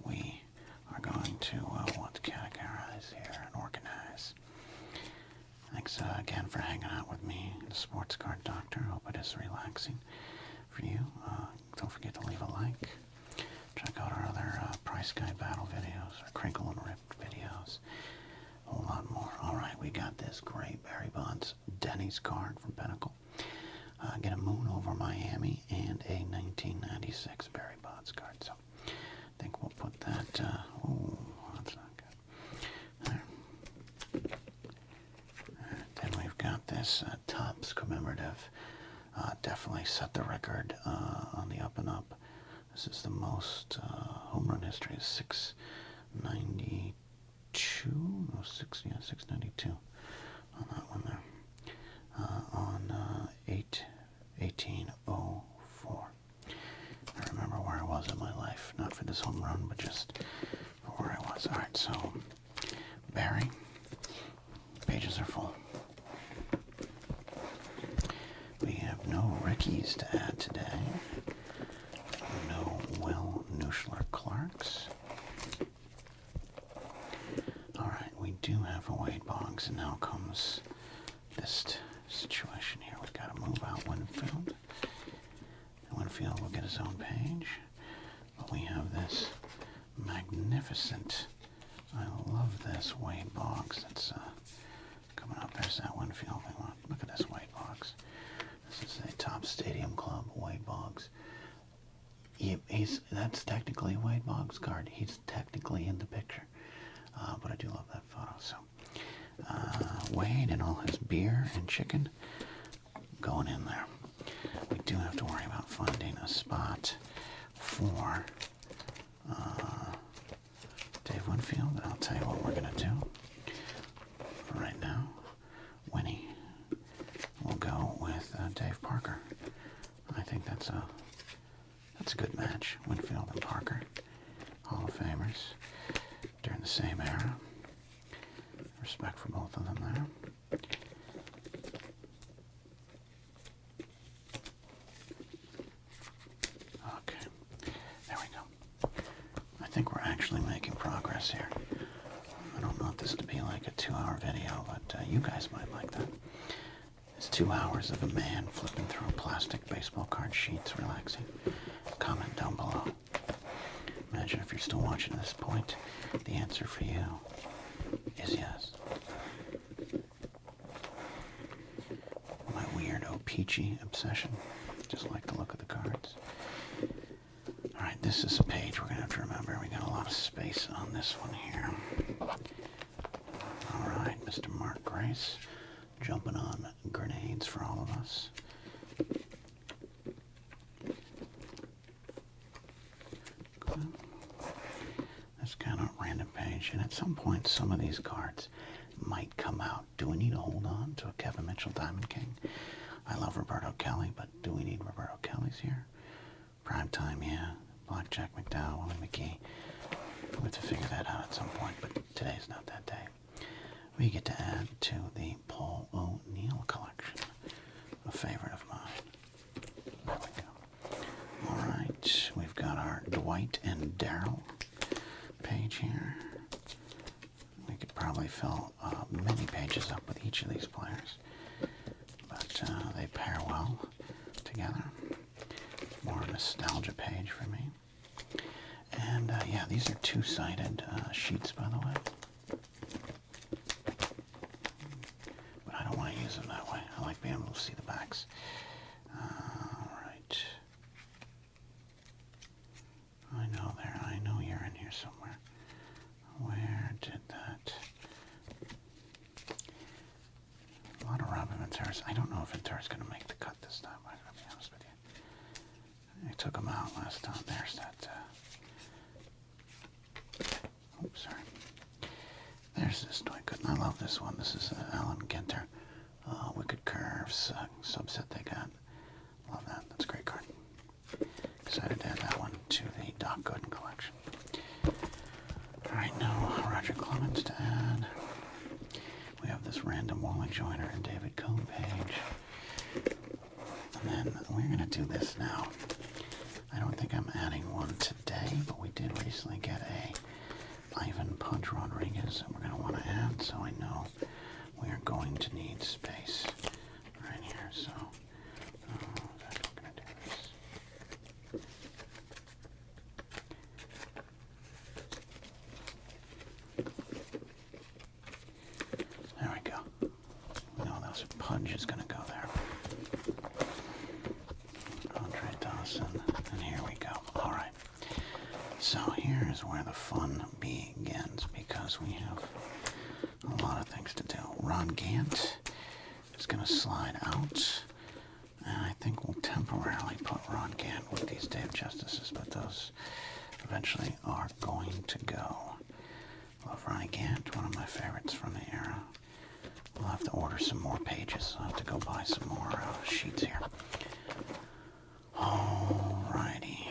we are going to want to categorize here and organize. Thanks again for hanging out with me, the Sports Card Doctor. Hope it is relaxing for you. Don't forget to leave a like. Check out our other Price Guide Battle videos, our Crinkle and Rip videos. A whole lot more. Alright, we got this great Barry Bonds Denny's card from Pinnacle. Get a Moon over Miami and a 1996 Barry Bonds card. So I think we'll put that... oh, that's not good. There. Then we've got this Topps commemorative. Definitely set the record on the up and up. This is the most home run history, is 692. No, 692 on that one there. On 1804. I remember where I was in my life, not for this home run, but just for where I was. All right, so Barry, pages are full. We have no Rickies to add today. No Will Nuschler Clarks. Alright, we do have a Wade Boggs, and now comes this situation here. We've got to move out Winfield. Winfield will get his own page. But we have this magnificent, I love this Wade Boggs that's coming up. There's that Winfield we want. Look at this Wade Boggs. This is a Top Stadium Club Wade Boggs. That's technically a Wade Boggs card. He's technically in the picture. But I do love that photo. So Wade and all his beer and chicken going in there. We do have to worry about finding a spot for Dave Winfield, but I'll tell you what we're going to do. For right now, Winnie will go with Dave Parker. I think that's a good match. Winfield and Parker, Hall of Famers during the same era. Respect for both of them there. Okay, there we go. I think we're actually making progress here. I don't want this to be like a 2-hour video, but you guys might like that. It's 2 hours of a man flipping through plastic baseball card sheets, relaxing. Comment down below. Imagine if you're still watching at this point, the answer for you is yes. My weirdo peachy obsession. Just like the look of the cards. Alright, this is a page we're going to have to remember. We got a lot of space on this one here. Alright, Mr. Mark Grace. Jumping on grenades for all of us. This kind of random page, and at some point some of these cards might come out. Do we need to hold on to a Kevin Mitchell Diamond King? I love Roberto Kelly, but do we need Roberto Kelly's here? Prime time, yeah. Blackjack McDowell, Willie McGee. We'll have to figure that out at some point, but today's not that day. We get to add to the Paul O'Neill collection, a favorite of mine. There we go. Alright, we've got our Dwight and Daryl page here. We could probably fill many pages up with each of these players, but they pair well together. More nostalgia page for me. And yeah, these are two-sided sheets, by the way. But I don't want to use them that way. I like being able to see the backs. Alright. I know you're in here somewhere. Where did that... A lot of Robin Ventura's. I don't know if Ventura's going to make the cut this time, I'm going to be honest with you. I took him out last time. There's that... Oops, sorry. There's this Dwight Gooden. I love this one. This is Alan Genter. Wicked Curves subset they got. Love that. That's a great card. Excited to add that one to the Doc Gooden collection. Alright, now Roger Clemens to add. We have this random Wally Joyner and David Cohn page. And then we're going to do this now. I don't think I'm adding one today, but we did recently get a Ivan Pudge Rodriguez that we're going to want to add, so I know we are going to need space right here. So we're going to do this. There we go. We know those Pudge is going to go there. Andre Dawson, and here we go. All right. So here's where the fun begins, because we have a lot of things to do. Ron Gant is going to slide out, and I think we'll temporarily put Ron Gant with these Dave Justices, but those eventually are going to go. Love Ronnie Gant, one of my favorites from the era. We'll have to order some more pages. I'll have to go buy some more sheets here. Alrighty.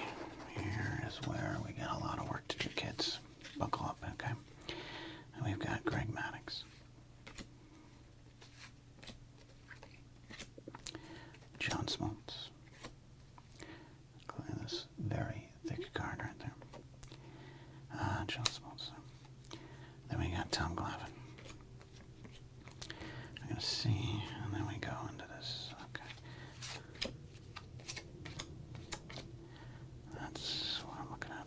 Here is where we got a lot of work to do, kids. Buckle up, okay? And we've got Greg Maddux. John Smoltz. Clear this very thick card right there. John Smoltz. Then we got Tom Glavine. I'm going to see, and then we go into this. Okay. That's what I'm looking at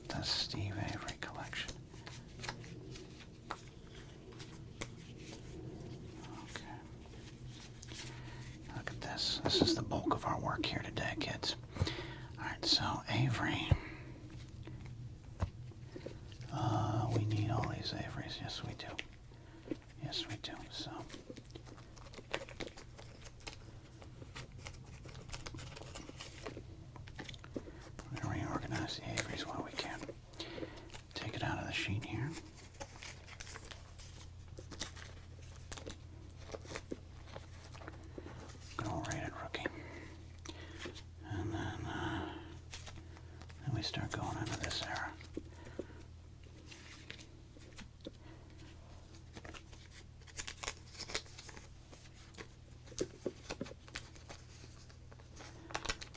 This is the bulk of our work here today, kids. All right, so Avery. We need all these Averys. Yes, we do. Yes, we do. So. We're going to reorganize the Averys while we can. Take it out of the sheet here. Rate rookie. And then we start going into this era.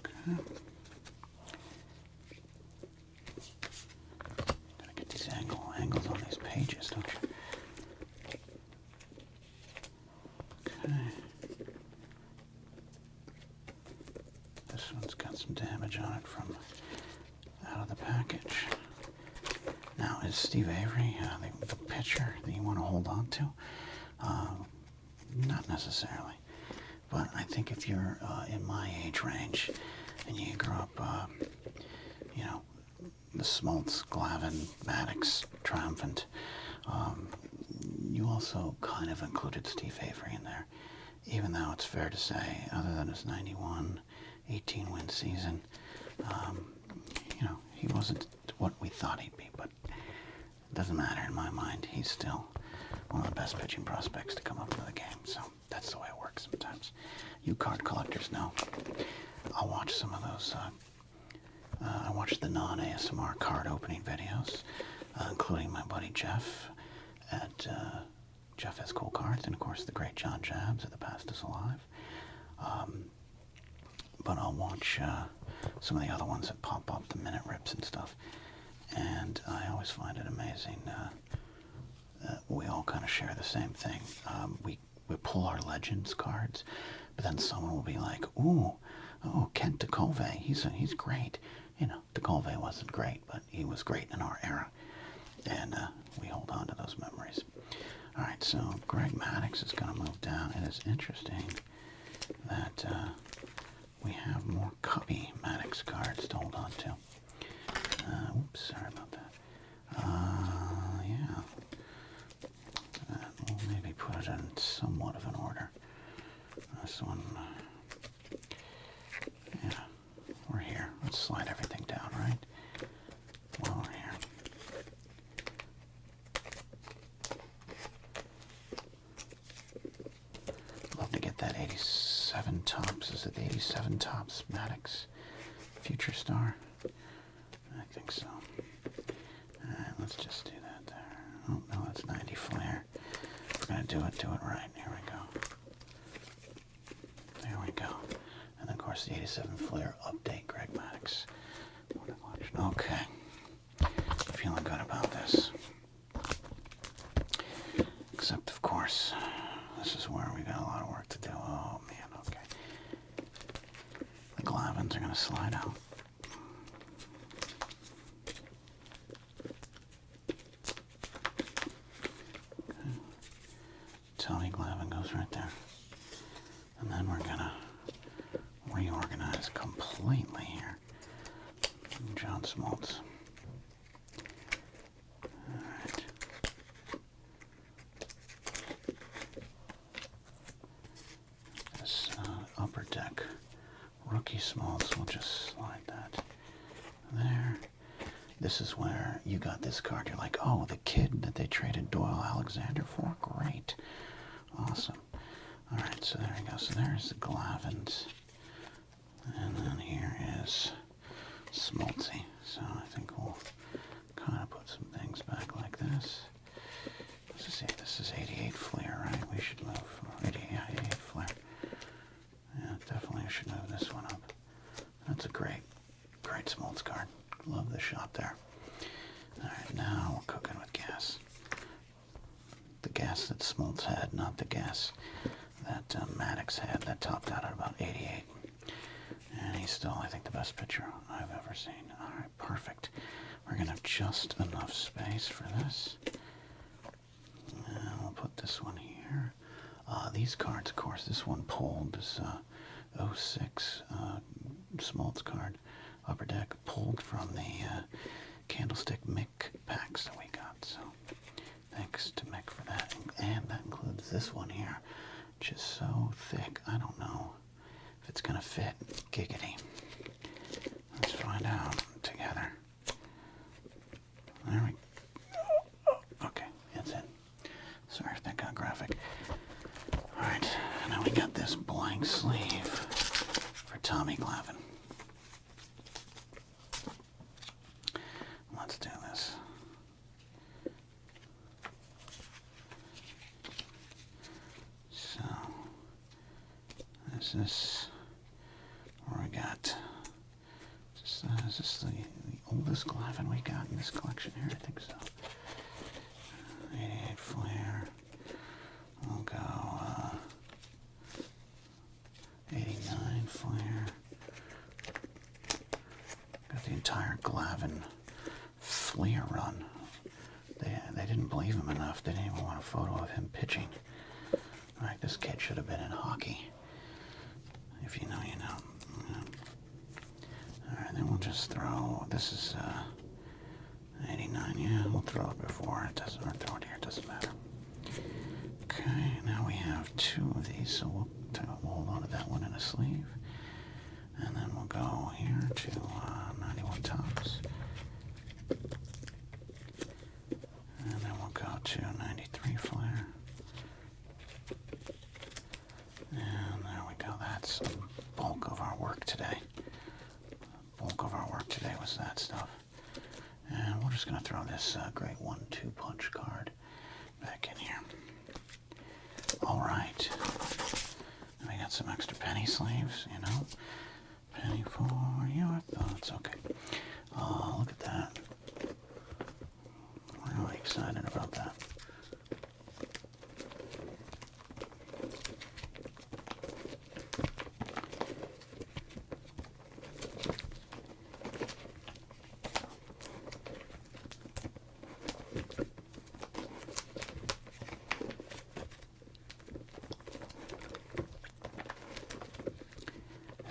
Okay. Gotta get these angles on these pages, don't you? Okay. This one's got some damage on it from out of the package. Now, is Steve Avery the pitcher that you want to hold on to? Not necessarily. But I think if you're in my age range and you grew up, you know, the Smoltz, Glavine, Maddox, Triumphant, you also kind of included Steve Avery in there. Even though it's fair to say, other than his 91 18-win season, you know, he wasn't what we thought he'd be, but it doesn't matter in my mind. He's still one of the best pitching prospects to come up into the game, so that's the way it works sometimes. You card collectors know. I'll watch some of those, I watch the non-ASMR card opening videos, including my buddy Jeff at Jeff Has Cool Cards, and of course the great John Jabs at The Past Is Alive. But I'll watch some of the other ones that pop up, the minute rips and stuff. And I always find it amazing. We all kind of share the same thing. We pull our Legends cards, but then someone will be like, "Ooh, oh, Kent DeColve, he's great." You know, DeColve wasn't great, but he was great in our era. And we hold on to those memories. All right, so Greg Maddox is going to move down. It is interesting that we have more Cubby Maddox cards to hold on to. Oops, sorry about that. Yeah. We'll maybe put it in somewhat of an order. This one, yeah, we're here. Let's slide everything down, right? While we're here. Love to get that 87 Topps. Is it the 87 Topps Maddox Future Star? I think so. Alright, let's just do that there. Oh, no, that's 90 Flair. If we're going to do it right. Here we go. There we go. And then, of course, the 87 Flair update, Greg Maddox. Okay. Feeling good about this. Except, of course, this is where we got a lot of work to do. Oh, man, okay. The Glavines are going to slide out. Tony Glavine goes right there. And then we're going to reorganize completely here. John Smoltz. Alright. This upper deck rookie Smoltz, we'll just slide that there. This is where you got this card. You're like, oh, the kid that they traded Doyle Alexander for? Great. Awesome. Alright, so there we go. So there's the Glavines. And then here is Smoltzy. So I think we'll kind of put some things back like this. Let's see, this is 88 Flair, right? We should move 88 Flair. Yeah, definitely should move this one up. That's a great Smoltz card. Love the shot there. Alright, now we're cooking with gas. The gas that Smoltz had, not the gas that Maddox had. That topped out at about 88. And he's still, I think, the best pitcher I've ever seen. Alright, perfect. We're going to have just enough space for this. And we'll put this one here. These cards, of course, this one pulled. 06 Smoltz card, Upper Deck, pulled from the Candlestick Mick packs that we got. So thanks to Mick for that. And that includes this one here, which is so thick, I don't know if it's going to fit. Giggity. Let's find out together. There we go. Okay, it's in. Sorry if that got graphic. Alright, now we got this blank sleeve for Tommy Glavine. Let's do this. So, this is where we got. Is this the oldest Glavine we got in this collection here? I think so. 88 Flair. We'll go 89 Flair. Got the entire Glavine Flair run. They didn't believe him enough. They didn't even want a photo of him pitching. Like, this kid should have been in hockey. If you know, you know. Alright, then we'll just throw, this is 89, yeah, we'll throw it before, it doesn't, or throw it here, it doesn't matter. Okay, now we have two of these, so we'll hold on to that one in a sleeve. And then we'll go here to 91 Topps. And then we'll go to 93 Flair. And there we go, that's the bulk of our work today. Bulk of our work today was that stuff. And we're just going to throw this great 1-2 punch card back in here. Alright. We got some extra penny sleeves, you know. Penny for your thoughts. Okay. Look at that. I'm really excited about that.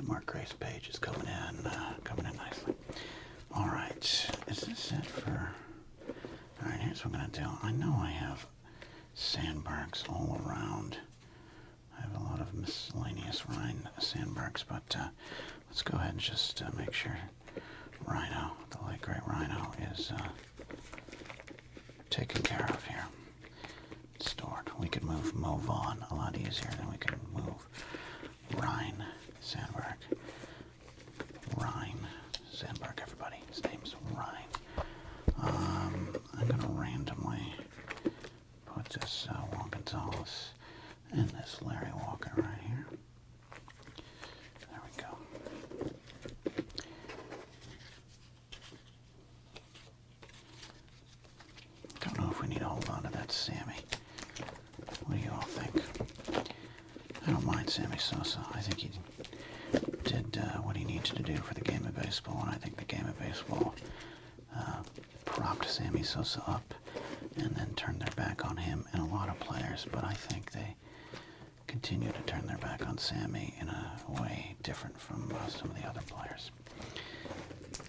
Mark Gray's page is coming in nicely. All right, is this it for? All right, here's what I'm gonna do. I know I have sandbergs all around. I have a lot of miscellaneous Rhine sandbergs, but let's go ahead and just make sure Rhino, the light gray Rhino, is taken care of here. Stored. We could move Vaughn a lot easier than we could move Rhine Sandberg. Rhine Sandberg, everybody. His name's Rhine. I'm going to randomly put this Juan Gonzalez and this Larry Walker right here. There we go. Don't know if we need to hold on to that Sammy. What do you all think? I don't mind Sammy Sosa. I think he did what he needed to do for the game of baseball, and I think the game of baseball propped Sammy Sosa up and then turned their back on him and a lot of players, but I think they continue to turn their back on Sammy in a way different from some of the other players.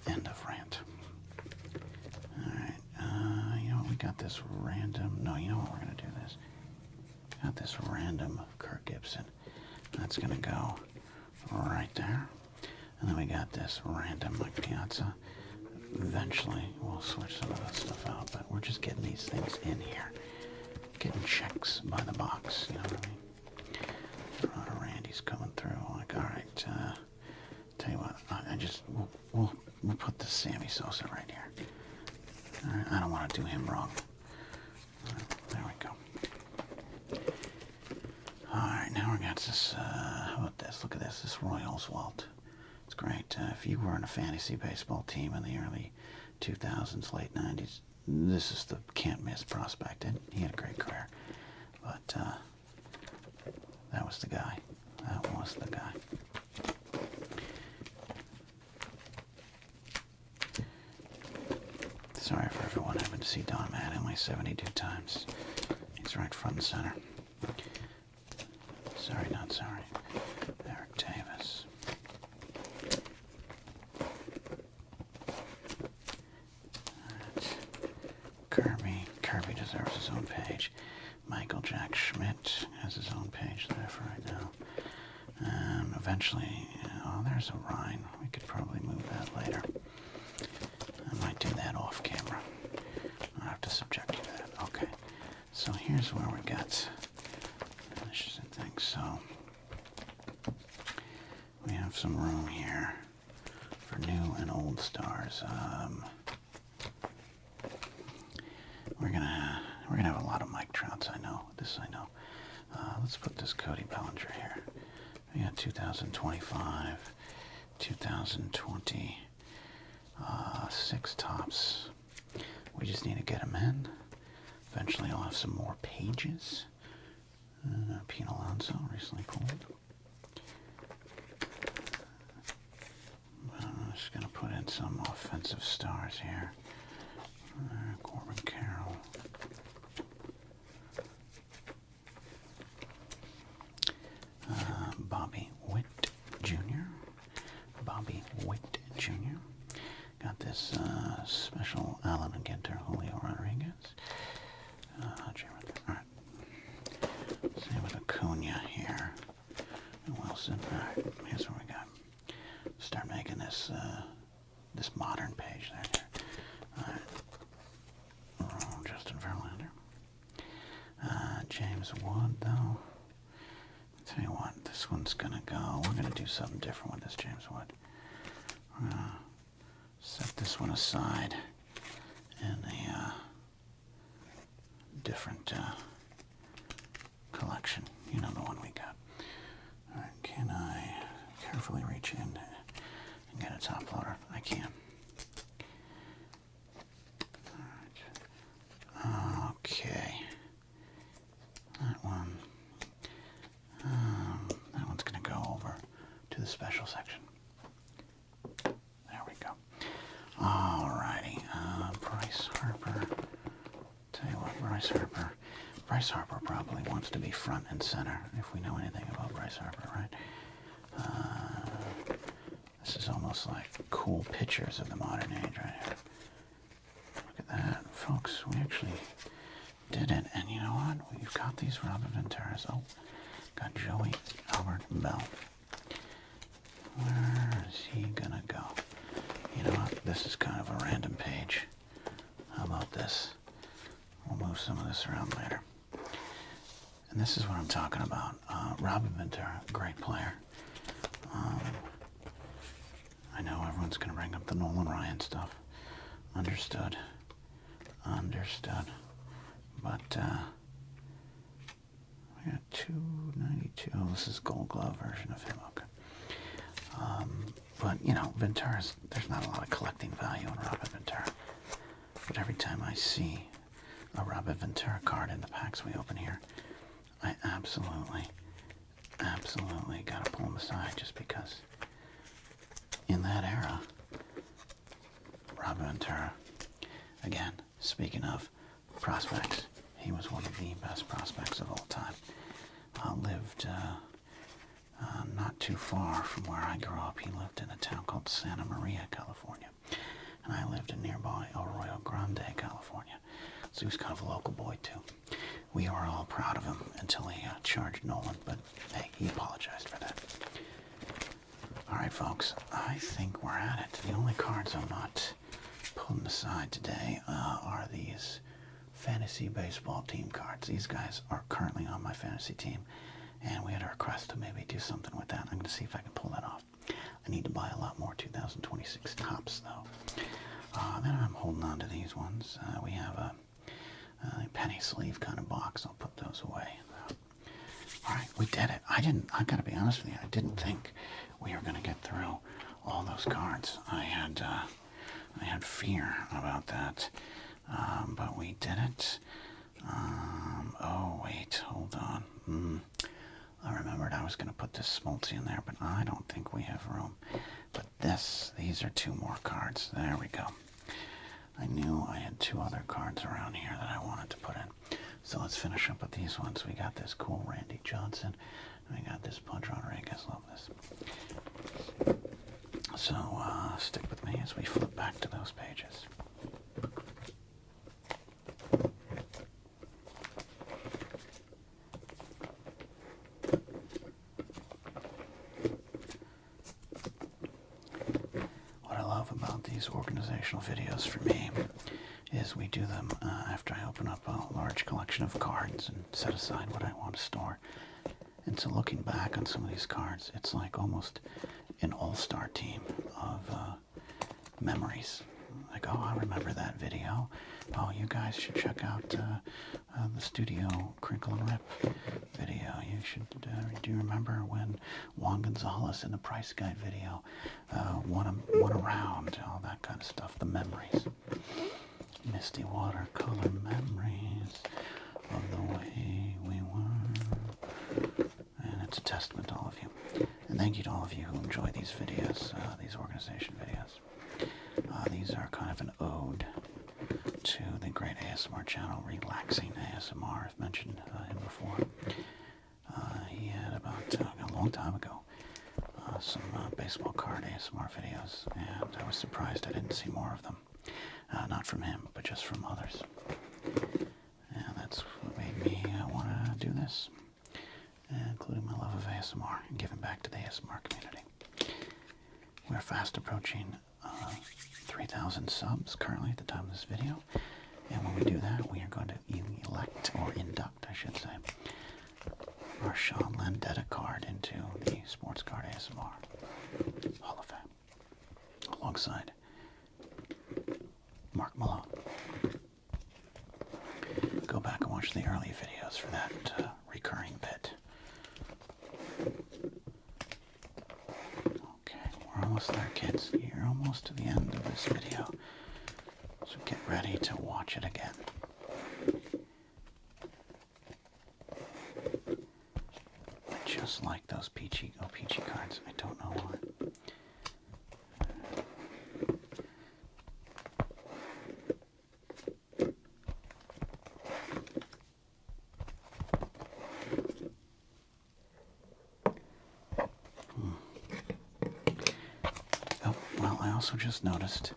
End of rant. Alright, you know what, we got this random, no, you know what, we're going to do this. Got this random Kirk Gibson. That's going to go right there. And then we got this random Mike Piazza. Eventually, we'll switch some of that stuff out, but we're just getting these things in here. Getting checks by the box, you know what I mean? A lot of Randy's coming through. Like, all right, tell you what, we'll put the Sammy Sosa right here. All right, I don't want to do him wrong. All right, there we go. Alright, now we got this, how about this? Look at this, this Roy Oswalt. It's great. If you were in a fantasy baseball team in the early 2000s, late 90s, this is the can't-miss prospect. And he had a great career. But that was the guy. That was the guy. Sorry for everyone having to see Don Mattingly 72 times. He's right front and center. Sorry, not sorry. Eric Davis. eventually, oh, there's a Rhine. We could probably move that later. I might do that off camera. I'll have to subject you to that. Okay. So here's where we got finishes and things. So we have some room here for new and old stars. We're gonna have a lot of Mike Trouts. I know. This I know. Let's put this Cody Bellinger here. We got 2025, 2020, 6 tops. We just need to get them in. Eventually I'll have some more pages. Pete Alonso, recently pulled. I'm just going to put in some offensive stars here. Corbin Carroll. Bobby Witt Jr. Bobby Witt Jr. Got this special Allen Ginter, Julio Rodriguez. All right. Same with Acuna here. And Wilson. All right. Here's what we got. Start making this this modern page there. All right. Justin Verlander. James Wood, though. Tell you what, this one's gonna go. We're gonna do something different with this James Wood. We're gonna set this one aside in a different collection. You know, the one we got. All right, can I carefully reach in and get a top loader? I can. All right. Okay. That one's going to go over to the special section. There we go. Alrighty. Bryce Harper. Tell you what, Bryce Harper probably wants to be front and center, if we know anything about Bryce Harper, right? This is almost like cool pictures of the modern age right here. Look at that, folks. We actually did it. And you know what? We've got these Robin Venturas. Oh, got Joey Albert Bell. Where is he gonna go? You know what? This is kind of a random page. How about this? We'll move some of this around later. And this is what I'm talking about. Robin Ventura, great player. I know everyone's gonna bring up the Nolan Ryan stuff. Understood. But we got 292. Oh, this is Gold Glove version of him. Okay. But you know, Ventura's, there's not a lot of collecting value in Robin Ventura. But every time I see a Robin Ventura card in the packs we open here, I absolutely gotta pull him aside, just because in that era, Robin Ventura, again, speaking of prospects, he was one of the best prospects of all time. Lived not too far from where I grew up. He lived in a town called Santa Maria, California. And I lived in nearby Arroyo Grande, California. So he was kind of a local boy, too. We were all proud of him until he charged Nolan, but hey, he apologized for that. All right, folks, I think we're at it. The only cards I'm not pulling aside today are these fantasy baseball team cards. These guys are currently on my fantasy team, and we had a request to maybe do something with that. I'm going to see if I can pull that off. I need to buy a lot more 2026 tops, though. Then I'm holding on to these ones. We have a penny sleeve kind of box. I'll put those away. All right, we did it. I got to be honest with you, I didn't think we were going to get through all those cards. I had fear about that, but we did it. Oh, wait, hold on. I remembered I was going to put this Smoltz in there, but I don't think we have room. But these are 2 more cards. There we go. I knew I had 2 other cards around here that I wanted to put in. So let's finish up with these ones. We got this cool Randy Johnson. And we got this Pudge Rodriguez. Love this. So stick with me as we flip back to those pages. these organizational videos for me is we do them after I open up a large collection of cards and set aside what I want to store. And so looking back on some of these cards, it's like almost an all-star team of memories. Like, oh, I remember that video. Oh, you guys should check out the studio Crinkle and Rip video. You should, do you remember when Juan Gonzalez in the Price Guide video won a round? All that kind of stuff, the memories. Misty watercolor memories of the way we were. And it's a testament to all of you. And thank you to all of you who enjoy these videos, these organization videos. These are kind of an ode to the great ASMR channel, Relaxing ASMR. I've mentioned him before. He had about, a long time ago, some baseball card ASMR videos, and I was surprised I didn't see more of them. Not from him, but just from others. And that's what made me want to do this, including my love of ASMR and giving back to the ASMR community. We're fast approaching 3,000 subs currently at the time of this video, and when we do that, we are going to elect, or induct, I should say, our Sean Landetta card into the Sports Card ASMR Hall of Fame, alongside Mark Malone. Go back and watch the early videos for that recurring bit. We're almost there, kids. You're almost to the end of this video, so get ready to watch it again. I just like those peachy cards. I don't know why. I also just noticed,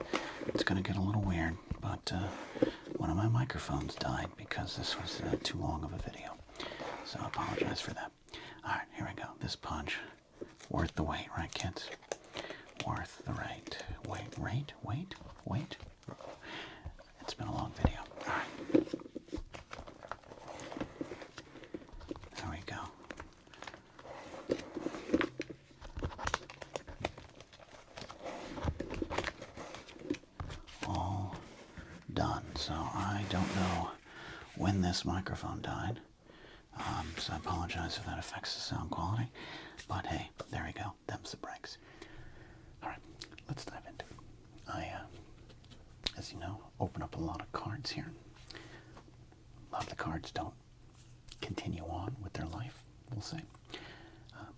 it's going to get a little weird, but one of my microphones died because this was too long of a video. So I apologize for that. Alright, here we go. This punch, worth the wait, right kids? Worth the wait. Wait. It's been a long video. Alright. There we go. Done. So I don't know when this microphone died, so I apologize if that affects the sound quality, but hey, there we go. Them's the breaks. Alright, let's dive into it. I, as you know, open up a lot of cards here. A lot of the cards don't continue on with their life, we'll say,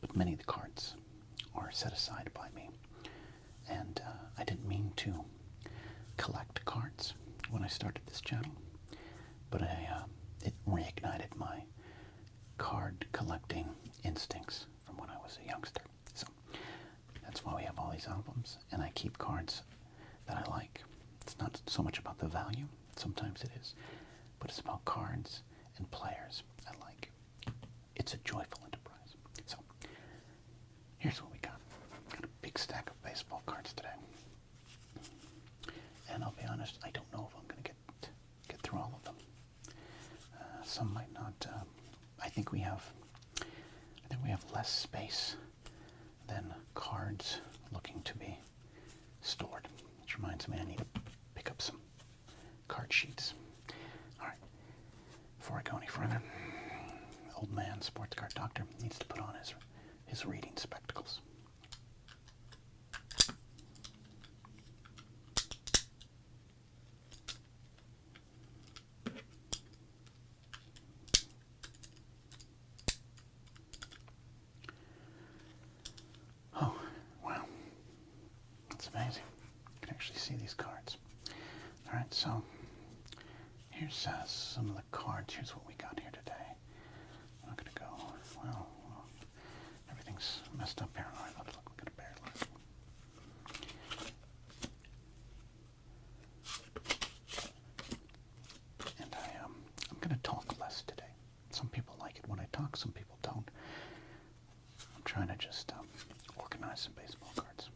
but many of the cards are set aside by me, and I didn't mean to collect cards when I started this channel, but it reignited my card collecting instincts from when I was a youngster. So that's why we have all these albums, and I keep cards that I like. It's not so much about the value, sometimes it is, but it's about cards and players I like. It's a joyful enterprise. So here's what we got. Got a big stack of baseball cards today. And I'll be honest, I don't know if I'm going to get through all of them. Some might not. I think we have less space than cards looking to be stored. Which reminds me, I need to pick up some card sheets. All right. Before I go any further, old man, sports card doctor, needs to put on his reading spectacles. Amazing. You can actually see these cards. Alright, so here's some of the cards. Here's what we got here today. I'm not going to go, well, everything's messed up here. Alright, look, we got a bear look. And I'm going to talk less today. Some people like it when I talk, some people don't. I'm trying to just organize some baseball cards.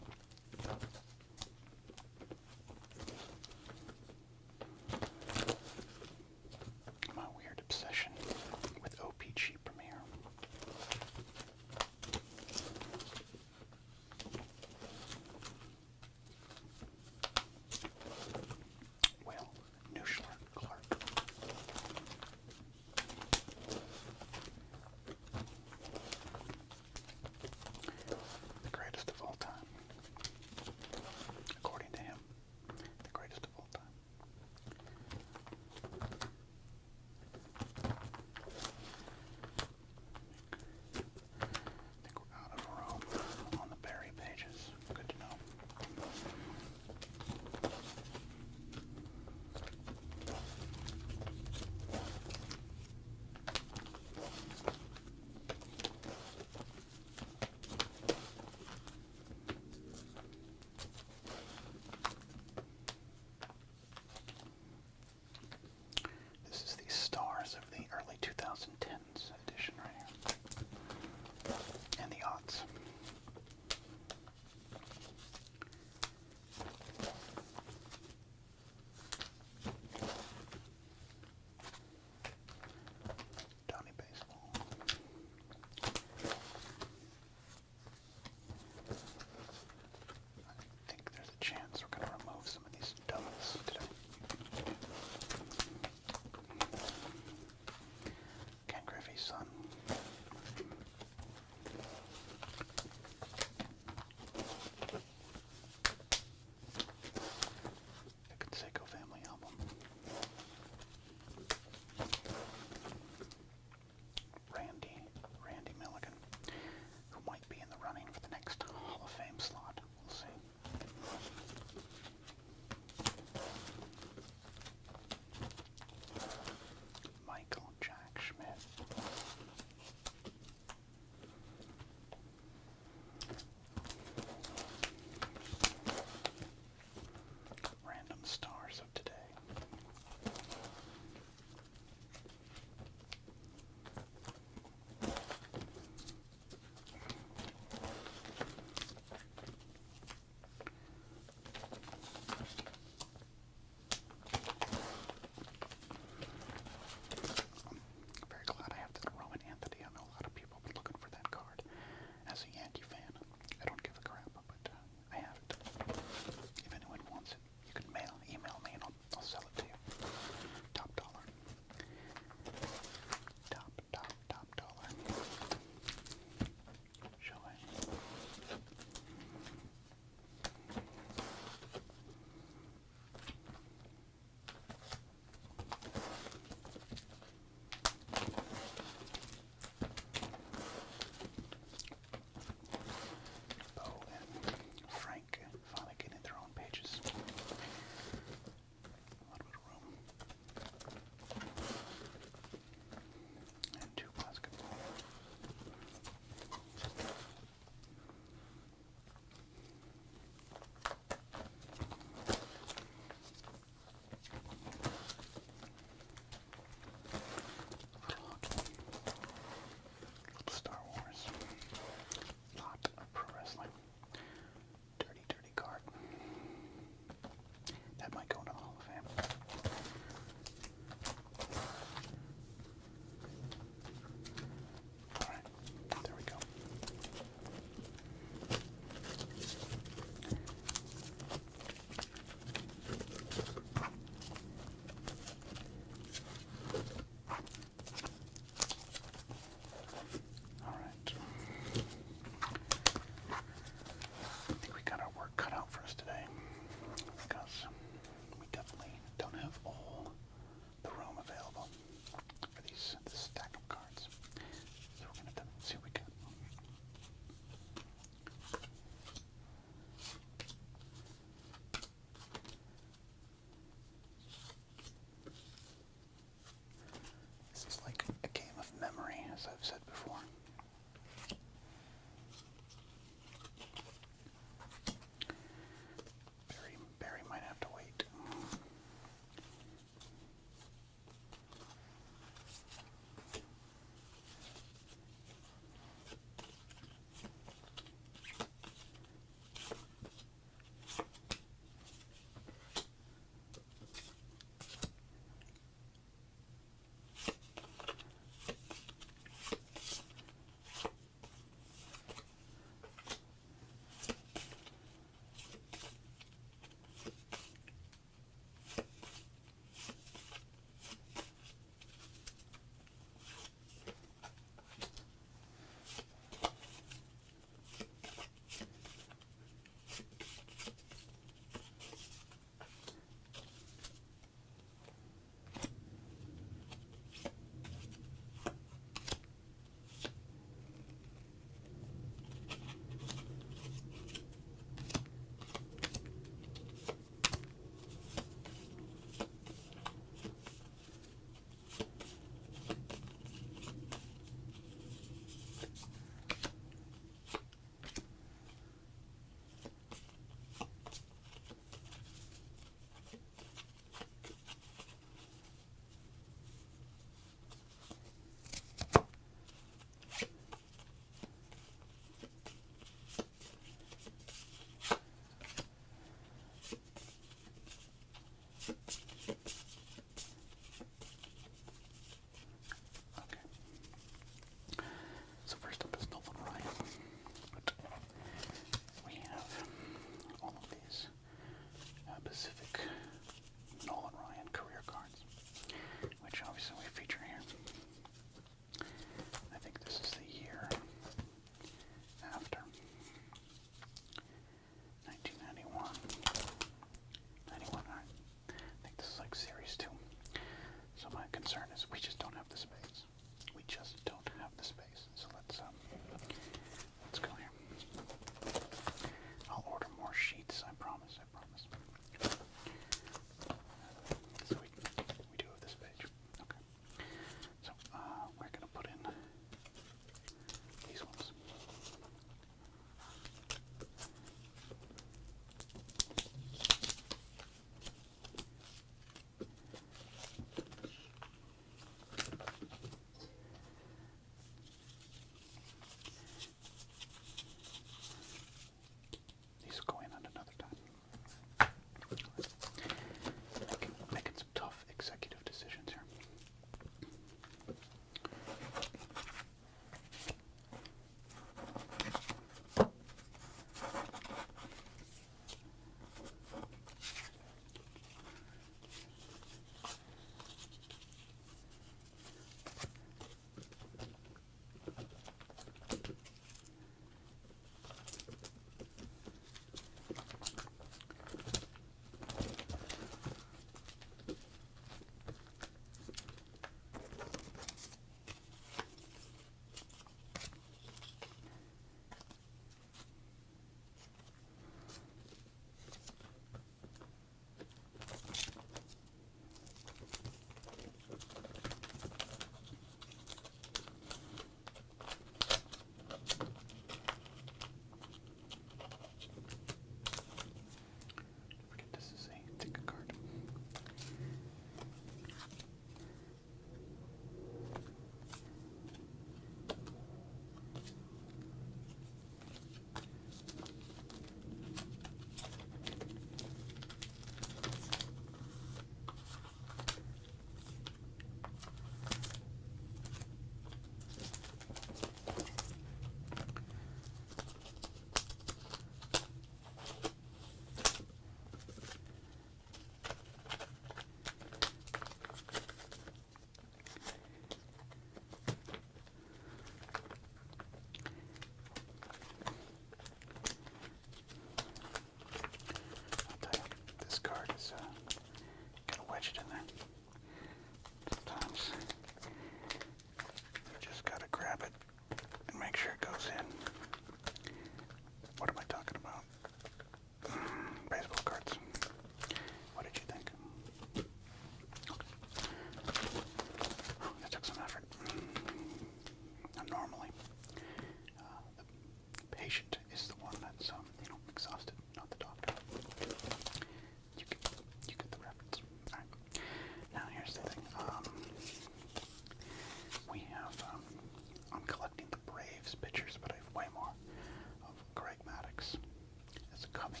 me.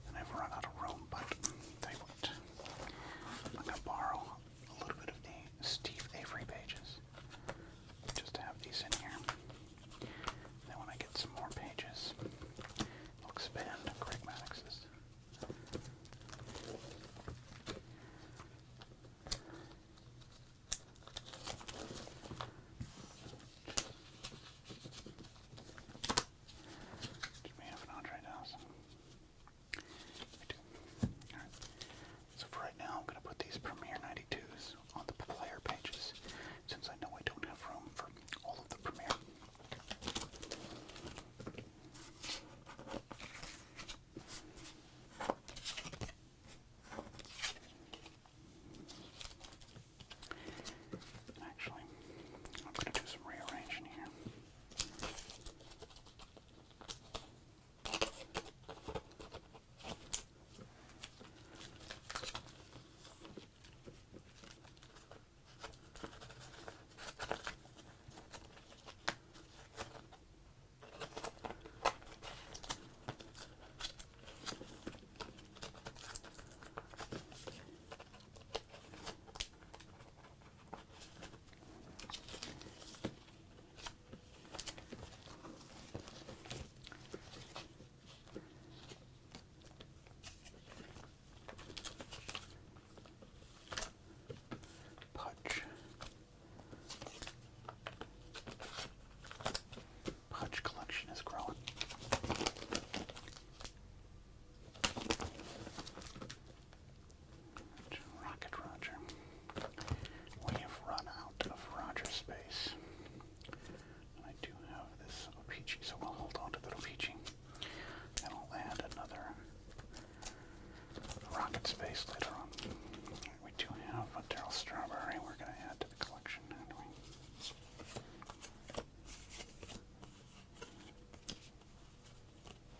And I've run out of room, but tell you what, I'm going to borrow a little bit of the Steve Avery pages, just to have these in here. Then when I get some more pages, I'll expand Greg Maddox's. Do we have an Andre Dawson? We do. Alright. So for right now, I'm going to put these Premiere 92s on the player pages, since I know I don't have room for all of the Premiere. Actually, I'm going to do some rearranging here. Pudge collection is growing. Rocket Roger. We have run out of Roger space. And I do have this Peachy, so we'll hold on to the Peachy. And I'll add another rocket space later on. We do have a Daryl Strawberry we're going to add to the collection, don't we?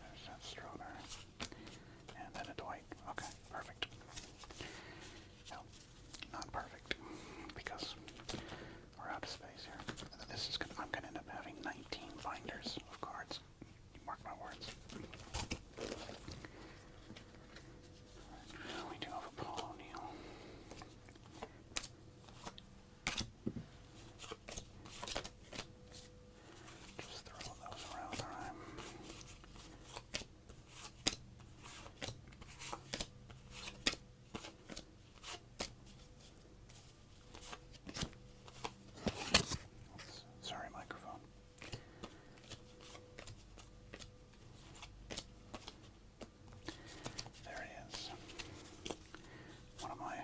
There's that Strawberry. And then a Dwight. Okay, perfect. No, not perfect, because we're out of space here. This is I'm going to end up having 19 binders of cards. Mark my words. Right, we do have a Paul O'Neill. Just throw those around, alright. Oops, sorry, microphone. There he is. One of my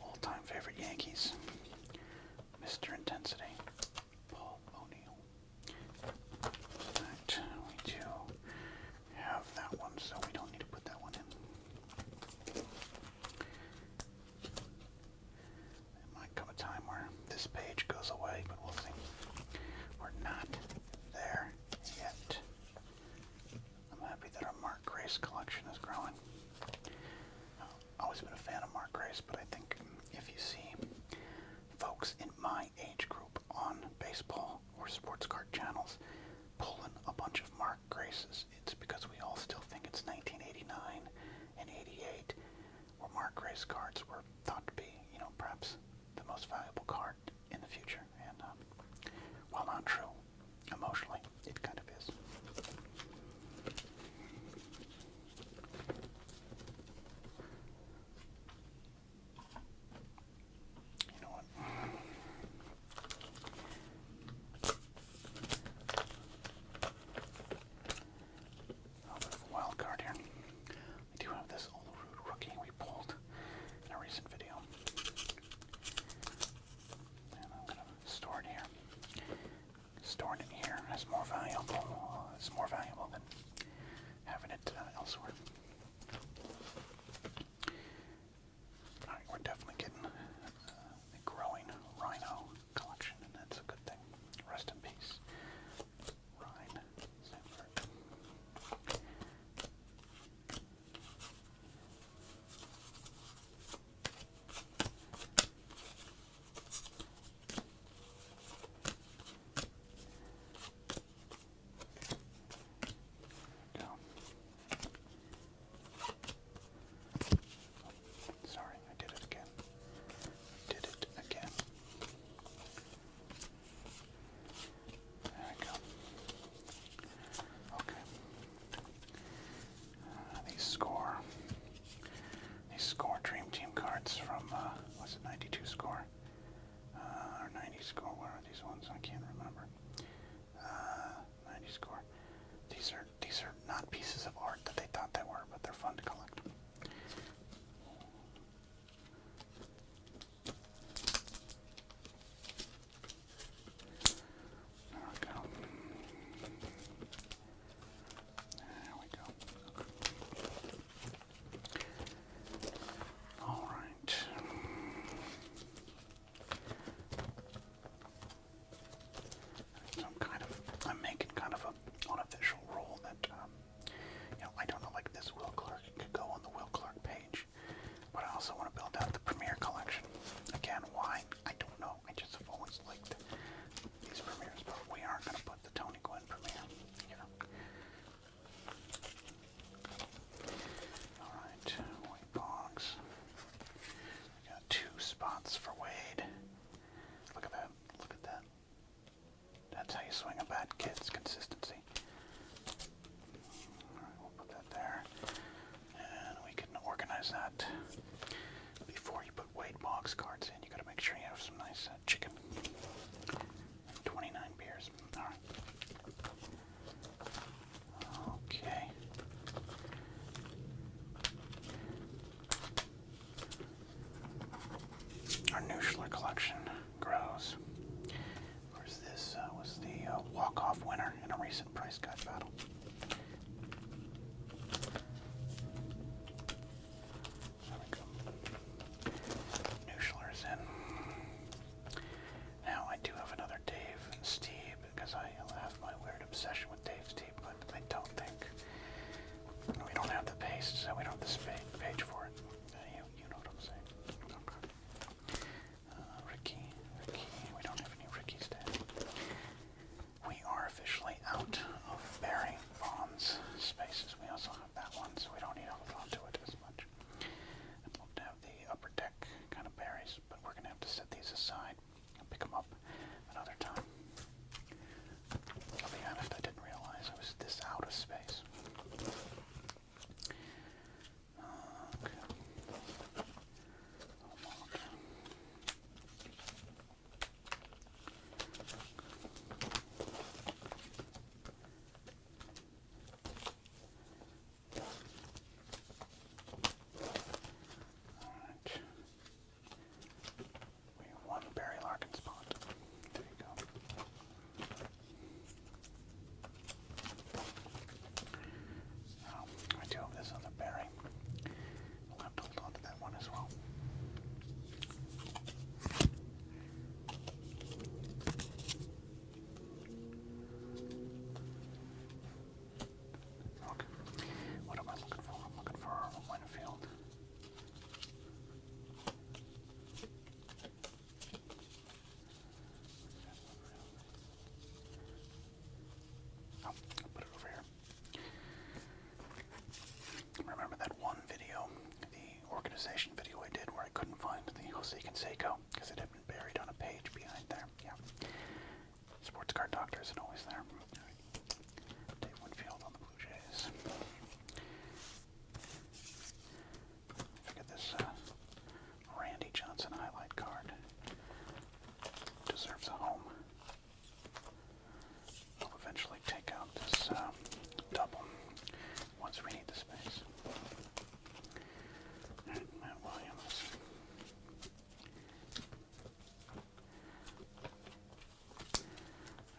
all-time favorite Yankees, Mr. Intensity, Paul O'Neill. Right, we do have that one, so we don't need to put that one in. There might come a time where this page goes away, but we'll see. We're not there yet. I'm happy that our Mark Grace collection is growing. Always been a fan of Mark Grace, but I think if you see folks in my age group on baseball or sports card channels pulling a bunch of Mark Graces, it's because we all still think it's 1989 and 88, where Mark Grace cards were thought to be, perhaps the most valuable card in the future. And while not true, emotionally, it kind of is. You know what? A bit of a wild card here. We do have this Olerud rookie we pulled in a side. I'll pick them up another time. I'll be honest, I didn't realize I was this out of space. Okay. Alright. We have one Barry Larkin spot. There you go. Oh, I do have this other berry. We'll have to hold on to that one as well. Okay. What am I looking for? I'm looking for a Winfield. Oh, I'll put it over here. Remember that one video, the organization video I did where I couldn't find the Jose Canseco because it had been buried on a page behind there? Yeah. Sports card doctor isn't always there. Dave Winfield on the Blue Jays. I figured this Randy Johnson highlight card deserves a home. I'll eventually take out this double once we need the space. Alright, Matt Williams.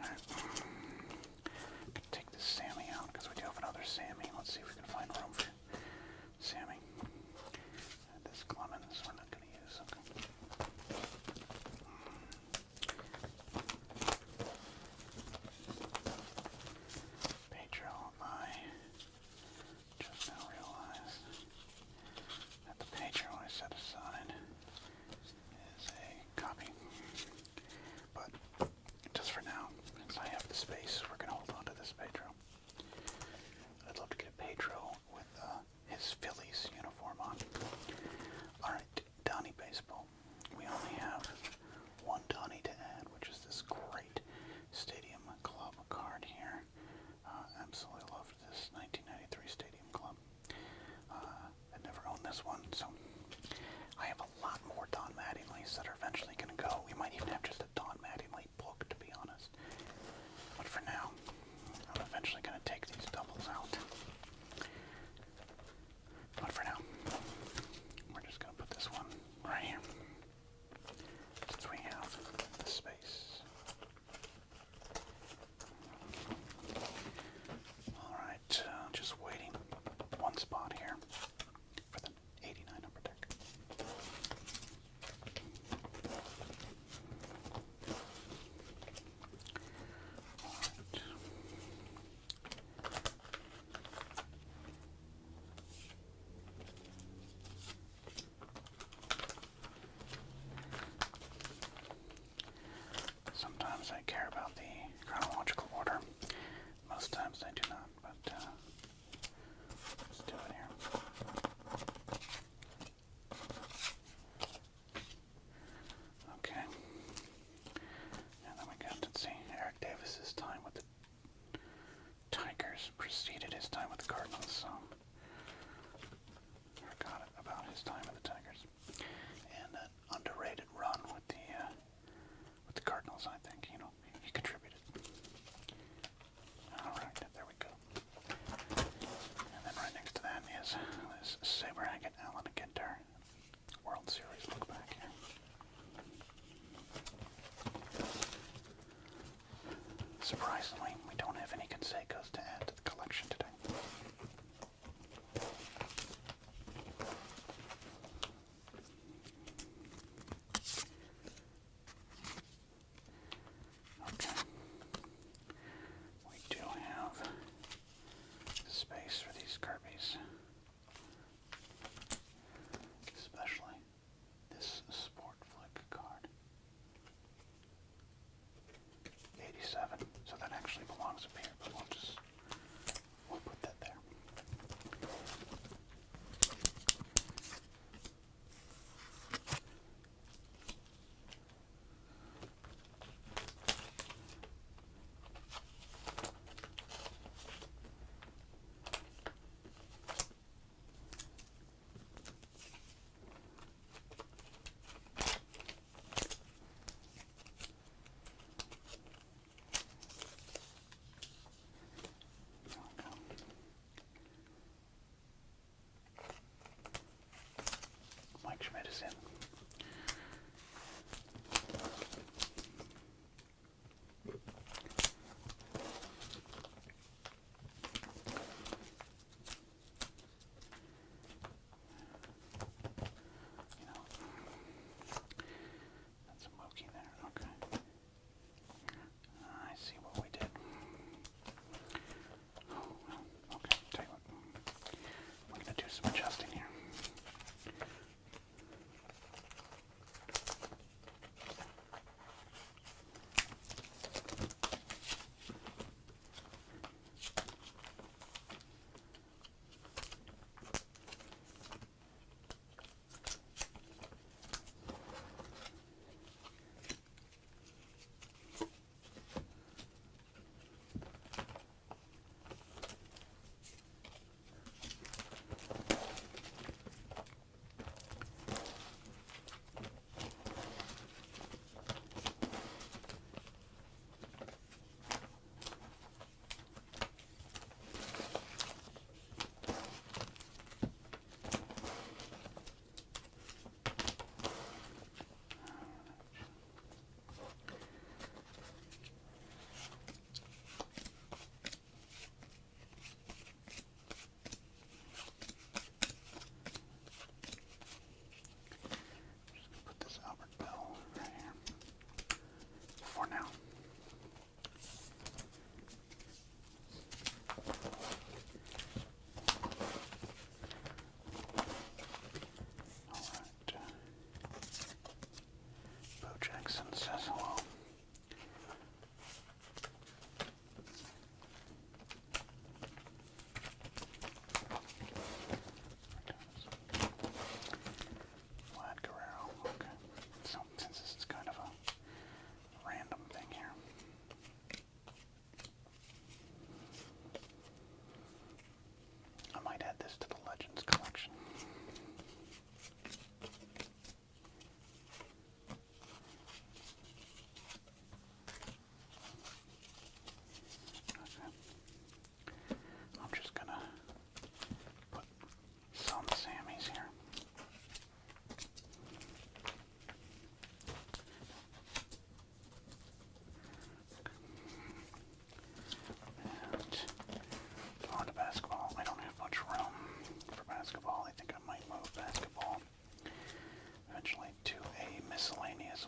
Alright. Take this Sammy out because we do have another Sammy. Let's see if we can find room for Sammy. And this Clemens we're not going to use. Okay. Pedro, I just now realized that the Pedro I set aside is a copy. But just for now, since I have the space, we're going to hold on to this Pedro. I'd love to get a Pedro with his Phillies uniform on. Alright, Donnie Baseball. We only have one Donnie to add, which is this great Stadium Club card here. Absolutely loved this 1993 Stadium Club.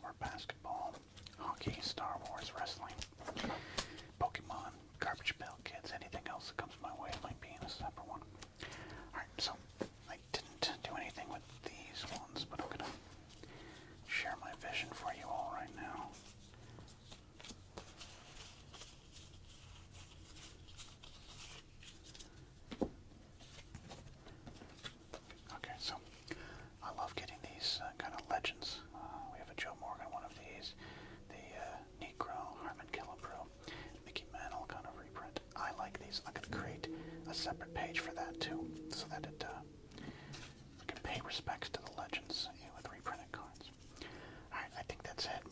or basketball, hockey, Star Wars, wrestling, Pokemon, Garbage Pail Kids, anything else that comes my way might be in a separate one. Alright, so I didn't do anything with these ones, but I'm gonna share my vision for you all right now. Okay, so I love getting these kind of legends. We have a Joe Morgan one of these, the Negro, Harmon Killebrew, Mickey Mantle kind of reprint. I like these. I'm going to create a separate page for that too, so that it I can pay respects to the legends with reprinted cards. Alright, I think that's it.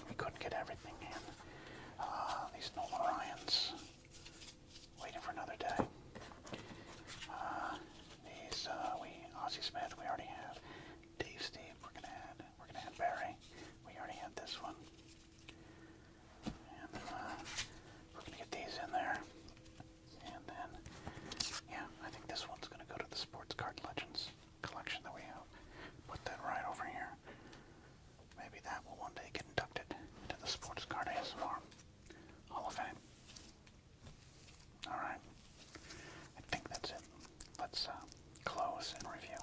We couldn't get everything in. These Nolan Ryans, waiting for another day. These Ozzie Smith we already have. Dave Steve we're gonna add Barry. We already had this one. And we're gonna get these in there. And then yeah, I think this one's gonna go to the Sports Card Legends collection that we have. Put that right over here. Maybe that will one day get inducted into the Sports Card ASMR Hall of Fame. Alright. I think that's it. Let's close and review.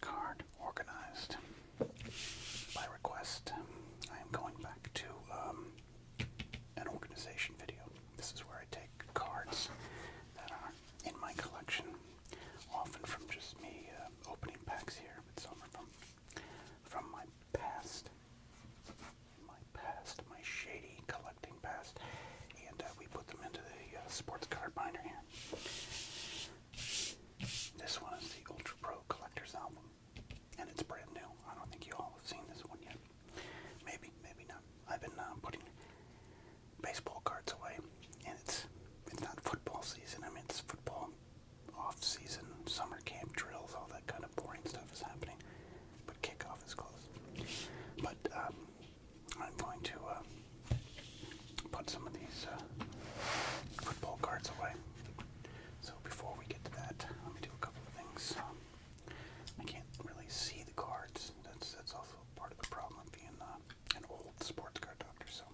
Card organized by request. I am going back to an organization video. This is where I take cards that are in my collection, often from just me opening packs here, but some are from my past, my shady collecting past, and we put them into the sports card binder here. This one is the Ultra Pro Collector's Album, and it's brand new. I don't think you all have seen this one yet. Maybe not. I've been putting baseball cards away, and it's season. I mean, it's football off season, summer camp drills, all that kind of boring stuff is happening. But kickoff is close. But I'm going to put some of these football cards away. So before we get to that, let me do a couple of things. I can't really see the cards. That's also part of the problem of being an old sports card doctor. So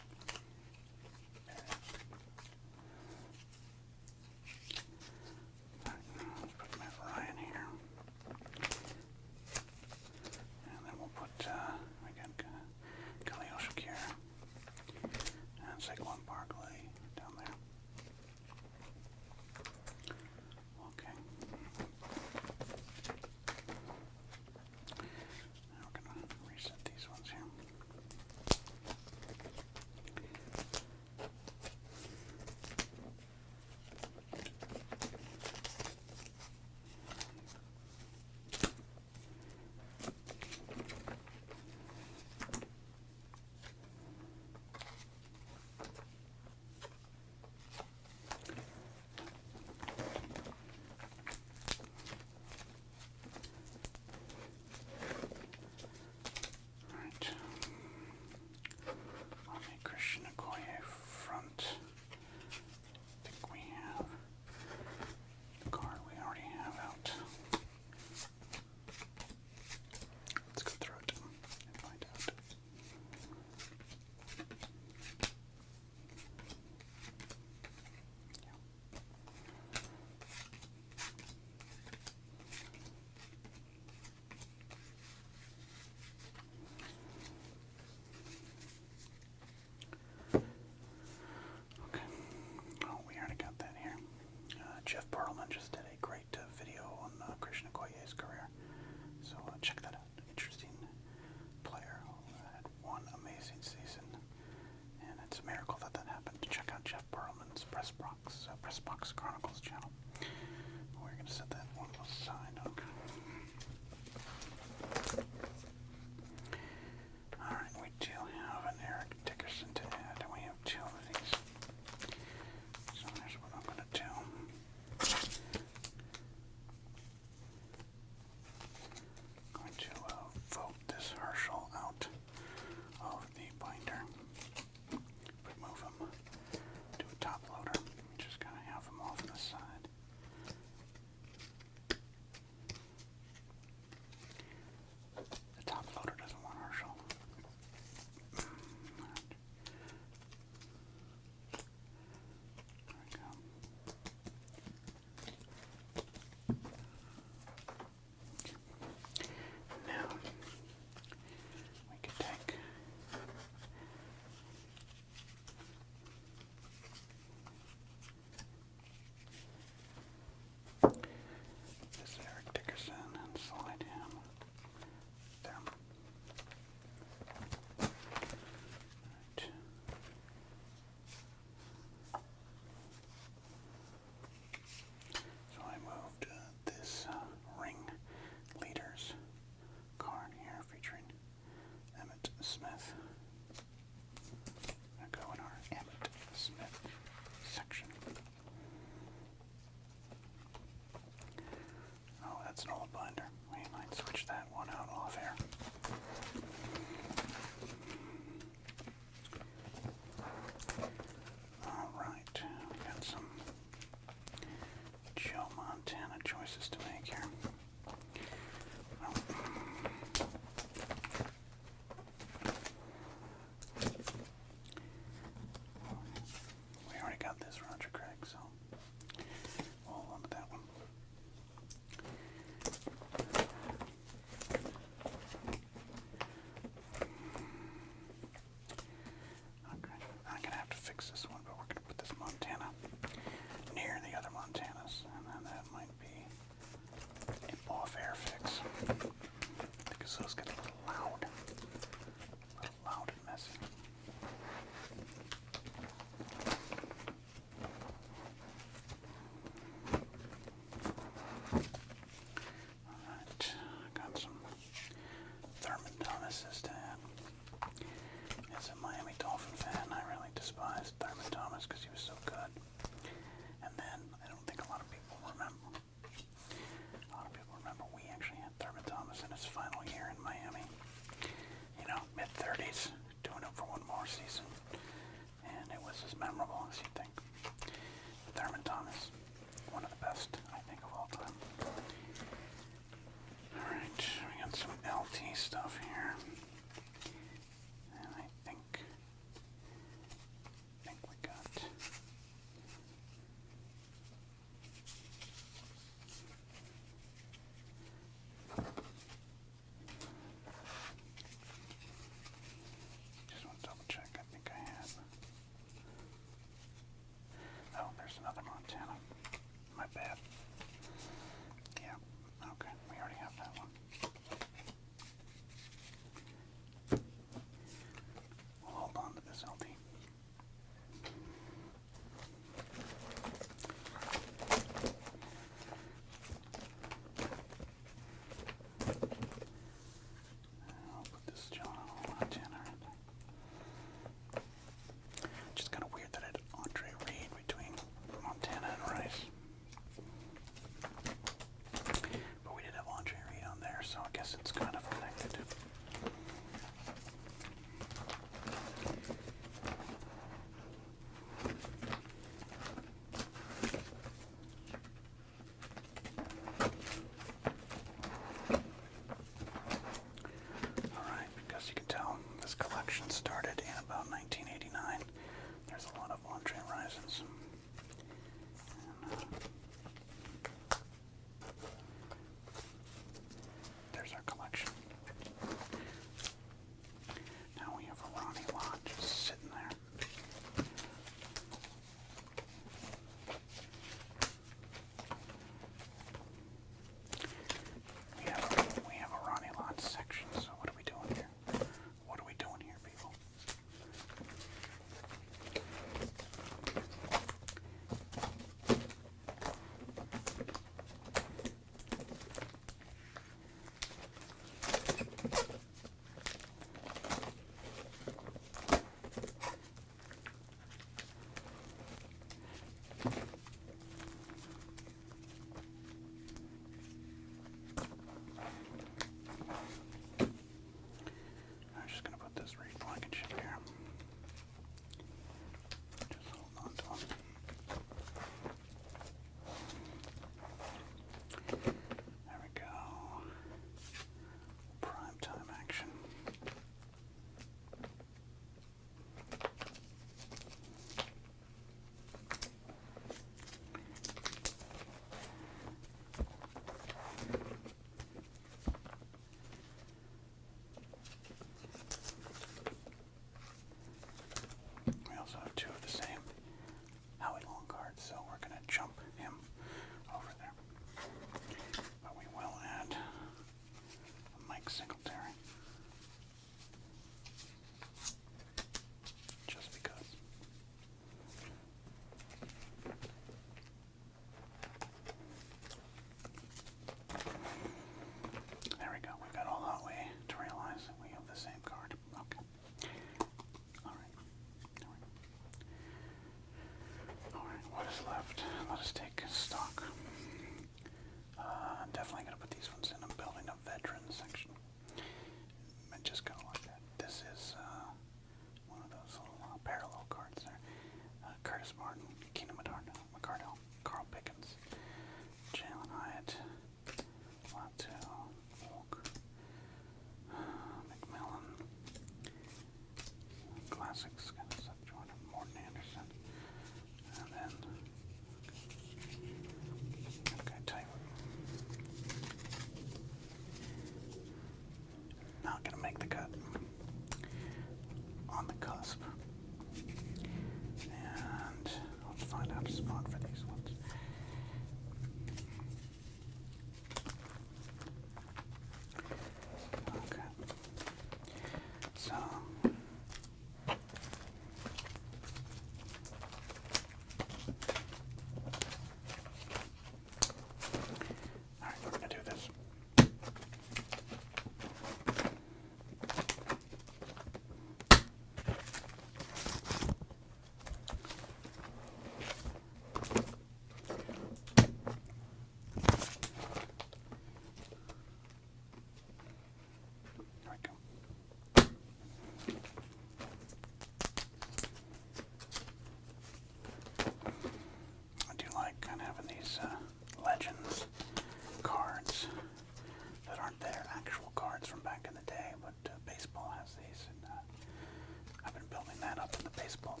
building that up in the baseball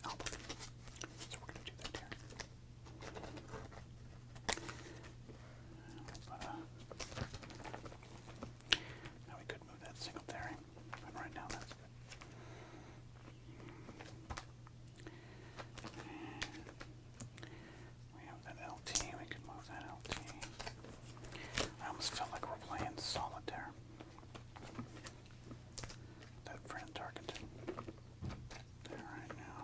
album. So we're going to do that here. But, now we could move that Singletary, but right now that's good. We have that LT, we could move that LT. I almost felt like we're playing solitaire. That friend Tarkenton. There right now.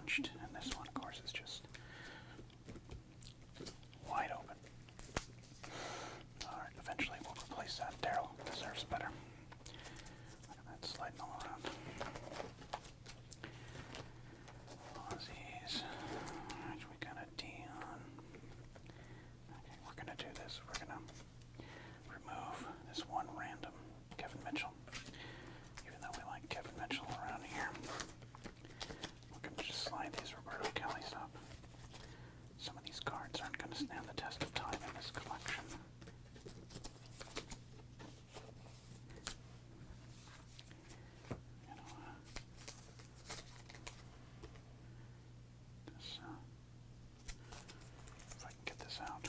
punched, and this one, of course, is just wide open. Alright, eventually we'll replace that. Daryl deserves better. Look at that sliding all around. Aussies. Alright, we got a Dion. Okay, we're gonna do this. We're gonna remove this one random Kevin Mitchell. Even though we like Kevin Mitchell around here, we're gonna just slide these Roberto Kellys up. Some of these cards aren't gonna stand the test of time in this collection. You know, this, if I can get this out.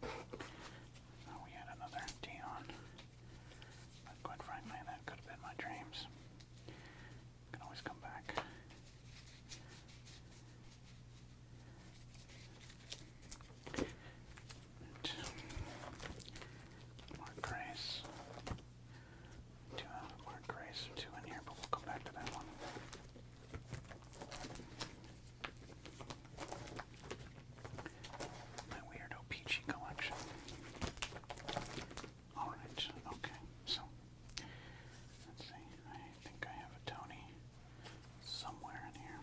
Oh, we had another Dion. But quite frankly, that could have been my dreams. Can always come back. Mark Grace. Do have Mark Grace or two in here, but we'll come back to that one. My weirdo peachy collection. Alright, okay, so let's see. I think I have a Tony somewhere in here.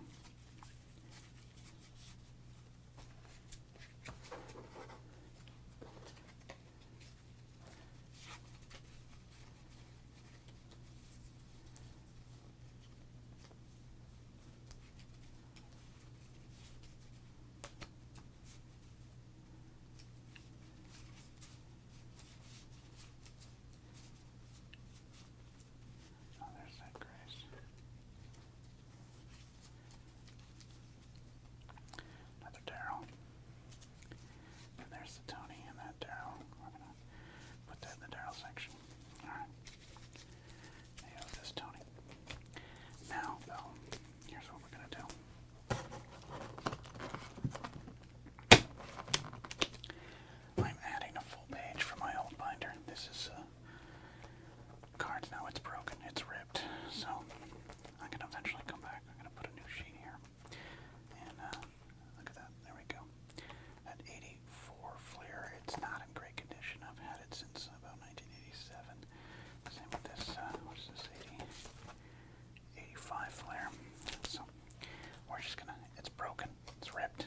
Oh, there's that Grace. Another Daryl. And there's the Tony and that Daryl. We're going to put that in the Daryl section. Alright. There's this Tony. Now, though, here's what we're going to do. I'm adding a full page from my old binder. This is cards now. It's broken. It's ripped. So I'm going to eventually come back. I'm going to put a new sheet here. And look at that. There we go. That 84 Flair. It's not in great condition. I've had it since about 1987. Same with this. What is this? 85 Flair. So we're just going to, it's broken. It's ripped.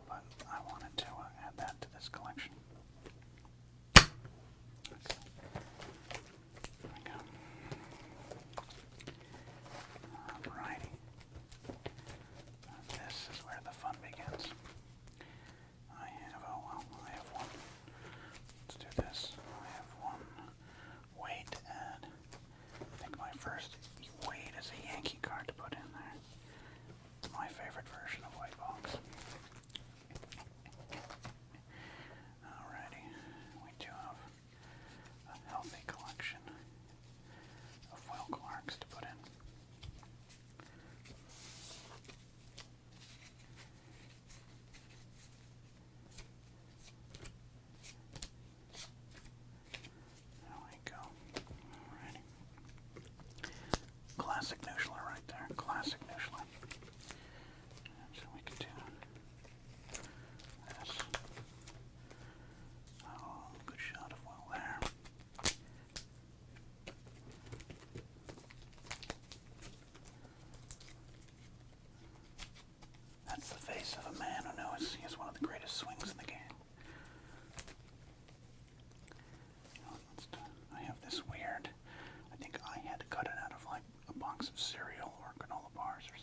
But I wanted to add that to this collection. Okay. There we go. Alrighty. This is where the fun begins. I have one. Let's do this. I have one Wade to add. I think my first Wade is a Yankee card to put in there. It's my favorite version of White Box. Alrighty. We do have a healthy collection of Will Clarks to put in. There we go. Alrighty. Classic Nuschler right there. Classic Nuschler. And so we can do this. Oh, good shot of Will there. That's the face of a man who knows he has one of the greatest swings in the game. I have this weird, I think I had to cut it out of like a box of cereal or granola bars or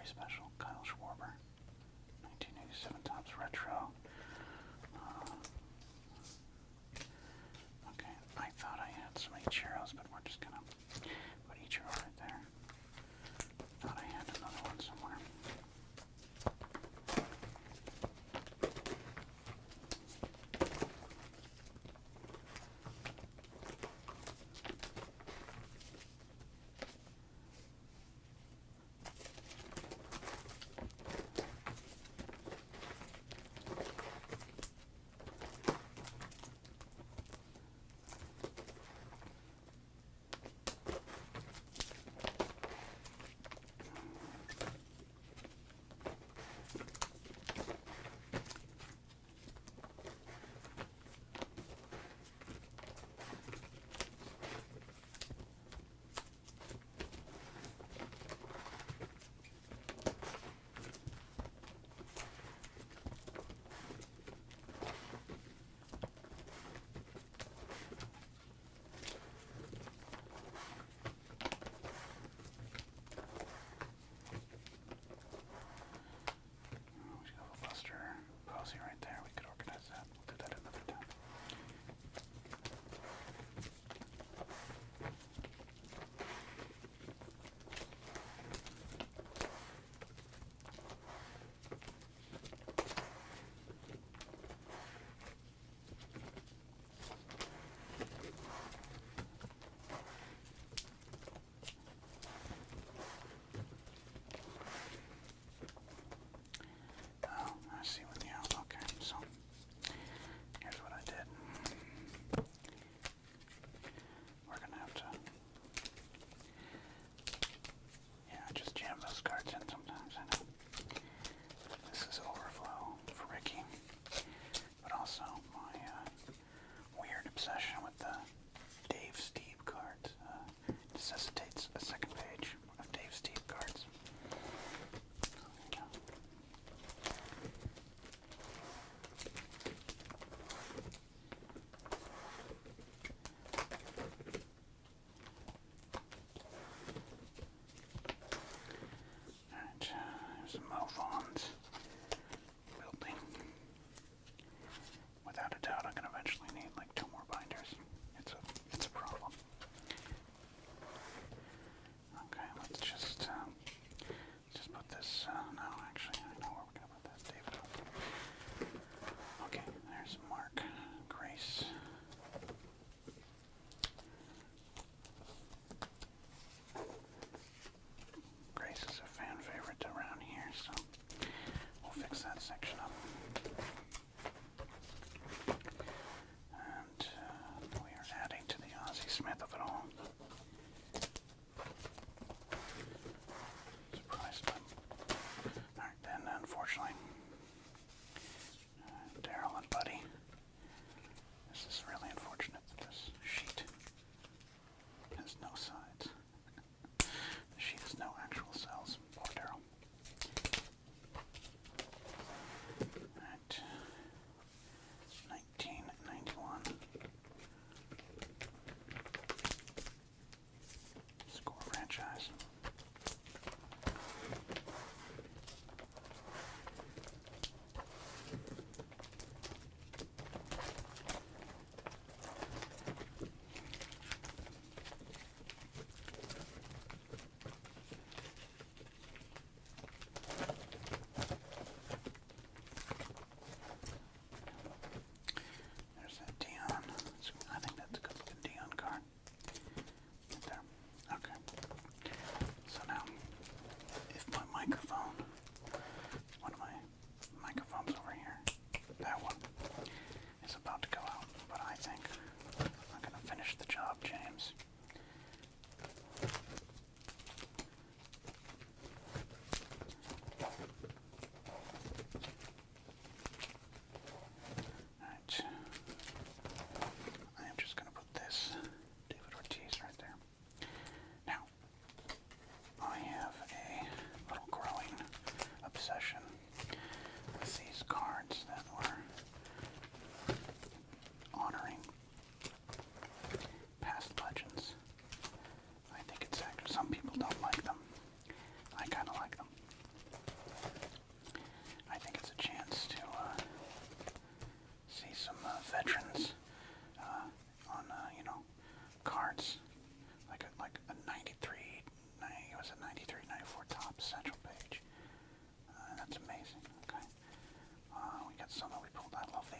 very special. Kyle Schwarber, 1987 Topps Retro. Okay, I thought I had some Ichiros, but we're just gonna put Ichiro right there. Thought I had another one somewhere.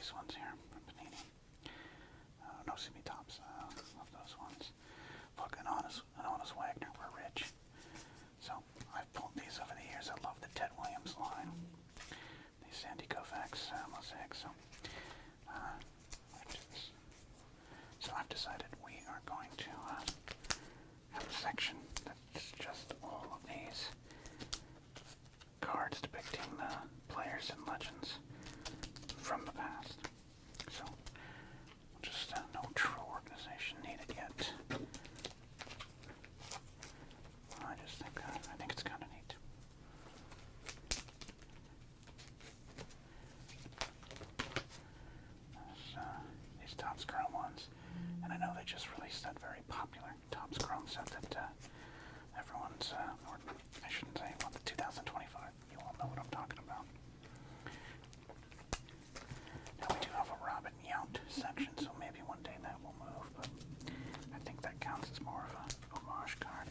these ones here from Panini. No CB tops. Love those ones. Look, an honest Wagner. We're rich. So I've pulled these over the years. I love the Ted Williams line. These Sandy Koufax mosaics. So I've decided we are going to have a section that's just all of these cards depicting players and legends from the past. So just no true organization needed yet. I think it's kind of neat. These Topps Chrome ones, and I know they just released that very popular Topps Chrome set that everyone's, or I shouldn't say, well, the 2025. You all know what I'm talking about. Now we do have a Robin Yount section, so maybe one day that will move, but I think that counts as more of a homage card.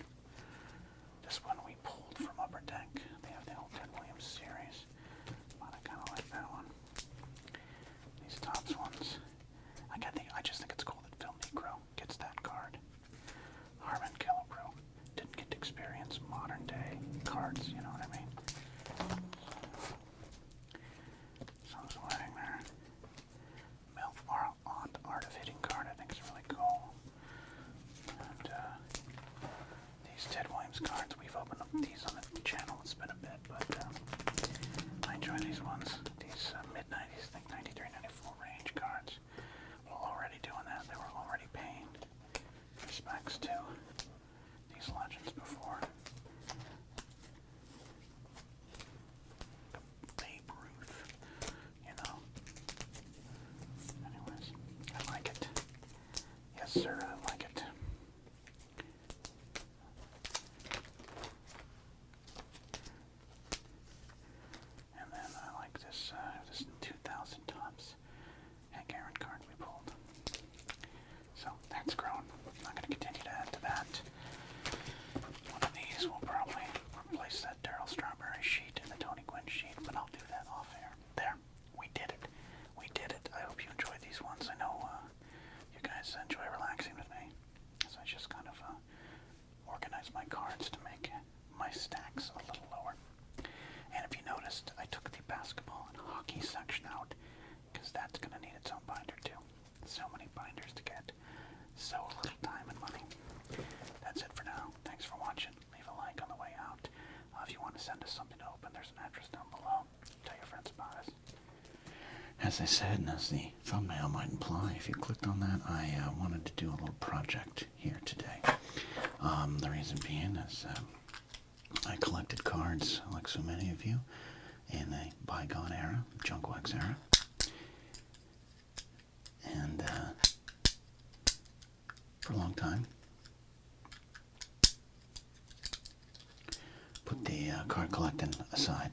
This one we pulled from Upper Deck. They have the old Ted Williams series, but I kind of like that one. These Topps ones, I just think it's cool that Phil Negro gets that card. Harmon Killebrew didn't get to experience modern day cards, you know what I mean? So it's letting there. Milk Art of Hitting card I think is really cool. And these Ted Williams cards, we've opened up these on the channel. It's been a bit, but I enjoy these ones. These mid-90s, I think 93, 94 range cards. We're already doing that. They were already paying respects to these legends before. Babe Ruth, you know. Anyways, I like it. Yes, sir, I like it. And then I like this 2000 Topps Hank Aaron card we pulled. So that's grown. I'm not going to continue to add to that. One of these will probably replace that Darryl Strawberry sheet and the Tony Gwynn sheet, but I'll do that off air. There, we did it. We did it. I hope you enjoyed these ones. I know you guys enjoy relaxing with me, so I just kind of organize my cards to make my stacks a little lower. And if you noticed, I took the basketball and hockey section out because that's going to need its own binder too. So many binders to get, so little time and money. That's it for now. Thanks for watching. Leave a like on the way out. If you want to send us something to open, there's an address down below. Tell your friends about us. As I said, and as the thumbnail might imply, if you clicked on that, I wanted to do a little project here today. The reason being is I collected cards, like so many of you, in a bygone era, junk wax era. And for a long time, put the card collecting aside.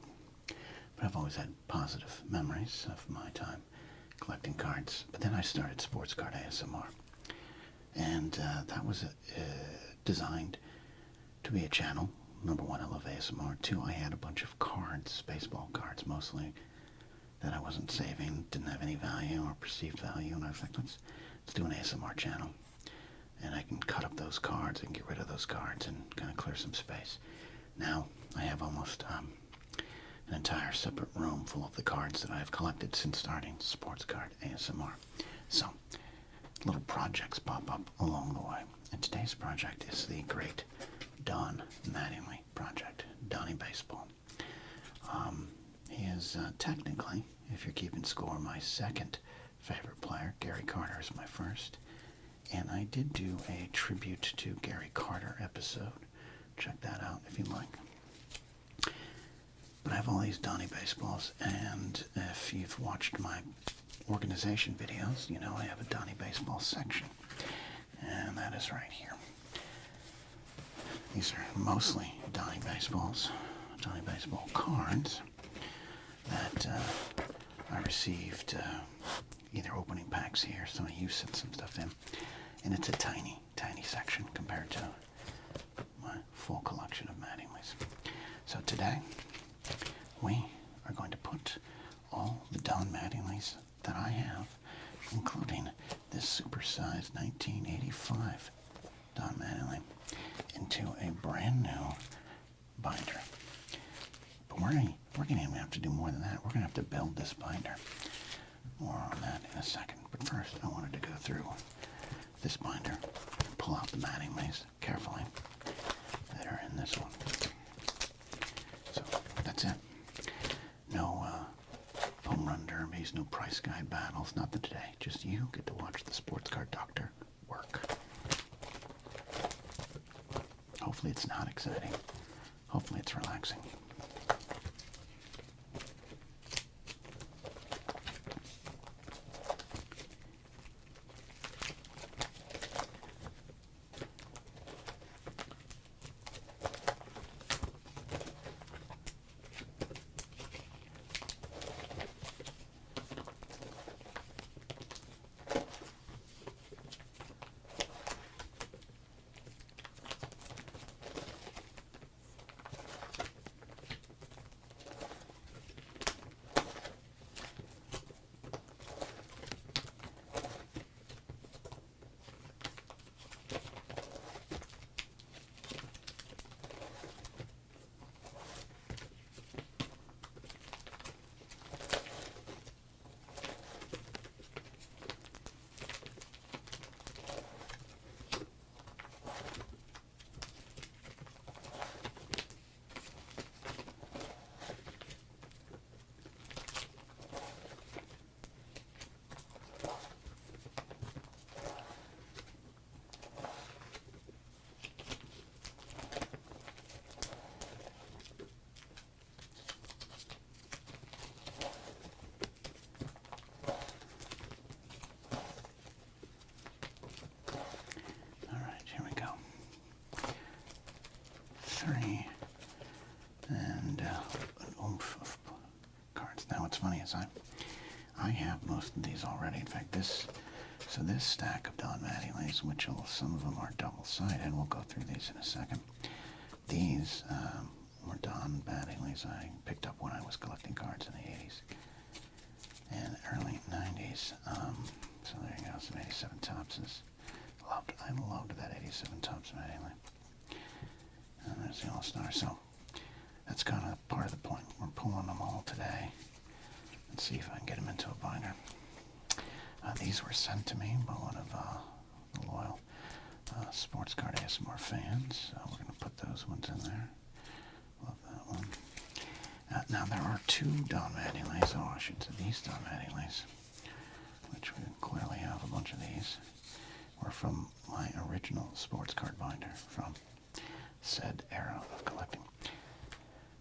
But I've always had positive memories of my time collecting cards. But then I started Sports Card ASMR. And that was designed to be a channel. Number one, I love ASMR. Two, I had a bunch of cards, baseball cards mostly, that I wasn't saving, didn't have any value or perceived value. And I was like, let's do an ASMR channel. And I can cut up those cards and get rid of those cards and kind of clear some space. Now, I have almost an entire separate room full of the cards that I've collected since starting Sports Card ASMR. So, little projects pop up along the way. And today's project is the great Don Mattingly project, Donnie Baseball. He is technically, if you're keeping score, my second favorite player. Gary Carter is my first. And I did do a tribute to Gary Carter episode. Check that out if you like. But I have all these Donnie Baseballs, and if you've watched my organization videos, you know I have a Donnie Baseball section. And that is right here. These are mostly Donnie Baseballs, Donnie Baseball cards that I received either opening packs here, so you sent some stuff in. And it's a tiny, tiny section compared to my full collection of Mattingly's. So today, we are going to put all the Don Mattingly's that I have, including this supersized 1985 Don Mattingly, into a brand new binder. But we're going to have to do more than that. We're going to have to build this binder. More on that in a second. But first, I wanted to go through this binder, pull out the Mattinglys carefully that are in this one. So that's it. No home run derbies, no price guide battles, nothing today. Just you get to watch the sports card doctor work. Hopefully it's not exciting. Hopefully it's relaxing. And an oomph of cards. Now what's funny is I have most of these already. In fact, this stack of Don Mattinglys, which some of them are double-sided, we'll go through these in a second. These were Don Mattinglys I picked up when I was collecting cards in the 80s and early 90s. So there you go, some 87 Topps. I loved that 87 Topps Mattingly. And there's the All-Star. So that's kind of part of the point. We're pulling them all today. Let's see if I can get them into a binder. These were sent to me by one of the loyal sports card ASMR fans. We're going to put those ones in there. Love that one. Now there are two Don Mattinglys. Oh, I should say these Don Mattinglys, which we clearly have a bunch of these, were from my original sports card binder from said era of collecting.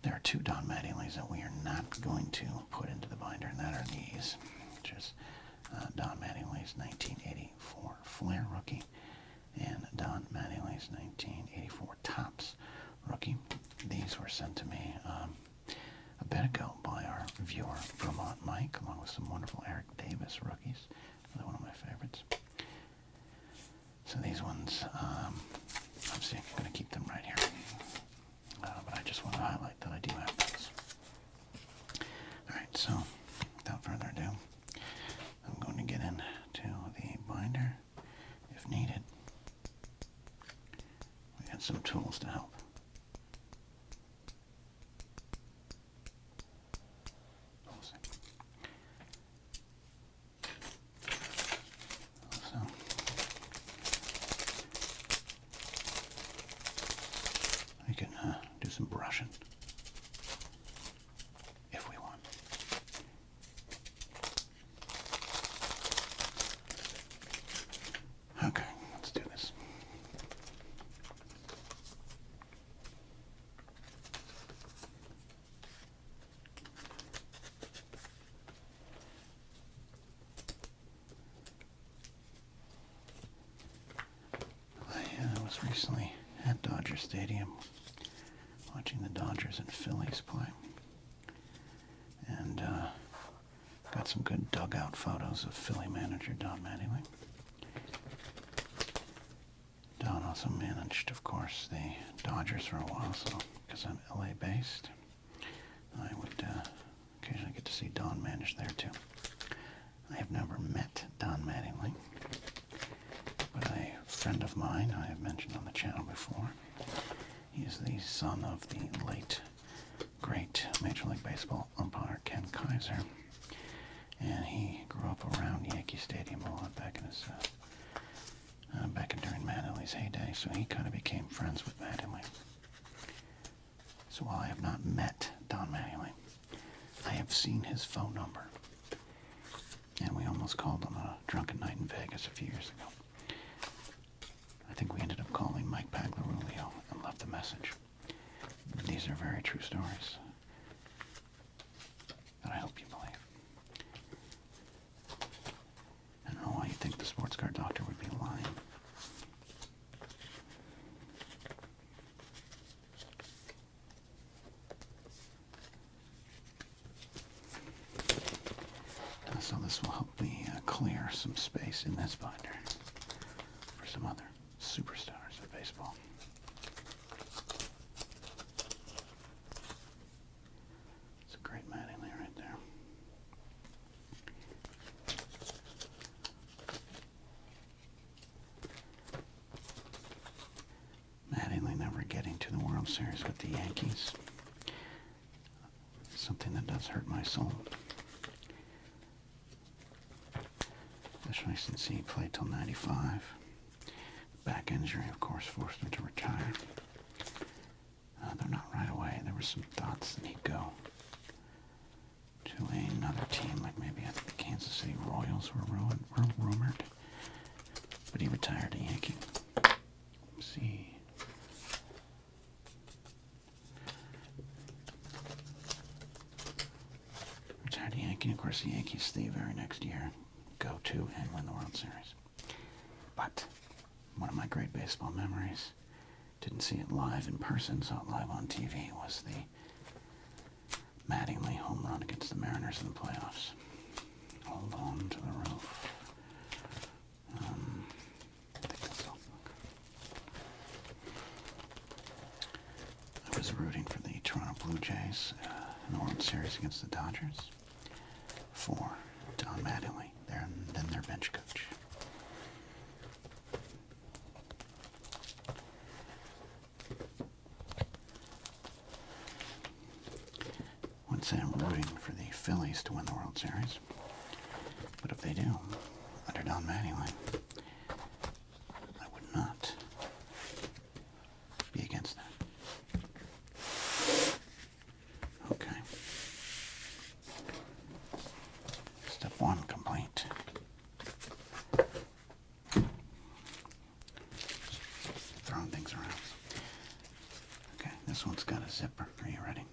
There are two Don Mattinglys that we are not going to put into the binder, and that are these, which is Don Mattingly's 1984 Flair rookie and Don Mattingly's 1984 Topps rookie. These were sent to me a bit ago by our viewer, Vermont Mike, along with some wonderful Eric Davis rookies. Another one of my favorites. So these ones, obviously I'm going to keep them right here. But I just want to highlight that I do have those. Alright, so without further ado, I'm going to get into the binder if needed. We got some tools to help. We can do some brushing if we want. Okay, let's do this. I was recently at Dodger Stadium watching the Dodgers and Phillies play, and got some good dugout photos of Philly manager Don Mattingly. Don also managed, of course, the Dodgers for a while, so because I'm LA based, I would occasionally get to see Don manage there too. I of mine I have mentioned on the channel before. He is the son of the late, great Major League Baseball umpire Ken Kaiser. And he grew up around Yankee Stadium a lot back in his, during Mattingly's heyday. So he kind of became friends with Mattingly. So while I have not met Don Mattingly, I have seen his phone number. And we almost called on a drunken night in Vegas a few years ago. I think we ended up calling Mike Pagliarulio and left a message. These are very true stories that I hope you believe. I don't know why you think the sports car doctor would be lying. So this will help me clear some space in this binder for some other superstars of baseball. It's a great Mattingly right there. Mattingly never getting to the World Series with the Yankees. Something that does hurt my soul. Especially since he played till 95. Back injury, of course, forced him to retire. Though not right away. There were some thoughts that he'd go to another team, like maybe I think the Kansas City Royals were rumored. But he retired a Yankee. Let's see. Retired a Yankee. Of course, the Yankees the very next year go to and win the World Series. But one of my great baseball memories, didn't see it live in person, saw it live on TV, was the Mattingly home run against the Mariners in the playoffs. Hold on to the roof. I think that's all. I was rooting for the Toronto Blue Jays in the World Series against the Dodgers for Don Mattingly, then their bench coach. Wouldn't say I'm rooting for the Phillies to win the World Series, but if they do, under Don Mattingly, I would not be against that. Okay. Step one complete. Throwing things around. Okay, this one's got a zipper. Are you ready?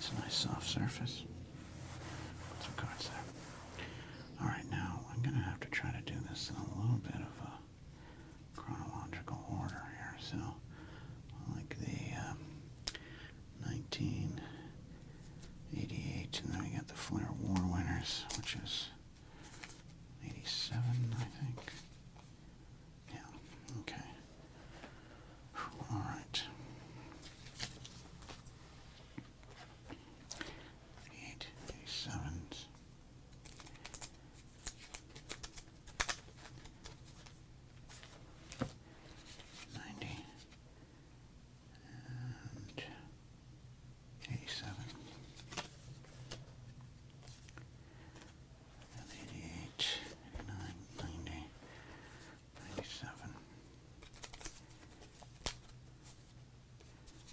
It's a nice soft surface. Put some cards there. Alright, now I'm going to have to try to do this in a little bit of a chronological order here. So, like the 1988, and then we got the Flair War winners, which is 87, I think. Yeah, okay. Alright. 88, 87s. 90 and 87 and 88, 89, 90, 97.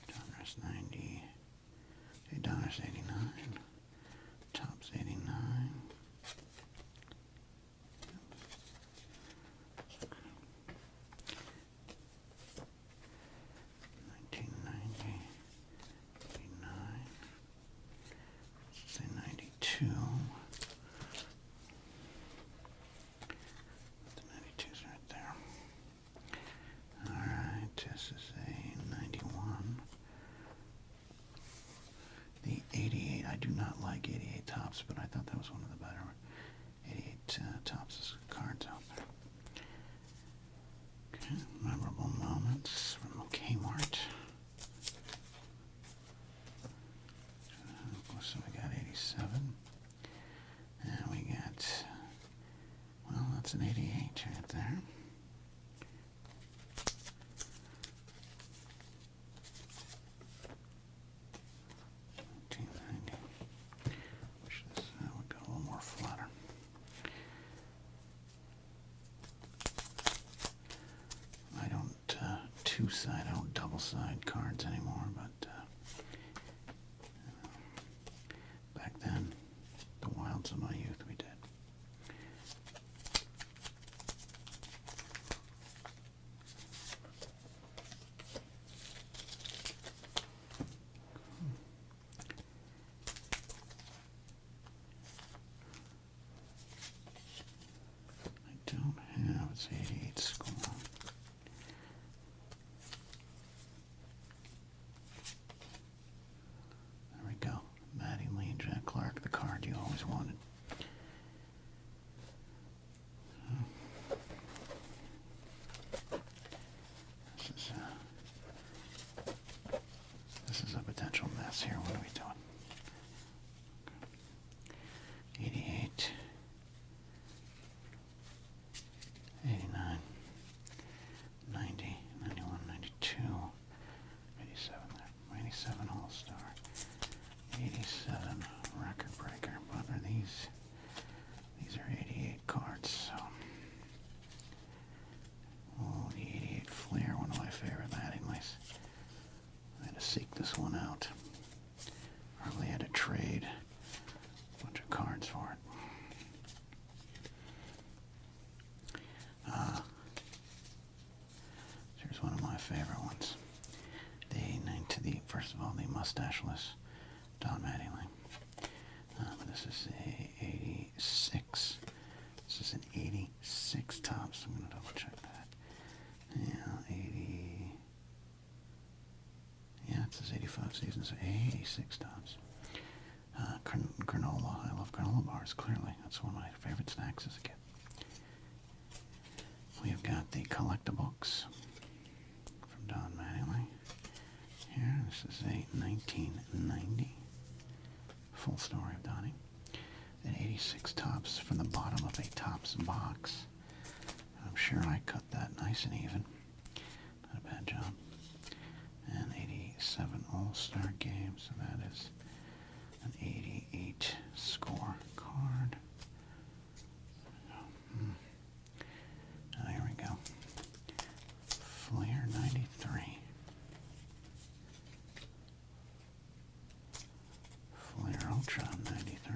Donruss 90, Donruss 89, Tops 89. 1990, 89, let's say 92. The 92's right there. Alright, this is a 91. The 88, I do not like 88 Tops, but I thought that was one of the better 88 Tops cards out there. Okay, memorable moments from Kmart. So we got 87, and we got, well, that's an 88 right there. Wish this would go a little more flatter. I don't two-side, I don't double-side cards anymore, but back then, the wilds of my youth, we did. I don't have its 88 score. There we go. Maddie Lee, Jack Clark, the card you always wanted. This is a potential mess here. What are we doing? 88, 89, 90, 91, 92, 87 there, 87 All-Star, 87 Record Breaker. What are these? These are 88 cards, so. Oh, the 88 Flair, one of my favorite Mattingley's. I had to seek this one out. Probably had to trade a bunch of cards for it. Here's one of my favorite ones. First of all, the mustacheless Don Mattingly. This is a 86. This is an 86 Tops. I'm going to double check that. Yeah, 80. Yeah, it says 85 seasons. 86 Tops. Granola. I love granola bars, clearly. That's one of my favorite snacks as a kid. We've got the collectibles from Don Mattingly. Here, this is a 1990 full story of Donnie. An 86 Tops from the bottom of a Tops box. I'm sure I cut that nice and even. Not a bad job. And 87 All-Star Game, so that is an 88 score card. Here we go. Flair 93. Flair Ultra 93.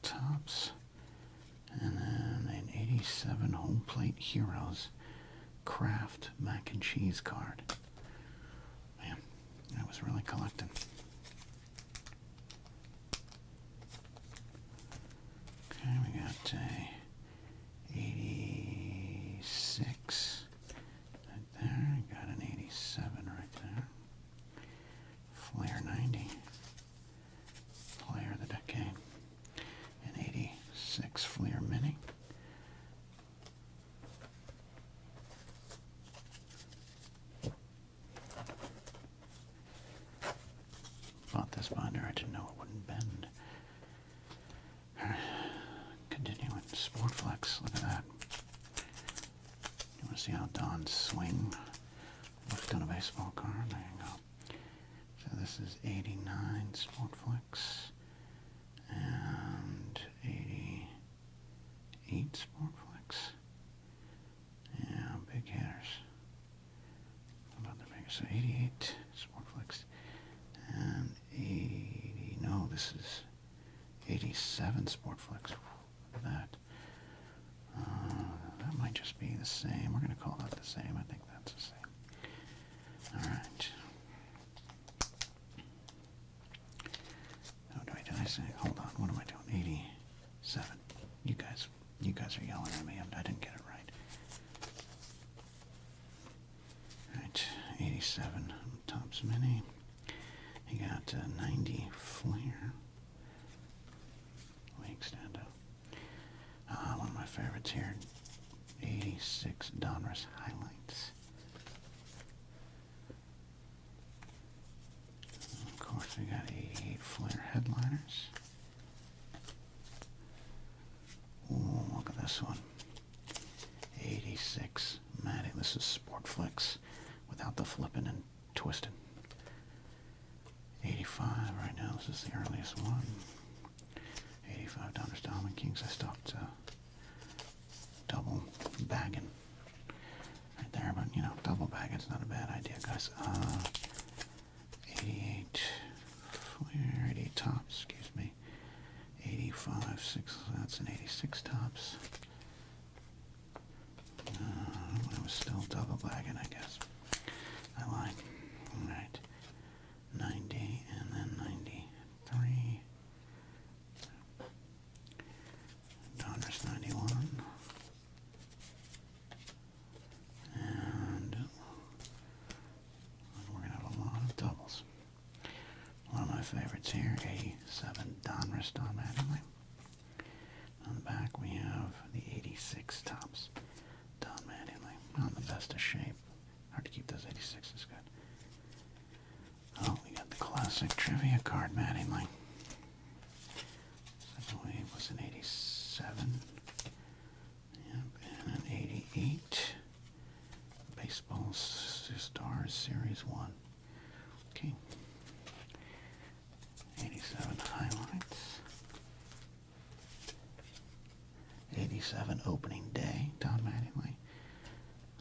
Tops, and then 87 Home Plate Heroes Kraft Mac and Cheese card. Man, I was really collecting. Okay, we got a 86 right there. Got an 87 right there. Flair 90. Player of the decade. An 86 Flair Mini. Bought this binder, I didn't know it wouldn't bend. Continuing, Sportflex, look at that. You want to see how Don's swing looked on a baseball card? There you go. So this is 89 Sportflex and 88 Sportflex. Yeah, big hitters. How about the bigger? So 88 Sportflex and 80. No, this is 87 Sportflex. Look at that. That might just be the same. We're going to call that the same. I think that's the same. All right. Oh, did I say? Hold on. What am I doing? 87. You guys are yelling at me. I didn't get it right. All right. 87 Topps Mini. You got 90 Flair. League stand up. One of my favorites here. 86 Donruss Highlights. Of course, we got 88 Flair Headliners. Ooh, look at this one. 86 Matty. This is Sportflex without the flipping and twisting. 85 right now. This is the earliest one. 85 Donruss Diamond Kings. I stopped double bagging right there, but you know, double bagging's not a bad idea, guys. 88 Flair, 88 Topps, excuse me. 85, 6, that's an 86 Topps. I was still double bagging, I guess. I lied. Alright. 90 and then 93. Donruss 91. And we're going to have a lot of doubles. One of my favorites here, 87 Donruss Don Mattingly. On the back we have the 86 Topps Don Mattingly. Not in the best of shape. Hard to keep those 86s good. Oh, we got the classic trivia card Mattingly. I believe it was an 87. Yep, and an 88. Baseball Stars Series 1. Okay. 87 Highlights. 87 Opening Day, Don Mattingly.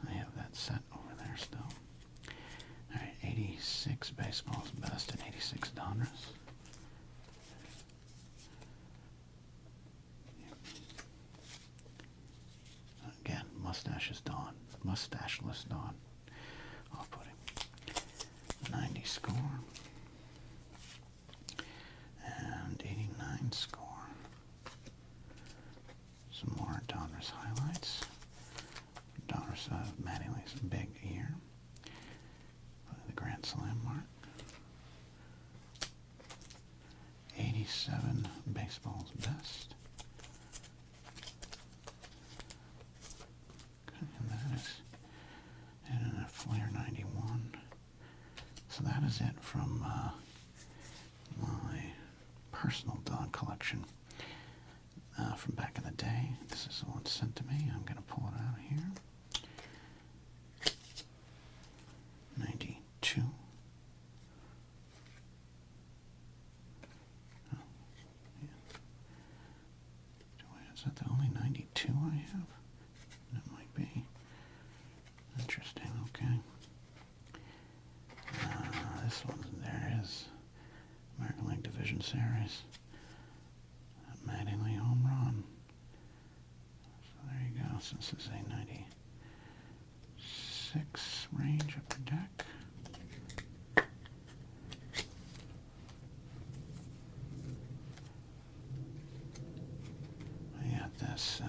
I have that set over there still. Alright, 86 Baseball's Best and 86 Donruss. Again, Mustache's Dawn. Mustacheless Dawn. Off-putting. 90 Score. And 89 Score. Some more Donruss Highlights. Donruss Mattingly's big ear. The Grand Slam mark. 87 Baseball's Best. Okay, and that is and a Flair 91. So that is it from my personal Don collection from back in the day. This is the one sent to me. I'm going to pull it out of here. 92. Oh, yeah. Is that the only 92 I have? That might be. Interesting, okay. This one's, there it is. American League Division Series. Mattingly home run. So there you go. So this is a 96 range upper deck. I got this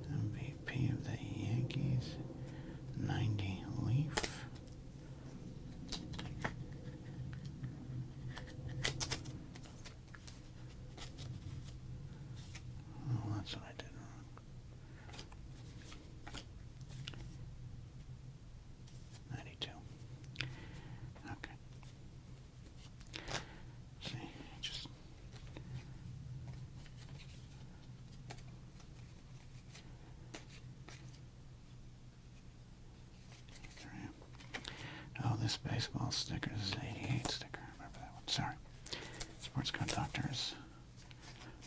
MVP of the Yankees, 90 Leaf. Oh, that's what I did wrong. 92. Okay. See, just oh, this baseball sticker is an 88 sticker. Remember that one. Sorry. Sports Card Doctor is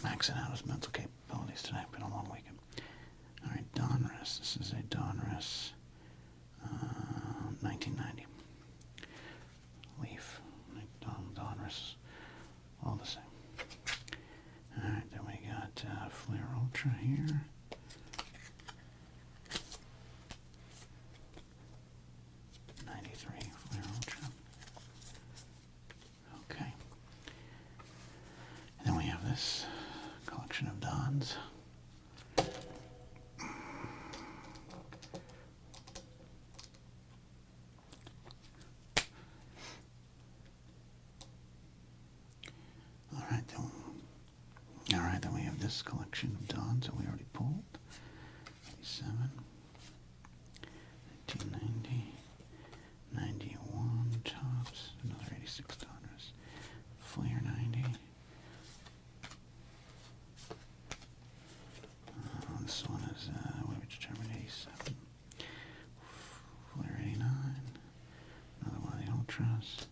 maxing out his mental capabilities today. Been a long weekend. All right, Donruss. This is a Donruss 1990 Leaf. Donruss, all the same. All right, then we got Flair Ultra here. Flair Ultra. Okay. And then we have this collection of Dons. Alright, then we have this collection of Dons that we already pulled. 87, 1990. 91 tops, another 86 Donruss, Flair 90. This one is, what we determined, 87. Flair 89. Another one of the Ultras.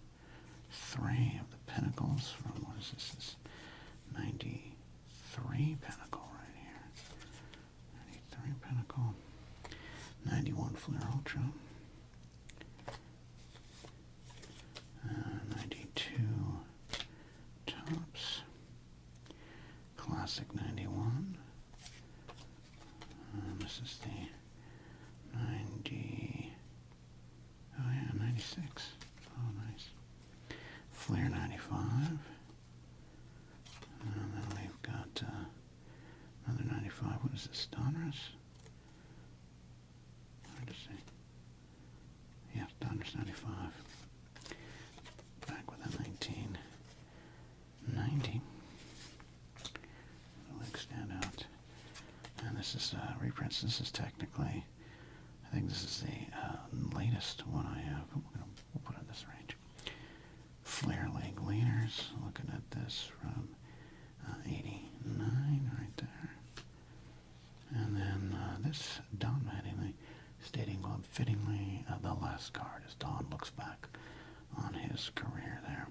3 of the Pinnacles from, what is this? This 93 Pinnacle right here. 93 Pinnacle. 91 Flair Ultra. 92 tops, classic 91, this is the 90, oh yeah, 96, oh nice, Flair 95, and then we've got another 95, what is this, Donruss? Hard to see, yeah, Donruss 95. Back with a 1990. The legs stand out. And this is reprints. This is technically, I think this is the latest one I have. We'll put it in this range. Flair Leg Leaners. Looking at this from 89 right there. And then this Don Mattingly stating Club fittingly the last card as Don looks back on his career there.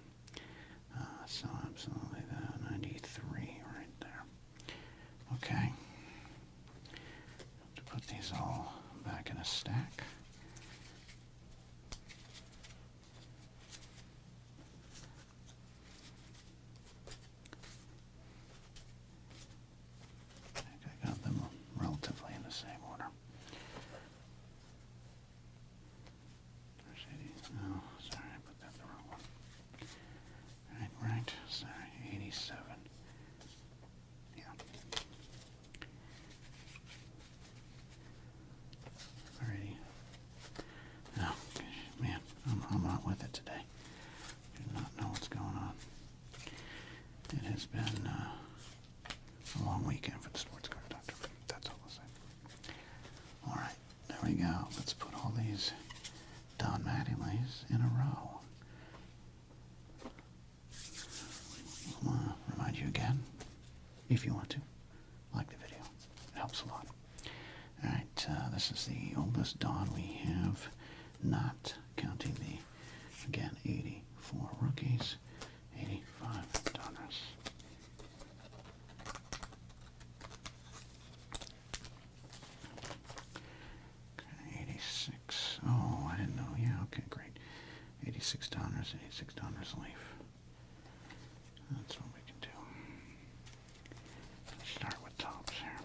So absolutely the 93 right there. Okay. To put these all back in a stack. I think I got them relatively in the same order. Oh, sorry, I put that in the wrong one. Right, sorry, 87. Yeah. Alrighty. Oh, man, I'm not with it today. Do not know what's going on. It has been a long weekend for the Sports Card Doctor. That's all I'll say. Alright, there we go. Let's put all these Don Mattingly's in a row. I want to remind you again, if you want to, like the video. It helps a lot. Alright, this is the oldest Don we have, not counting the, again, 84 rookies, 85 Donruss. Okay, 86. Oh, I didn't know. Yeah, okay, great. 86 Donruss, 86 Donruss Leaf. That's what we can do. Let's start with tops here.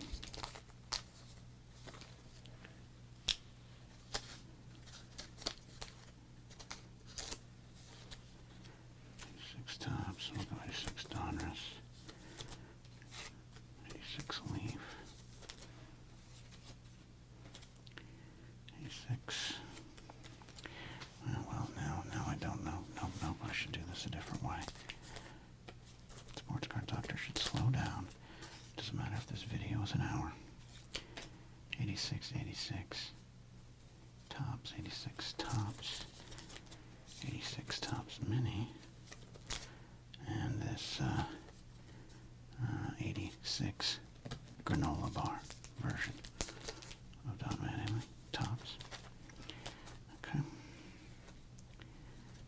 86. Well, now I don't know. No, I should do this a different way. Sports Card Doctor should slow down. Doesn't matter if this video is an hour. 86, 86. Tops, 86 tops. 86 tops mini. And this 86 granola bar version of Don Mattingly tops. Okay.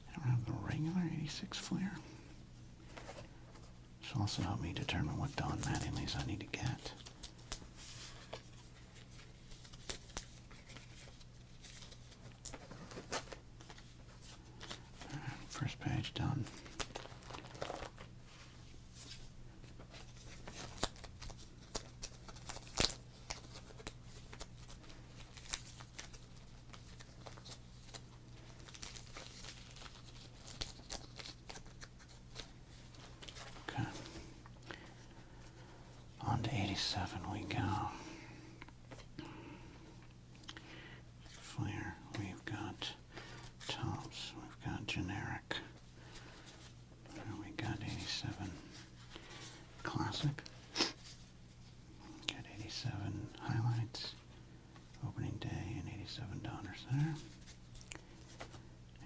I don't have the regular 86 flare. This will also help me determine what Don Mattingly's I need to get. First page done. Okay. On to 87 we go. Flare, we've got tops, we've got generic. We got 87 classic. Got 87 highlights. Opening day and 87 donors there.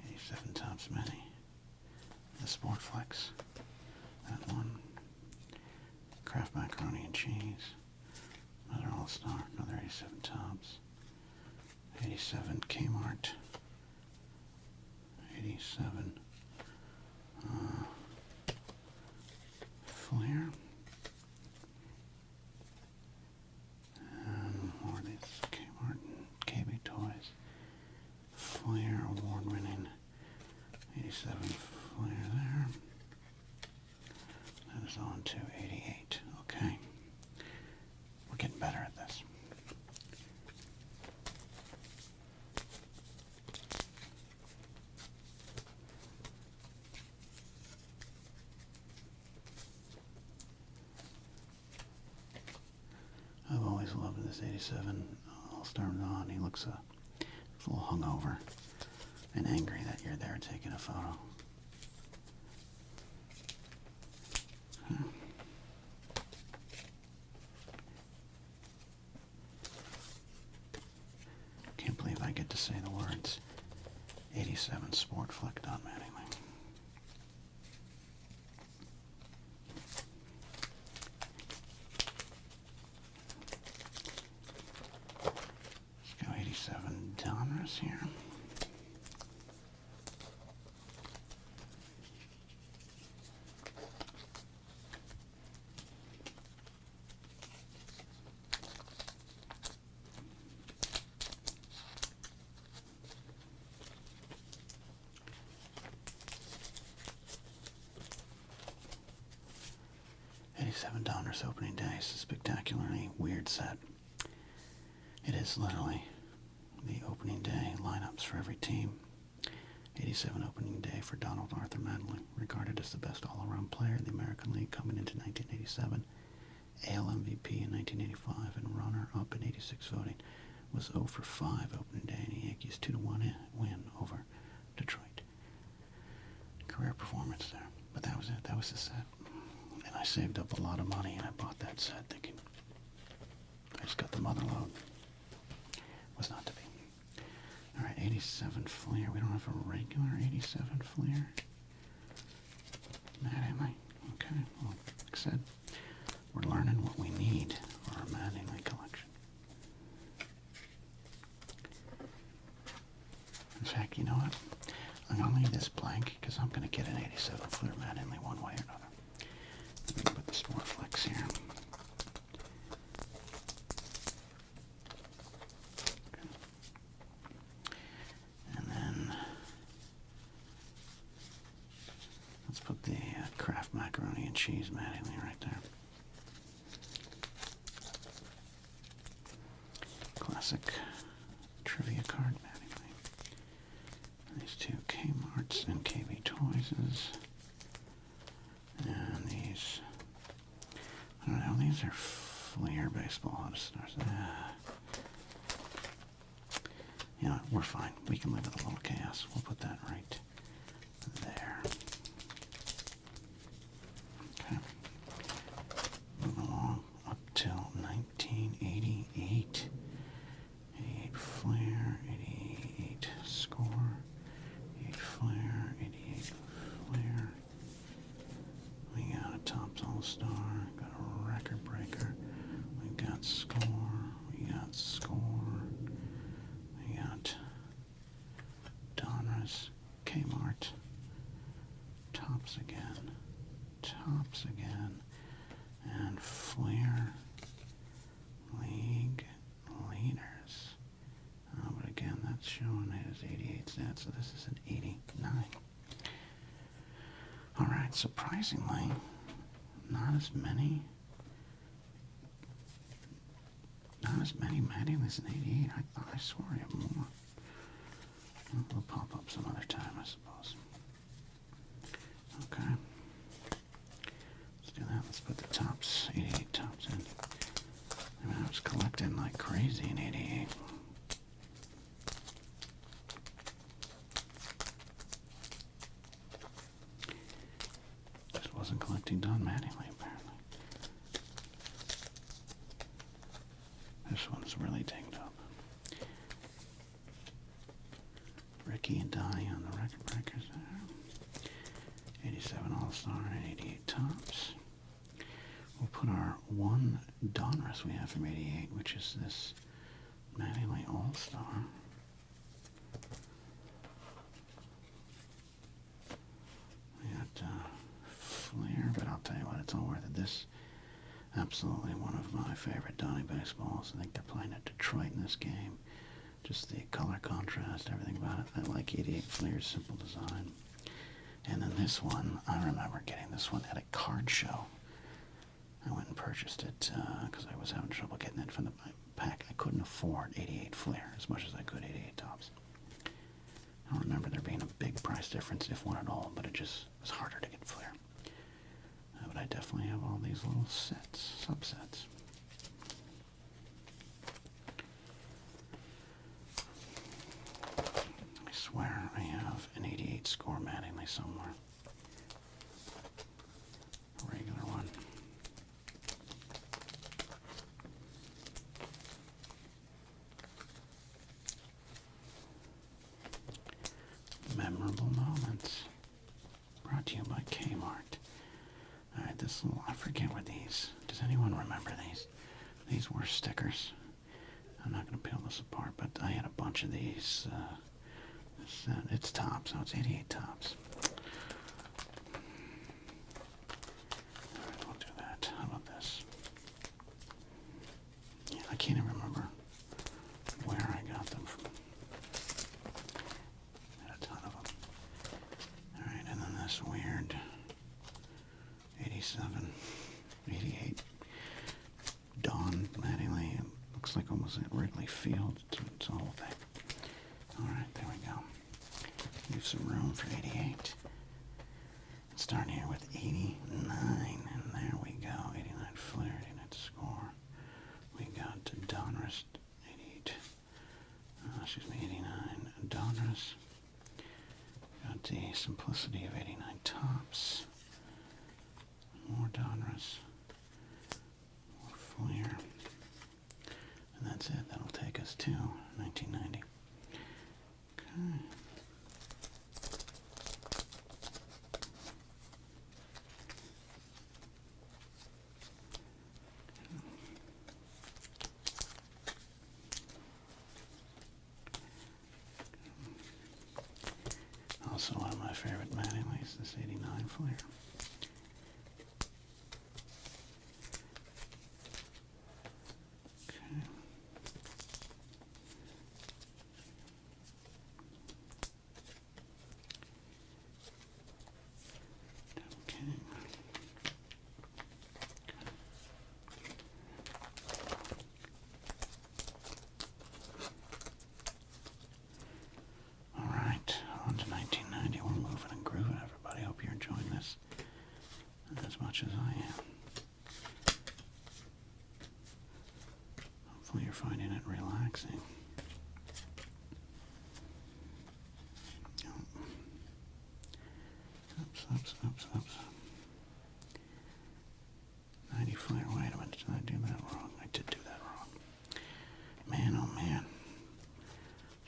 87 tops many. The Sport Flex. That one. Kraft macaroni and cheese. Another All-Star. Another 87 tops. 87 Kmart. 87 Flair. And more of these Kmart and KB Toys. Flair award-winning 87 Flair there. That is on to 88. Okay. We're getting better at this. I've always loved this 87 All-Star Don. He looks a little hungover and angry that you're there taking a photo. Okay. Can't believe I get to say the words 87 Sport Fleck Don Mattingly. Let's go 87 Donruss here. $87 opening day. It's a spectacularly weird set. It is literally the opening day lineups for every team. 87 opening day for Donald Arthur Mattingly, regarded as the best all-around player in the American League coming into 1987. AL MVP in 1985 and runner-up in 86 voting. Was 0 for 5 opening day in the Yankees 2-1 win over Detroit. Career performance there. But that was it. That was the set. And I saved up a lot of money and I bought that set thinking I just got the mother load. Was not to be. Alright, 87 Flair. We don't have a regular 87 Flair. Mattingly. Okay, well, like I said, we're learning what we need for our Mattingly collection. In fact, you know what? I'm going to leave this blank because I'm going to get an 87 Flair Mattingly one way or another. Let me put the Sport Flex here. Okay. And then let's put the Kraft macaroni and cheese Mattingly right there. Classic trivia card Mattingly. These two Kmart's and KB Toys'. And these, I don't know, these are Flair baseball All-Stars. Yeah, we're fine. We can live with a little chaos. We'll put that right there. Okay. Moving along up till 1988. 88 flare, 88 score, 88 flare, 88 flare. We got a Tops All-Star, got a record breaker, we got score, we got score, we got Donruss, Kmart, Tops again, and Flair League Leaders. But again, that's showing it as 88 stats, so this is an 89. Alright, surprisingly, not as many Mattingly's in 88. I swore I had more. We'll pop up some other time, I suppose. Okay. Let's do that. Let's put the Tops, 88 Tops in. I mean, I was collecting like crazy in 88. Just wasn't collecting Don Mattingly, apparently. This one's really dinged up. Ricky and Donnie on the record breakers there. 87 All-Star and 88 Tops. We'll put our one Donruss we have from 88, which is this Mattingly All-Star. We got Flair, but I'll tell you what, it's all worth it. This absolutely one of my favorite Donnie baseballs. I think they're playing at Detroit in this game. Just the color contrast, everything about it. I like 88 Flair's simple design. And then this one, I remember getting this one at a card show. I went and purchased it because I was having trouble getting it from the pack. I couldn't afford 88 Flair as much as I could 88 Tops. I don't remember there being a big price difference, if one at all, but it just was harder to get Flair. But I definitely have all these little sets, subsets. I swear I have an 88 score Mattingly somewhere. A regular one. Memorable moments. Brought to you by Kmart. Alright, this little, I forget what these, does anyone remember these? These were stickers. I'm not going to peel this apart, but I had a bunch of these. It's Tops, so it's 88 Tops. Alright, we'll do that. How about this? Yeah, I can't even remember where I got them from. I had a ton of them. Alright, and then this weird 87, 88 Don Mattingly. It looks like almost at Wrigley Field. It's a whole thing. Alright, there we go. Leave some room for 88. And start here with 89, and there we go. 89 Flair, 89 score. We got Donruss, 89 Donruss. Got the simplicity of 89 Tops. More Donruss. More Flair. And that's it. That'll take us to 1990. Okay. Also one of my favorite Mattingly's, this 89 Flair. Okay. Okay. All right, on to 1990. We're moving and grooving, everybody. Hope you're enjoying this as much as I am. Hopefully you're finding it relaxing.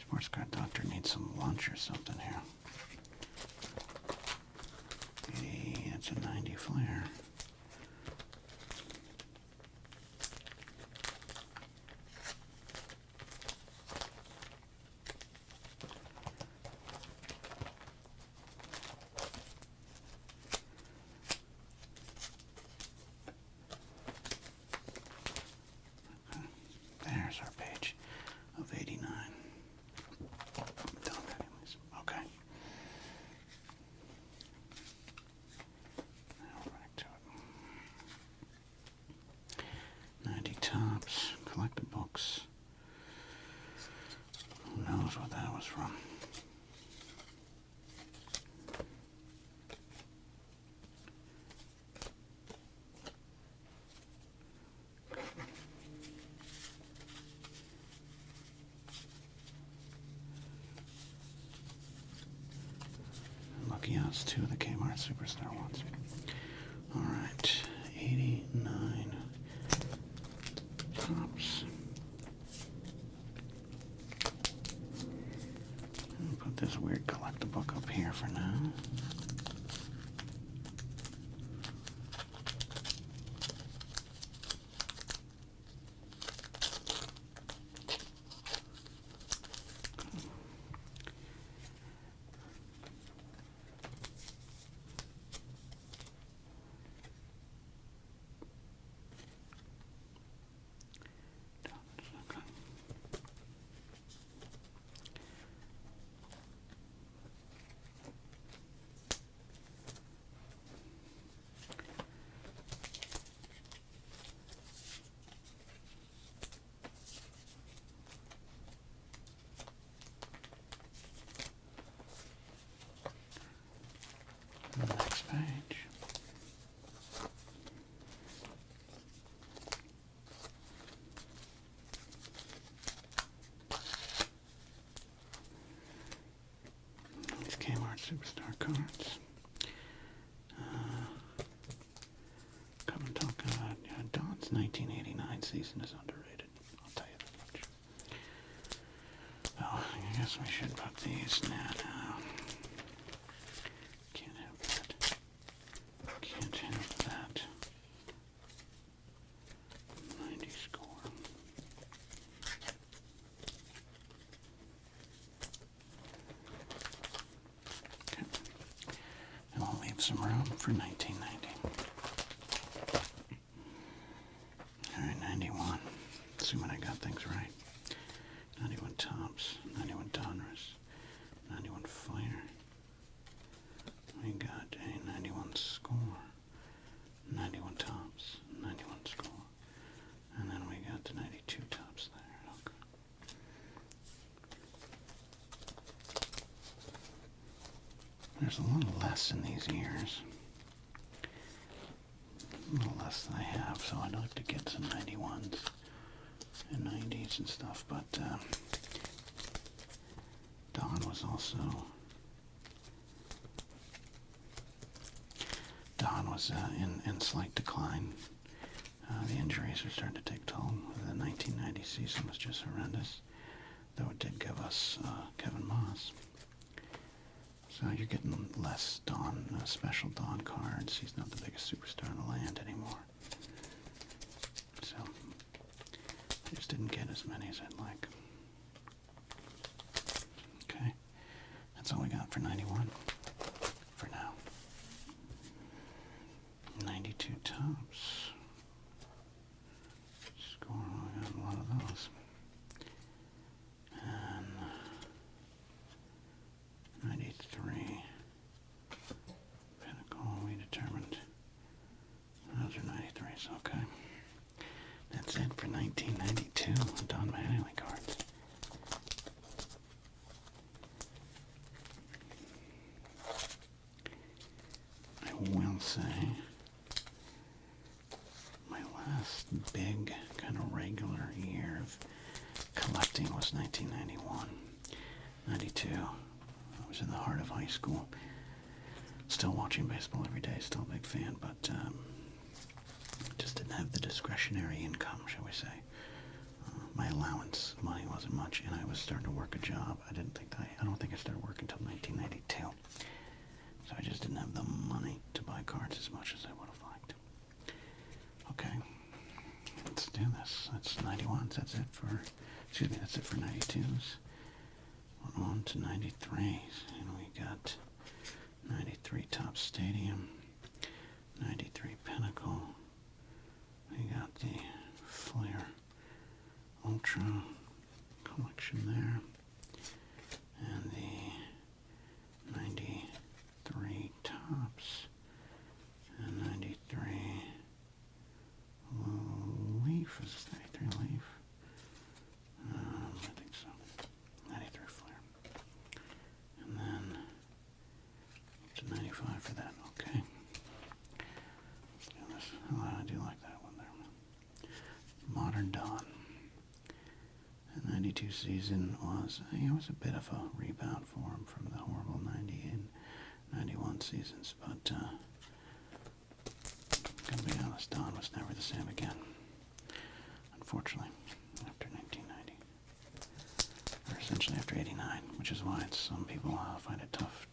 Sports Card Doctor needs some lunch or something here. 80, that's a 90 flare. There's our page of 89. Done anyways. Okay. Now back to it. 90 tops. Collect the books. Who knows what that was from? Lucky us, two of the Kmart Superstar ones. Alright, 89 tops. I'll put this weird collectibook up here for now. The next page. These Kmart Superstar cards. Come and talk about Don's 1989 season is underrated. I'll tell you that much. Well, I guess we should put these now. Can't have that. Can't have that. 90 score. Okay. And we'll leave some room for 1990. Alright, 91. Assuming I got things right. 91 tops, 91 Donruss, 91 Fire. We got a 91 score, 91 tops, 91 score, and then we got the 92 tops there. Okay. There's a little less in these years. A little less than I have, so I'd like to get some 91s and 90s and stuff, but Don was also in slight decline. The injuries are starting to take toll. The 1990 season was just horrendous, though it did give us Kevin Moss. So you're getting less Don, special Don cards. He's not the biggest superstar in the land anymore. So I just didn't get as many as I'd like. Okay, that's all we got for 91 for now. 92 tops. Score, I got a lot of those. And 93. Pinnacle, we determined. Those are 93s, okay. That's it for 1992 Don Mattingly cards. I will say my last big kind of regular year of collecting was 1991. 92. I was in the heart of high school. Still watching baseball every day, still a big fan, but just didn't have the discretionary income, shall we say. my allowance money wasn't much, and I was starting to work a job. I don't think I started working until 1992. So I just didn't have the money to buy cards as much as I would have liked. Okay, let's do this. That's 91s. That's it for 92s. We're on to 93s, and we got 93 Top Stadium, 93 Pinnacle. We got the Flair Ultra collection there, and the 93 Tops, and 93 Leaf. Is this 93 Leaf? I think so. 93 Flair. And then up to 95 for that. Okay. Let's do this. Oh, I do like that one there. Modern Dawn. The 92 season was a bit of a rebound for him from the horrible 90 and 91 seasons, but gotta be honest, Dawn was never the same again. Unfortunately, after 1990, or essentially after 89, which is why some people find it tough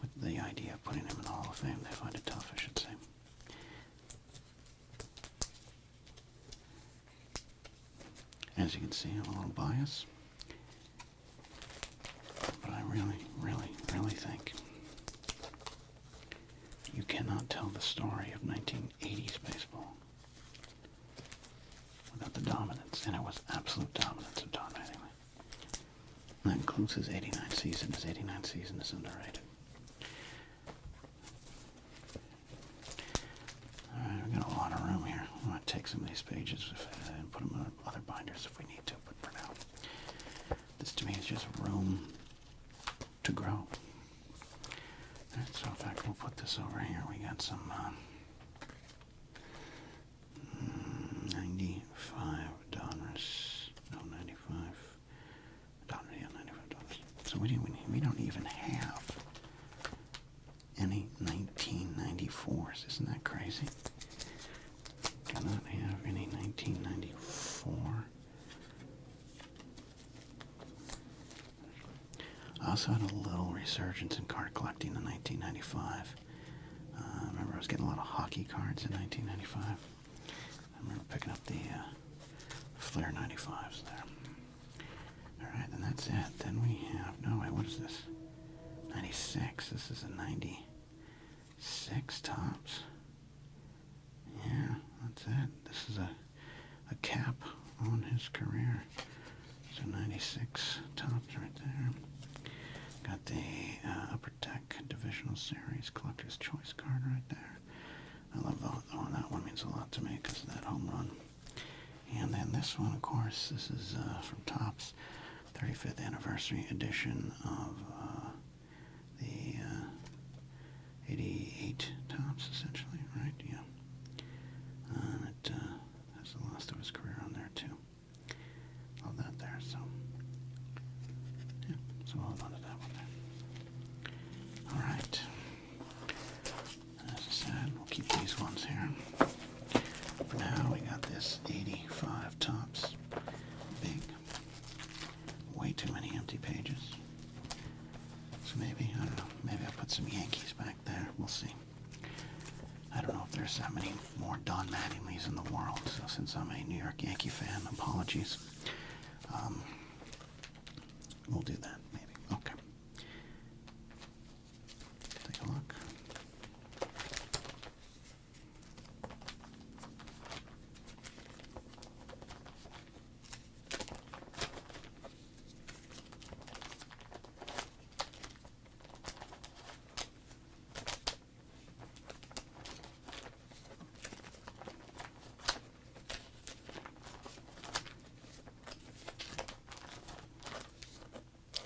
with the idea of putting him in the Hall of Fame. They find it tough, I should say. As you can see, I'm a little biased, but I really, really, really think you cannot tell the story of 1980s baseball without the dominance, and it was absolute dominance of Don Mattingly. And that includes his 89 season. His 89 season is underrated. Alright, we've got a lot of room here. I'm going to take some of these pages and put them in other binders if we need to, but for now, this to me is just room to grow. Alright, so in fact, we'll put this over here. We got some 95 Donruss. No, 95. Donruss, yeah, 95 Donruss. So we don't even have any 1994s. Isn't that crazy? Do not have any 1994. I also had a little resurgence in card collecting in 1995. I remember I was getting a lot of hockey cards in 1995. I remember picking up the Flair 95s there. Alright, then that's it. Then we have, no wait, what is this? 96. This is a 96 Tops. Yeah, that's it. This is a cap on his career. So 96 Tops right there. Got the Upper Deck Divisional Series Collector's Choice card right there. I love that one means a lot to me because of that home run. And then this one, of course, this is from Topps, 35th Anniversary Edition of the 88 Topps, essentially, right? Yeah. It has the last of his career on there, too. Love that there, so. Yeah, so hold on to that one there. Alright. As I said, we'll keep these ones here. For now, we got this 85 Topps. Big. Way too many empty pages. So maybe, I don't know, maybe I'll put some Yankees back there. We'll see. I don't know if there's that many more Don Mattingleys in the world, so since I'm a New York Yankee fan, apologies. We'll do that, maybe. Okay. Take a look.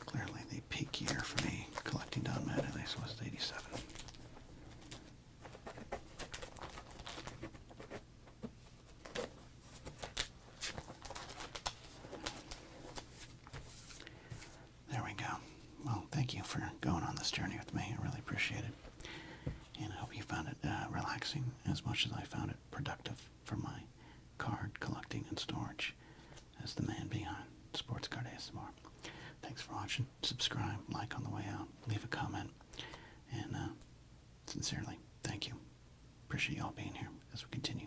Clearly the peak year for me collecting Don Mattingleys was 87. There we go. Well, thank you for going on this journey with me. I really appreciate it. And I hope you found it relaxing as much as I found it productive for my card collecting and storage as the man behind Sports Card ASMR. Thanks for watching. Subscribe, like on the way out, leave a comment, and sincerely, thank you. Appreciate y'all being here as we continue